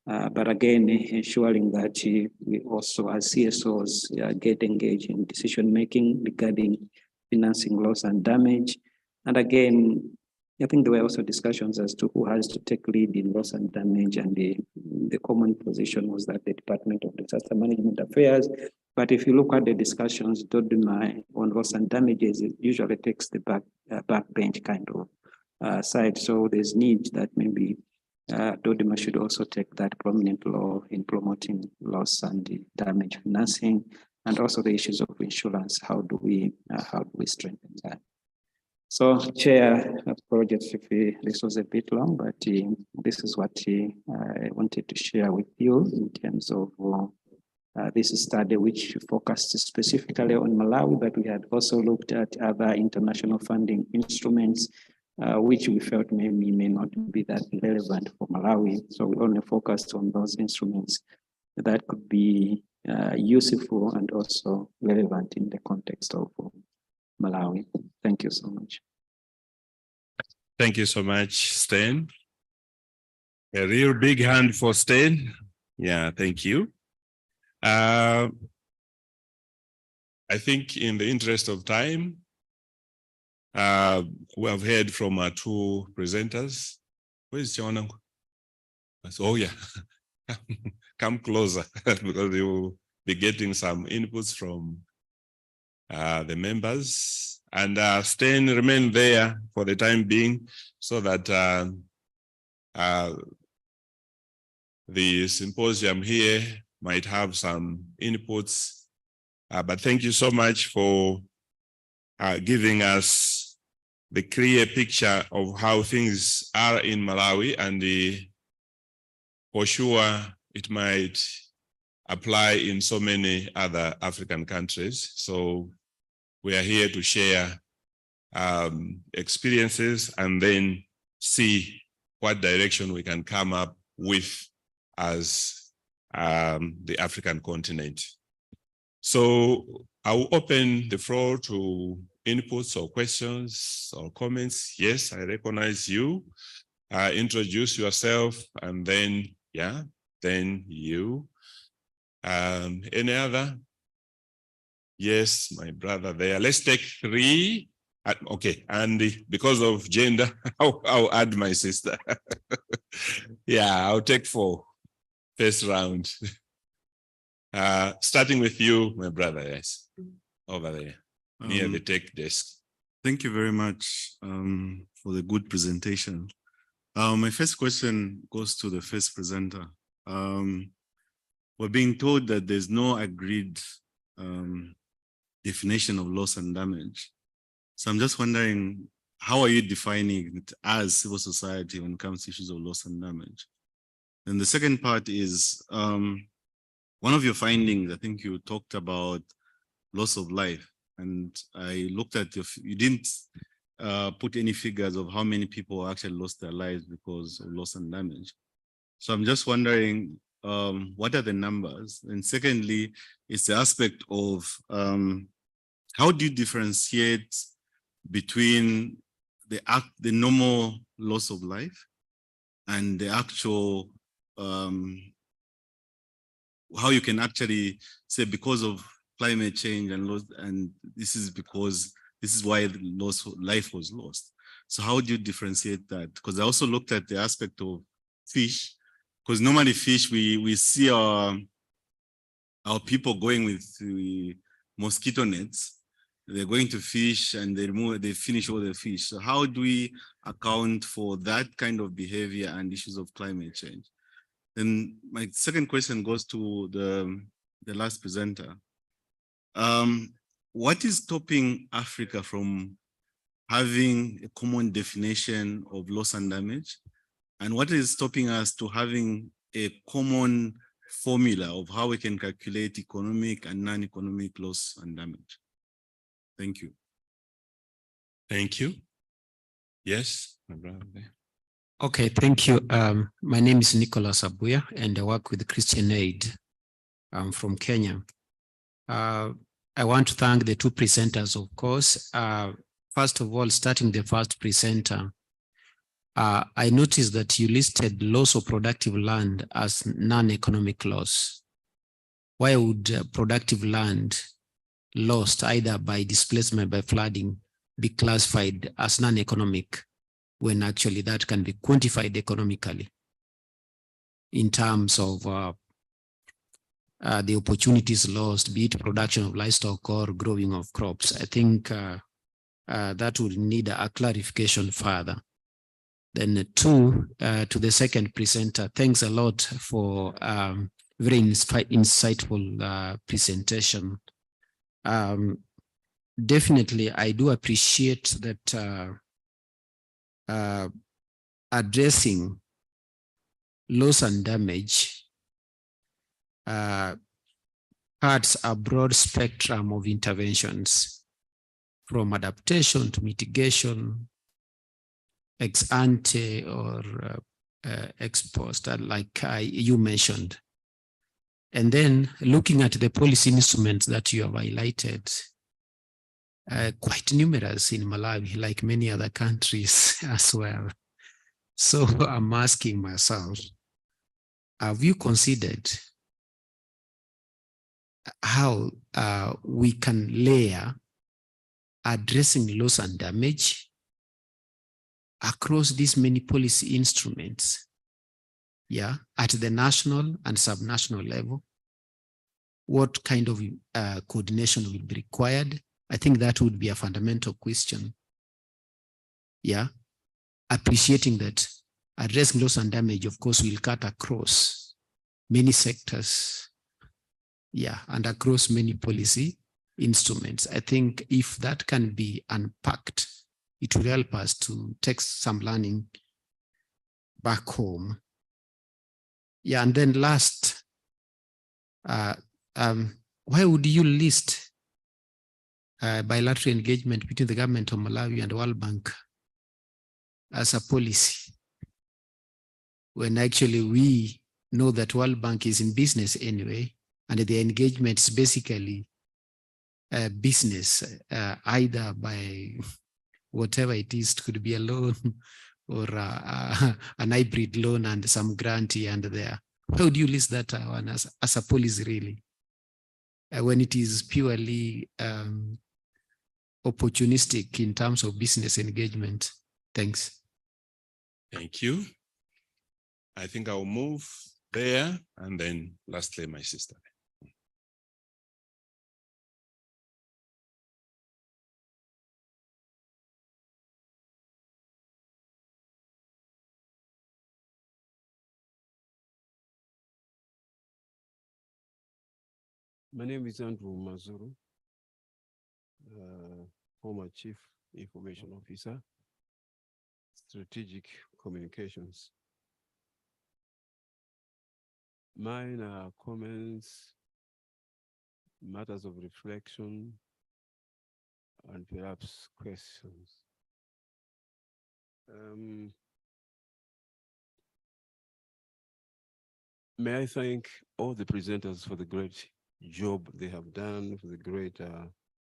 But again, ensuring that we also as CSOs get engaged in decision-making regarding financing loss and damage. And again, I think there were also discussions as to who has to take lead in loss and damage, and the common position was that the Department of Disaster Management Affairs. But if you look at the discussions, DODMA on loss and damages, it usually takes the backbench kind of side. So there's need that maybe DODMA should also take that prominent role in promoting loss and damage financing, and also the issues of insurance. How do we strengthen that? So, Chair, apologies if this was a bit long, but this is what I wanted to share with you in terms of this study, which focused specifically on Malawi, but we had also looked at other international funding instruments, which we felt may not be that relevant for Malawi. So we only focused on those instruments that could be useful and also relevant in the context of Malawi. Thank you so much. Thank you so much, Stan. A real big hand for Stan. Yeah, thank you. I think in the interest of time, we have heard from our two presenters. Where is Joanna? Oh yeah, come closer because you will be getting some inputs from the members, and Stan, remain there for the time being so that the symposium here might have some inputs. But thank you so much for giving us the clear picture of how things are in Malawi, and for sure it might apply in so many other African countries. So we are here to share experiences and then see what direction we can come up with as the African continent. So I will open the floor to inputs or questions or comments. Yes, I recognize you. Introduce yourself, and then, yeah, then you. Any other? Yes, my brother there. Let's take 3 Okay, and because of gender, I'll add my sister. Yeah, I'll take 4 first round. Starting with you, my brother, yes, over there, near the tech desk. Thank you very much for the good presentation. My first question goes to the first presenter. We're being told that there's no agreed definition of loss and damage. So I'm just wondering, how are you defining it as civil society when it comes to issues of loss and damage? And the second part is, one of your findings, I think you talked about loss of life. And I looked at you didn't put any figures of how many people actually lost their lives because of loss and damage. So I'm just wondering, what are the numbers? And secondly, it's the aspect of how do you differentiate between the normal loss of life and the actual, how you can actually say because of climate change and loss, and this is because this is why life was lost. So how do you differentiate that? Because I also looked at the aspect of fish, because normally fish, we see our people going with the mosquito nets. They're going to fish and they finish all the fish. So how do we account for that kind of behavior and issues of climate change? And my second question goes to the last presenter. What is stopping Africa from having a common definition of loss and damage? And what is stopping us to having a common formula of how we can calculate economic and non-economic loss and damage? Thank you. Thank you. Yes, my brother there. Okay, thank you. My name is Nicholas Abuya, and I work with Christian Aid. I'm from Kenya. I want to thank the 2 presenters, of course. First of all, starting the first presenter, I noticed that you listed loss of productive land as non-economic loss. Why would productive land lost either by displacement, by flooding, be classified as non-economic when actually that can be quantified economically in terms of the opportunities lost, be it production of livestock or growing of crops? I think that would need a clarification further. Then 2, to the second presenter, thanks a lot for very insightful presentation. Definitely, I do appreciate that addressing loss and damage parts a broad spectrum of interventions, from adaptation to mitigation, ex ante or ex post, like you mentioned. And then looking at the policy instruments that you have highlighted, quite numerous in Malawi, like many other countries as well. So I'm asking myself, have you considered how we can layer addressing loss and damage across these many policy instruments, at the national and subnational level? What kind of coordination will be required? I think that would be a fundamental question. Appreciating that addressing loss and damage, of course, will cut across many sectors, and across many policy instruments. I think if that can be unpacked, it will help us to take some learning back home. And then last, why would you list bilateral engagement between the government of Malawi and the World Bank as a policy, when actually we know that World Bank is in business anyway, and the engagement is basically business, either by whatever it is, it could be a loan or an hybrid loan and some grant here and there. How do you list that one as a policy, really, when it is purely opportunistic in terms of business engagement. Thanks. Thank you. I think I'll move there and then lastly, my sister. My name is Andrew Mazuru, former Chief Information Officer, Strategic Communications. Mine are comments, matters of reflection, and perhaps questions. May I thank all the presenters for the great job they have done, for the great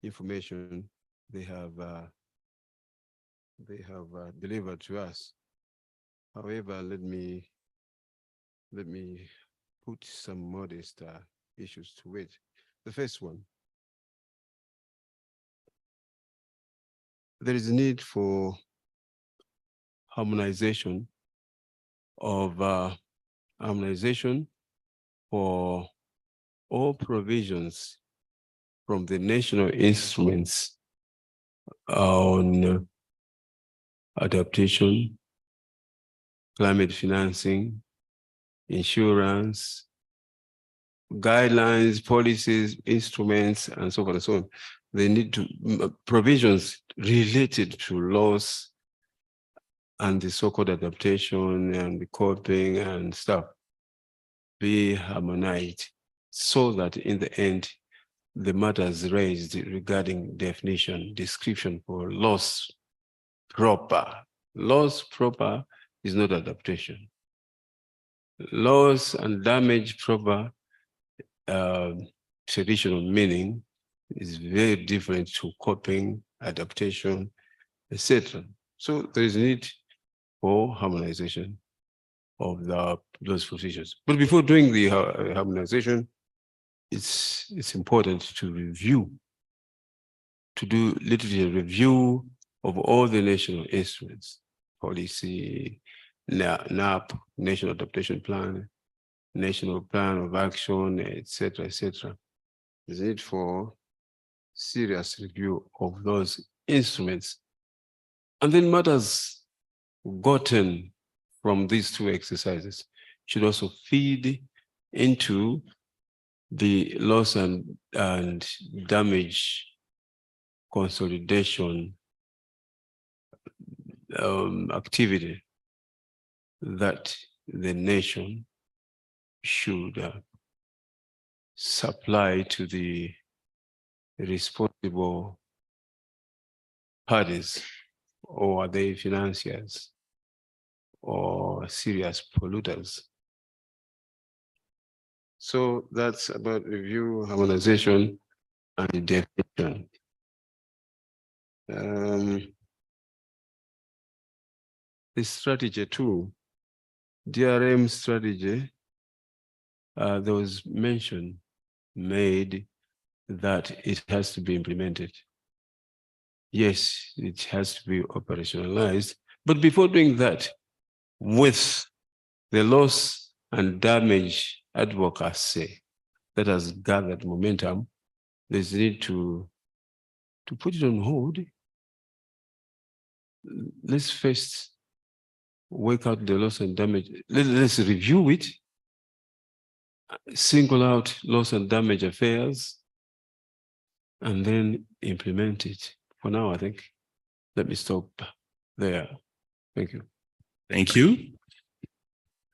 information they have delivered to us. However, let me put some modest issues to it. The first one, there is a need for harmonization for all provisions from the national instruments on adaptation, climate financing, insurance, guidelines, policies, instruments, and so on and so on. They need to provisions related to laws and the so-called adaptation and the coping and stuff be harmonized so that in the end, the matters raised regarding definition, description for loss proper. Loss proper is not adaptation. Loss and damage proper traditional meaning is very different to coping, adaptation, etc. So there is a need for harmonization of those positions. But before doing the harmonization, it's important to review, to do literally a review of all the national instruments, policy, NAP, National Adaptation Plan, National Plan of Action, etc., etc. There's a need for serious review of those instruments. And then matters gotten from these two exercises should also feed into the loss and damage consolidation activity that the nation should supply to the responsible parties, or are they financiers or serious polluters? So that's about review, harmonization, and definition. The strategy too, DRM strategy, there was mention made that it has to be implemented. Yes, it has to be operationalized, but before doing that, with the loss and damage advocacy that has gathered momentum, there's a need to put it on hold. Let's first work out the loss and damage. Let's review it, single out loss and damage affairs, and then implement it. For now, I think, let me stop there. Thank you. Thank you.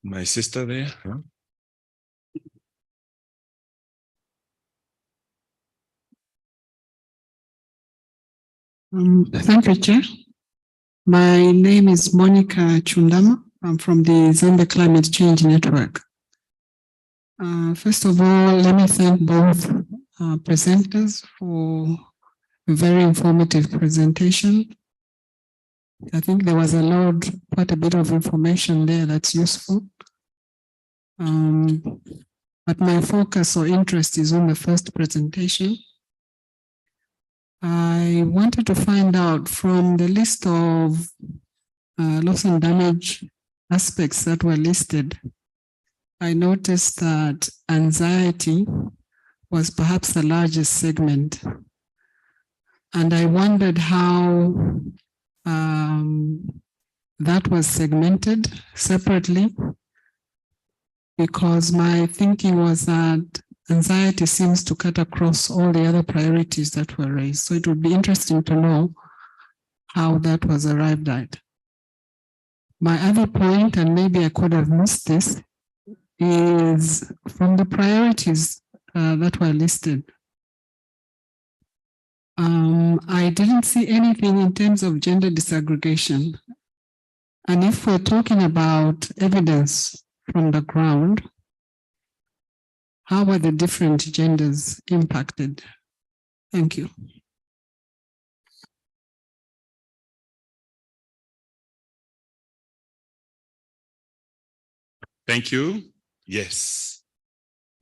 My sister there. Huh? Thank you, Chair. My name is Monica Chundama. I'm from the Zambia Climate Change Network. First of all, let me thank both presenters for a very informative presentation. I think there was quite a bit of information there that's useful. But my focus or interest is on the first presentation. I I wanted to find out from the list of loss and damage aspects that were listed. I noticed that anxiety was perhaps the largest segment. And I wondered how that was segmented separately, because my thinking was that anxiety seems to cut across all the other priorities that were raised. So it would be interesting to know how that was arrived at. My other point, and maybe I could have missed this, is from the priorities that were listed. I didn't see anything in terms of gender disaggregation. And if we're talking about evidence from the ground, how are the different genders impacted? Thank you. Thank you. Yes.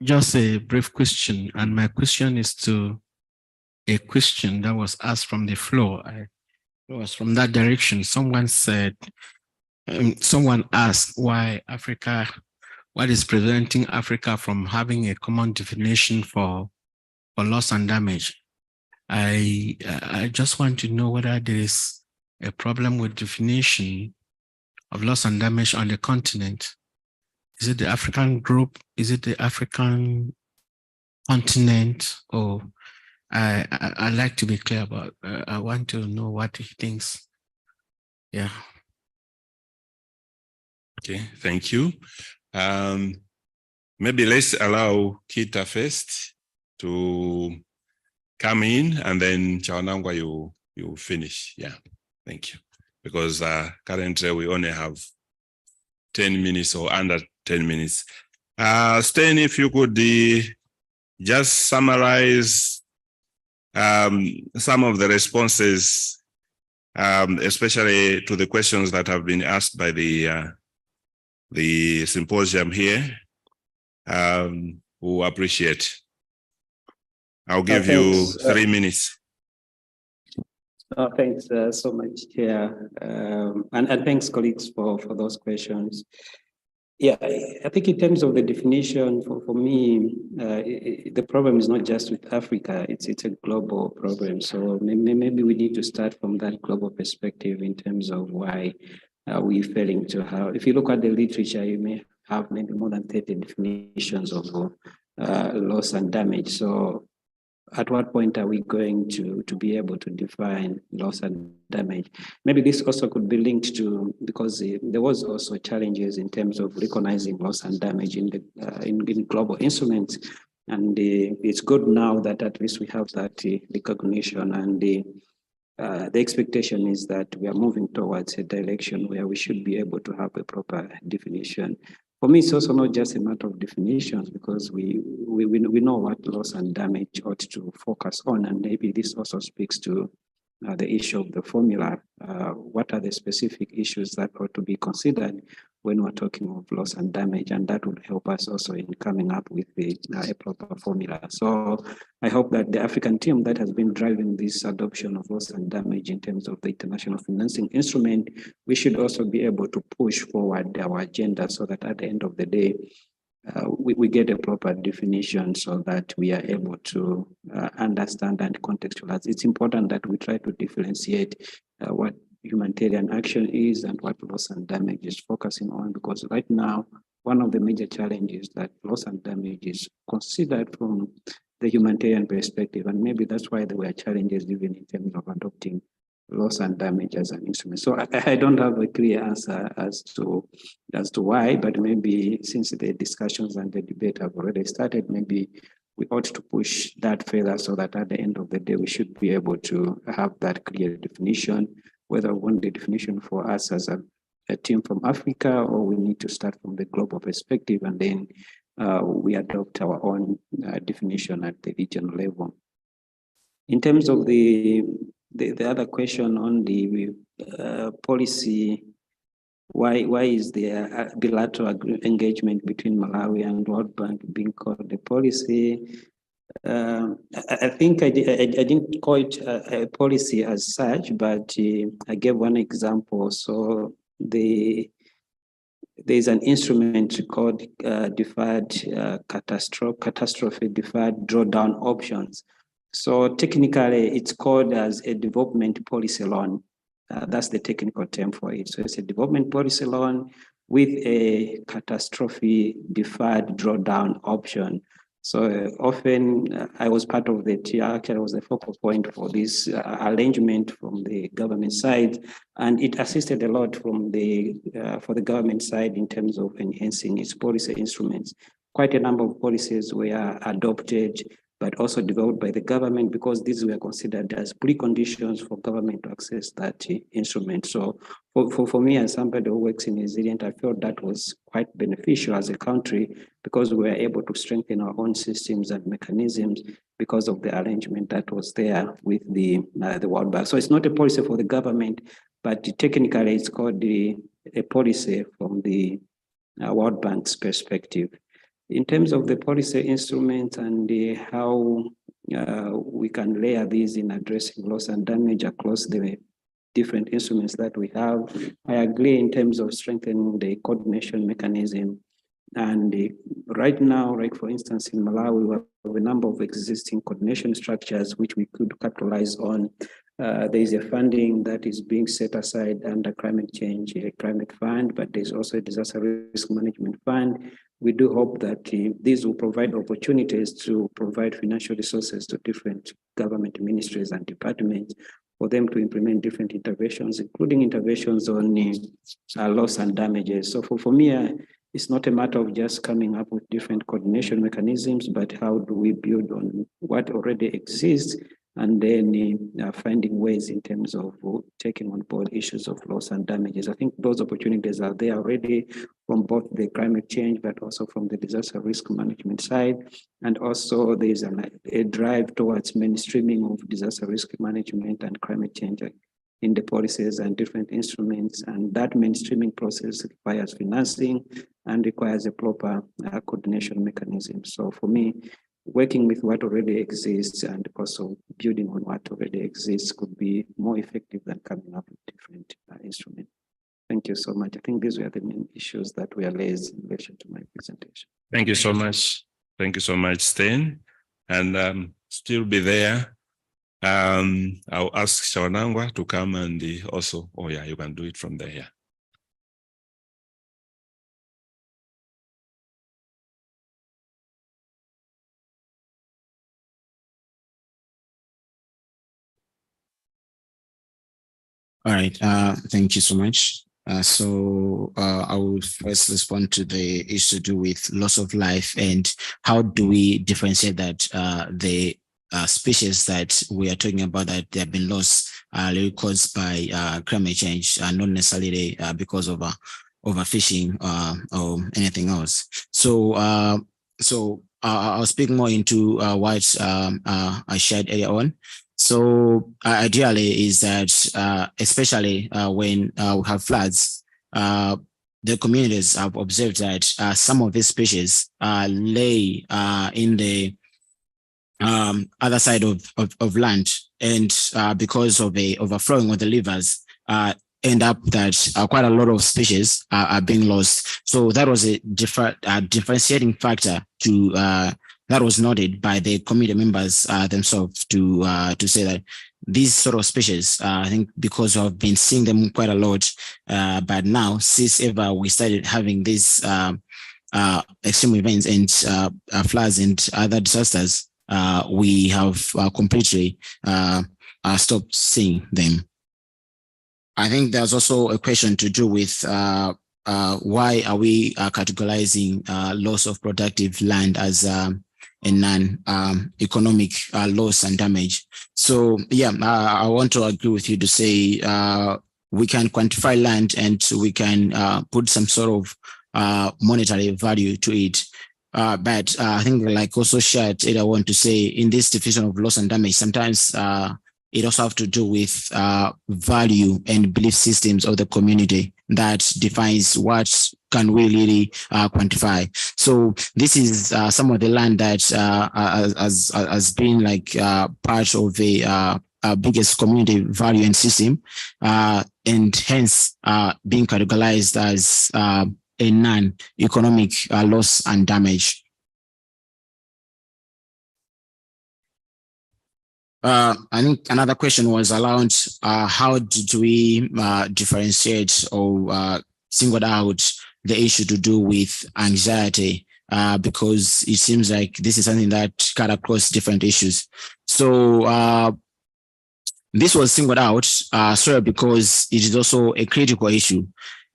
Just a brief question, and my question is to a question that was asked from the floor. It was from that direction. Someone said, someone asked why Africa, what is preventing Africa from having a common definition for loss and damage. I just want to know whether there is a problem with definition of loss and damage on the continent. Is it the African group? Is it the African continent? Or I'd like to be clear about, I want to know what he thinks. Yeah. Okay, thank you. Maybe let's allow Kita first to come in, and then Chawanangwa, you finish. Yeah, thank you. Because currently we only have 10 minutes or under 10 minutes. Stan, if you could just summarize some of the responses, especially to the questions that have been asked by the symposium here, who appreciate. I'll give you 3 minutes. Thanks so much, Chair. And thanks, colleagues, for those questions. Yeah, I think in terms of the definition, for me, the problem is not just with Africa, it's a global problem. So maybe we need to start from that global perspective in terms of why we're failing to have. If you look at the literature, you may have maybe more than 30 definitions of loss and damage. So at what point are we going to be able to define loss and damage? Maybe this also could be linked to, because there was also challenges in terms of recognizing loss and damage in global instruments. And it's good now that at least we have that recognition, and the expectation is that we are moving towards a direction where we should be able to have a proper definition. For me, it's also not just a matter of definitions, because we know what loss and damage ought to focus on, and maybe this also speaks to the issue of the formula. What are the specific issues that ought to be considered when we're talking of loss and damage, and that would help us also in coming up with a proper formula. So I hope that the African team that has been driving this adoption of loss and damage in terms of the international financing instrument, we should also be able to push forward our agenda so that at the end of the day, we get a proper definition so that we are able to understand and contextualize. It's important that we try to differentiate what humanitarian action is and what loss and damage is focusing on, because right now, one of the major challenges that loss and damage is considered from the humanitarian perspective, and maybe that's why there were challenges even in terms of adopting loss and damage as an instrument. So I don't have a clear answer as to why, but maybe since the discussions and the debate have already started, maybe we ought to push that further so that at the end of the day, we should be able to have that clear definition, whether we want the definition for us as a team from Africa, or we need to start from the global perspective, and then we adopt our own definition at the regional level. In terms of the other question on the policy, why is there bilateral engagement between Malawi and World Bank being called the policy? I think I didn't call it a policy as such, but I gave one example. So there's an instrument called deferred catastrophe deferred drawdown options. So technically, it's called as a development policy loan. That's the technical term for it. So it's a development policy loan with a catastrophe deferred drawdown option. So often I was part of the actually I was the focal point for this arrangement from the government side, and it assisted a lot from the for the government side in terms of enhancing its policy instruments. Quite a number of policies were adopted, but also developed by the government because these were considered as preconditions for government to access that instrument. So for me as somebody who works in Resilient, I felt that was quite beneficial as a country because we were able to strengthen our own systems and mechanisms because of the arrangement that was there with the World Bank. So it's not a policy for the government, but technically it's called a policy from the World Bank's perspective. In terms of the policy instruments and how we can layer these in addressing loss and damage across the different instruments that we have, I agree in terms of strengthening the coordination mechanism. And right now, like for instance, in Malawi, we have a number of existing coordination structures which we could capitalize on. There is a funding that is being set aside under climate change, a climate fund, but there's also a disaster risk management fund. We do hope that these will provide opportunities to provide financial resources to different government ministries and departments for them to implement different interventions, including interventions on loss and damages. So for me, it's not a matter of just coming up with different coordination mechanisms, but how do we build on what already exists and then finding ways in terms of taking on board issues of loss and damages. I think those opportunities are there already from both the climate change, but also from the disaster risk management side. And also there's a drive towards mainstreaming of disaster risk management and climate change in the policies and different instruments. And that mainstreaming process requires financing and requires a proper coordination mechanism. So for me, working with what already exists and also building on what already exists could be more effective than coming up with different instruments. Thank you so much. I think these were the main issues that were raised in relation to my presentation. Thank you so much. Thank you so much, Stan. And still be there. I'll ask Shawanangwa to come and also, oh yeah, you can do it from there. Yeah. All right, thank you so much. I will first respond to the issue to do with loss of life and how do we differentiate that the species that we are talking about that they have been lost really caused by climate change, not necessarily because of overfishing or anything else. So I'll speak more into what I shared earlier on. So ideally is that especially when we have floods, the communities have observed that some of these species lay in the other side of land, and because of the overflowing of the rivers, end up that quite a lot of species are being lost. So that was a differentiating factor to that was noted by the community members themselves to say that these sort of species, I think because I've been seeing them quite a lot, but now since ever we started having these extreme events and floods and other disasters, we have completely stopped seeing them. I think there's also a question to do with why are we categorizing loss of productive land as a non-economic loss and damage. So yeah, I want to agree with you to say we can quantify land and we can put some sort of monetary value to it. But I think like also shared, I want to say in this definition of loss and damage, sometimes it also have to do with value and belief systems of the community that defines what can we really quantify. So this is some of the land that has been like part of the biggest community value and system, and hence being categorized as a non-economic loss and damage. I think another question was around how do we differentiate or single out the issue to do with anxiety, because it seems like this is something that cut across different issues. So this was singled out sorry, because it is also a critical issue.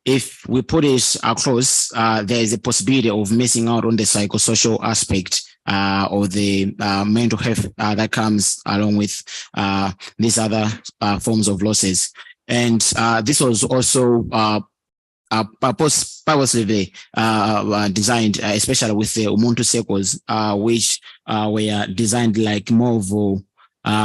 If we put it across, there is a possibility of missing out on the psychosocial aspect or the mental health that comes along with these other forms of losses. And this was also purposely designed, especially with the Ubuntu circles, which were designed like more of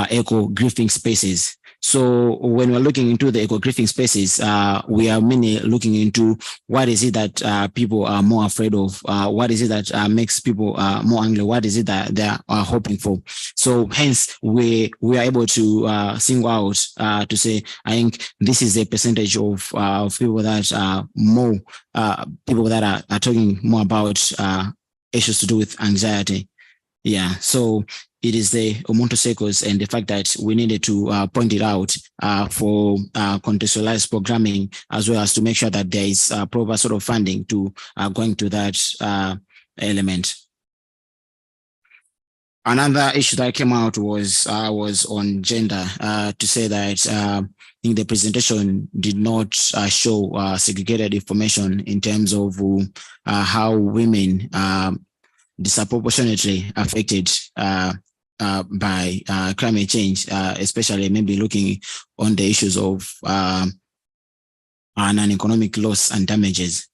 eco-griefing spaces. So when we're looking into the eco-griefing spaces, we are mainly looking into what is it that people are more afraid of, what is it that makes people more angry, what is it that they are hoping for. So hence we are able to single out to say, I think this is a percentage of people that are more people that are talking more about issues to do with anxiety. Yeah, so it is the Ubuntu circles and the fact that we needed to point it out for contextualized programming, as well as to make sure that there is proper sort of funding to going to that element. Another issue that came out was on gender, to say that I think the presentation did not show segregated information in terms of how women disproportionately affected by climate change, especially maybe looking on the issues of non-economic loss and damages.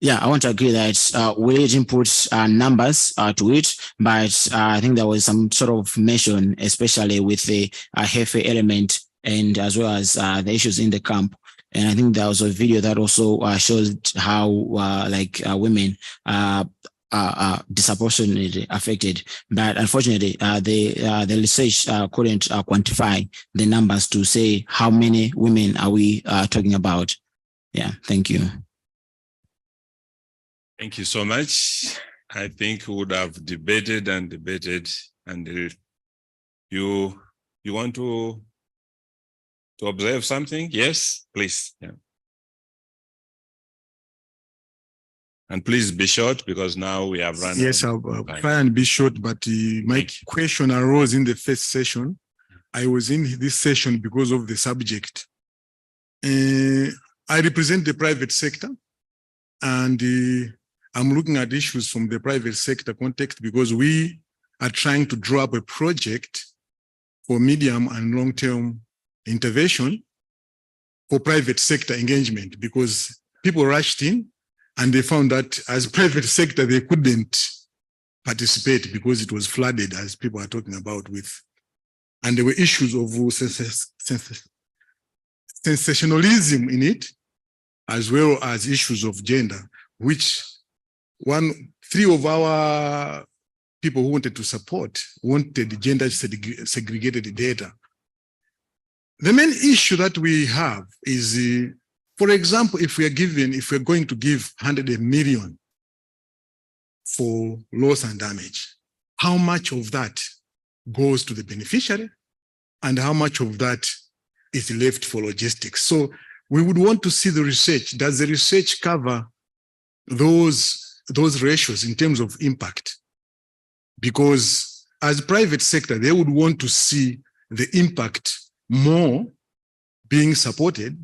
Yeah, I want to agree that we didn't put numbers to it, but I think there was some sort of mention, especially with the healthy element and as well as the issues in the camp. And I think there was a video that also shows how women are disproportionately affected. But unfortunately, the research couldn't quantify the numbers to say how many women are we talking about. Yeah, thank you. Thank you so much. I think we would have debated and debated, and you want to observe something? Yes, please. Yeah. And please be short because now we have run. Yes, I'll try and be short, but my question arose in the first session. I was in this session because of the subject. I represent the private sector, and I'm looking at issues from the private sector context because we are trying to draw up a project for medium and long-term intervention for private sector engagement, because people rushed in and they found that as private sector, they couldn't participate because it was flooded, as people are talking about with, and there were issues of sensationalism in it, as well as issues of gender, which three of our people who wanted to support wanted gender segregated data. The main issue that we have is, for example, if we're going to give 100 million for loss and damage, how much of that goes to the beneficiary and how much of that is left for logistics? So we would want to see the research. Does the research cover those ratios in terms of impact? Because as private sector, they would want to see the impact more being supported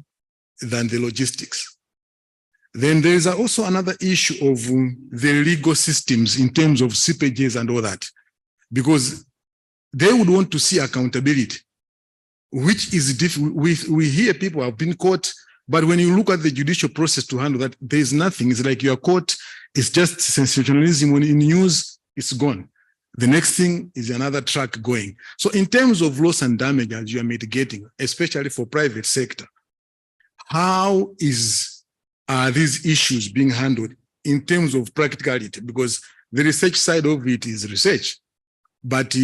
than the logistics. Then there is also another issue of the legal systems in terms of seepages and all that, because they would want to see accountability, which is different. We hear people have been caught, but when you look at the judicial process to handle that, there's nothing. It's like you are caught, it's just sensationalism. When in news, it's gone. The next thing is another track going. So in terms of loss and damage as you are mitigating, especially for private sector, how are these issues being handled in terms of practicality? Because the research side of it is research, but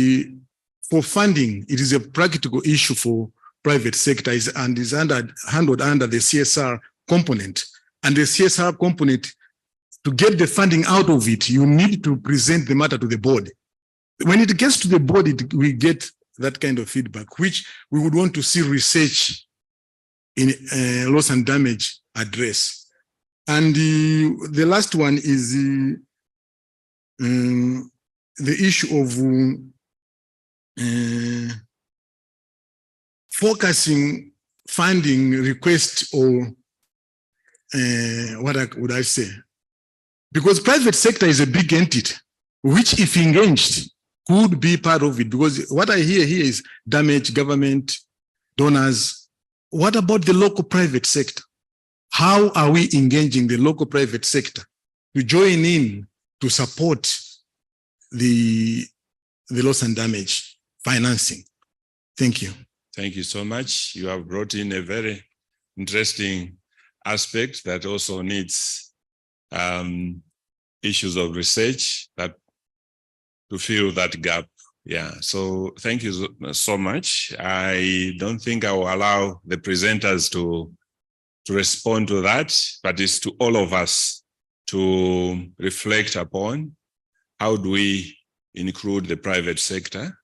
for funding, it is a practical issue for private sector and is handled under the CSR component. And the CSR component, to get the funding out of it, you need to present the matter to the board. When it gets to the board, we get that kind of feedback, which we would want to see research in loss and damage address. And the last one is the issue of focusing funding requests, or what would I say? Because private sector is a big entity, which if engaged could be part of it. Because what I hear here is damage, government, donors. What about the local private sector? How are we engaging the local private sector to join in to support the loss and damage financing? Thank you. Thank you so much. You have brought in a very interesting aspect that also needs issues of research that to fill that gap. Yeah, so thank you so much. I don't think I will allow the presenters to respond to that, but it's to all of us to reflect upon how do we include the private sector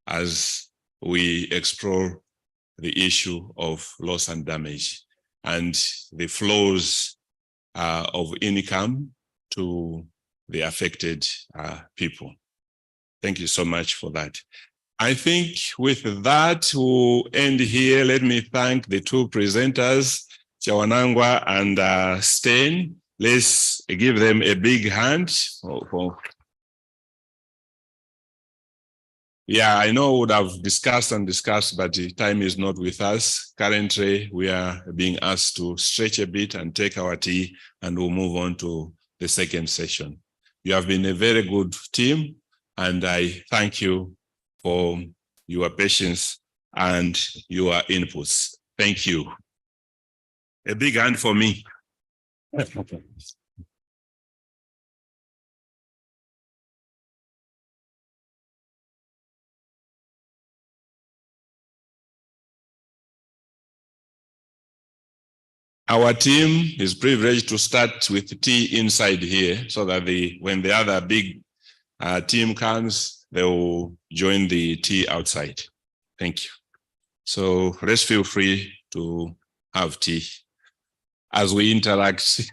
as we explore the issue of loss and damage and the flows of income to the affected people. Thank you so much for that. I think with that, we'll end here. Let me thank the two presenters, Chawanangwa and Stein. Let's give them a big hand. Yeah, I know we would have discussed, but the time is not with us. Currently, we are being asked to stretch a bit and take our tea, and we'll move on to the second session. You have been a very good team, and I thank you for your patience and your inputs. Thank you. A big hand for me. Our team is privileged to start with tea inside here so that when the other big team comes, they will join the tea outside. Thank you. So let's feel free to have tea as we interact.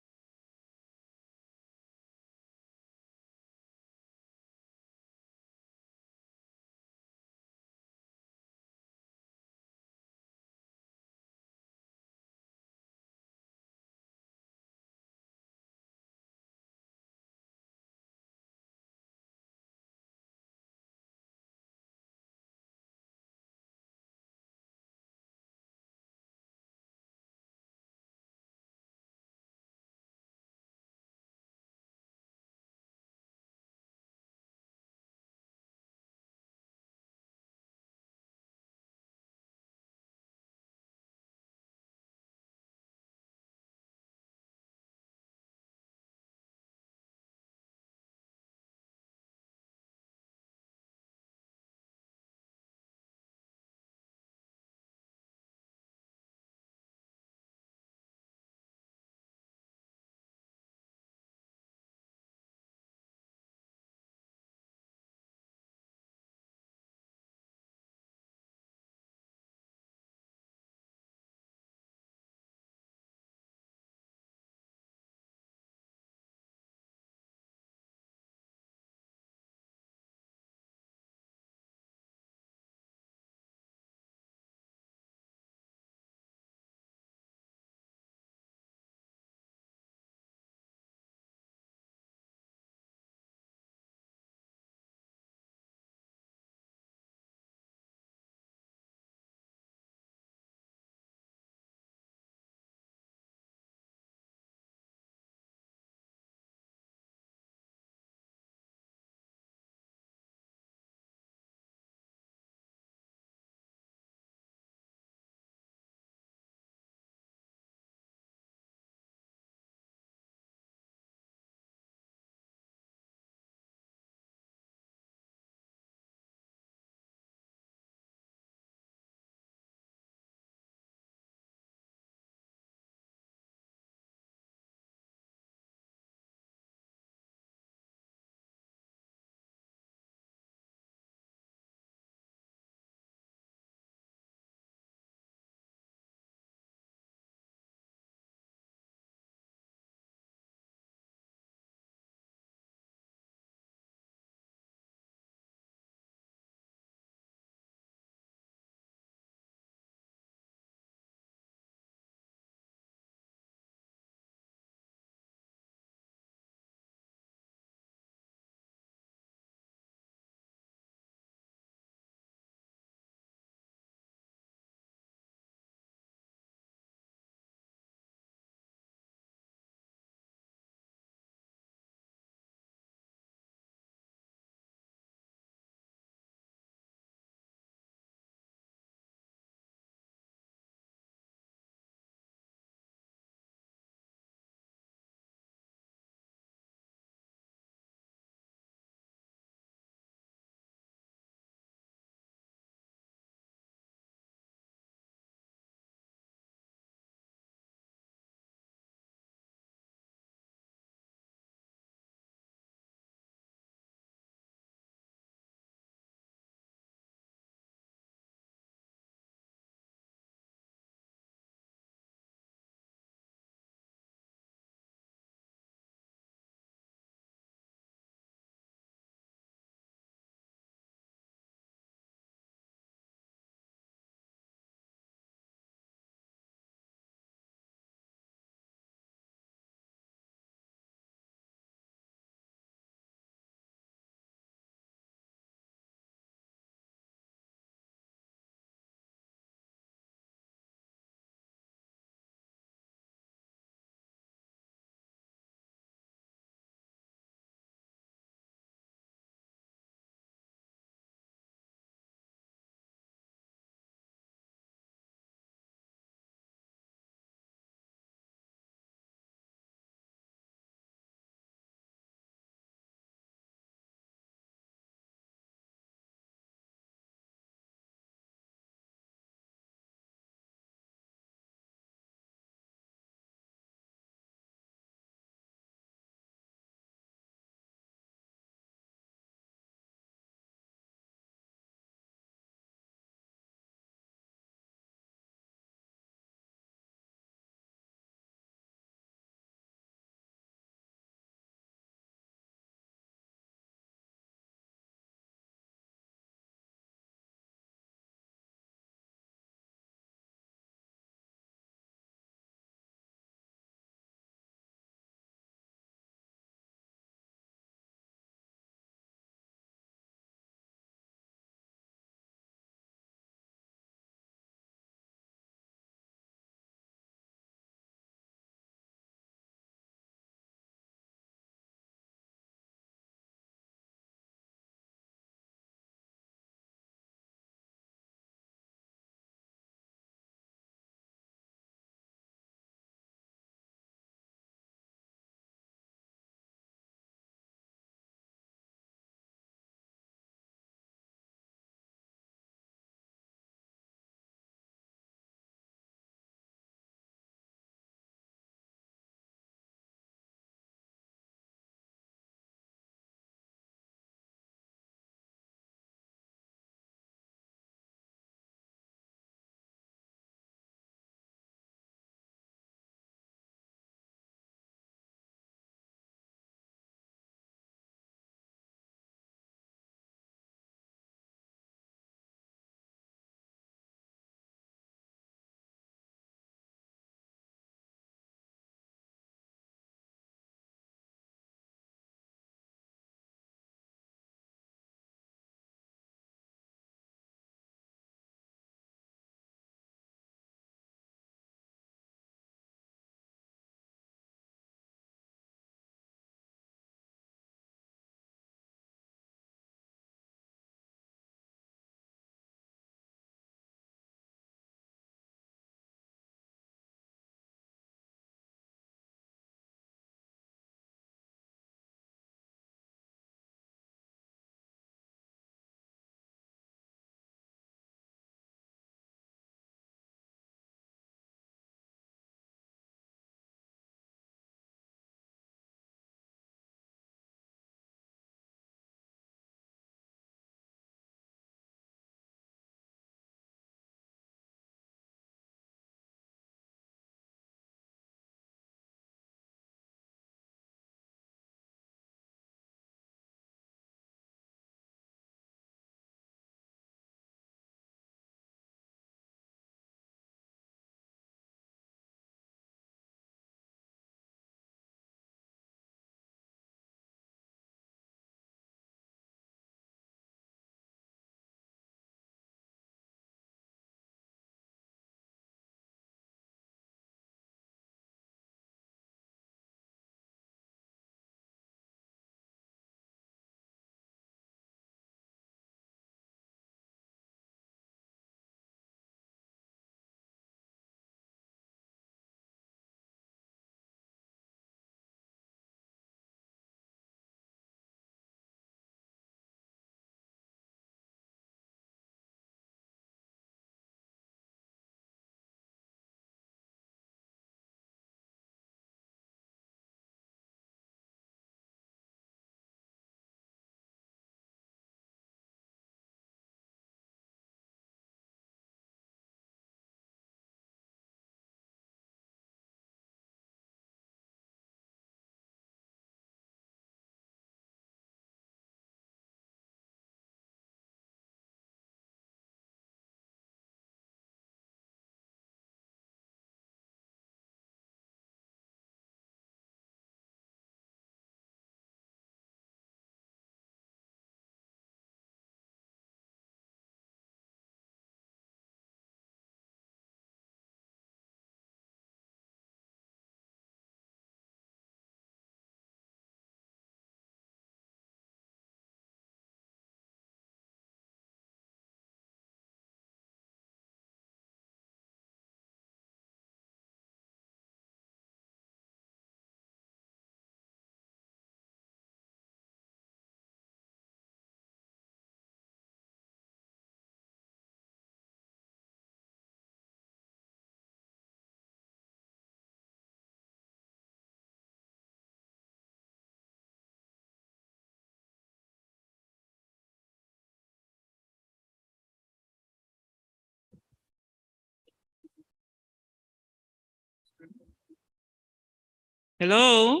Hello?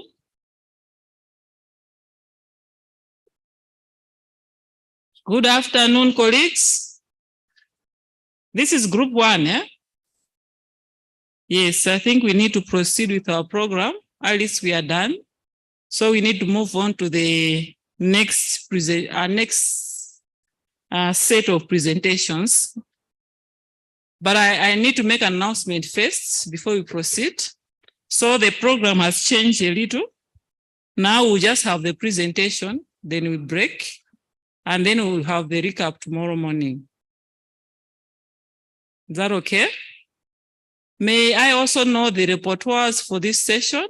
Good afternoon, colleagues. This is group 1, eh? Yes, I think we need to proceed with our program. At least we are done. So we need to move on to the next set of presentations. But I need to make an announcement first before we proceed. So the program has changed a little. Now we'll just have the presentation, then we break, and then we'll have the recap tomorrow morning. Is that okay? May I also know the rapporteurs for this session?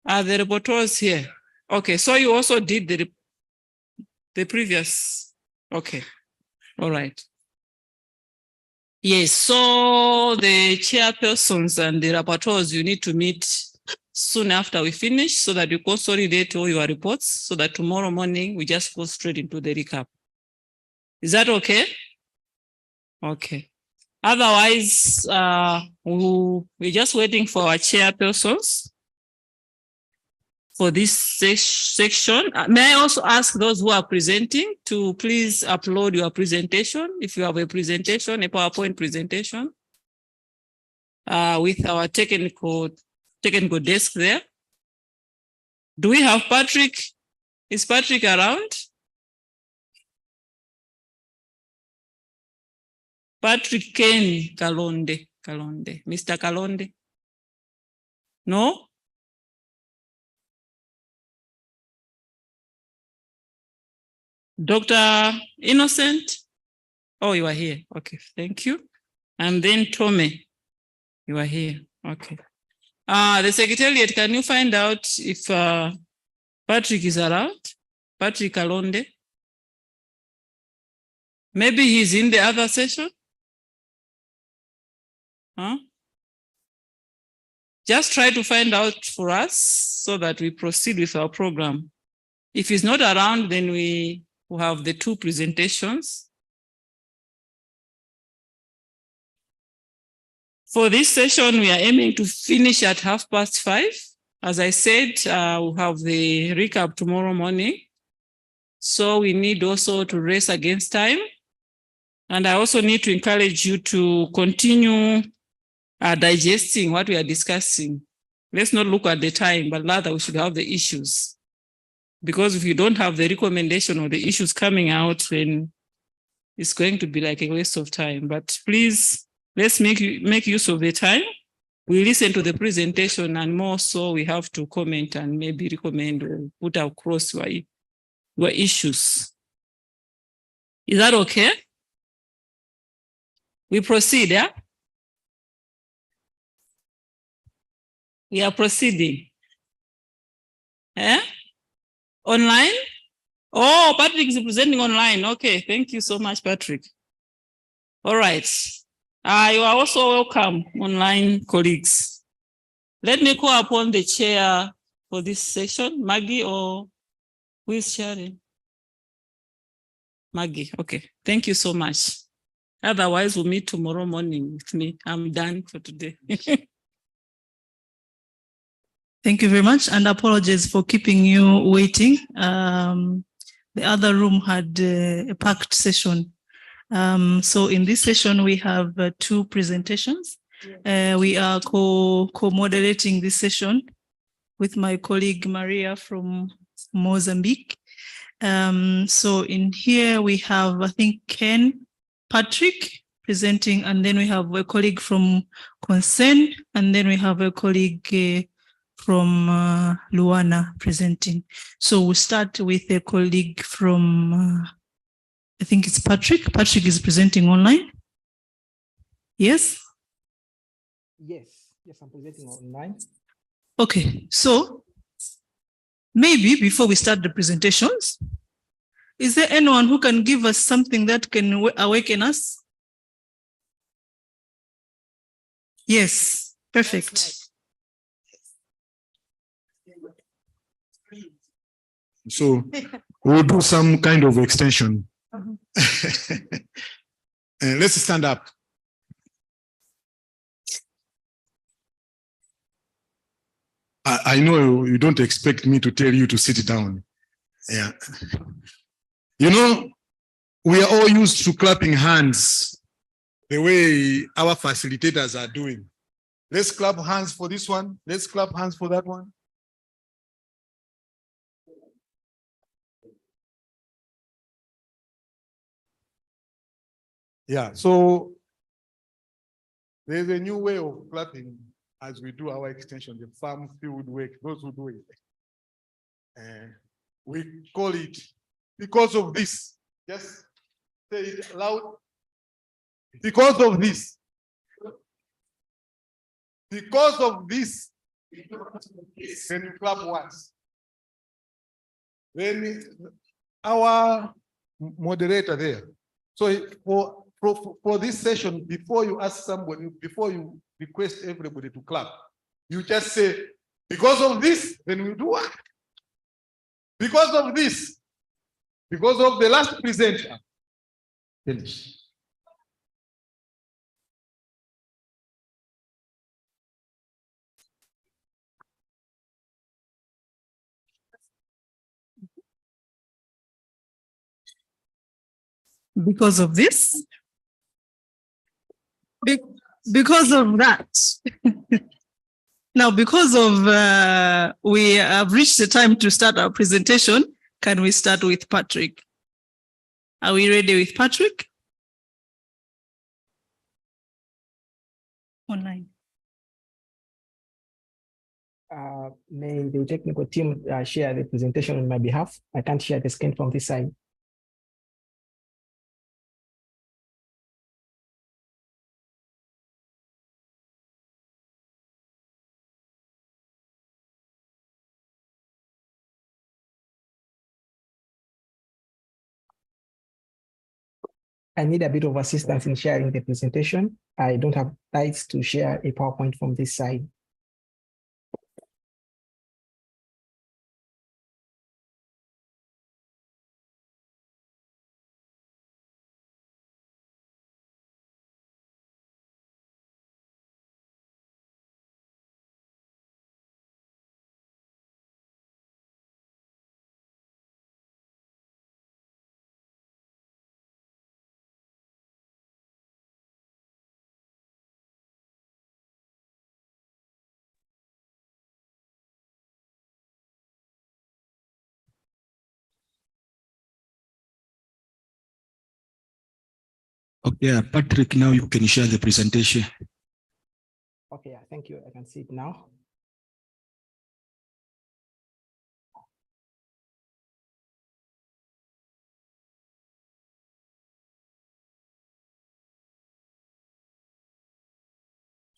Are the rapporteurs here? Okay, so you also did the previous, okay, all right. Yes, so the chairpersons and the rapporteurs, you need to meet soon after we finish so that you consolidate all your reports so that tomorrow morning we just go straight into the recap. Is that okay? Okay. Otherwise, we're just waiting for our chairpersons for this section. May I also ask those who are presenting to please upload your presentation, if you have a presentation, a PowerPoint presentation, with our technical desk there. Do we have Patrick? Is Patrick around? Patrick Ken Kalonde, Mr. Kalonde. No? Dr. Innocent? Oh, you are here. Okay, thank you. And then Tommy, you are here. Okay. The Secretariat, can you find out if Patrick is around? Patrick Kalonde? Maybe he's in the other session? Huh? Just try to find out for us so that we proceed with our program. If he's not around, then we will have the 2 presentations. For this session, we are aiming to finish at 5:30. As I said, we'll have the recap tomorrow morning. So we need also to race against time. And I also need to encourage you to continue digesting what we are discussing. Let's not look at the time, but rather we should have the issues. Because if you don't have the recommendation or the issues coming out, then it's going to be like a waste of time. But please, let's make use of the time. We listen to the presentation, and more so we have to comment and maybe recommend or put across your issues. Is that okay? We proceed, yeah? We are proceeding. Eh? Online? Oh, Patrick is presenting online. Okay, thank you so much, Patrick. All right. You are also welcome, online colleagues. Let me call upon the chair for this session, Maggie, or who is chairing? Maggie, okay. Thank you so much. Otherwise, we'll meet tomorrow morning with me. I'm done for today. Thank you very much, and apologies for keeping you waiting. The other room had a packed session. So in this session, we have 2 presentations. We are co-moderating this session with my colleague Maria from Mozambique. So in here we have, I think, Ken, Patrick presenting, and then we have a colleague from Concern, and then we have a colleague from Luana presenting. So we'll start with a colleague from, I think it's Patrick. Patrick is presenting online. Yes? Yes, I'm presenting online. Okay, so maybe before we start the presentations, is there anyone who can give us something that can awaken us? Yes, perfect. So we'll do some kind of extension. Let's stand up. I know you don't expect me to tell you to sit down. Yeah. You know, we are all used to clapping hands the way our facilitators are doing. Let's clap hands for this one. Let's clap hands for that one. Yeah, so there's a new way of clapping as we do our extension, the farm field work, those who do it. We call it because of this. Just say it loud. Because of this. Because of this. Then you clap once. Then our moderator there. So for this session, before you ask somebody, before you request everybody to clap, you just say, because of this, then we do what? Because of this, because of the last presenter. Finish. Because of this, because of that. Now, because of we have reached the time to start our presentation, can we start with Patrick? Are we ready with Patrick? Online. May the technical team share the presentation on my behalf. I can't share the screen from this side. I need a bit of assistance in sharing the presentation. I don't have rights to share a PowerPoint from this side. Okay, Patrick, now you can share the presentation. Okay, thank you. I can see it now.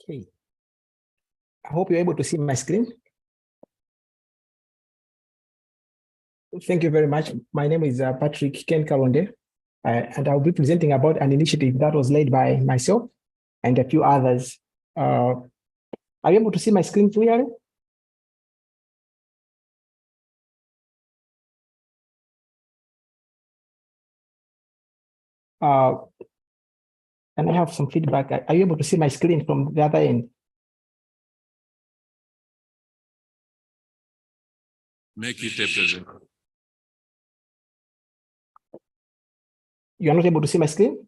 Okay. I hope you're able to see my screen. Thank you very much. My name is Patrick Ken Kalonde, and I'll be presenting about an initiative that was led by myself and a few others. Are you able to see my screen clearly? And I have some feedback. Are you able to see my screen from the other end? Make it a present. You are not able to see my screen?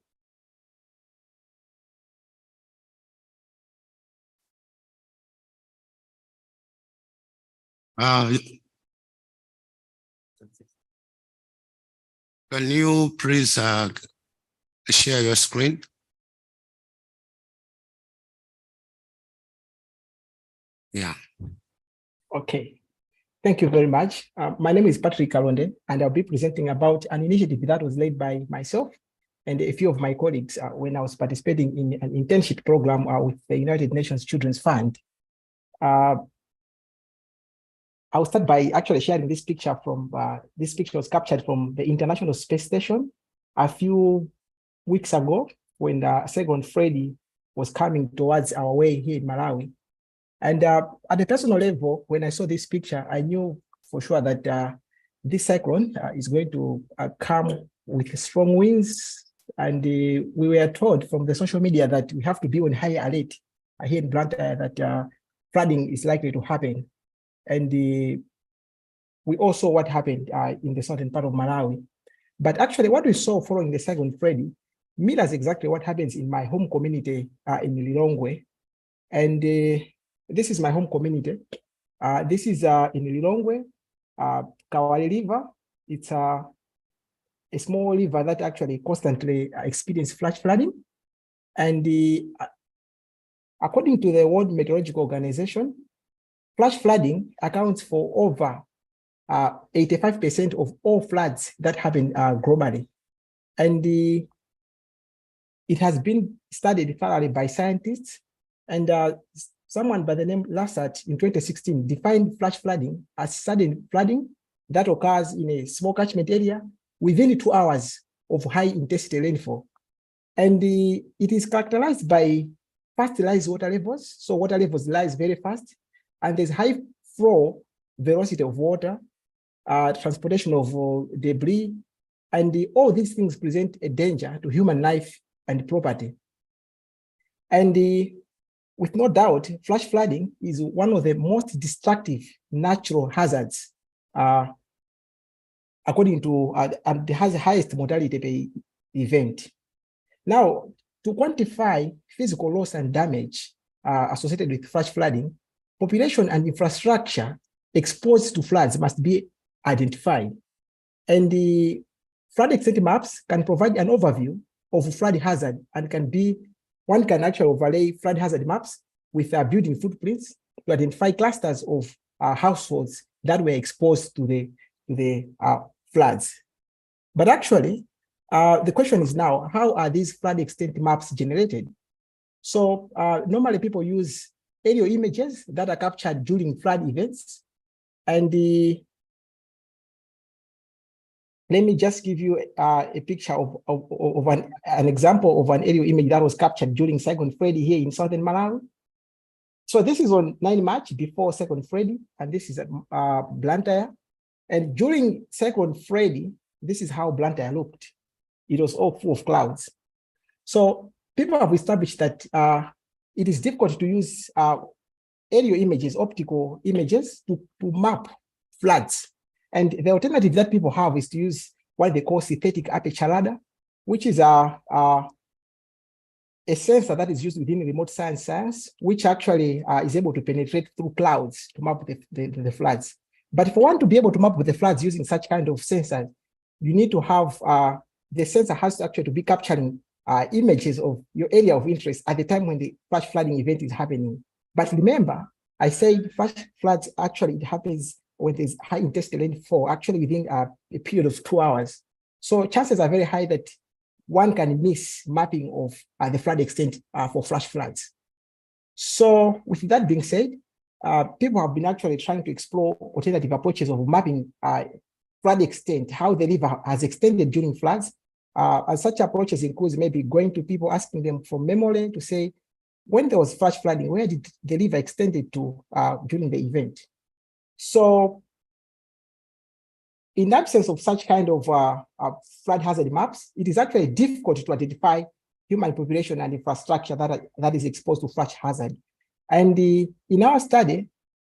Can you please share your screen? Yeah. Okay. Thank you very much. My name is Patrick Kalonde, and I'll be presenting about an initiative that was led by myself and a few of my colleagues when I was participating in an internship program with the United Nations Children's Fund. I'll start by actually sharing this picture from, this picture was captured from the International Space Station a few weeks ago when Second Freddy was coming towards our way here in Malawi. And at a personal level, when I saw this picture, I knew for sure that this cyclone is going to come with strong winds. And we were told from the social media that we have to be on high alert here in Blantyre that flooding is likely to happen. and we all saw what happened in the southern part of Malawi. But actually what we saw following the Cyclone Freddy mirrors exactly what happens in my home community in Lilongwe. And this is my home community. This is in Lilongwe, Kawale River. It's a small river that actually constantly experiences flash flooding. And according to the World Meteorological Organization, flash flooding accounts for over 85% of all floods that happen globally. And it has been studied thoroughly by scientists, and someone by the name Lassat in 2016 defined flash flooding as sudden flooding that occurs in a small catchment area within 2 hours of high intensity rainfall. And it is characterized by fast rise water levels. So water levels rise very fast, and there's high flow velocity of water, transportation of debris, and all these things present a danger to human life and property. And with no doubt, flash flooding is one of the most destructive natural hazards, according to, and has the highest mortality per event. Now, to quantify physical loss and damage associated with flash flooding, population and infrastructure exposed to floods must be identified. And the flood extent maps can provide an overview of flood hazard, and one can actually overlay flood hazard maps with building footprints to identify clusters of households that were exposed to the floods. But actually, the question is now, how are these flood extent maps generated? So normally people use aerial images that are captured during flood events. And let me just give you a picture of an example of an aerial image that was captured during Cyclone Freddy here in southern Malawi. So this is on 9 March before Cyclone Freddy, and this is at Blantyre. And during Cyclone Freddy, this is how Blantyre looked. It was all full of clouds. So people have established that it is difficult to use aerial images, optical images to map floods. And the alternative that people have is to use what they call synthetic aperture radar, which is a sensor that is used within remote science, which actually is able to penetrate through clouds to map the floods. But for one to be able to map the floods using such kind of sensors, you need to have, the sensor has to actually be capturing images of your area of interest at the time when the flash flooding event is happening. But remember, I said flash floods actually it happens when there's high intensity rainfall, actually within a period of 2 hours. So chances are very high that one can miss mapping of the flood extent for flash floods. So with that being said, people have been actually trying to explore alternative approaches of mapping flood extent, how the river has extended during floods. And such approaches includes maybe going to people, asking them from memory to say, when there was flash flooding, where did the river extended to during the event? So in absence of such kind of flood hazard maps, it is actually difficult to identify human population and infrastructure that is exposed to flash hazard. And in our study,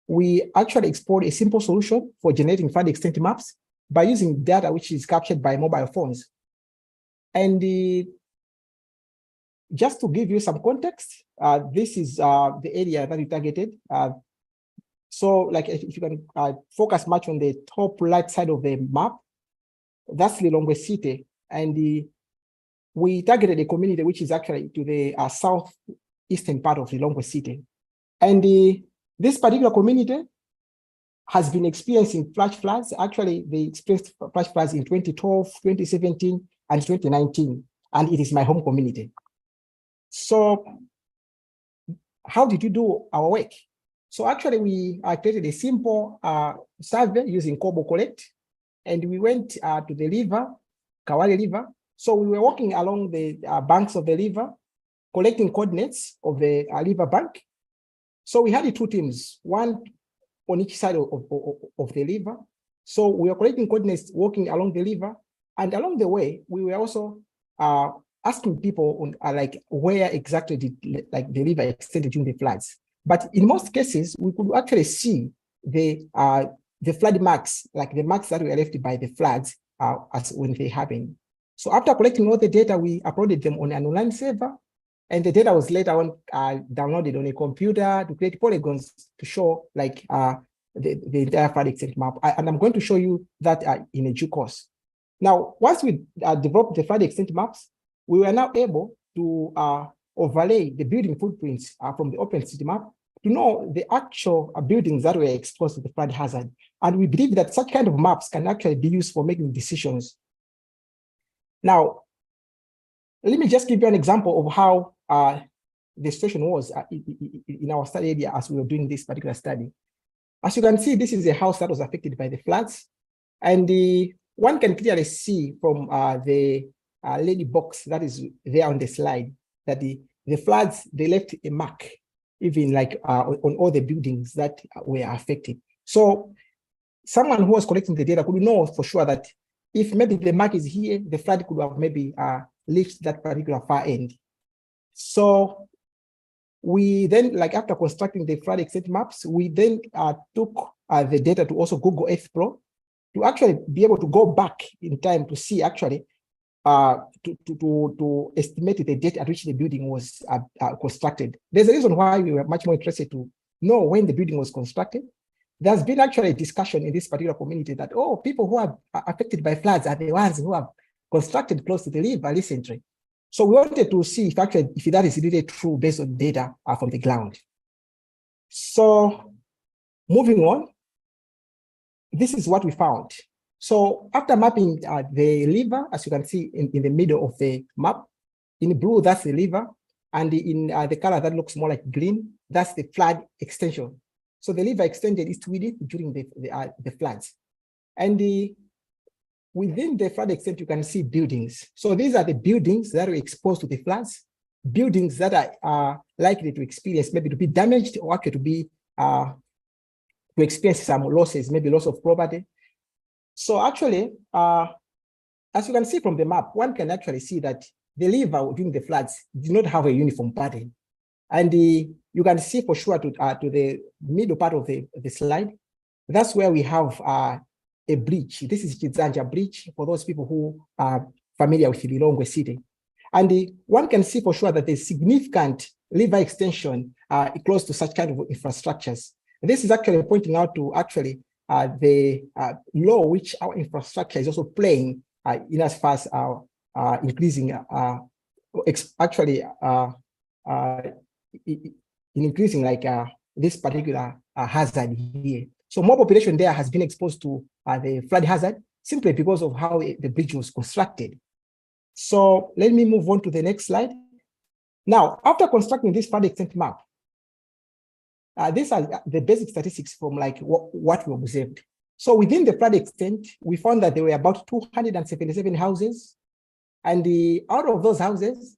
we actually explored a simple solution for generating flood extent maps by using data which is captured by mobile phones. And just to give you some context, this is the area that we targeted. So like if you can focus much on the top right side of the map, that's Lilongwe City. And we targeted a community which is actually to the southeastern part of Lilongwe City. And this particular community has been experiencing flash floods. Actually, they experienced flash floods in 2012, 2017, and 2019. And it is my home community. So how did you do our work? So actually, we created a simple survey using Kobo Collect, and we went to the river, Kawale River. So we were walking along the banks of the river, collecting coordinates of the river bank. So we had 2 teams, one on each side of the river. So we were collecting coordinates, walking along the river, and along the way, we were also asking people on like where exactly did the river extended during the floods. But in most cases, we could actually see the flood marks, like the marks that were left by the floods as when they happened. So after collecting all the data, we uploaded them on an online server, and the data was later on downloaded on a computer to create polygons to show like the entire flood extent map. And I'm going to show you that in a due course. Now, once we developed the flood extent maps, we were now able to overlay the building footprints from the OpenCityMap to know the actual buildings that were exposed to the flood hazard. And we believe that such kind of maps can actually be used for making decisions. Now, let me just give you an example of how the situation was in our study area as we were doing this particular study. As you can see, this is a house that was affected by the floods. And one can clearly see from the lady box that is there on the slide that the floods, they left a mark, even like on all the buildings that were affected. So someone who was collecting the data could know for sure that if maybe the mark is here, the flood could have maybe reached that particular far end. So we then, like after constructing the flood extent maps, we then took the data to also Google Earth Pro to actually be able to go back in time to see actually to estimate the date at which the building was constructed. There's a reason why we were much more interested to know when the building was constructed. There's been actually a discussion in this particular community that, oh, people who are affected by floods are the ones who have constructed close to the river recently. So we wanted to see if actually if that is really true based on data from the ground. So moving on, this is what we found. So after mapping the river, as you can see in the middle of the map, in blue, that's the river. And in the color that looks more like green, that's the flood extension. So the river extended eastward during the floods. And within the flood extent, you can see buildings. So these are the buildings that were exposed to the floods, buildings that are likely to experience, maybe to be damaged or actually to be to experience some losses, maybe loss of property. So actually, as you can see from the map, one can actually see that the river during the floods did not have a uniform pattern. And you can see for sure to the middle part of the slide, that's where we have a bridge. This is Kizanja Bridge for those people who are familiar with Lilongwe City. And one can see for sure that there's significant river extension close to such kind of infrastructures. This is actually pointing out to actually the role which our infrastructure is also playing in as far as increasing, in increasing like this particular hazard here. So more population there has been exposed to the flood hazard simply because of how the bridge was constructed. So let me move on to the next slide. Now, after constructing this flood extent map, these are the basic statistics from like what we observed. So within the flood extent, we found that there were about 277 houses. And out of those houses,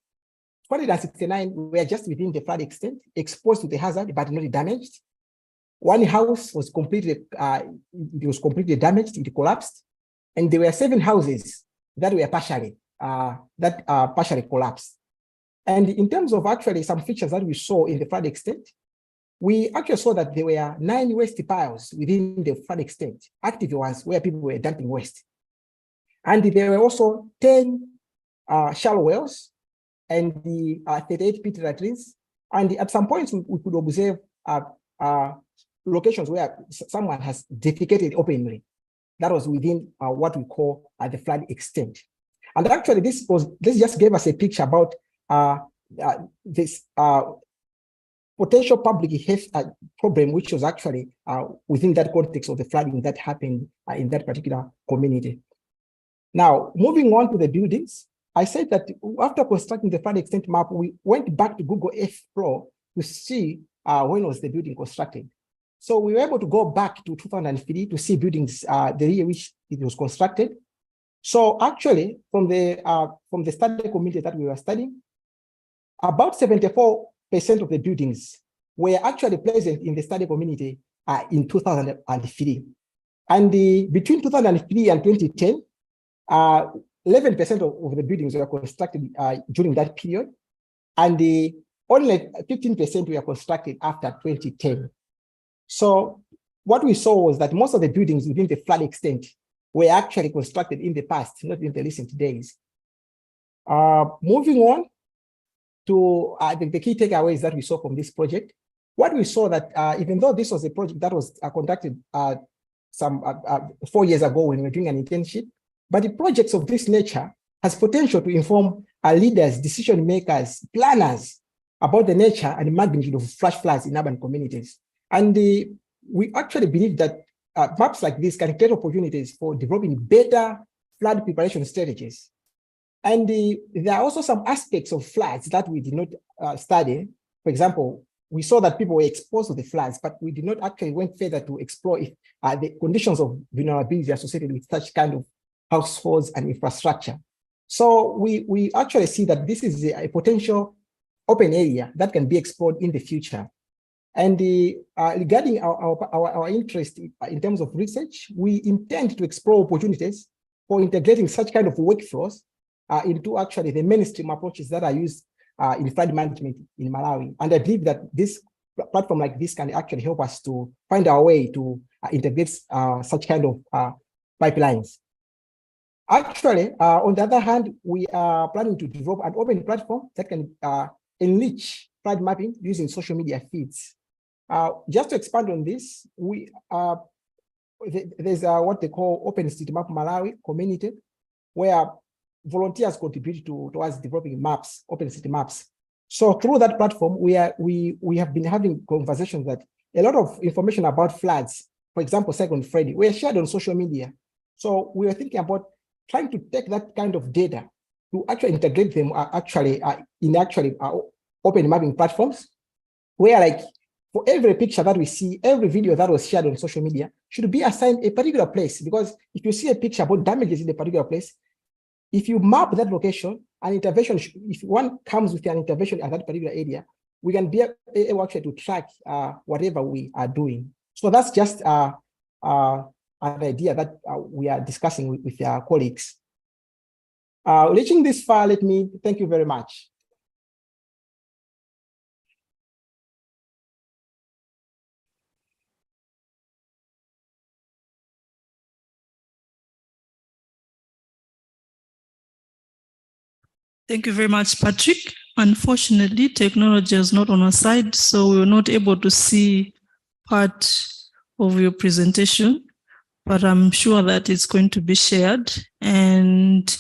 269 were just within the flood extent, exposed to the hazard, but not damaged. One house was completely damaged, it collapsed. And there were 7 houses that were partially collapsed. And in terms of actually some features that we saw in the flood extent, we actually saw that there were 9 waste piles within the flood extent, active ones where people were dumping waste. And there were also 10 shallow wells and the 38 pit latrines. And at some points, we could observe locations where someone has defecated openly. That was within what we call the flood extent. And actually, this just gave us a picture about this potential public health problem, which was actually within that context of the flooding that happened in that particular community. Now, moving on to the buildings, I said that after constructing the flood extent map, we went back to Google Earth Pro to see when was the building constructed. So we were able to go back to 2003 to see buildings, the year which it was constructed. So actually, from the study community that we were studying, about 74% of the buildings were actually present in the study community in 2003. And between 2003 and 2010, 11% of the buildings were constructed during that period, and only 15% were constructed after 2010. So what we saw was that most of the buildings within the flood extent were actually constructed in the past, not in the recent days. Moving on to the key takeaways that we saw from this project, what we saw that even though this was a project that was conducted some 4 years ago when we were doing an internship, but the projects of this nature has potential to inform our leaders, decision makers, planners about the nature and the magnitude of flash floods in urban communities. And we actually believe that maps like this can create opportunities for developing better flood preparation strategies. And there are also some aspects of floods that we did not study. For example, we saw that people were exposed to the floods, but we did not actually went further to explore if the conditions of vulnerability associated with such kind of households and infrastructure. So we actually see that this is a potential open area that can be explored in the future. And regarding our interest in terms of research, we intend to explore opportunities for integrating such kind of workflows into actually the mainstream approaches that are used in flood management in Malawi. And I believe that this platform like this can actually help us to find our way to integrate such kind of pipelines. Actually, on the other hand, we are planning to develop an open platform that can enrich flood mapping using social media feeds. Just to expand on this, there's what they call Open City Map Malawi community, where volunteers contribute towards developing maps, open city maps. So through that platform, we have been having conversations that a lot of information about floods, for example, Cyclone Freddy, were shared on social media. So we were thinking about trying to take that kind of data to actually integrate them in open mapping platforms, where like for every picture that we see, every video that was shared on social media should be assigned a particular place. Because if you see a picture about damages in a particular place, if you map that location, an intervention, if one comes with an intervention at that particular area, we can be able actually to track whatever we are doing. So that's just an idea that we are discussing with our colleagues. Reaching this far, let me thank you very much. Thank you very much, Patrick. Unfortunately, technology is not on our side, so we were not able to see part of your presentation, but I'm sure that it's going to be shared. And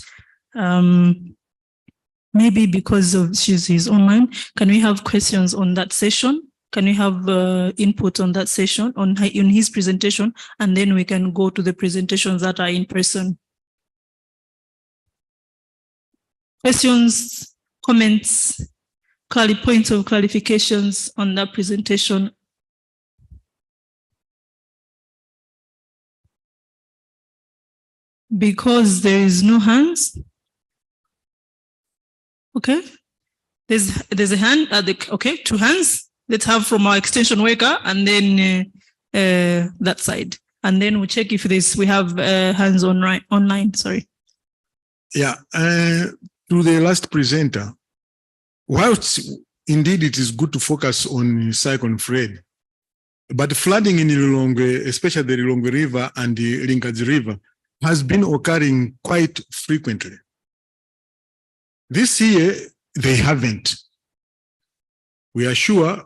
maybe because of she's online, can we have questions on that session? Can we have input on that session, on his presentation, and then we can go to the presentations that are in person? Questions, comments, points of clarifications on that presentation? Because there is no hands. Okay, there's a hand at the, okay, 2 hands. Let's have from our extension worker, and then that side, and then we'll check if we have hands on online. Sorry. Yeah. To the last presenter, whilst indeed it is good to focus on Cyclone Freddy, but flooding in Lilongwe, especially the Lilongwe River and the Linkage River, has been occurring quite frequently. This year, they haven't. We are sure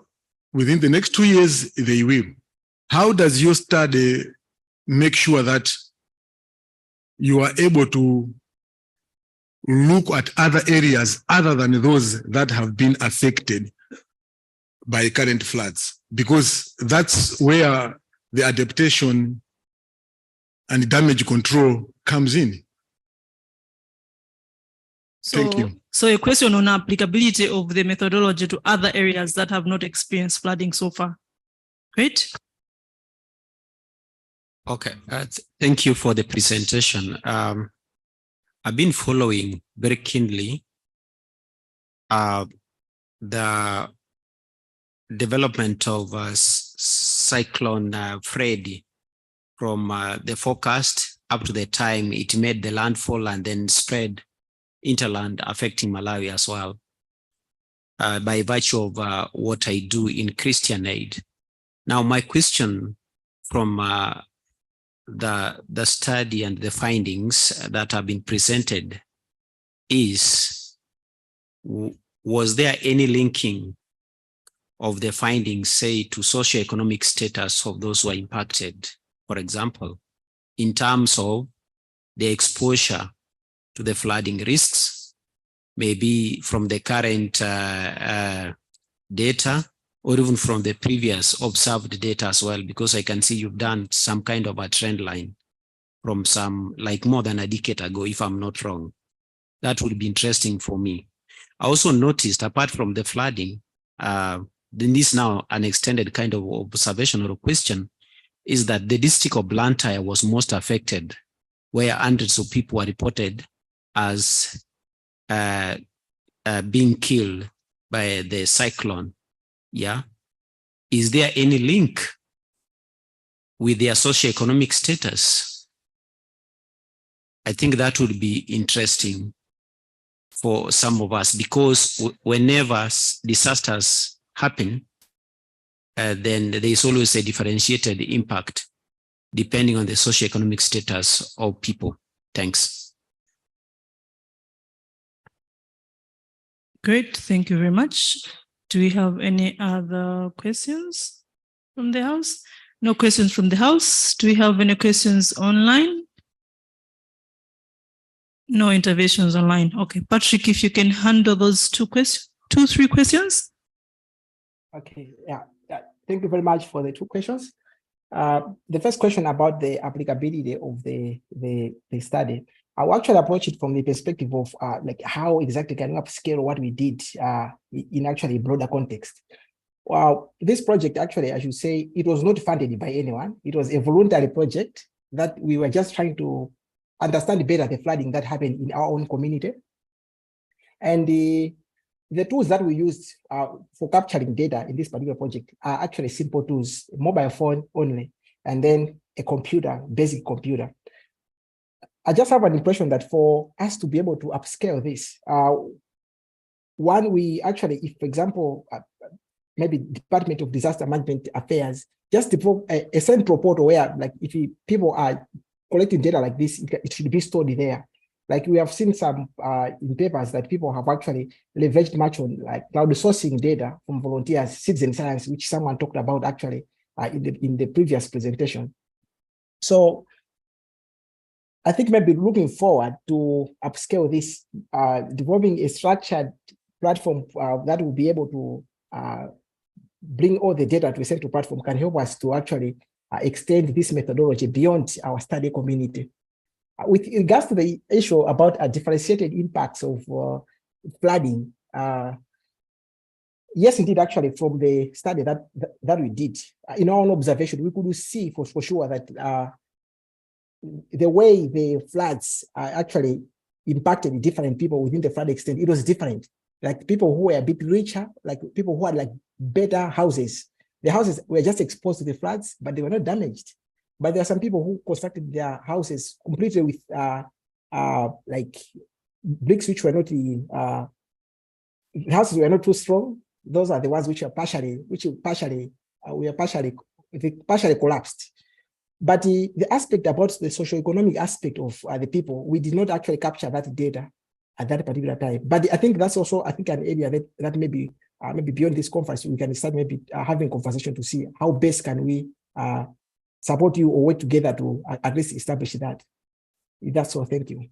within the next 2 years, they will. How does your study make sure that you are able to look at other areas other than those that have been affected by current floods? Because that's where the adaptation and damage control comes in. Thank you. So a question on applicability of the methodology to other areas that have not experienced flooding so far. Great. Okay, thank you for the presentation. I've been following very keenly the development of Cyclone Freddy from the forecast up to the time it made the landfall and then spread interland, affecting Malawi as well, by virtue of what I do in Christian Aid. Now, my question from the study and the findings that have been presented is, was there any linking of the findings, say, to socioeconomic status of those who are impacted, for example, in terms of the exposure to the flooding risks, maybe from the current data, or even from the previous observed data as well, because I can see you've done some kind of a trend line from some, like more than a decade ago, if I'm not wrong. That would be interesting for me. I also noticed, apart from the flooding, then this now an extended kind of observation or question, is that the district of Blantyre was most affected, where hundreds of people were reported as being killed by the cyclone. Yeah. Is there any link with their socioeconomic status? I think that would be interesting for some of us, because whenever disasters happen, then there is always a differentiated impact depending on the socioeconomic status of people. Thanks. Great, thank you very much. Do we have any other questions from the House? No questions from the House. Do we have any questions online? No interventions online. Okay, Patrick, if you can handle those two, three questions. Okay, yeah. Thank you very much for the two questions. The first question about the applicability of the study, I will actually approach it from the perspective of like how exactly can we upscale what we did in actually broader context. Well, this project actually, I should say, it was not funded by anyone. It was a voluntary project that we were just trying to understand better the flooding that happened in our own community. And the tools that we used for capturing data in this particular project are actually simple tools, mobile phone only, and then a computer, basic computer. I just have an impression that for us to be able to upscale this, one, we actually, if for example, maybe Department of Disaster Management Affairs, just develop a central portal where, like, if people are collecting data like this, it should be stored there. Like we have seen some in papers that people have actually leveraged much on like crowdsourcing data from volunteers, citizen science, which someone talked about actually in the previous presentation. So I think maybe looking forward to upscale this, developing a structured platform that will be able to bring all the data to a central platform can help us to actually extend this methodology beyond our study community. With regards to the issue about differentiated impacts of flooding, yes, indeed, actually, from the study that we did, in our own observation, we could see for sure that the way the floods actually impacted different people within the flood extent, it was different. Like people who were a bit richer, like people who had like better houses. The houses were just exposed to the floods, but they were not damaged. But there are some people who constructed their houses completely with like bricks which were not houses were not too strong. Those are the ones which are partially collapsed. But the aspect about the socioeconomic aspect of the people, we did not actually capture that data at that particular time. But I think that's also, I think, an area that maybe beyond this conference, we can start maybe having conversation to see how best can we support you or work together to at least establish that. That's all. Thank you.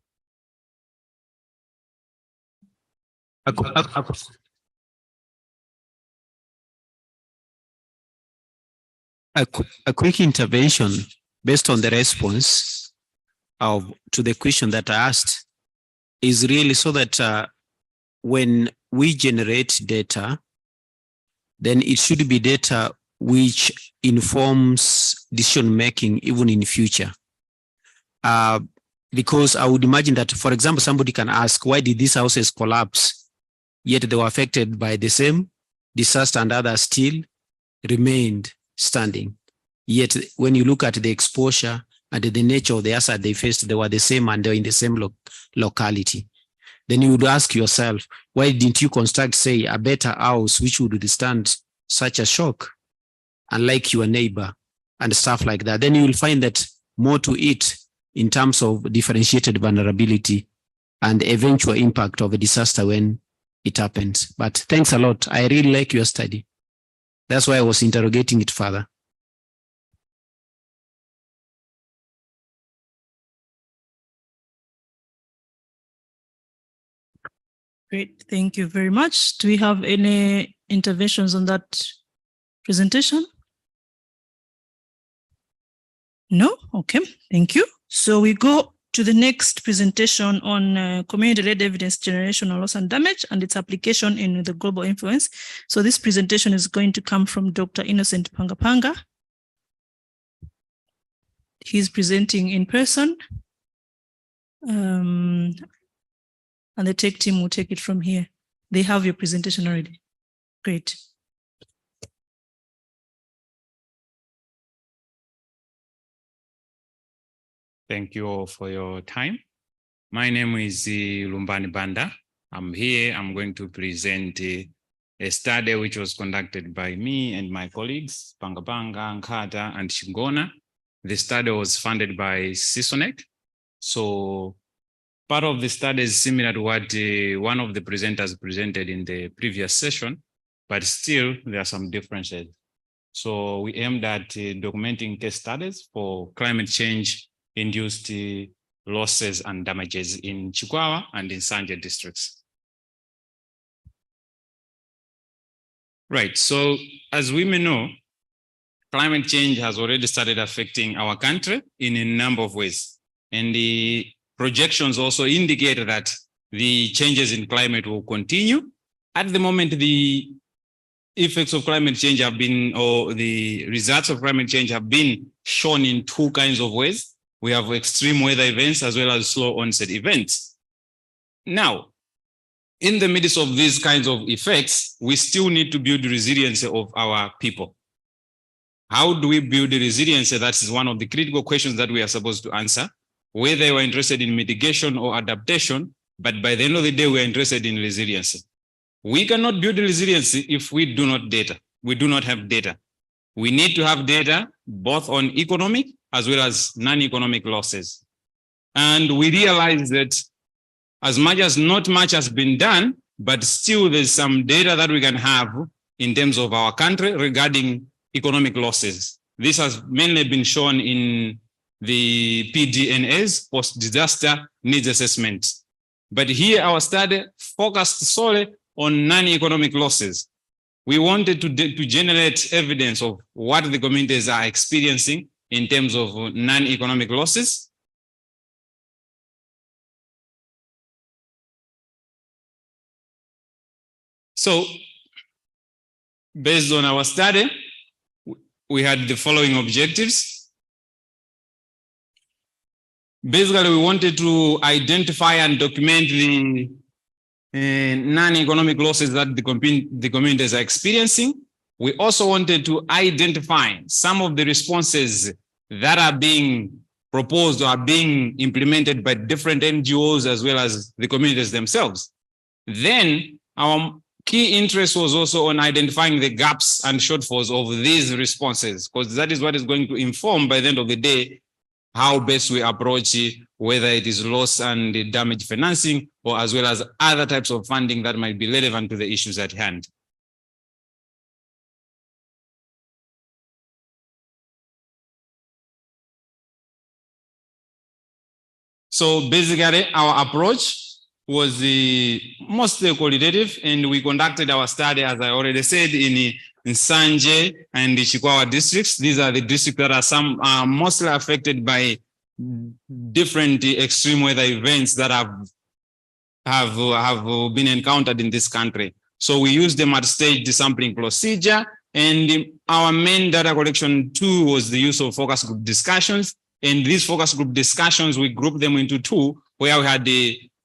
A quick intervention based on the response to the question that I asked is really so that when we generate data, then it should be data which informs decision making even in future. Because I would imagine that, for example, somebody can ask, why did these houses collapse? Yet they were affected by the same disaster and others still remained standing. Yet when you look at the exposure and the nature of the hazard they faced, they were the same and they were in the same locality. Then you would ask yourself, why didn't you construct, say, a better house which would withstand such a shock, unlike your neighbor and stuff like that, then you will find that more to it in terms of differentiated vulnerability and eventual impact of a disaster when it happens. But thanks a lot. I really like your study. That's why I was interrogating it further. Great, thank you very much. Do we have any interventions on that presentation? No? Okay, thank you. So we go to the next presentation on community-led evidence generation on loss and damage and its application in the global influence. So this presentation is going to come from Dr. Innocent Pangapanga. He's presenting in person. And the tech team will take it from here. They have your presentation already. Great. Thank you all for your time. My name is Lumbani Banda. I'm here. I'm going to present a study which was conducted by me and my colleagues, Pangapanga, Nkata, and Shingona. The study was funded by CISONEC. So part of the study is similar to what one of the presenters presented in the previous session, but still there are some differences. So we aimed at documenting case studies for climate change induced losses and damages in Chikwawa and in Sanje districts. Right, so as we may know, climate change has already started affecting our country in a number of ways. And the projections also indicate that the changes in climate will continue. At the moment, the effects of climate change have been, or the results of climate change have been shown in two kinds of ways. We have extreme weather events as well as slow onset events. Now, in the midst of these kinds of effects, we still need to build resilience of our people. How do we build the resilience? That is one of the critical questions that we are supposed to answer, whether we're interested in mitigation or adaptation, but by the end of the day, we're interested in resilience. We cannot build resilience if we do not data. We do not have data. We need to have data both on economic as well as non-economic losses. And we realize that as much as not much has been done, but still there's some data that we can have in terms of our country regarding economic losses. This has mainly been shown in the PDNA's post-disaster needs assessment. But here our study focused solely on non-economic losses. We wanted to generate evidence of what the communities are experiencing in terms of non-economic losses. So, based on our study, we had the following objectives. Basically, we wanted to identify and document the non-economic losses that the communities are experiencing. We also wanted to identify some of the responses that are being proposed or are being implemented by different NGOs as well as the communities themselves. Then our key interest was also on identifying the gaps and shortfalls of these responses, because that is what is going to inform by the end of the day how best we approach it, whether it is loss and damage financing or as well as other types of funding that might be relevant to the issues at hand. So basically our approach was mostly qualitative, and we conducted our study, as I already said, in Sanje and the Chikwawa districts. These are the districts that are mostly affected by different extreme weather events that have been encountered in this country. So we used them at staged sampling procedure, and our main data collection tool was the use of focus group discussions. And these focus group discussions, we grouped them into two, where we had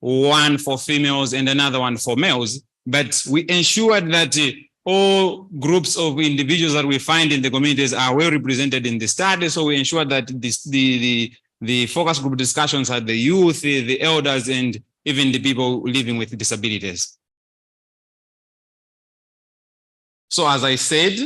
one for females and another one for males. But we ensured that all groups of individuals that we find in the communities are well represented in the study. So we ensured that the focus group discussions had the youth, the elders, and even the people living with disabilities. So as I said,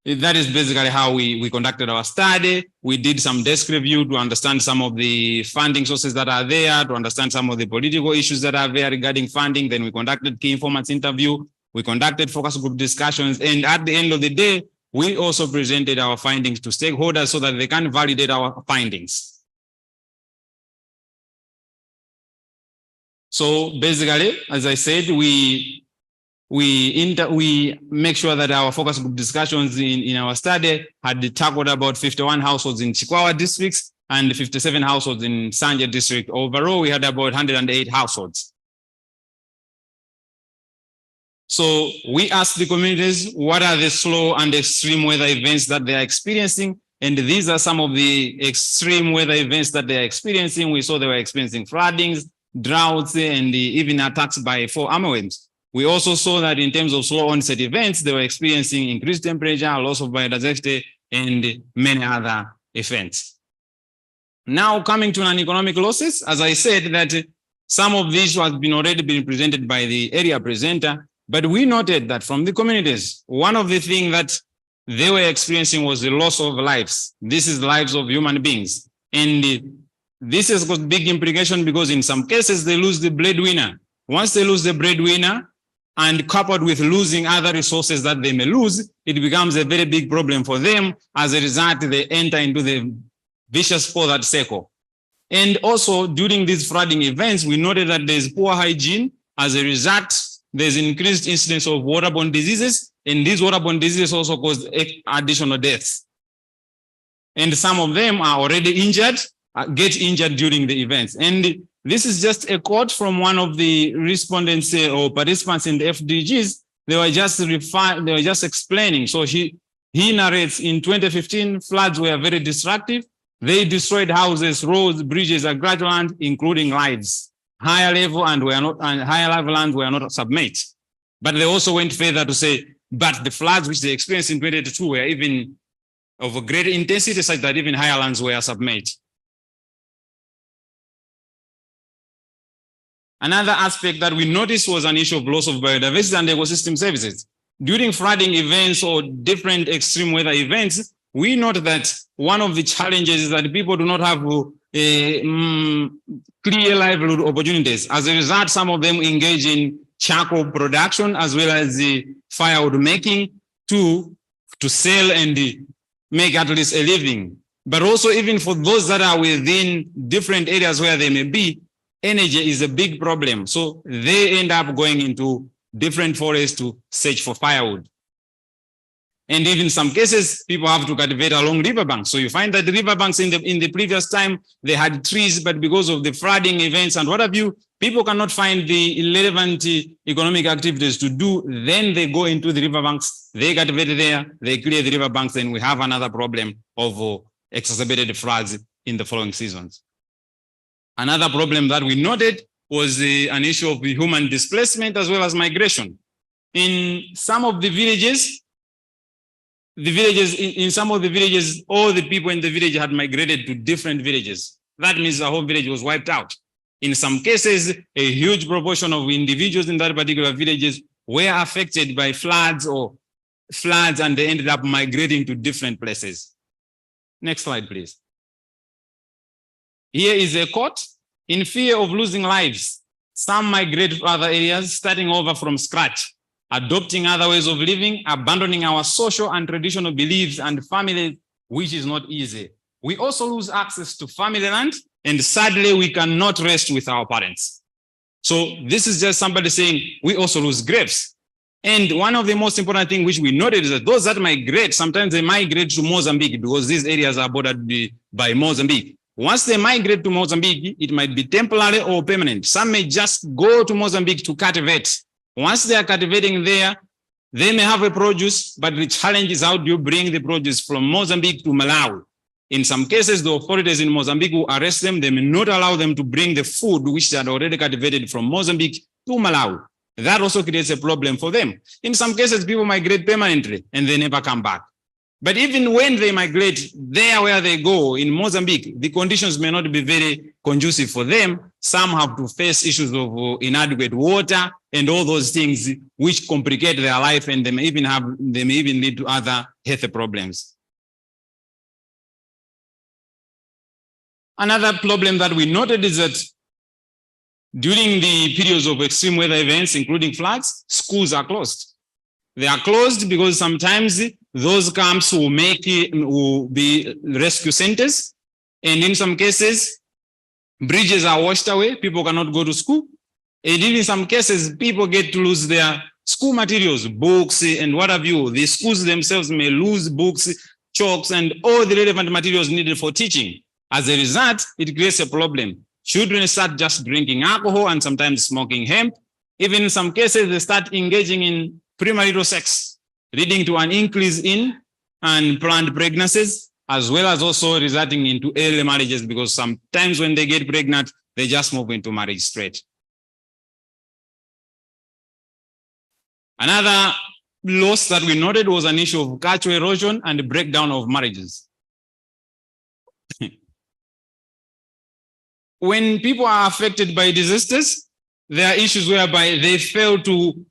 That is basically how we conducted our study. We did some desk review to understand some of the funding sources that are there, to understand some of the political issues that are there regarding funding. Then we conducted key informants interview. We conducted focus group discussions. And at the end of the day, we also presented our findings to stakeholders so that they can validate our findings. So basically, as I said, we make sure that our focus group discussions in our study had tackled about 51 households in Chikwawa districts and 57 households in Sanje district. Overall, we had about 108 households. So we asked the communities, what are the slow and extreme weather events that they are experiencing? And these are some of the extreme weather events that they are experiencing. We saw they were experiencing floodings, droughts, and even attacks by 4 army waves. We also saw that in terms of slow onset events, they were experiencing increased temperature, loss of biodiversity, and many other events. Now coming to non-economic losses, as I said that some of these has been already been presented by the area presenter, but we noted that from the communities, one of the things that they were experiencing was the loss of lives. This is lives of human beings. And this has got big implication because in some cases they lose the breadwinner. Once they lose the breadwinner, and coupled with losing other resources that they may lose, it becomes a very big problem for them. As a result, they enter into the vicious forward cycle. And also during these flooding events, we noted that there's poor hygiene. As a result, there's increased incidence of waterborne diseases, and these waterborne diseases also cause additional deaths. And some of them are already injured, get injured during the events. And this is just a quote from one of the respondents or participants in the FDGs. They were just explaining. So he narrates, in 2015, floods were very destructive. They destroyed houses, roads, bridges, and gradually including lives. Higher level higher level lands were not submerged. But they also went further to say, but the floods which they experienced in 2022 were even of a greater intensity, such that even higher lands were submerged. Another aspect that we noticed was an issue of loss of biodiversity and ecosystem services. During flooding events or different extreme weather events, we note that one of the challenges is that people do not have clear livelihood opportunities. As a result, some of them engage in charcoal production as well as the firewood making to sell and make at least a living. But also even for those that are within different areas where they may be, energy is a big problem. So they end up going into different forests to search for firewood. And even in some cases, people have to cultivate along riverbanks. So you find that the riverbanks in the previous time, they had trees, but because of the flooding events and what have you, people cannot find the relevant economic activities to do. Then they go into the riverbanks, they cultivate there, they clear the riverbanks, and we have another problem of exacerbated floods in the following seasons. Another problem that we noted was an issue of human displacement as well as migration. In some of the villages, in some of the villages, all the people in the village had migrated to different villages. That means the whole village was wiped out. In some cases, a huge proportion of individuals in that particular villages were affected by floods and they ended up migrating to different places. Next slide, please. Here is a quote. In fear of losing lives, some migrate to other areas, starting over from scratch, adopting other ways of living, abandoning our social and traditional beliefs and family, which is not easy. We also lose access to family land, and sadly, we cannot rest with our parents. So this is just somebody saying we also lose graves. And one of the most important things which we noted is that those that migrate, sometimes they migrate to Mozambique because these areas are bordered by Mozambique. Once they migrate to Mozambique, it might be temporary or permanent. Some may just go to Mozambique to cultivate. Once they are cultivating there, they may have a produce, but the challenge is how do you bring the produce from Mozambique to Malawi? In some cases, the authorities in Mozambique will arrest them. They may not allow them to bring the food which they had already cultivated from Mozambique to Malawi. That also creates a problem for them. In some cases, people migrate permanently and they never come back. But even when they migrate there where they go in Mozambique, the conditions may not be very conducive for them. Some have to face issues of inadequate water and all those things which complicate their life, and they may even lead to other health problems. Another problem that we noted is that during the periods of extreme weather events, including floods, schools are closed. They are closed because sometimes those camps will be rescue centers. And in some cases, bridges are washed away. People cannot go to school. And in some cases, people get to lose their school materials, books, and what have you. The schools themselves may lose books, chalks, and all the relevant materials needed for teaching. As a result, it creates a problem. Children start just drinking alcohol and sometimes smoking hemp. Even in some cases, they start engaging in premarital sex, leading to an increase in unplanned pregnancies, as well as also resulting into early marriages, because sometimes when they get pregnant, they just move into marriage straight. Another loss that we noted was an issue of cultural erosion and the breakdown of marriages. When people are affected by disasters, there are issues whereby they fail to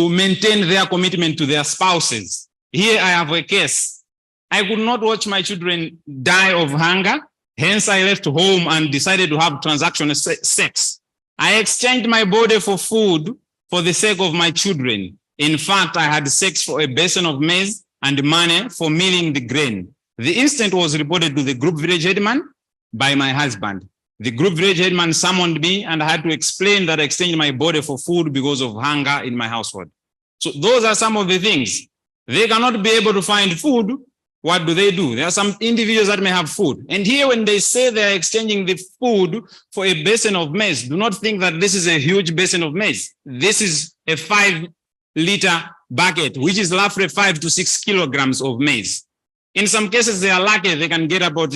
maintain their commitment to their spouses. Here I have a case. I could not watch my children die of hunger. Hence I left home and decided to have transactional sex. I exchanged my body for food for the sake of my children. In fact, I had sex for a basin of maize and money for milling the grain. The incident was reported to the group village headman by my husband. The group village headman summoned me and I had to explain that I exchanged my body for food because of hunger in my household. So those are some of the things. They cannot be able to find food. What do? There are some individuals that may have food. And here when they say they're exchanging the food for a basin of maize, do not think that this is a huge basin of maize. This is a 5-liter bucket, which is roughly 5 to 6 kilograms of maize. In some cases, they are lucky, they can get about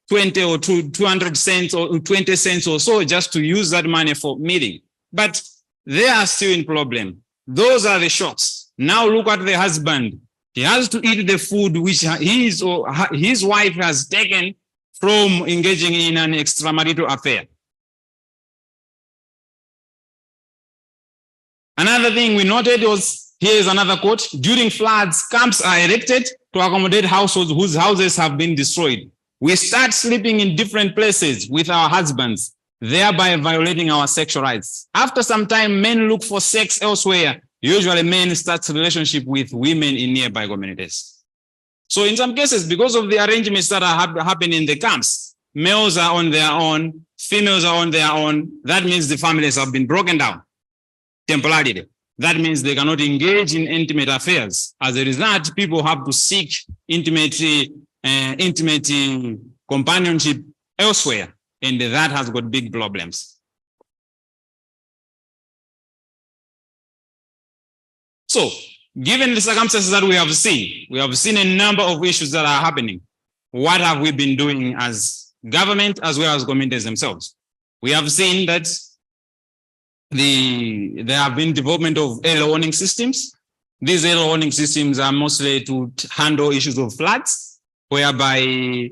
20 or 200 cents or 20 cents or so just to use that money for milling. But they are still in problem. Those are the shocks. Now look at the husband. He has to eat the food which his wife has taken from engaging in an extramarital affair. Another thing we noted was, here is another quote, during floods, camps are erected to accommodate households whose houses have been destroyed. We start sleeping in different places with our husbands, thereby violating our sexual rights. After some time, men look for sex elsewhere. Usually men start a relationship with women in nearby communities. So in some cases, because of the arrangements that are happening in the camps, males are on their own, females are on their own. That means the families have been broken down temporarily. That means they cannot engage in intimate affairs. As a result, people have to seek intimate companionship elsewhere, and that has got big problems. So, given the circumstances that we have seen a number of issues that are happening. What have we been doing as government as well as communities themselves? We have seen that there have been development of early warning systems. These early warning systems are mostly to handle issues of floods, whereby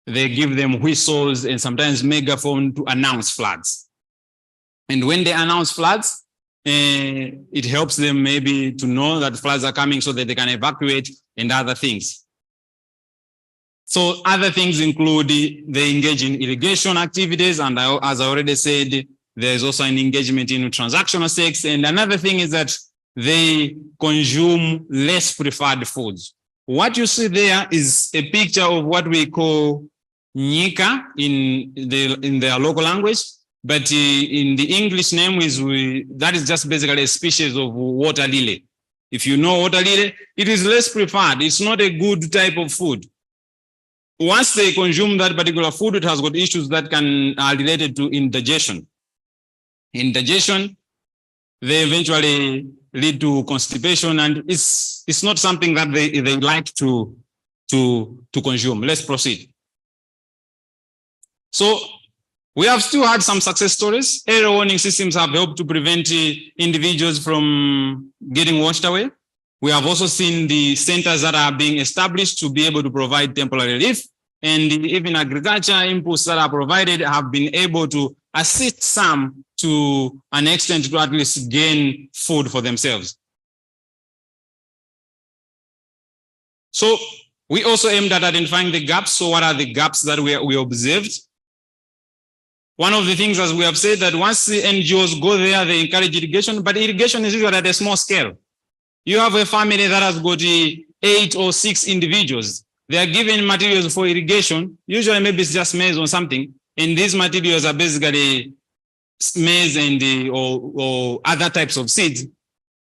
they give them whistles and sometimes megaphone to announce floods. And when they announce floods, it helps them maybe to know that floods are coming so that they can evacuate and other things. So other things include they engage in irrigation activities, and as I already said, there's also an engagement in transactional sex. And another thing is that they consume less preferred foods. What you see there is a picture of what we call nyika in their local language, but in the English name that is just basically a species of water lily. If you know water lily, it is less preferred. It's not a good type of food. Once they consume that particular food, it has got issues that are related to indigestion. Indigestion, they eventually lead to constipation, and it's not something that they like to consume. Let's proceed. So we have still had some success stories. Early warning systems have helped to prevent individuals from getting washed away. We have also seen the centers that are being established to be able to provide temporary relief, and even agriculture inputs that are provided have been able to assist some to an extent to at least gain food for themselves. So we also aimed at identifying the gaps. So what are the gaps that we observed? One of the things, as we have said, that once the NGOs go there, they encourage irrigation, but irrigation is usually at a small scale. You have a family that has got 8 or 6 individuals. They are given materials for irrigation. Usually maybe it's just maize or something. And these materials are basically maize and or other types of seeds.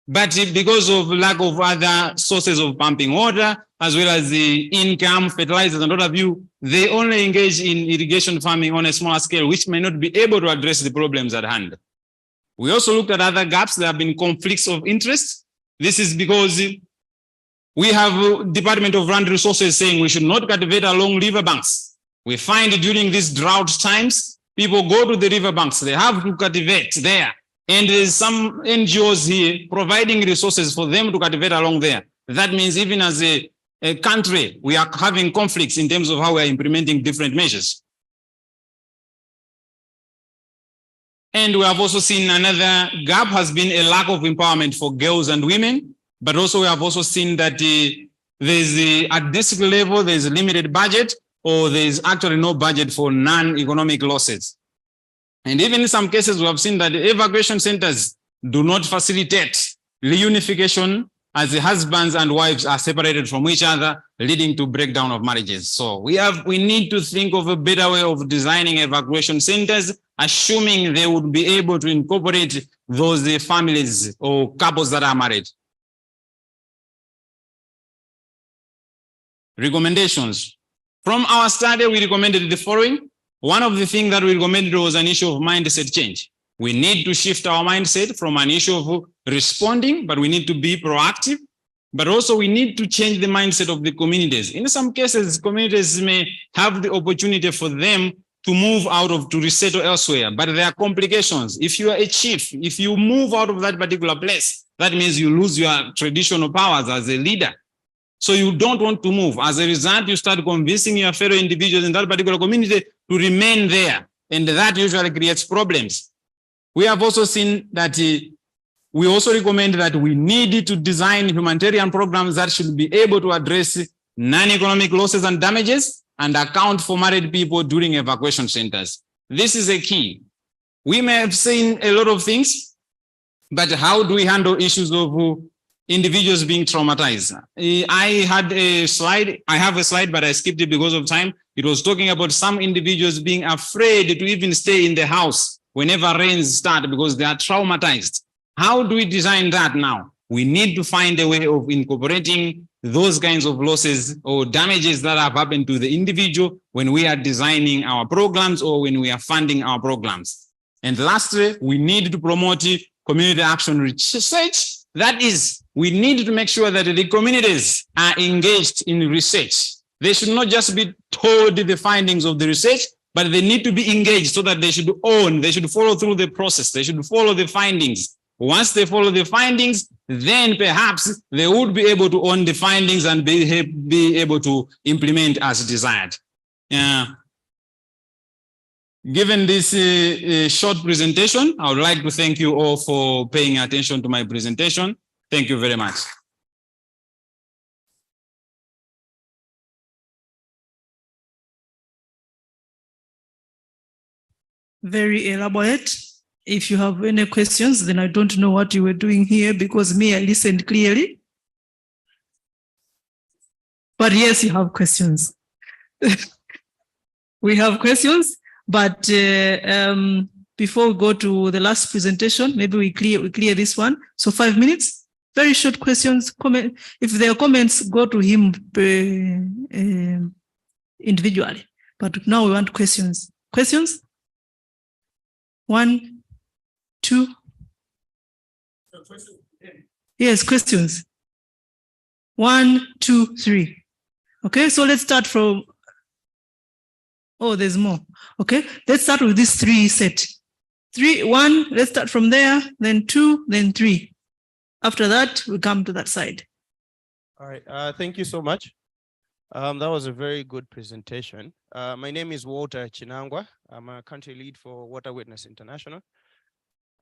But because of lack of other sources of pumping water, as well as the income, fertilizers, and what have you, they only engage in irrigation farming on a smaller scale, which may not be able to address the problems at hand. We also looked at other gaps. There have been conflicts of interest. This is because we have Department of Land Resources saying we should not cultivate along riverbanks. We find during these drought times, people go to the riverbanks. They have to cultivate there. And there's some NGOs here providing resources for them to cultivate along there. That means even as a country, we are having conflicts in terms of how we are implementing different measures. And we have also seen another gap has been a lack of empowerment for girls and women, but also we have also seen that there's at district level, there's a limited budget, or there's actually no budget for non-economic losses. And even in some cases, we have seen that the evacuation centers do not facilitate reunification as the husbands and wives are separated from each other, leading to breakdown of marriages. So we need to think of a better way of designing evacuation centers, assuming they would be able to incorporate those families or couples that are married. Recommendations. From our study, we recommended the following. One of the things that we recommended was an issue of mindset change. We need to shift our mindset from an issue of responding, but we need to be proactive. But also we need to change the mindset of the communities. In some cases, communities may have the opportunity for them to move to resettle elsewhere, but there are complications. If you are a chief, if you move out of that particular place, that means you lose your traditional powers as a leader. So you don't want to move. As a result, you start convincing your fellow individuals in that particular community to remain there. And that usually creates problems. We have also seen that we also recommend that we need to design humanitarian programs that should be able to address non-economic losses and damages and account for married people during evacuation centers. This is a key. We may have seen a lot of things, but how do we handle issues of individuals being traumatized? I have a slide, but I skipped it because of time. It was talking about some individuals being afraid to even stay in the house whenever rains start because they are traumatized. How do we design that now? We need to find a way of incorporating those kinds of losses or damages that have happened to the individual when we are designing our programs or when we are funding our programs. And lastly, we need to promote community action research. That is, we need to make sure that the communities are engaged in research. They should not just be told the findings of the research, but they need to be engaged so that they should they should follow through the process. They should follow the findings. Once they follow the findings, then perhaps they would be able to own the findings and be able to implement as desired. Given this short presentation, I would like to thank you all for paying attention to my presentation. Thank you very much. Very elaborate. If you have any questions, then I don't know what you were doing here because I listened clearly. But yes, you have questions. We have questions, but before we go to the last presentation, maybe we clear this one. So 5 minutes, very short questions. Comment. If there are comments, go to him individually. But now we want questions. Questions? 1, 2. Yes, questions. 1, 2, 3. Okay, so let's start from. Oh, there's more. Okay, let's start with this 3 set. 3, 1, let's start from there, then 2, then 3. After that, we come to that side. All right, thank you so much. That was a very good presentation. My name is Walter Chinangwa. I'm a country lead for Water Witness International.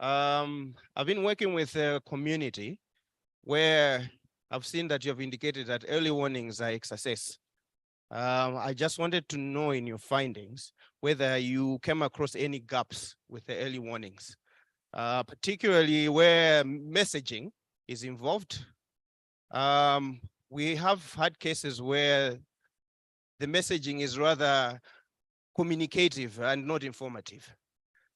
I've been working with a community where I've seen that you have indicated that early warnings are a success. I just wanted to know in your findings whether you came across any gaps with the early warnings, particularly where messaging is involved. We have had cases where the messaging is rather communicative and not informative.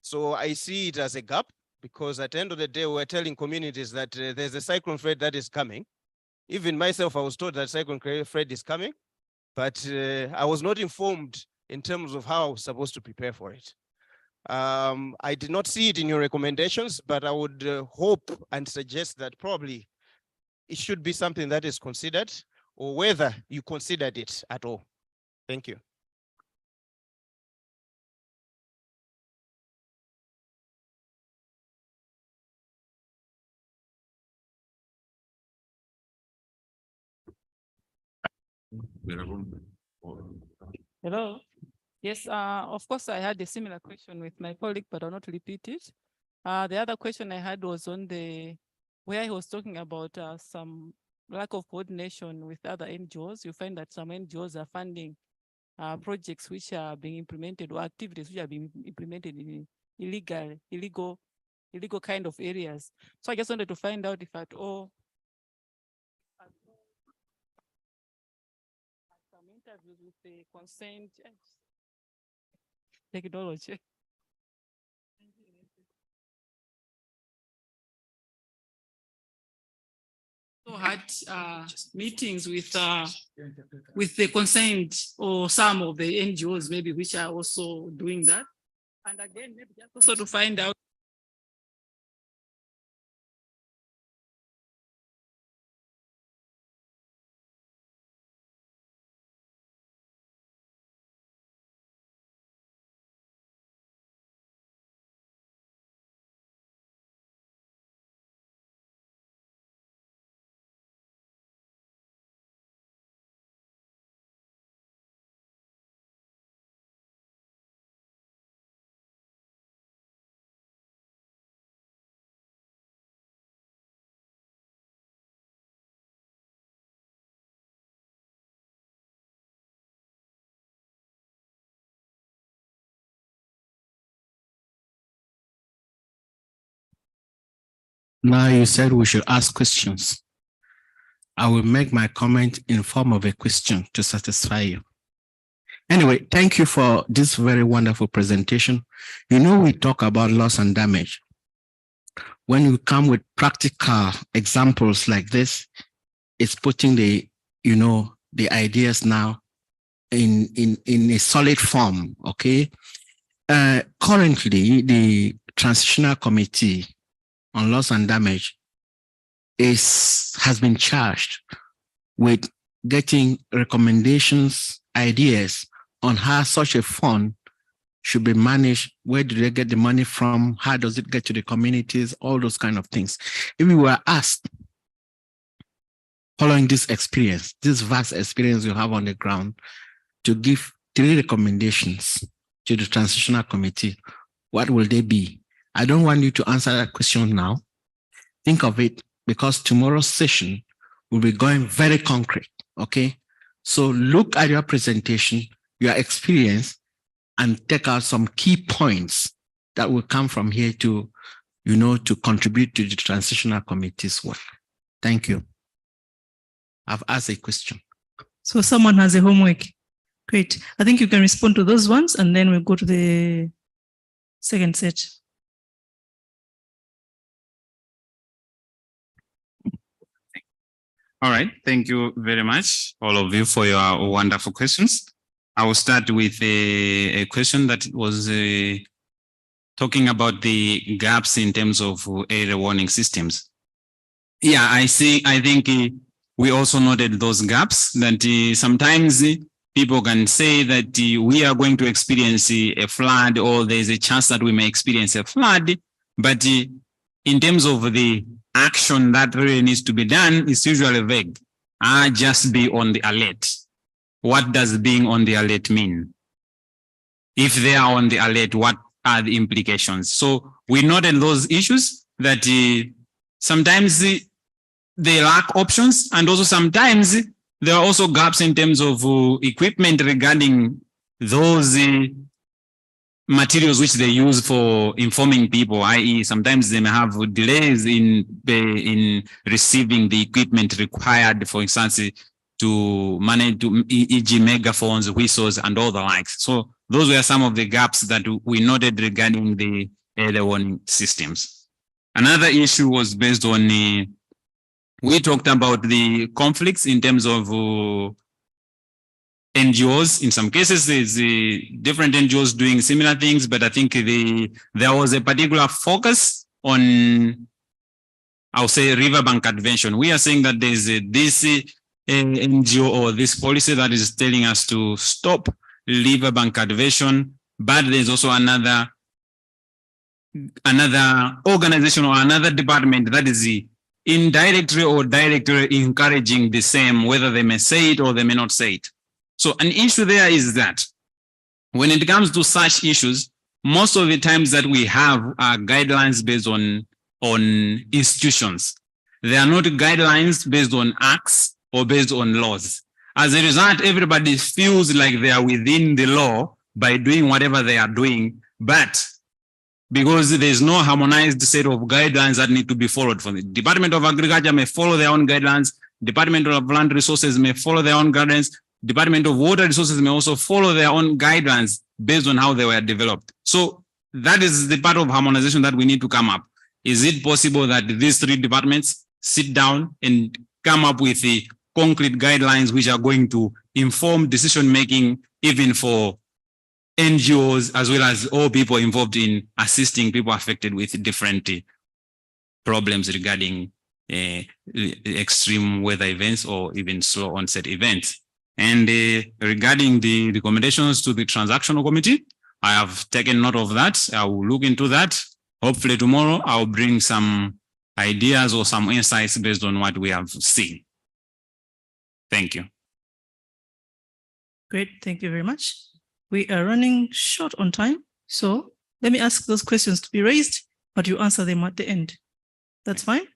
So I see it as a gap, because at the end of the day, we're telling communities that there's a cyclone threat that is coming. Even myself, I was told that cyclone threat is coming, but I was not informed in terms of how I was supposed to prepare for it. I did not see it in your recommendations, but I would hope and suggest that probably it should be something that is considered, or whether you considered it at all. Thank you. Hello. Yes, of course, I had a similar question with my colleague, but I'll not repeat it. The other question I had was on where he was talking about some lack of coordination with other NGOs. You find that some NGOs are funding projects which are being implemented, or activities which are being implemented in illegal kind of areas. So I just wanted to find out if at all some interviews with the consent technology. So had meetings with the consent, or some of the NGOs maybe, which are also doing that. And again, maybe just also to find out. Now you said we should ask questions. I will make my comment in form of a question to satisfy you. Anyway, thank you for this very wonderful presentation. You know, we talk about loss and damage. When you come with practical examples like this, it's putting the ideas now in a solid form, okay? Currently, the Transitional Committee on Loss and Damage has been charged with getting recommendations, ideas on how such a fund should be managed. Where do they get the money from? How does it get to the communities? All those kind of things. If we were asked, following this experience, this vast experience you have on the ground, to give 3 recommendations to the Transitional Committee, what will they be? I don't want you to answer that question now. Think of it, because tomorrow's session will be going very concrete, okay? So look at your presentation, your experience, and take out some key points that will come from here to, to contribute to the Transitional Committee's work. Thank you. I've asked a question. So someone has a homework. Great. I think you can respond to those ones, and then we'll go to the second set. All right, thank you very much, all of you, for your wonderful questions. I will start with a question that was talking about the gaps in terms of early warning systems. Yeah, I think we also noted those gaps, that sometimes people can say that we are going to experience a flood, or there's a chance that we may experience a flood, but in terms of the action that really needs to be done, is usually vague. are just be on the alert. What does being on the alert mean? If they are on the alert, what are the implications? So we noted those issues that sometimes they lack options, and also sometimes there are also gaps in terms of equipment regarding those materials which they use for informing people, i.e. sometimes they may have delays in receiving the equipment required, for instance, to manage e.g. megaphones, whistles, and all the likes. So those were some of the gaps that we noted regarding the early warning systems. Another issue was based on, we talked about the conflicts in terms of NGOs. In some cases, there's different NGOs doing similar things, but I think there was a particular focus on, I'll say, riverbank advention. We are saying that there's this NGO or this policy that is telling us to stop riverbank advention, but there's also another organization or another department that is indirectly or directly encouraging the same, whether they may say it or they may not say it. So an issue there is that when it comes to such issues, most of the times that we have are guidelines based on institutions. They are not guidelines based on acts or based on laws. As a result, everybody feels like they are within the law by doing whatever they are doing, but because there's no harmonized set of guidelines that need to be followed. For the Department of Agriculture may follow their own guidelines, Department of Land Resources may follow their own guidelines, Department of Water Resources may also follow their own guidelines based on how they were developed. So that is the part of harmonization that we need to come up. Is it possible that these three departments sit down and come up with the concrete guidelines which are going to inform decision-making even for NGOs as well as all people involved in assisting people affected with different problems regarding extreme weather events or even slow onset events? And regarding the recommendations to the transactional committee, I have taken note of that. I will look into that. Hopefully tomorrow I'll bring some ideas or some insights based on what we have seen. Thank you. Great, thank you very much. We are running short on time, so let me ask those questions to be raised, but you answer them at the end. That's fine?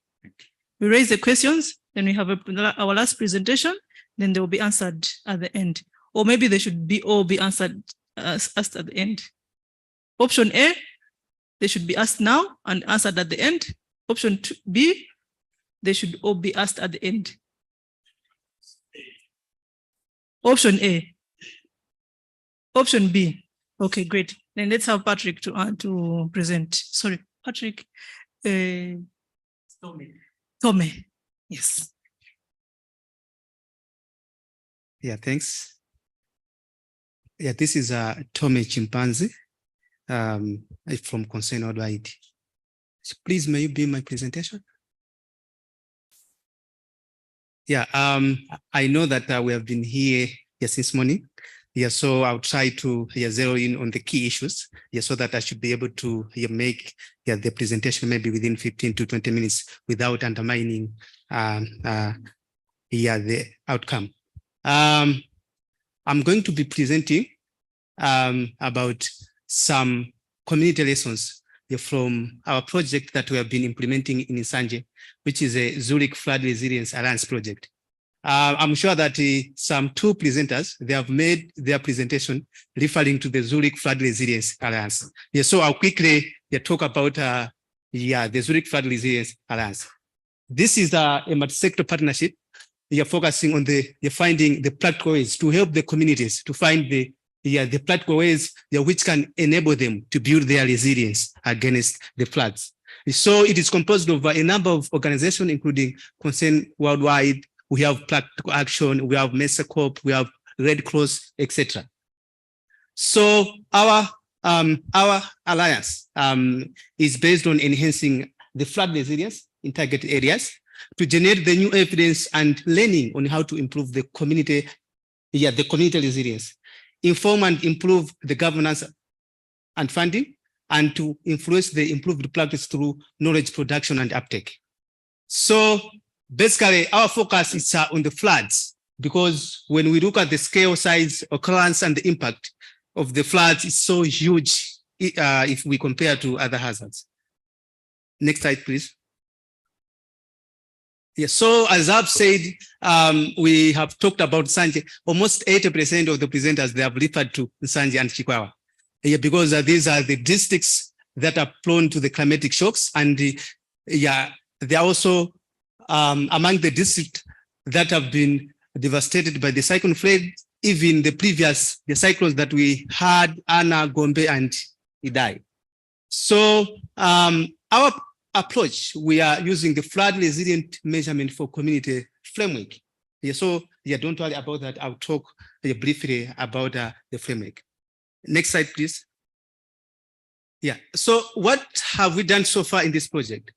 We raise the questions, then we have our last presentation, then they will be answered at the end. Or maybe they should all be answered asked at the end. Option A, they should be asked now and answered at the end. Option B, they should all be asked at the end. Option A. Option B. Okay, great. Then let's have Patrick to present. Sorry, Patrick. Tome. Yes. Yeah, thanks. Yeah, this is Tome Chimpanzee from Concern Worldwide. Please, may you be my presentation? Yeah, I know that we have been here since morning. Yeah, so I'll try to zero in on the key issues, so that I should be able to make the presentation maybe within 15 to 20 minutes without undermining the outcome. I'm going to be presenting about some community lessons from our project that we have been implementing in Nsanje, which is a Zurich Flood Resilience Alliance project. I'm sure that some two presenters, they have made their presentation referring to the Zurich Flood Resilience Alliance. Yeah, so I'll quickly talk about the Zurich Flood Resilience Alliance. This is a multi-sector partnership. You're focusing on finding the practical ways to help the communities to find the practical ways which can enable them to build their resilience against the floods. So it is composed of a number of organizations, including Concern Worldwide. We have Practical Action, we have Mesa Corp, we have Red Cross, etc. So our alliance is based on enhancing the flood resilience in targeted areas to generate the new evidence and learning on how to improve the community resilience, inform and improve the governance and funding, and to influence the improved practice through knowledge production and uptake. So basically our focus is on the floods, because when we look at the scale, size, occurrence, and the impact of the floods, it's so huge if we compare to other hazards. Next slide, please. Yes, so as I've said, we have talked about Nsanje. Almost 80% of the presenters, they have referred to Nsanje and Chikwawa. Yeah, because these are the districts that are prone to the climatic shocks. And yeah, they are also among the districts that have been devastated by the cyclone flood, even the cyclones that we had, Anna, Gombe, and Idai. So our approach, we are using the flood resilient measurement for community framework. Yeah, so yeah, don't worry about that. I'll talk briefly about the framework. Next slide, please. Yeah, so what have we done so far in this project?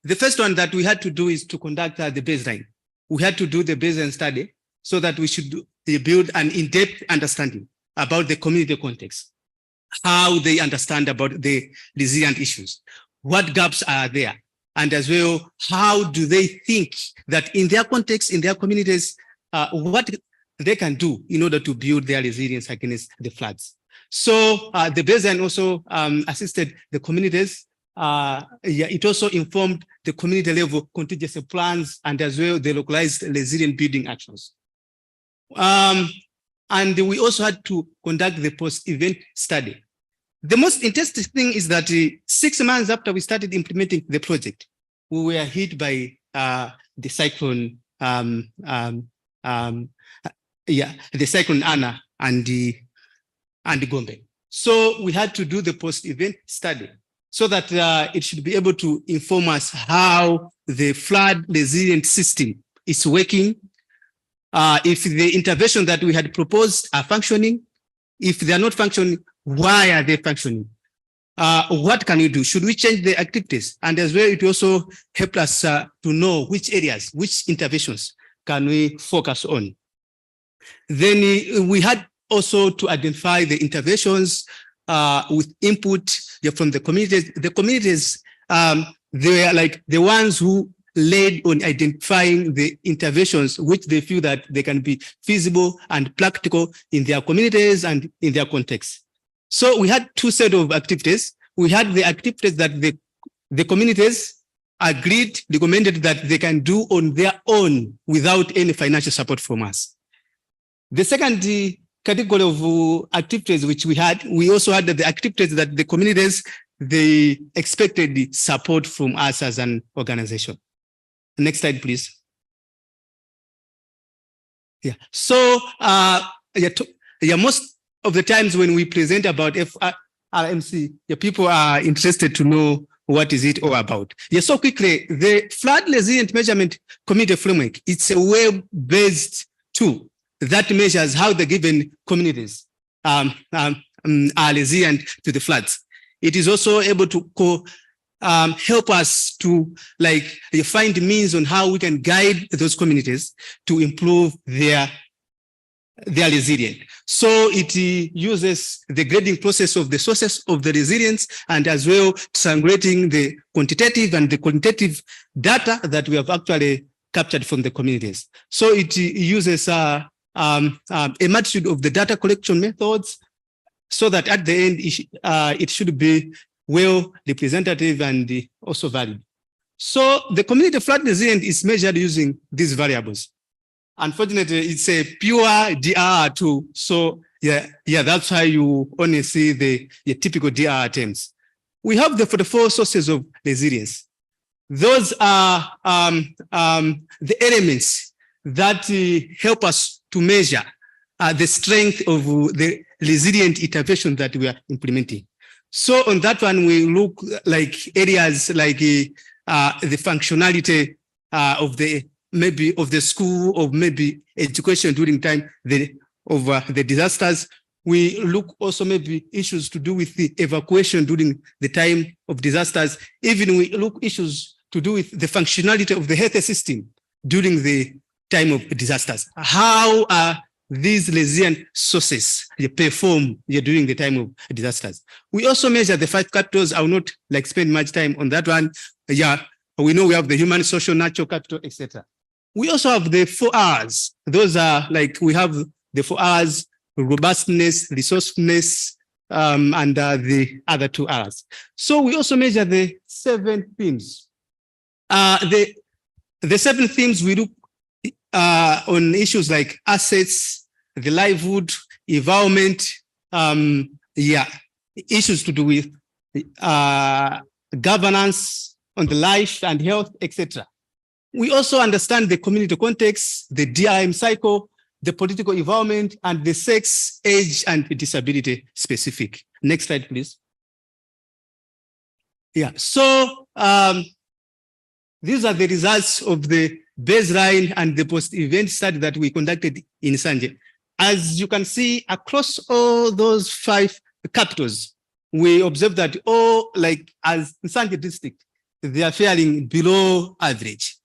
The first one that we had to do is to conduct the baseline. We had to do the baseline study so that we should build an in-depth understanding about the community context, how they understand about the resilient issues, what gaps are there, and as well, how do they think that in their context, in their communities, what they can do in order to build their resilience against the floods. So the baseline also assisted the communities. Yeah, it also informed the community level contingency plans and as well the localized resilient building actions. And we also had to conduct the post-event study. The most interesting thing is that 6 months after we started implementing the project, we were hit by the cyclone, the cyclone Anna and Gombe. So we had to do the post-event study so that it should be able to inform us how the flood resilient system is working, if the intervention that we had proposed are functioning, if they are not functioning, why are they functioning? What can we do? Should we change the activities? And as well, it also helped us to know which areas, which interventions can we focus on. Then we had also to identify the interventions with input from the communities. The communities, they are like the ones who led on identifying the interventions which they feel that they can be feasible and practical in their communities and in their context. So we had two sets of activities. We had the activities that the communities agreed, recommended that they can do on their own without any financial support from us. The second category of activities which we also had the activities that the communities, they expected the support from us as an organization. Next slide, please. Yeah, so most of the times when we present about FRMC, people are interested to know what is it all about. Yeah, so quickly, the flood resilient measurement community framework, it's a web-based tool that measures how the given communities are resilient to the floods. It is also able to help us to find means on how we can guide those communities to improve their resilience. So it uses the grading process of the sources of the resilience and as well triangulating the quantitative and the qualitative data that we have actually captured from the communities. So it uses a multitude of the data collection methods so that at the end it should be well representative and also valid. So the community flood resilience is measured using these variables. Unfortunately, it's a pure DRR tool. So yeah, that's why you only see the typical DRR terms. We have the 44 sources of resilience. Those are the elements that help us to measure the strength of the resilient intervention that we are implementing. So on that one, we look like areas like the functionality of the school, or maybe education during time of the disasters. We look also maybe issues to do with the evacuation during the time of disasters. Even we look issues to do with the functionality of the health system during the time of disasters. How are these resilient sources perform during the time of disasters? We also measure the 5 capitals. I will not spend much time on that one. Yeah, we know we have the human, social, natural capital, etc. We also have the 4 R's. Those are like, we have the 4 R's, robustness, resourcefulness, and the other 2 R's. So we also measure the 7 themes. The 7 themes we look on issues like assets, the livelihood, environment, issues to do with governance on the life and health, etc. We also understand the community context, the DRM cycle, the political environment, and the sex, age, and disability specific. Next slide, please. Yeah, so these are the results of the baseline and the post-event study that we conducted in Nsanje. As you can see, across all those 5 capitals, we observed that all, like as Nsanje district, they are faring below average.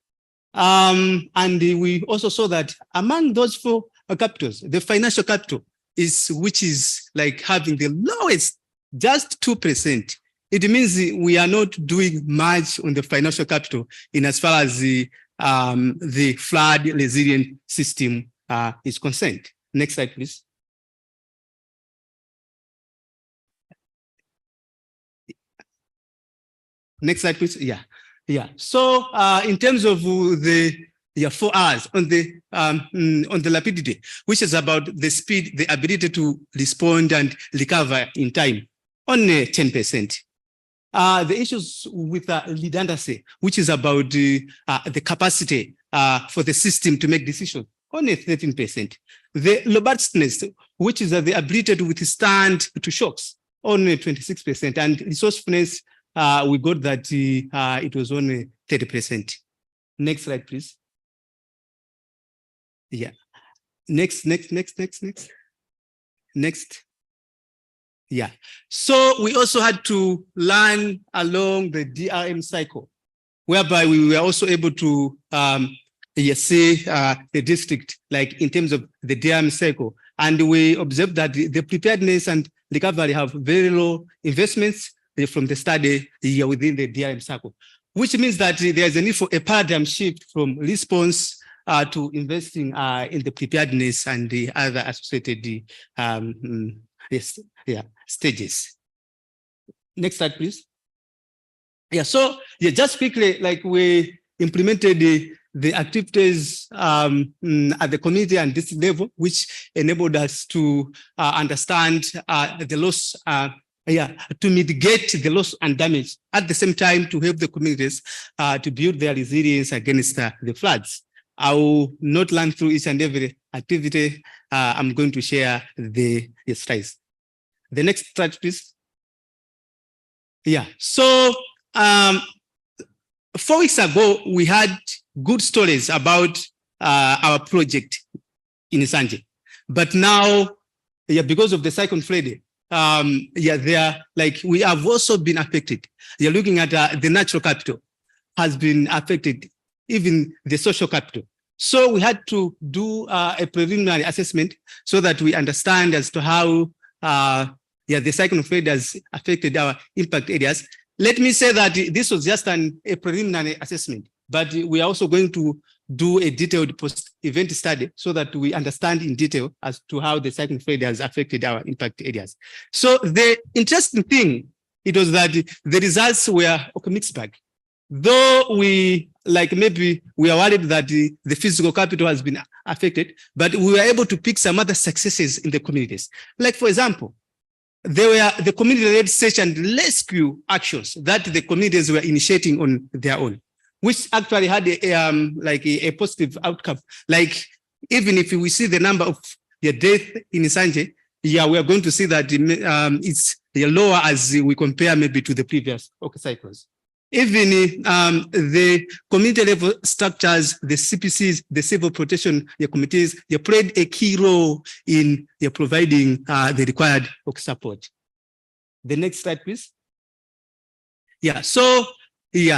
And we also saw that among those 4 capitals, the financial capital which is like having the lowest, just 2%. It means we are not doing much on the financial capital in as far as the flood resilient system is concerned. Next slide, please. Next slide, please. Yeah. So in terms of the 4 R's on the rapidity, which is about the speed, the ability to respond and recover in time, only 10%. The issues with redundancy, which is about the capacity for the system to make decisions, only 13%. The robustness, which is the ability to withstand to shocks, only 26%. And resourcefulness, we got that it was only 30%. Next slide, please. Yeah. Next. Yeah. So we also had to learn along the DRM cycle, whereby we were also able to see the district, like in terms of the DRM cycle. And we observed that the preparedness and recovery have very low investments from the study within the DRM cycle, which means that there's a need for a paradigm shift from response to investing in the preparedness and the other associated stages. Next slide, please. Yeah, so just quickly, like we implemented the activities at the community and district level, which enabled us to understand the loss, to mitigate the loss and damage, at the same time to help the communities to build their resilience against the floods. I will not run through each and every activity. I'm going to share the slides. The next slide, please. Yeah, so 4 weeks ago, we had good stories about our project in Nsanje. But now, because of the cyclone flooding, they are like, we have also been affected. You're looking at the natural capital has been affected, even the social capital. So we had to do a preliminary assessment so that we understand as to how the cyclone flood has affected our impact areas. Let me say that this was just a preliminary assessment, but we are also going to do a detailed post-event study so that we understand in detail as to how the cyclone flood has affected our impact areas. So the interesting thing, it was that the results were a mixed bag. Though we, like maybe we are worried that the physical capital has been affected, but we were able to pick some other successes in the communities. Like, for example, there were the community-led search and rescue actions that the communities were initiating on their own, which actually had a positive outcome. Like, even if we see the number of deaths in Nsanje, we are going to see that it's lower as we compare maybe to the previous cycles. Even the community level structures, the CPCs, the civil protection committees, they played a key role in providing the required support. The next slide, please. Yeah. So at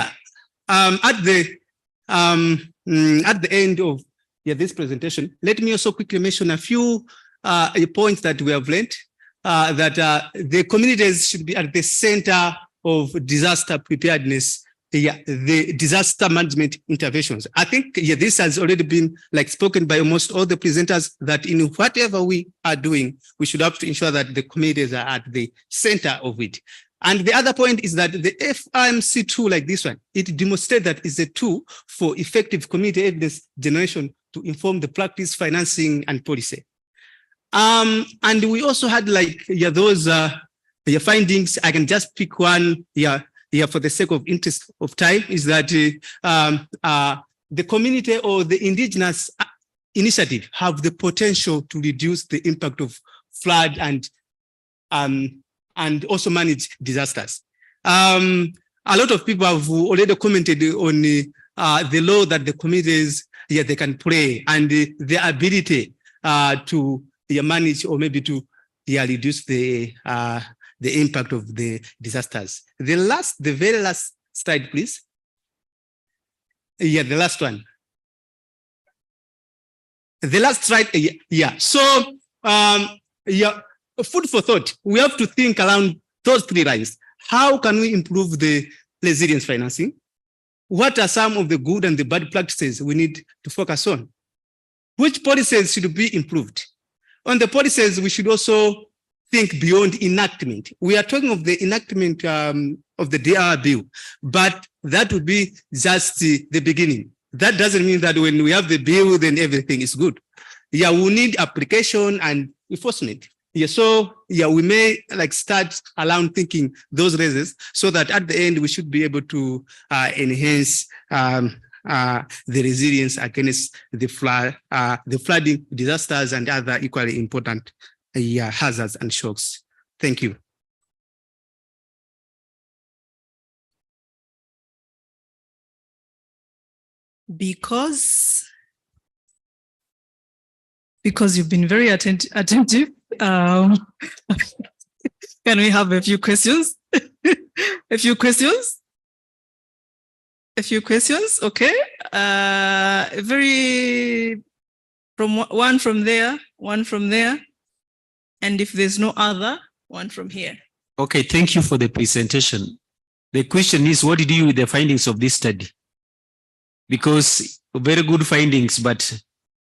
the end of this presentation, let me also quickly mention a few points that we have learned. That the communities should be at the center of disaster preparedness the disaster management interventions. I think this has already been like spoken by almost all the presenters, that in whatever we are doing, we should have to ensure that the communities are at the center of it. And the other point is that the FRMC tool like this one, it demonstrates that it's a tool for effective community evidence generation to inform the practice, financing, and policy. And we also had like those findings. I can just pick one for the sake of interest of time, is that the community or the indigenous initiative have the potential to reduce the impact of flood and also manage disasters. A lot of people have already commented on the role that the communities they can play, and the ability to manage or maybe to reduce the impact of the disasters. The very last slide, please. The last one. The last slide. So food for thought. We have to think around those three lines. How can we improve the resilience financing? What are some of the good and the bad practices we need to focus on? Which policies should be improved? On the policies, we should also think beyond enactment. We are talking of the enactment of the DR bill, but that would be just the beginning. That doesn't mean that when we have the bill, then everything is good. We need application and enforcement. We may like start around thinking those raises, so that at the end we should be able to enhance the resilience against the flooding, disasters, and other equally important hazards and shocks. Thank you. Because you've been very attentive, can we have a few questions? A few questions? Okay. One from there. And if there's no other, one from here. Okay, thank you for the presentation. The question is, what did you do with the findings of this study? Because very good findings, but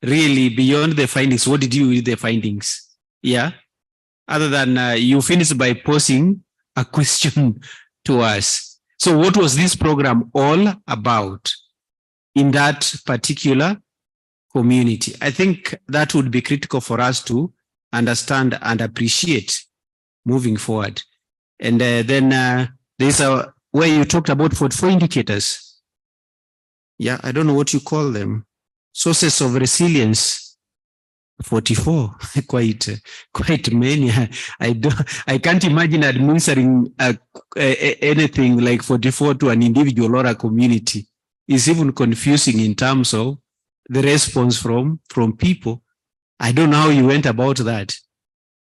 really beyond the findings, what did you do with the findings? Yeah, other than you finished by posing a question to us. So what was this program all about in that particular community? I think that would be critical for us to understand and appreciate moving forward. And then there's where you talked about 44 indicators. Yeah, I don't know what you call them. Sources of resilience. 44, quite many. I can't imagine administering anything like 44 to an individual or a community. It's even confusing in terms of the response from people. I don't know how you went about that.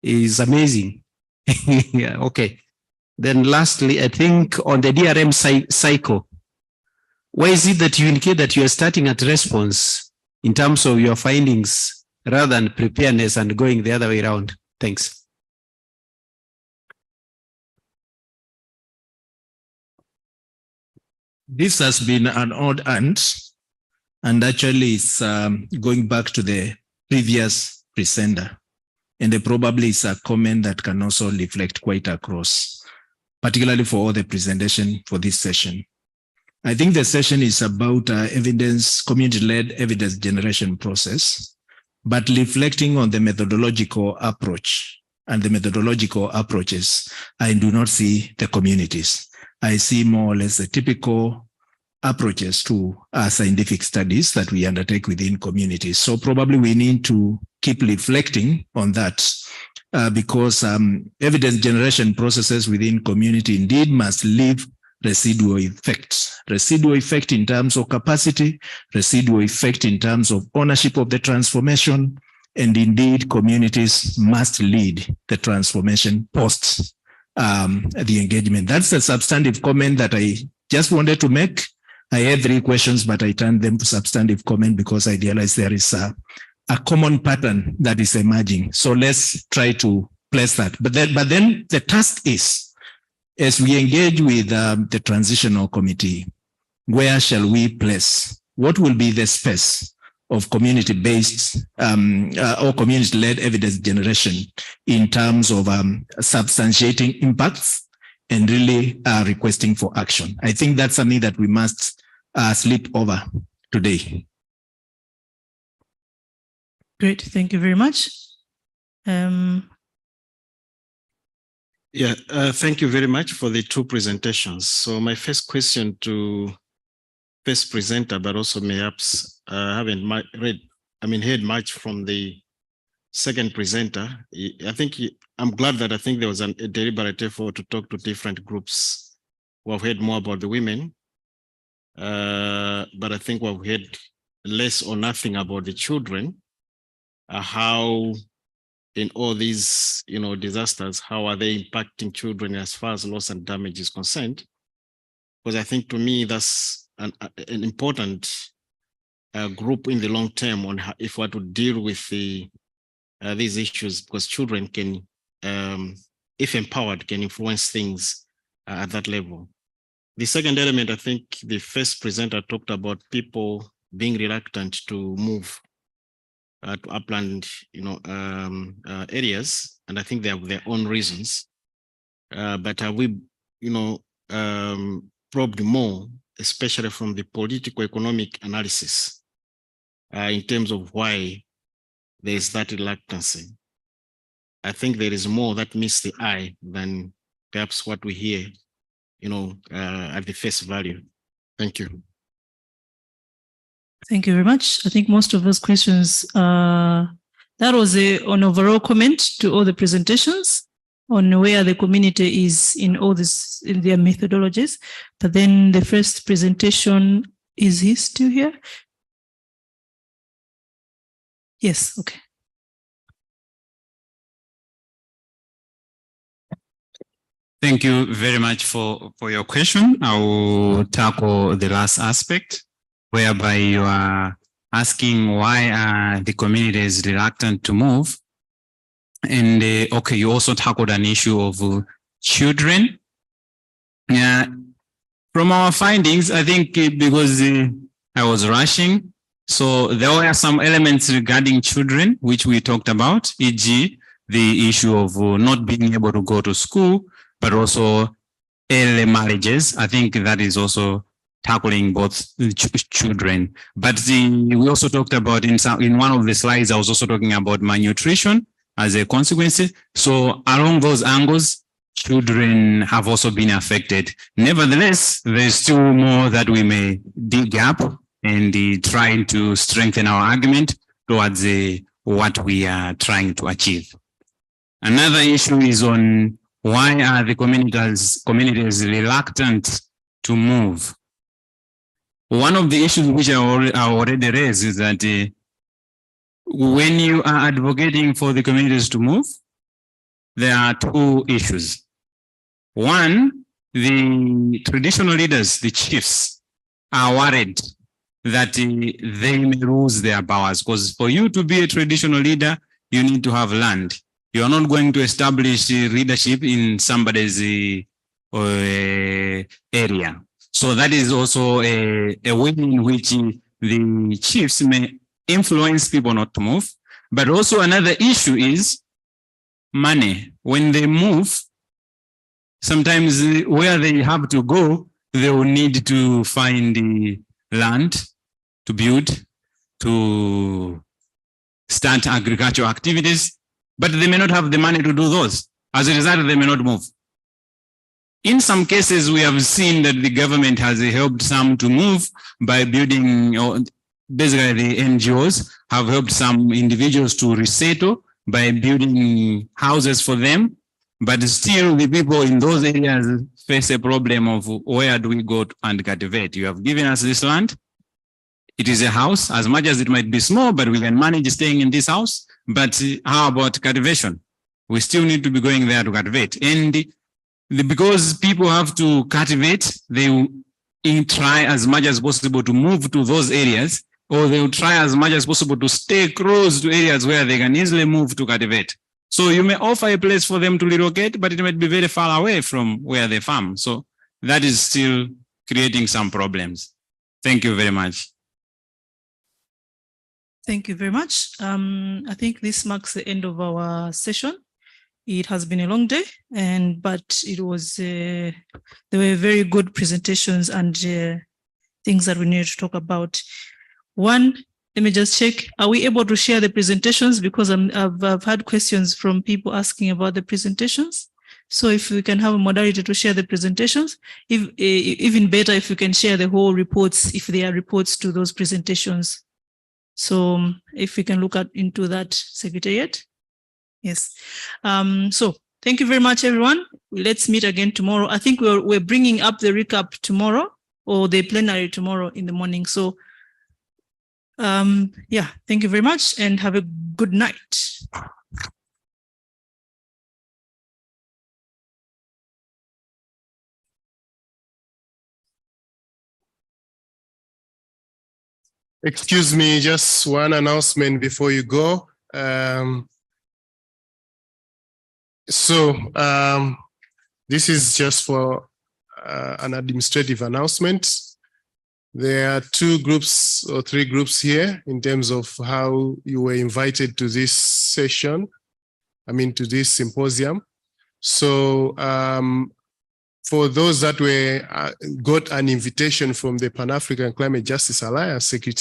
It's amazing. Yeah, okay. Then lastly, I think on the DRM cycle, why is it that you indicate that you are starting at response in terms of your findings rather than preparedness and going the other way around? Thanks. This has been an odd and actually it's going back to the previous presenter. And there probably is a comment that can also reflect quite across, particularly for all the presentation for this session. I think the session is about community-led evidence generation process, but reflecting on the methodological approach and the methodological approaches, I do not see the communities. I see more or less the typical approaches to scientific studies that we undertake within communities. So probably we need to keep reflecting on that because evidence generation processes within community indeed must leave residual effect in terms of capacity, residual effect in terms of ownership of the transformation, and indeed communities must lead the transformation post the engagement. That's a substantive comment that I just wanted to make. I had 3 questions, but I turned them to substantive comment because I realized there is a common pattern that is emerging. So let's try to place that. But then the task is, as we engage with the transitional committee, where shall we place? What will be the space of community-based or community-led evidence generation in terms of substantiating impacts and really requesting for action? I think that's something that we must sleep over today. Great, thank you very much. Thank you very much for the two presentations. So my first question to first presenter, but also perhaps haven't heard much from the second presenter. I'm glad that I think there was a deliberate effort to talk to different groups who have heard more about the women. But I think we've heard less or nothing about the children. How in all these, disasters, how are they impacting children as far as loss and damage is concerned? Because I think to me, that's an important group in the long term on how, if we are to deal with these issues, because children can, if empowered, can influence things at that level. The second element, I think the first presenter talked about people being reluctant to move to upland, areas, and I think they have their own reasons. But have we, probed more, especially from the political-economic analysis, in terms of why there is that reluctancy? I think there is more that meets the eye than perhaps what we hear, at the face value. Thank you. Thank you very much. I think most of those questions, that was an overall comment to all the presentations on where the community is in all this, in their methodologies. But then the first presentation, is he still here? Yes, okay. Thank you very much for your question. I will tackle the last aspect, whereby you are asking why are the communities reluctant to move. And okay, you also tackled an issue of children. From our findings, I think because I was rushing, so there were some elements regarding children, which we talked about, e.g. the issue of not being able to go to school, but also early marriages. I think that is also tackling both children. But we also talked about in one of the slides, I was also talking about malnutrition as a consequence. So along those angles, children have also been affected. Nevertheless, there's still more that we may dig up and try to strengthen our argument towards what we are trying to achieve. Another issue is on why are the communities reluctant to move? One of the issues which I already raised is that when you are advocating for the communities to move, there are two issues. One, the traditional leaders, the chiefs, are worried that they may lose their powers, because for you to be a traditional leader, you need to have land. You are not going to establish leadership in somebody's area. So that is also a way in which the chiefs may influence people not to move. But also another issue is money. When they move, sometimes where they have to go, they will need to find the land to build, to start agricultural activities, but they may not have the money to do those. As a result, they may not move. In some cases, we have seen that the government has helped some to move by building, or basically the NGOs have helped some individuals to resettle by building houses for them. But still, the people in those areas face a problem of where do we go and cultivate? You have given us this land. It is a house, as much as it might be small, but we can manage staying in this house. But how about cultivation? We still need to be going there to cultivate. And because people have to cultivate, they will try as much as possible to move to those areas, or they will try as much as possible to stay close to areas where they can easily move to cultivate. So you may offer a place for them to relocate, but it might be very far away from where they farm. So that is still creating some problems. Thank you very much. Thank you very much. I think this marks the end of our session. It has been a long day, but it was there were very good presentations and things that we need to talk about. One, let me just check. Are we able to share the presentations? Because I've had questions from people asking about the presentations. So if we can have a moderator to share the presentations, even better if we can share the whole reports, if there are reports to those presentations. So if we can look into that, Secretariat. Yes. So thank you very much, everyone. Let's meet again tomorrow. I think we're bringing up the recap tomorrow or the plenary tomorrow in the morning. So yeah, thank you very much and have a good night. Excuse me, just one announcement before you go. This is just for an administrative announcement. There are 2 groups or 3 groups here in terms of how you were invited to this session, to this symposium. So for those that got an invitation from the Pan-African Climate Justice Alliance Secretary